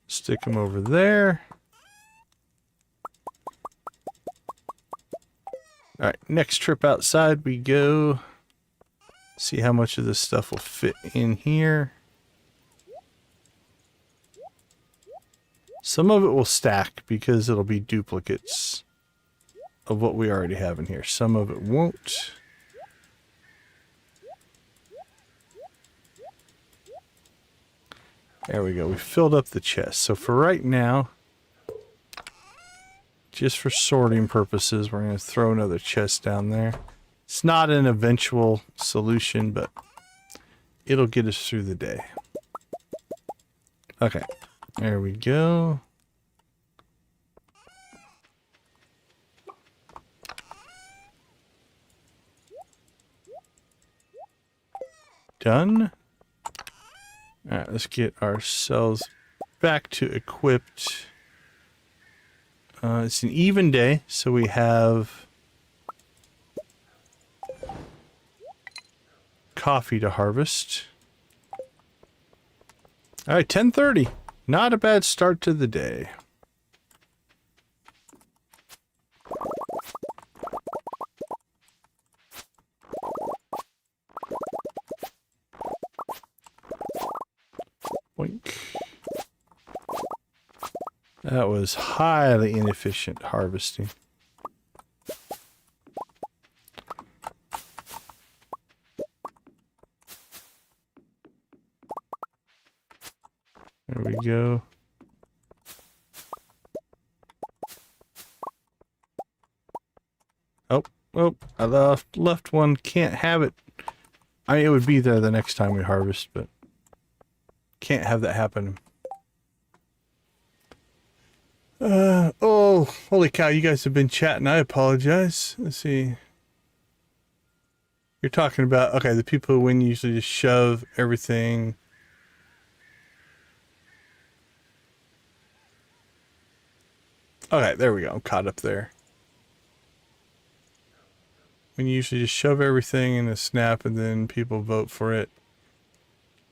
Stick them over there. Alright, next trip outside we go. See how much of this stuff will fit in here. Some of it will stack because it'll be duplicates of what we already have in here. Some of it won't. There we go. We filled up the chest. So for right now, just for sorting purposes, we're going to throw another chest down there. It's not an eventual solution, but it'll get us through the day. Okay, there we go. Done. All right, let's get ourselves back to equipped. It's an even day, so we have coffee to harvest. All right, 10:30. Not a bad start to the day. Boink. That was highly inefficient harvesting. There we go. Oh, I left one. Can't have it. I mean, it would be there the next time we harvest, but can't have that happen. Oh, holy cow, you guys have been chatting. I apologize. Let's see. You're talking about, okay, the people who win usually just shove everything. Okay, there we go. I'm caught up there. When you usually just shove everything in a snap and then people vote for it.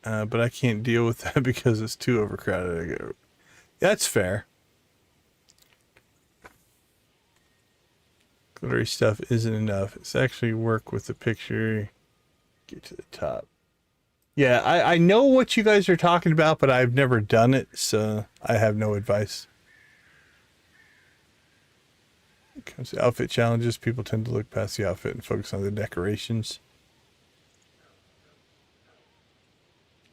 But I can't deal with that because it's too overcrowded. That's fair. Glittery stuff isn't enough. It's actually work with the picture. Get to the top. Yeah, I know what you guys are talking about, but I've never done it, so I have no advice. When it comes to outfit challenges, people tend to look past the outfit and focus on the decorations.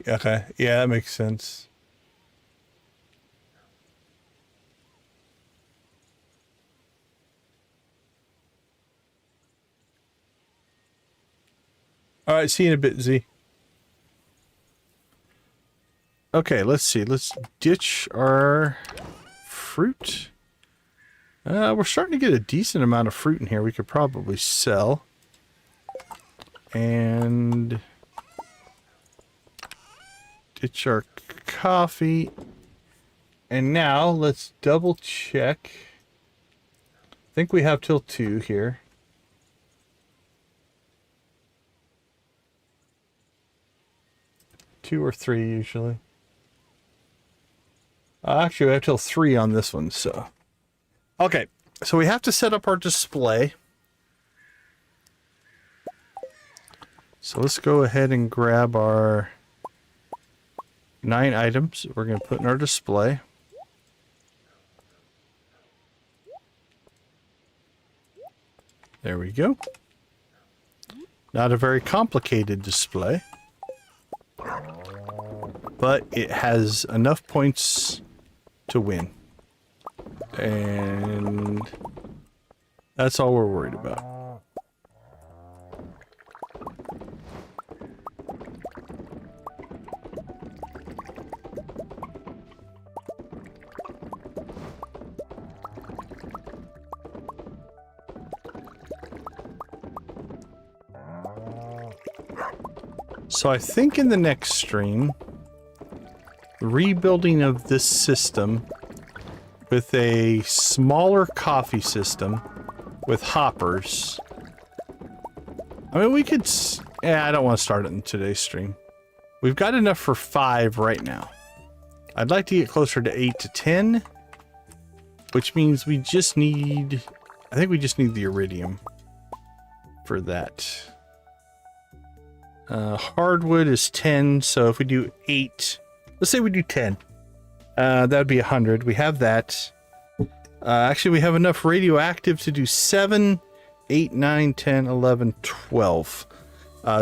Okay, yeah, that makes sense. All right, see you in a bit, Z. Okay, let's see. Let's ditch our fruit. We're starting to get a decent amount of fruit in here we could probably sell. And ditch our coffee. And now let's double check. I think we have till 2 here. Two or 3 usually. Actually, we have till 3 on this one, so. Okay, so we have to set up our display. So let's go ahead and grab our 9 items we're going to put in our display. There we go. Not a very complicated display, but it has enough points to win. And that's all we're worried about. So I think in the next stream, rebuilding of this system with a smaller coffee system with hoppers. I mean, we could... Yeah, I don't want to start it in today's stream. We've got enough for 5 right now. I'd like to get closer to 8 to 10, which means we just need... I think we just need the iridium for that. Hardwood is 10, so if we do 8... Let's say we do 10. That would be 100. We have that. Actually, we have enough radioactive to do 7, 8, 9, 10, 11, 12.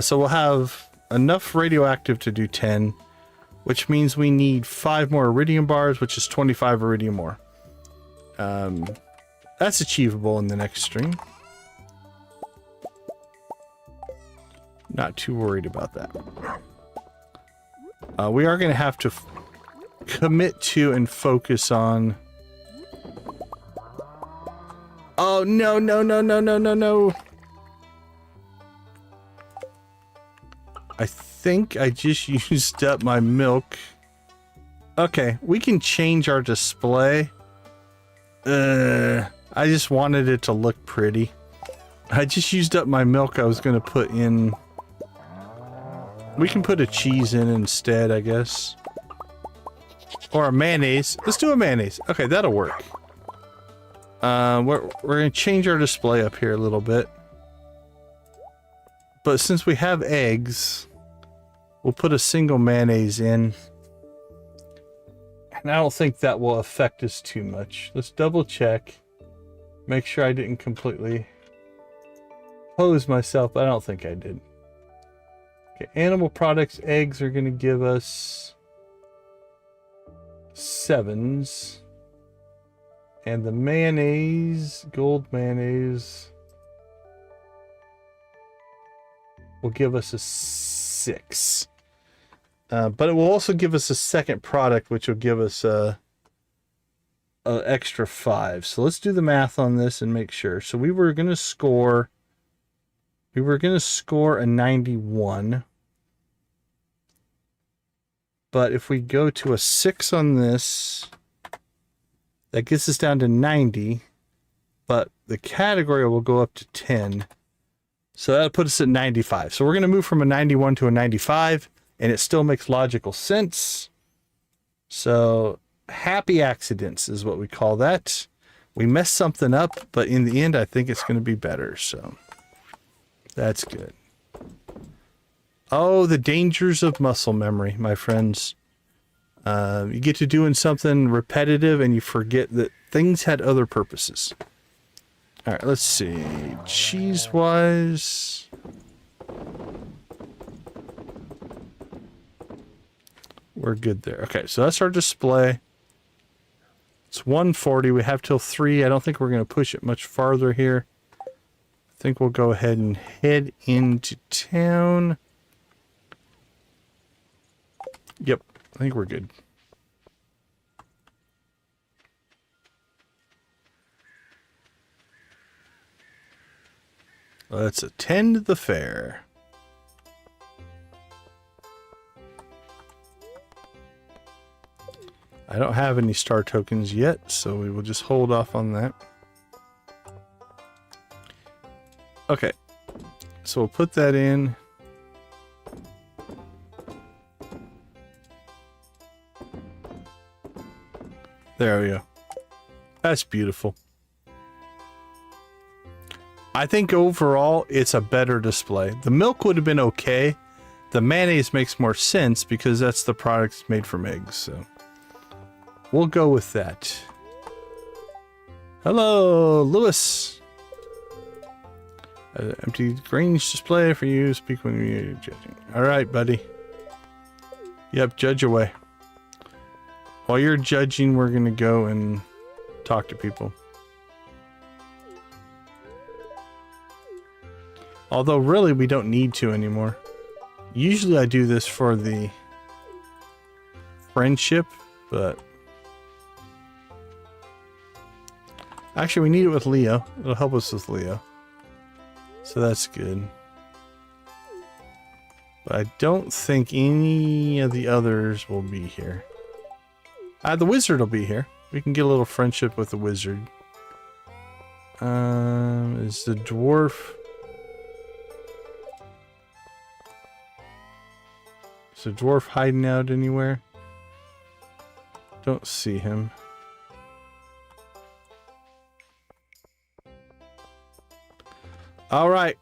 So we'll have enough radioactive to do 10, which means we need 5 more iridium bars, which is 25 iridium more. That's achievable in the next stream. Not too worried about that. We are going to have to commit to and focus on... Oh, no, no, no, no, no, no, no. I think I just used up my milk. Okay, we can change our display. I just wanted it to look pretty. I just used up my milk I was going to put in. We can put a cheese in instead, I guess. Or a mayonnaise. Let's do a mayonnaise. Okay, that'll work. We're going to change our display up here a little bit. But since we have eggs, we'll put a single mayonnaise in. And I don't think that will affect us too much. Let's double check. Make sure I didn't completely pose myself. I don't think I did. Okay, animal products, eggs are going to give us 7s. And the mayonnaise, gold mayonnaise, will give us a 6. But it will also give us a second product, which will give us a extra 5. So let's do the math on this and make sure. So we were going to score a 91. But if we go to a 6 on this, that gets us down to 90. But the category will go up to 10. So that'll put us at 95. So we're going to move from a 91 to a 95. And it still makes logical sense. So happy accidents is what we call that. We messed something up, but in the end, I think it's going to be better. So that's good. Oh, the dangers of muscle memory, my friends. You get to doing something repetitive and you forget that things had other purposes. All right, let's see. Cheese-wise... we're good there. Okay, so that's our display. It's 140. We have till 3. I don't think we're going to push it much farther here. I think we'll go ahead and head into town. Yep, I think we're good. Let's attend the fair. I don't have any star tokens yet, so we will just hold off on that. Okay, so we'll put that in. There we go. That's beautiful. I think overall it's a better display. The milk would have been okay. The mayonnaise makes more sense because that's the product made from eggs, so we'll go with that. Hello, Lewis. Empty range display for you. Speak when you're judging. All right, buddy. Yep, judge away. While you're judging, we're going to go and talk to people. Although, really, we don't need to anymore. Usually I do this for the friendship, but... actually, we need it with Leo. It'll help us with Leo. So that's good. But I don't think any of the others will be here. The wizard will be here. We can get a little friendship with the wizard. Is the dwarf... is the dwarf hiding out anywhere? Don't see him. All right,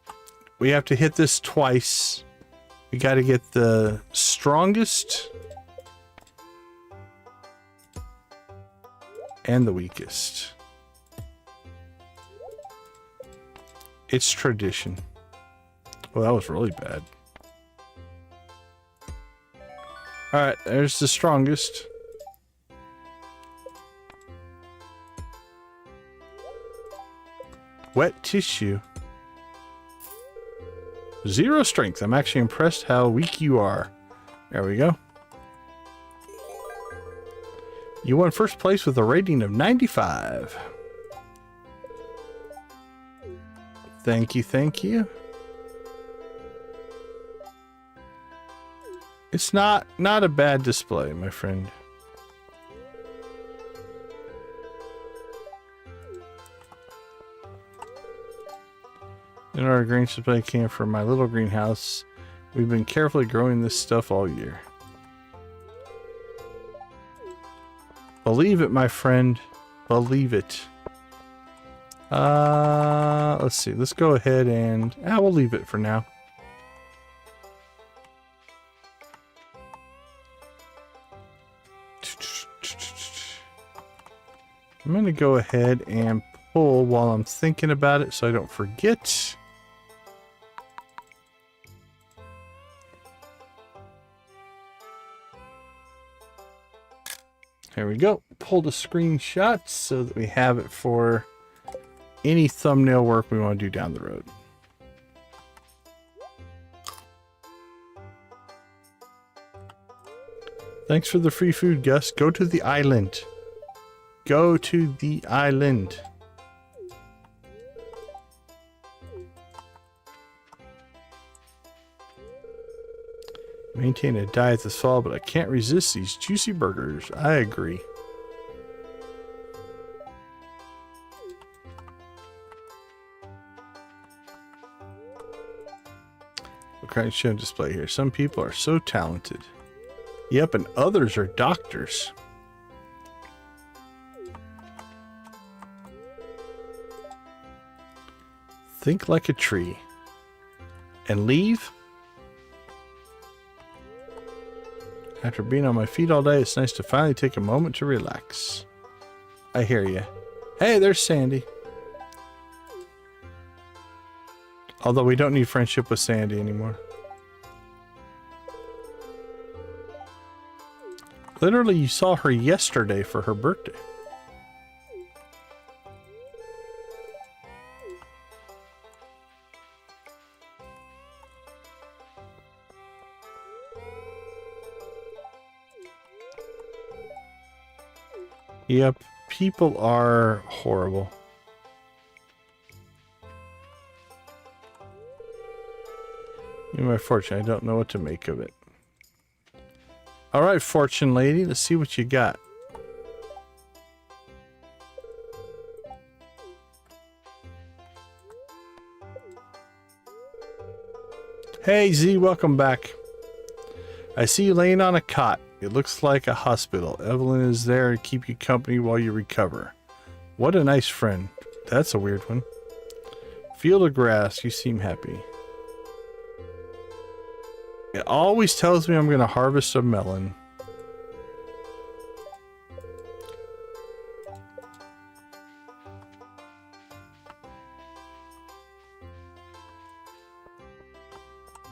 we have to hit this twice. We got to get the strongest and the weakest. It's tradition. Well, that was really bad. All right, there's the strongest. Wet tissue. 0 strength. I'm actually impressed how weak you are. There we go. You won first place with a rating of 95. Thank you, thank you. It's not a bad display, my friend. In our green display came from my little greenhouse. We've been carefully growing this stuff all year. Believe it, my friend. Believe it. Let's see. Let's go ahead and we'll leave it for now. I'm going to go ahead and pull while I'm thinking about it so I don't forget. There we go. Pull the screenshot so that we have it for any thumbnail work we want to do down the road. Thanks for the free food, Gus. Go to the island. Go to the island. Maintain a diet this fall, but I can't resist these juicy burgers. I agree. What kind of show display here? Some people are so talented. Yep, and others are doctors. Think like a tree. And leave? After being on my feet all day, it's nice to finally take a moment to relax. I hear you. Hey, there's Sandy. Although we don't need friendship with Sandy anymore. Literally, you saw her yesterday for her birthday. Yep, people are horrible. In my fortune, I don't know what to make of it. Alright, fortune lady, let's see what you got. Hey Z, welcome back. I see you laying on a cot. It looks like a hospital. Evelyn is there to keep you company while you recover. What a nice friend. That's a weird one. Field of grass, you seem happy. It always tells me I'm going to harvest a melon.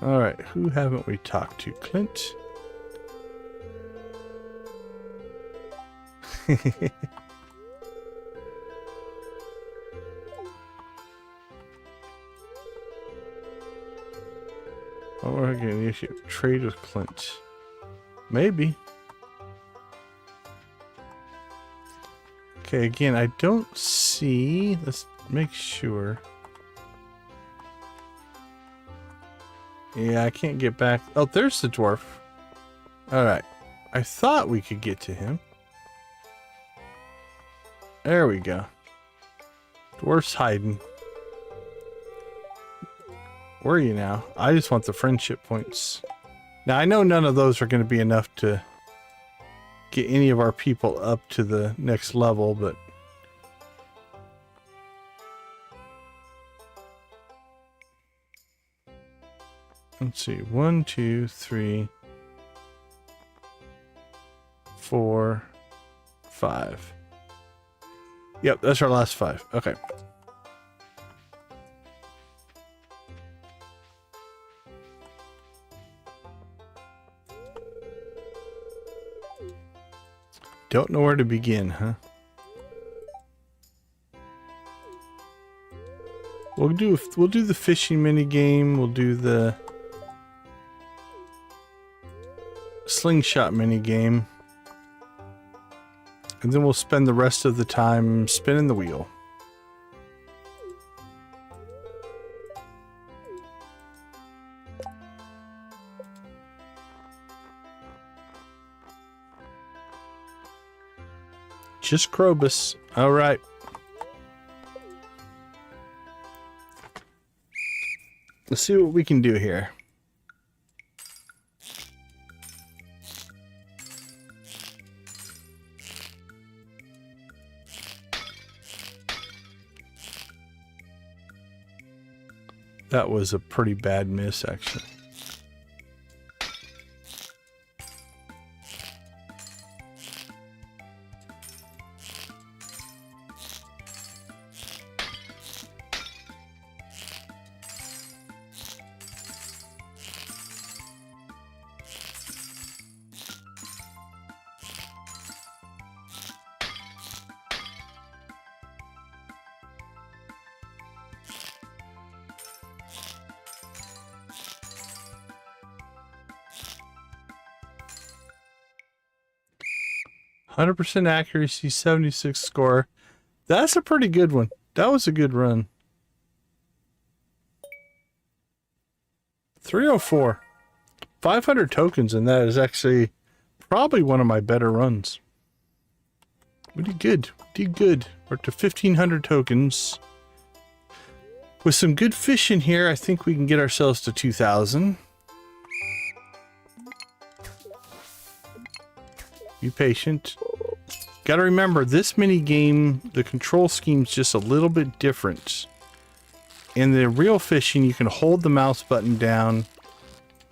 Alright, who haven't we talked to? Clint? Oh, we're going to initiate trade with Clint. Maybe. Okay, again, I don't see. Let's make sure. Yeah, I can't get back. Oh, there's the dwarf. Alright. I thought we could get to him. There we go. Dwarf's hiding. Where are you now? I just want the friendship points. Now, I know none of those are going to be enough to get any of our people up to the next level, but... Let's see. 1, 2, 3, 4, 5. Yep, that's our last 5. Okay. Don't know where to begin, huh? We'll do the fishing mini game. We'll do the slingshot mini game. And then we'll spend the rest of the time spinning the wheel. Just Krobus. All right. Let's see what we can do here. That was a pretty bad miss, actually. %, accuracy, 76 score. That's a pretty good one. That was a good run. 304. 500 tokens, and that is actually probably one of my better runs. We did good. Did good. We're up to 1,500 tokens. With some good fish in here, I think we can get ourselves to 2,000. Be patient. Gotta remember, this mini game, the control scheme's just a little bit different. In the real fishing, you can hold the mouse button down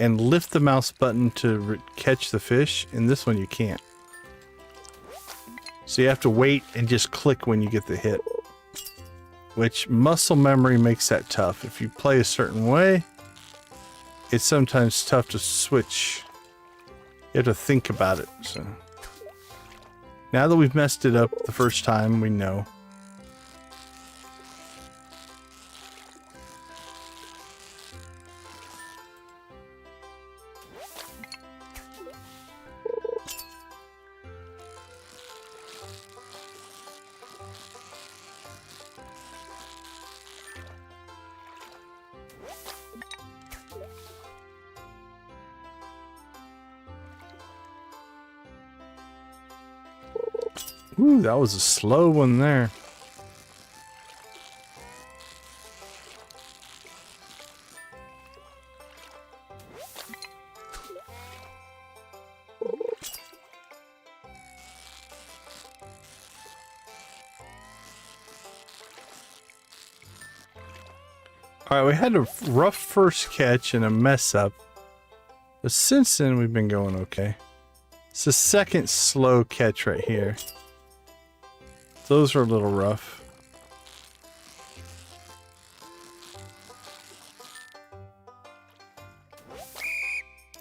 and lift the mouse button to catch the fish. In this one, you can't. So you have to wait and just click when you get the hit. Which muscle memory makes that tough. If you play a certain way, it's sometimes tough to switch. You have to think about it. So now that we've messed it up the first time, we know. Ooh, that was a slow one there. Alright, we had a rough first catch and a mess up. But since then, we've been going okay. It's the second slow catch right here. Those are a little rough.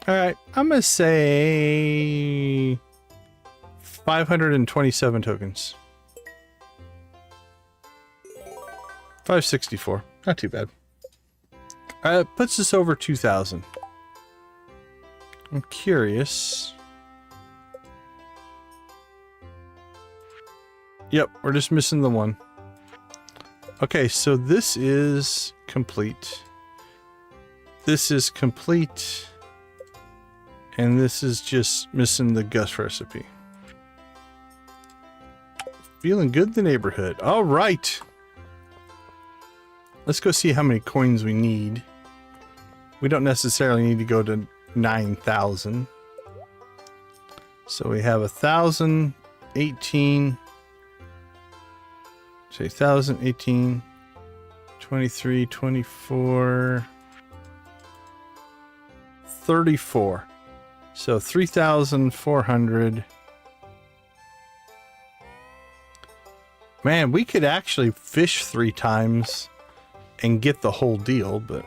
Alright, I'm gonna say 527 tokens. 564. Not too bad. It puts us over 2,000. I'm curious. Yep, we're just missing the one. Okay, so this is complete. This is complete. And this is just missing the Gus recipe. Feeling good in the neighborhood. All right. Let's go see how many coins we need. We don't necessarily need to go to 9,000. So we have 1,000, 18... say 1,000, 18, 23, 24, 34. So 3,400. Man, we could actually fish 3 times and get the whole deal, but...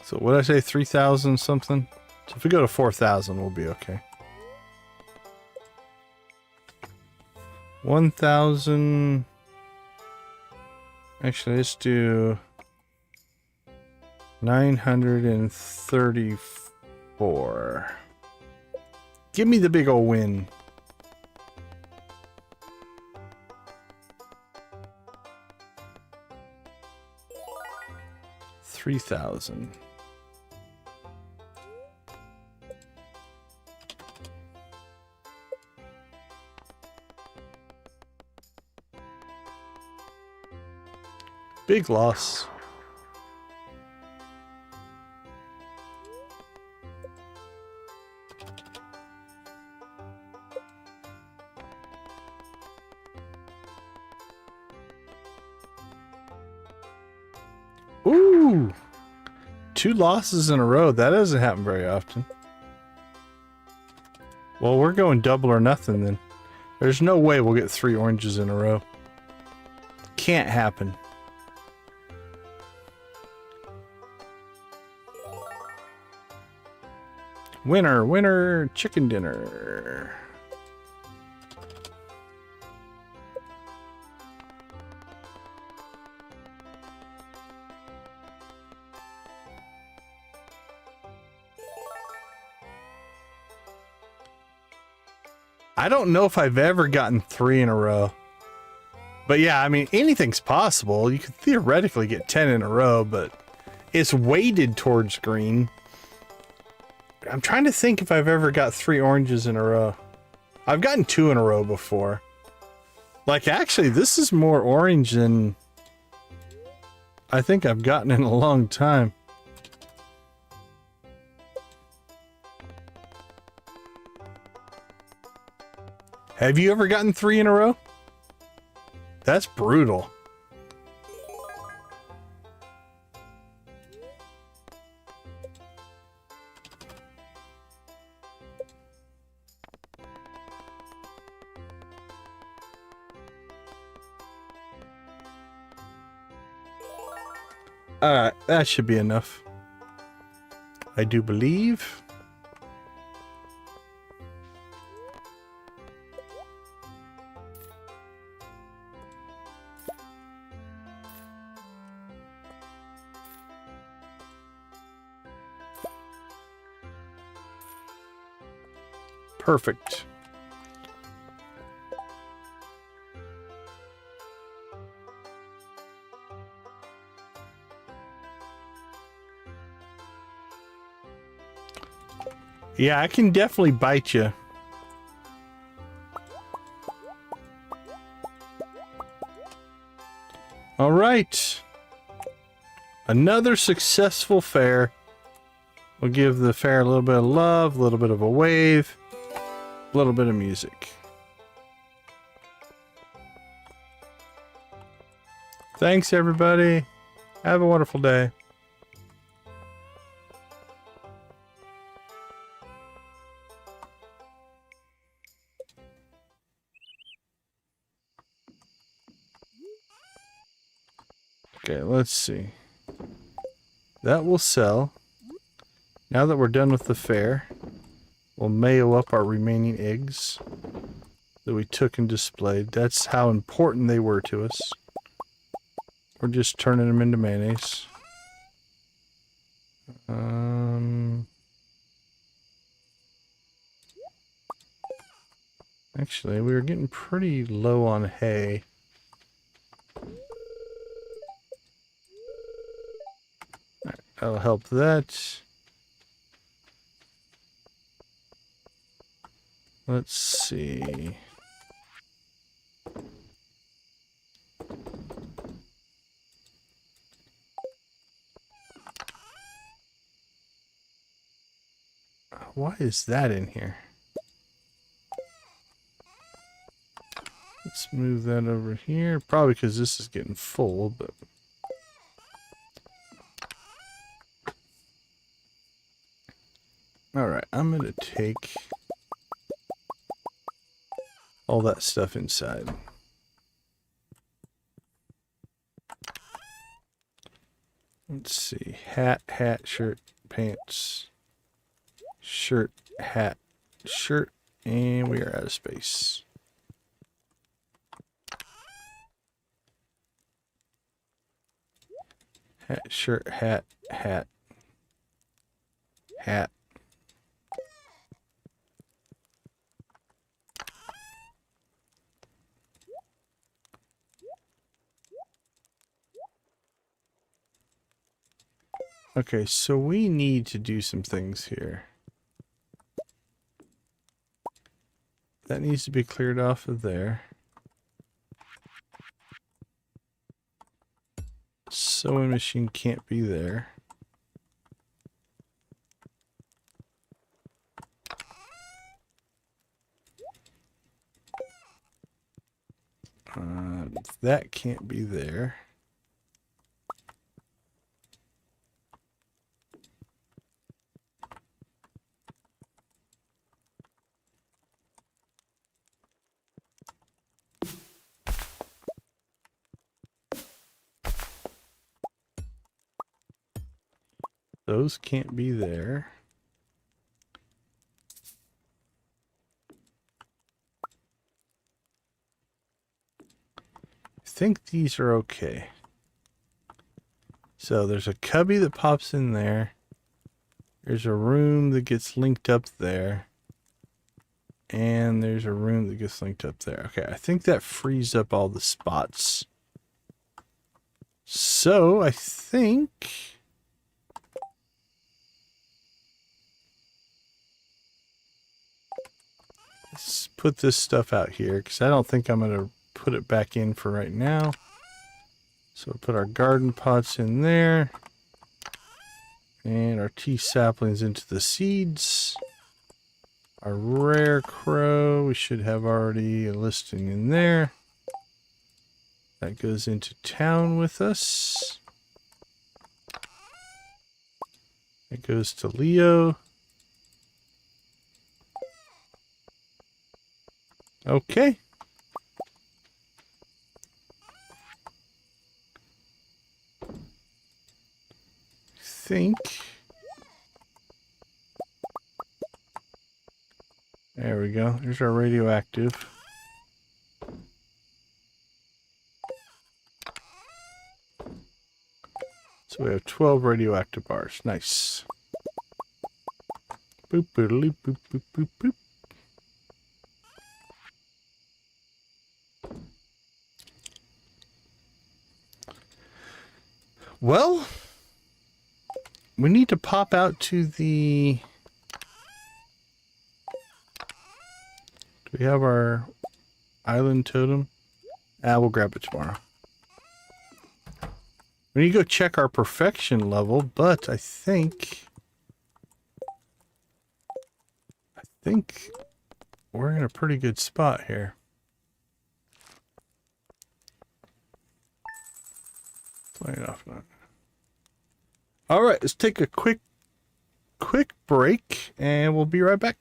So what did I say, 3,000 something? So if we go to 4,000, we'll be okay. 1,000. Actually, let's do 934. Give me the big old win. 3,000. Big loss. Ooh, 2 losses in a row. That doesn't happen very often. Well, we're going double or nothing then. There's no way we'll get 3 oranges in a row. Can't happen. Winner, winner, chicken dinner. I don't know if I've ever gotten 3 in a row. But yeah, I mean, anything's possible. You could theoretically get 10 in a row, but it's weighted towards green. I'm trying to think if I've ever got 3 oranges in a row. I've gotten 2 in a row before. Like, actually, this is more orange than I think I've gotten in a long time. Have you ever gotten 3 in a row? That's brutal. Alright, that should be enough. I do believe. Perfect. Yeah, I can definitely bite you. All right. Another successful fair. We'll give the fair a little bit of love, a little bit of a wave, a little bit of music. Thanks, everybody. Have a wonderful day. Okay, let's see. That will sell. Now that we're done with the fair, we'll mayo up our remaining eggs that we took and displayed. That's how important they were to us. We're just turning them into mayonnaise. Actually, we were getting pretty low on hay. That'll help that. Let's see. Why is that in here? Let's move that over here. Probably because this is getting full, but... Alright, I'm going to take all that stuff inside. Let's see. Hat, hat, shirt, pants, shirt, hat, shirt, and we are out of space. Hat, shirt, hat, hat, hat. Okay, so we need to do some things here. That needs to be cleared off of there. Sewing machine can't be there. That can't be there. Those can't be there. I think these are okay. So there's a cubby that pops in there. There's a room that gets linked up there. And there's a room that gets linked up there. Okay, I think that frees up all the spots. So I think... let's put this stuff out here, because I don't think I'm going to put it back in for right now. So we'll put our garden pots in there. And our tea saplings into the seeds. Our rare crow, we should have already a listing in there. That goes into town with us. It goes to Leo. Okay. Think. There we go. There's our radioactive. So we have 12 radioactive bars. Nice. Boop, boop, boop, boop, boop, boop. Well, we need to pop out to the... do we have our island totem? We'll grab it tomorrow. We need to go check our perfection level, but I think we're in a pretty good spot here. Play it off now. All right, let's take a quick break, and we'll be right back.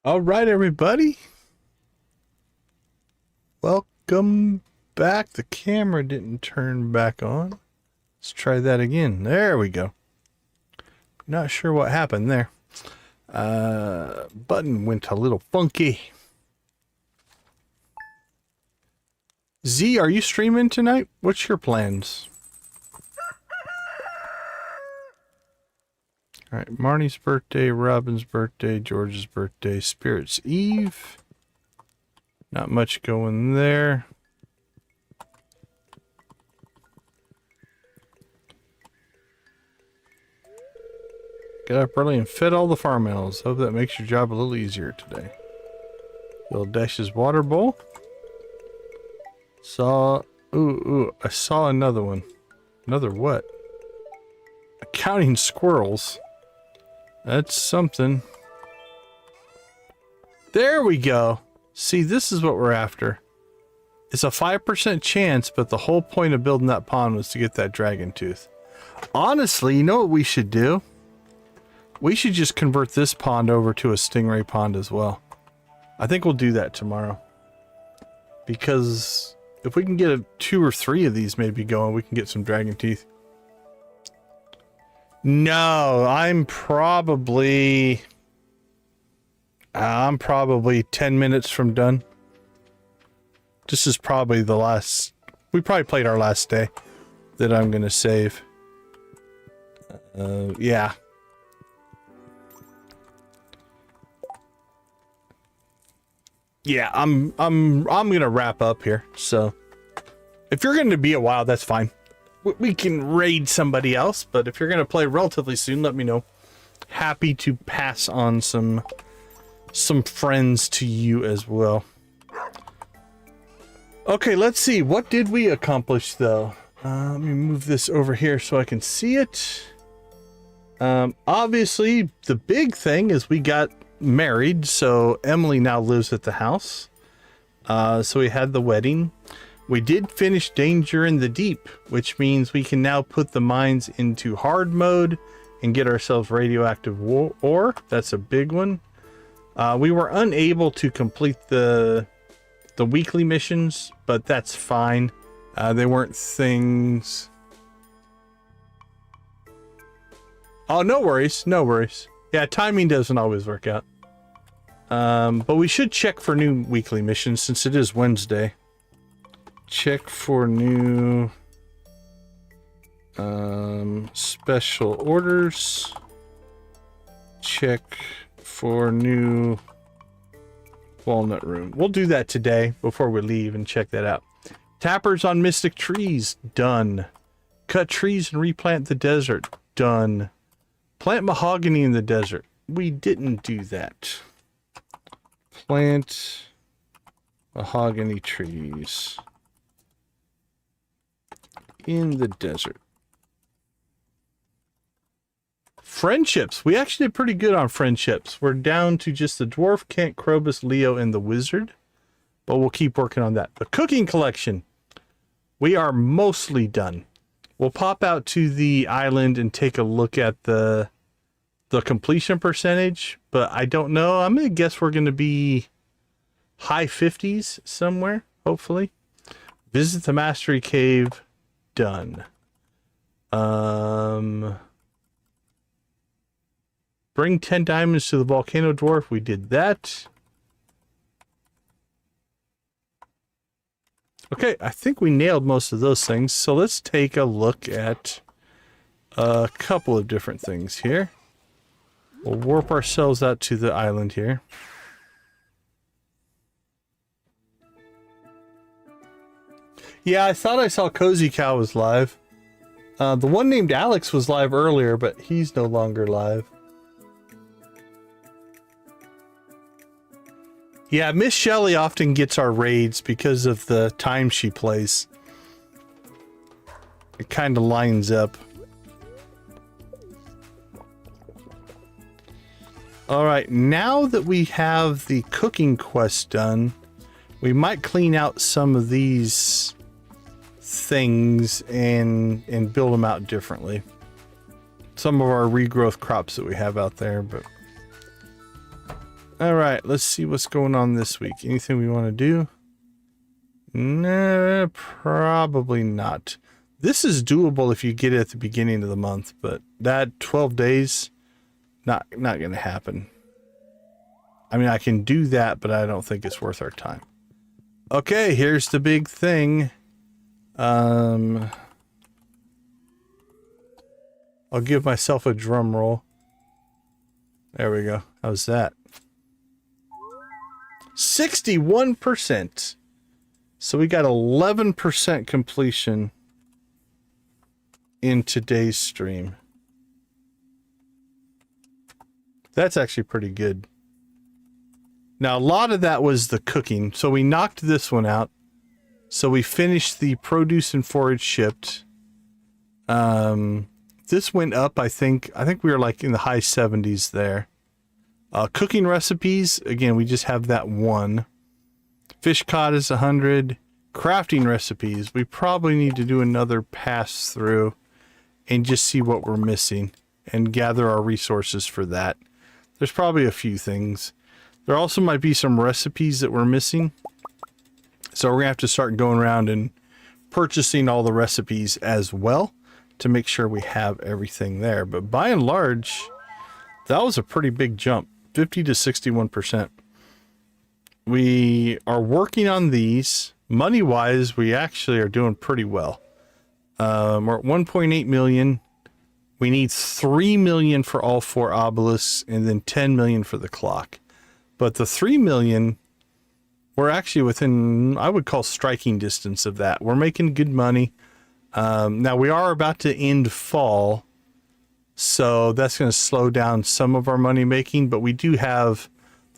All right, everybody. Welcome back. The camera didn't turn back on. Let's try that again. There we go. Not sure what happened there. Button went a little funky. Z, are you streaming tonight? What's your plans? All right, Marnie's birthday, Robin's birthday, George's birthday, Spirit's Eve. Not much going there. Get up early and fed all the farm animals. Hope that makes your job a little easier today. Little Dash's water bowl. I saw another one. Another what? Counting squirrels. That's something. There we go. See, this is what we're after. It's a 5% chance, but the whole point of building that pond was to get that dragon tooth. Honestly, you know what we should do? We should just convert this pond over to a stingray pond as well. I think we'll do that tomorrow. Because if we can get 2 or 3 of these maybe going, we can get some dragon teeth. No, I'm probably 10 minutes from done. This is probably the last, we probably played our last day that I'm going to save. Yeah. Yeah, I'm going to wrap up here. So if you're going to be a while, that's fine. We can raid somebody else, but if you're going to play relatively soon, let me know. Happy to pass on some friends to you as well. Okay, let's see. What did we accomplish, though? Let me move this over here so I can see it. Obviously, the big thing is we got married, so Emily now lives at the house. So we had the wedding. We did finish Danger in the Deep, which means we can now put the mines into hard mode and get ourselves radioactive ore. That's a big one. We were unable to complete the weekly missions, but that's fine. They weren't things. Oh, no worries, no worries. Yeah, timing doesn't always work out. But we should check for new weekly missions since it is Wednesday. Check for new special orders. Check for new walnut room. We'll do that today before we leave and check that out. Tappers on Mystic Trees, done. Cut trees and replant the desert, done. Plant mahogany in the desert. We didn't do that. Plant mahogany trees in the desert. Friendships. We actually did pretty good on friendships. We're down to just the dwarf, Kent, Krobus, Leo, and the wizard. But we'll keep working on that. The cooking collection. We are mostly done. We'll pop out to the island and take a look at the completion percentage. But I don't know. I'm going to guess we're going to be high 50s somewhere, hopefully. Visit the Mastery Cave. Done. Bring 10 diamonds to the volcano dwarf. We did that. Okay, I think we nailed most of those things. So let's take a look at a couple of different things here. We'll warp ourselves out to the island here. Yeah, I thought I saw Cozy Cow was live. The one named Alex was live earlier, but he's no longer live. Yeah, Miss Shelley often gets our raids because of the time she plays. It kind of lines up. Alright, now that we have the cooking quest done, we might clean out some of these things and build them out differently. Some of our regrowth crops that we have out there, but All right, let's see what's going on this week. Anything we want to do? Nah, probably not. This is doable if you get it at the beginning of the month, but that 12 days, not going to happen. I mean, I can do that, but I don't think it's worth our time. Okay, here's the big thing. I'll give myself a drum roll. There we go. How's that? 61%. So we got 11% completion in today's stream. That's actually pretty good. Now, a lot of that was the cooking. So we knocked this one out. So we finished the produce and forage shipped. This went up, I think we were like in the high 70s there. Cooking recipes, again, we just have that one. Fish caught is 100. Crafting recipes, we probably need to do another pass through and just see what we're missing and gather our resources for that. There's probably a few things. There also might be some recipes that we're missing. So we're gonna have to start going around and purchasing all the recipes as well to make sure we have everything there. But by and large, that was a pretty big jump, 50 to 61%. We are working on these. Money-wise, we actually are doing pretty well. We're at 1.8 million. We need 3 million for all 4 obelisks and then 10 million for the clock. But the 3 million, we're actually within, I would call, striking distance of that. We're making good money. Now, we are about to end fall, so that's going to slow down some of our money making, but we do have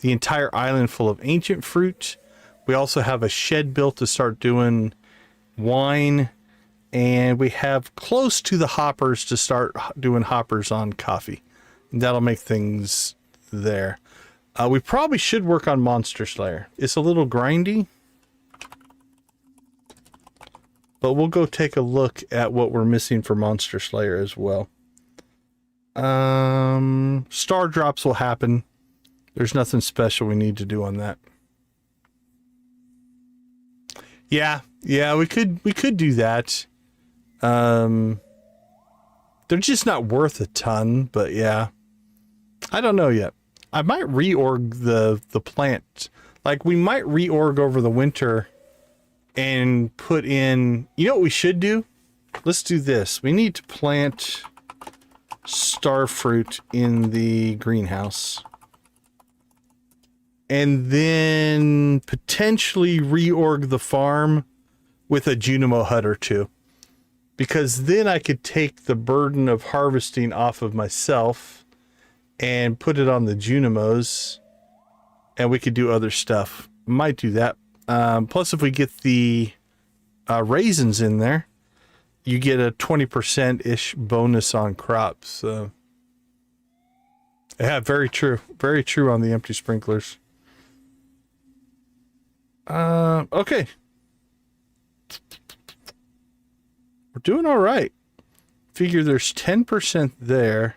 the entire island full of ancient fruit. We also have a shed built to start doing wine, and we have close to the hoppers to start doing hoppers on coffee. And that'll make things there. We probably should work on Monster Slayer. It's a little grindy, but we'll go take a look at what we're missing for Monster Slayer as well. Star drops will happen. There's nothing special we need to do on that. Yeah, we could do that. They're just not worth a ton, but yeah. I don't know yet. I might reorg the plant. Like, we might reorg over the winter and put in, you know what we should do? Let's do this. We need to plant star fruit in the greenhouse. And then potentially reorg the farm with a Junimo hut or two. Because then I could take the burden of harvesting off of myself and put it on the Junimos. And we could do other stuff. Might do that. Plus, if we get the raisins in there, you get a 20%-ish bonus on crops. So, yeah, very true. Very true on the empty sprinklers. Okay. We're doing all right. Figure there's 10% there.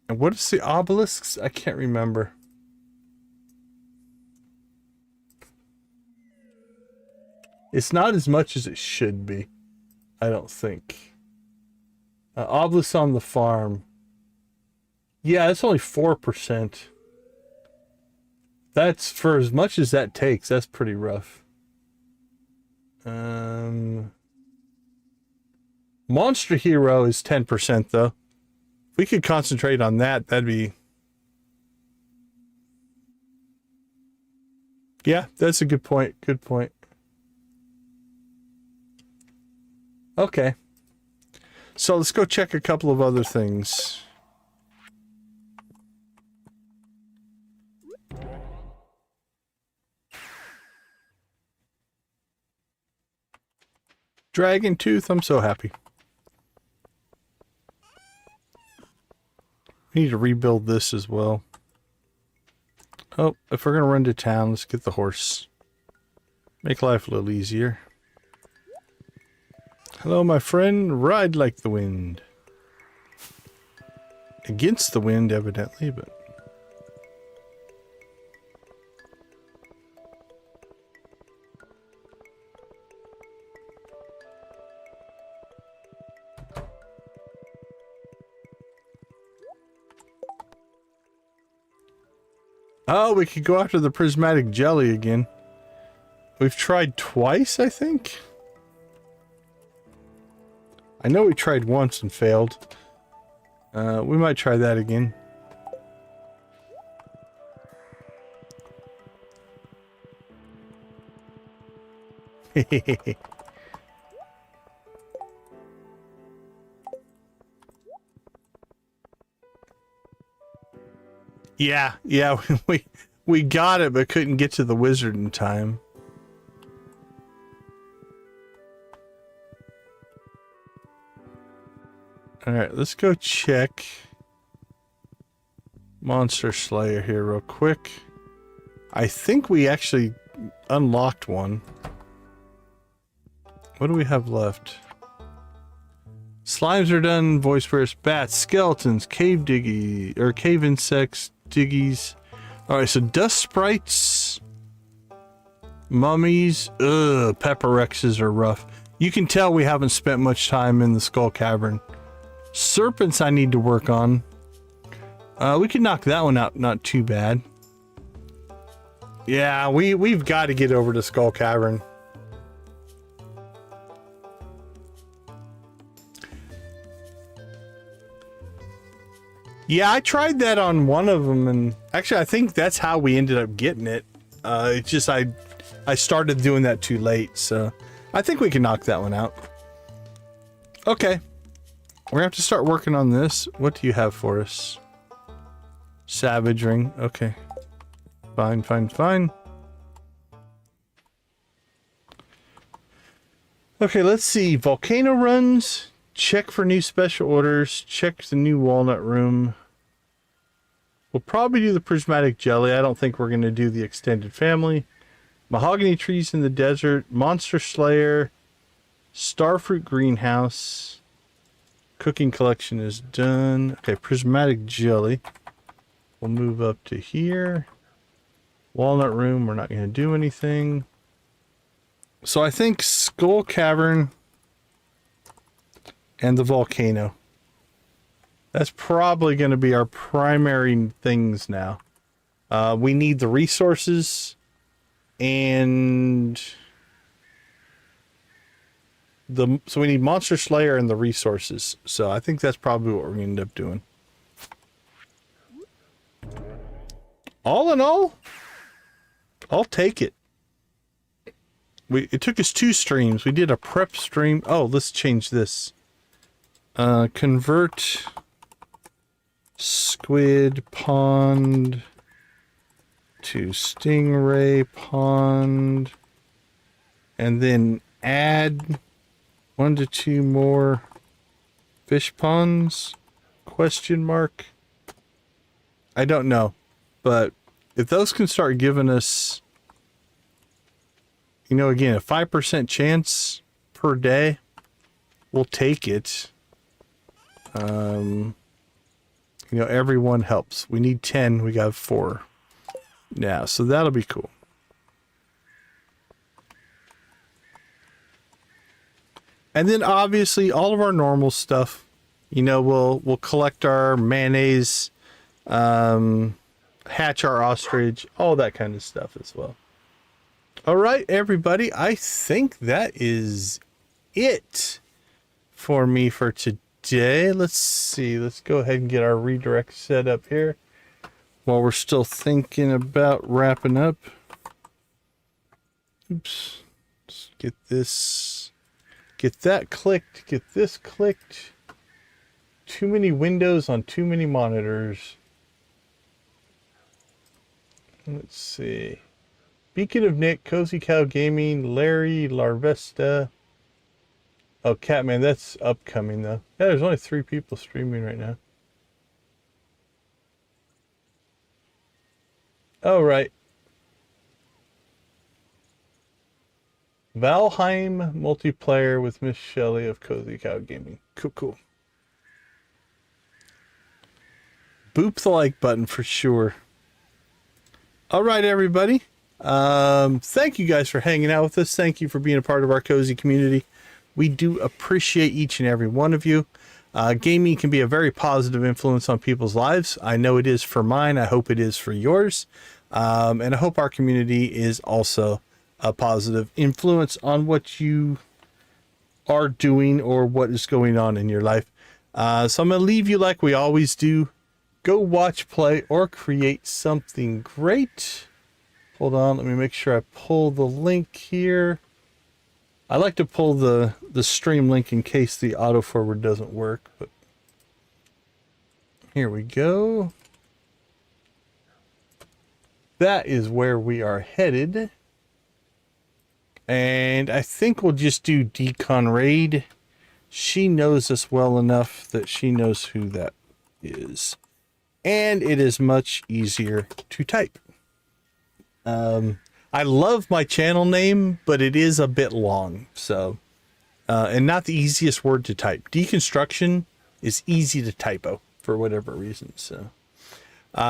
And what is the obelisks? I can't remember. It's not as much as it should be, I don't think. Obelisk on the farm. Yeah, it's only 4%. That's, for as much as that takes, that's pretty rough. Monster Hero is 10% though. If we could concentrate on that, that'd be... Yeah, that's a good point. Good point. Okay. So let's go check a couple of other things. Dragon Tooth, I'm so happy. We need to rebuild this as well. Oh, if we're going to run to town, let's get the horse. Make life a little easier. Hello, my friend. Ride like the wind. Against the wind, evidently, but... Oh, we could go after the prismatic jelly again. We've tried twice, I think. I know we tried once and failed. We might try that again. Yeah, we got it, but couldn't get to the wizard in time. All right, let's go check Monster Slayer here real quick. I think we actually unlocked one. What do we have left? Slimes are done, voice burst, bats, skeletons, cave diggy, or cave insects, diggies. Alright, so dust sprites, mummies, pepper rexes are rough. You can tell we haven't spent much time in the skull cavern. Serpents I need to work on. We can knock that one out, not too bad. Yeah, we've got to get over to Skull Cavern. Yeah, I tried that on one of them, and actually I think that's how we ended up getting it. It's just I started doing that too late, so I think we can knock that one out. Okay. We're gonna have to start working on this. What do you have for us? Savage ring. Okay. Fine, fine, fine. Okay, let's see. Volcano runs. Check for new special orders. Check the new walnut room. We'll probably do the prismatic jelly. I don't think we're going to do the extended family. Mahogany trees in the desert. Monster Slayer. Starfruit greenhouse. Cooking collection is done. Okay, prismatic jelly. We'll move up to here. Walnut room, we're not going to do anything. So I think Skull Cavern and the volcano. That's probably going to be our primary things now. We need the resources and so we need Monster Slayer and the resources. So I think that's probably what we're going to end up doing. All in all, I'll take it. It took us 2 streams. We did a prep stream. Oh, let's change this. Convert squid pond to stingray pond, and then add 1 to 2 more fish ponds? Question mark. I don't know, but if those can start giving us, you know, again, a 5% chance per day, we'll take it. You know, every one helps. We need 10, we got 4 now, so that'll be cool. And then obviously all of our normal stuff, you know, we'll collect our mayonnaise, hatch our ostrich, all that kind of stuff as well. All right, everybody, I think that is it for me for today. Let's see. Let's go ahead and get our redirect set up here while we're still thinking about wrapping up. Oops. Let's get this. Get that clicked. Get this clicked. Too many windows on too many monitors. Let's see. Beacon of Nick, Cozy Cow Gaming, Larry, Larvesta. Oh, Catman, that's upcoming though. Yeah, there's only 3 people streaming right now. Oh, right. Valheim multiplayer with Miss Shelley of Cozy Cow Gaming. Cool, cool. Boop the like button for sure. All right, everybody. Thank you guys for hanging out with us. Thank you for being a part of our cozy community. We do appreciate each and every one of you. Gaming can be a very positive influence on people's lives. I know it is for mine. I hope it is for yours. And I hope our community is also a positive influence on what you are doing or what is going on in your life. So I'm going to leave you like we always do. Go watch, play, or create something great. Hold on, let me make sure I pull the link here. I like to pull the stream link in case the auto forward doesn't work, but here we go. That is where we are headed. And I think we'll just do Decon raid. She knows us well enough that she knows who that is. And it is much easier to type. I love my channel name, but it is a bit long. So, and not the easiest word to type. Deconstruction is easy to typo for whatever reason. So,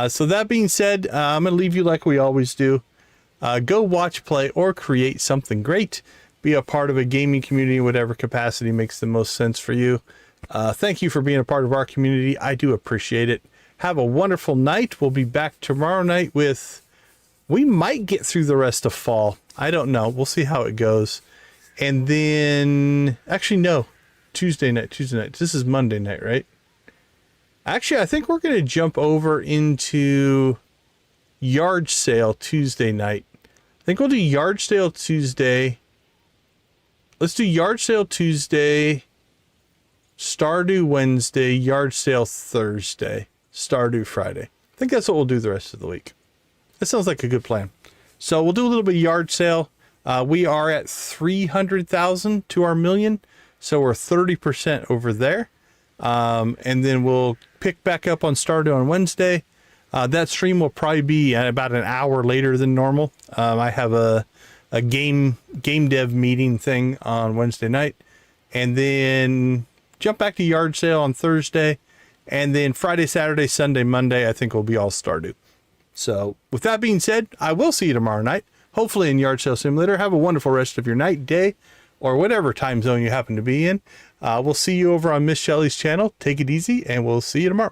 so that being said, I'm going to leave you like we always do. Go watch, play, or create something great. Be a part of a gaming community in whatever capacity makes the most sense for you. Thank you for being a part of our community. I do appreciate it. Have a wonderful night. We'll be back tomorrow night with... We might get through the rest of fall. I don't know. We'll see how it goes. And then... Actually, no. Tuesday night. This is Monday night, right? Actually, I think we're going to jump over into yard sale Tuesday night. I think we'll do yard sale Tuesday. Let's do yard sale Tuesday, Stardew Wednesday, yard sale Thursday, Stardew Friday. I think that's what we'll do the rest of the week. That sounds like a good plan. So we'll do a little bit of yard sale. We are at 300,000 to our million. So we're 30% over there. And then we'll pick back up on Stardew on Wednesday. That stream will probably be about an hour later than normal. I have a game dev meeting thing on Wednesday night. And then jump back to yard sale on Thursday. And then Friday, Saturday, Sunday, Monday, I think will be all Stardew. So with that being said, I will see you tomorrow night, hopefully in Yard Sale Simulator. Have a wonderful rest of your night, day, or whatever time zone you happen to be in. We'll see you over on Miss Shelley's channel. Take it easy, and we'll see you tomorrow.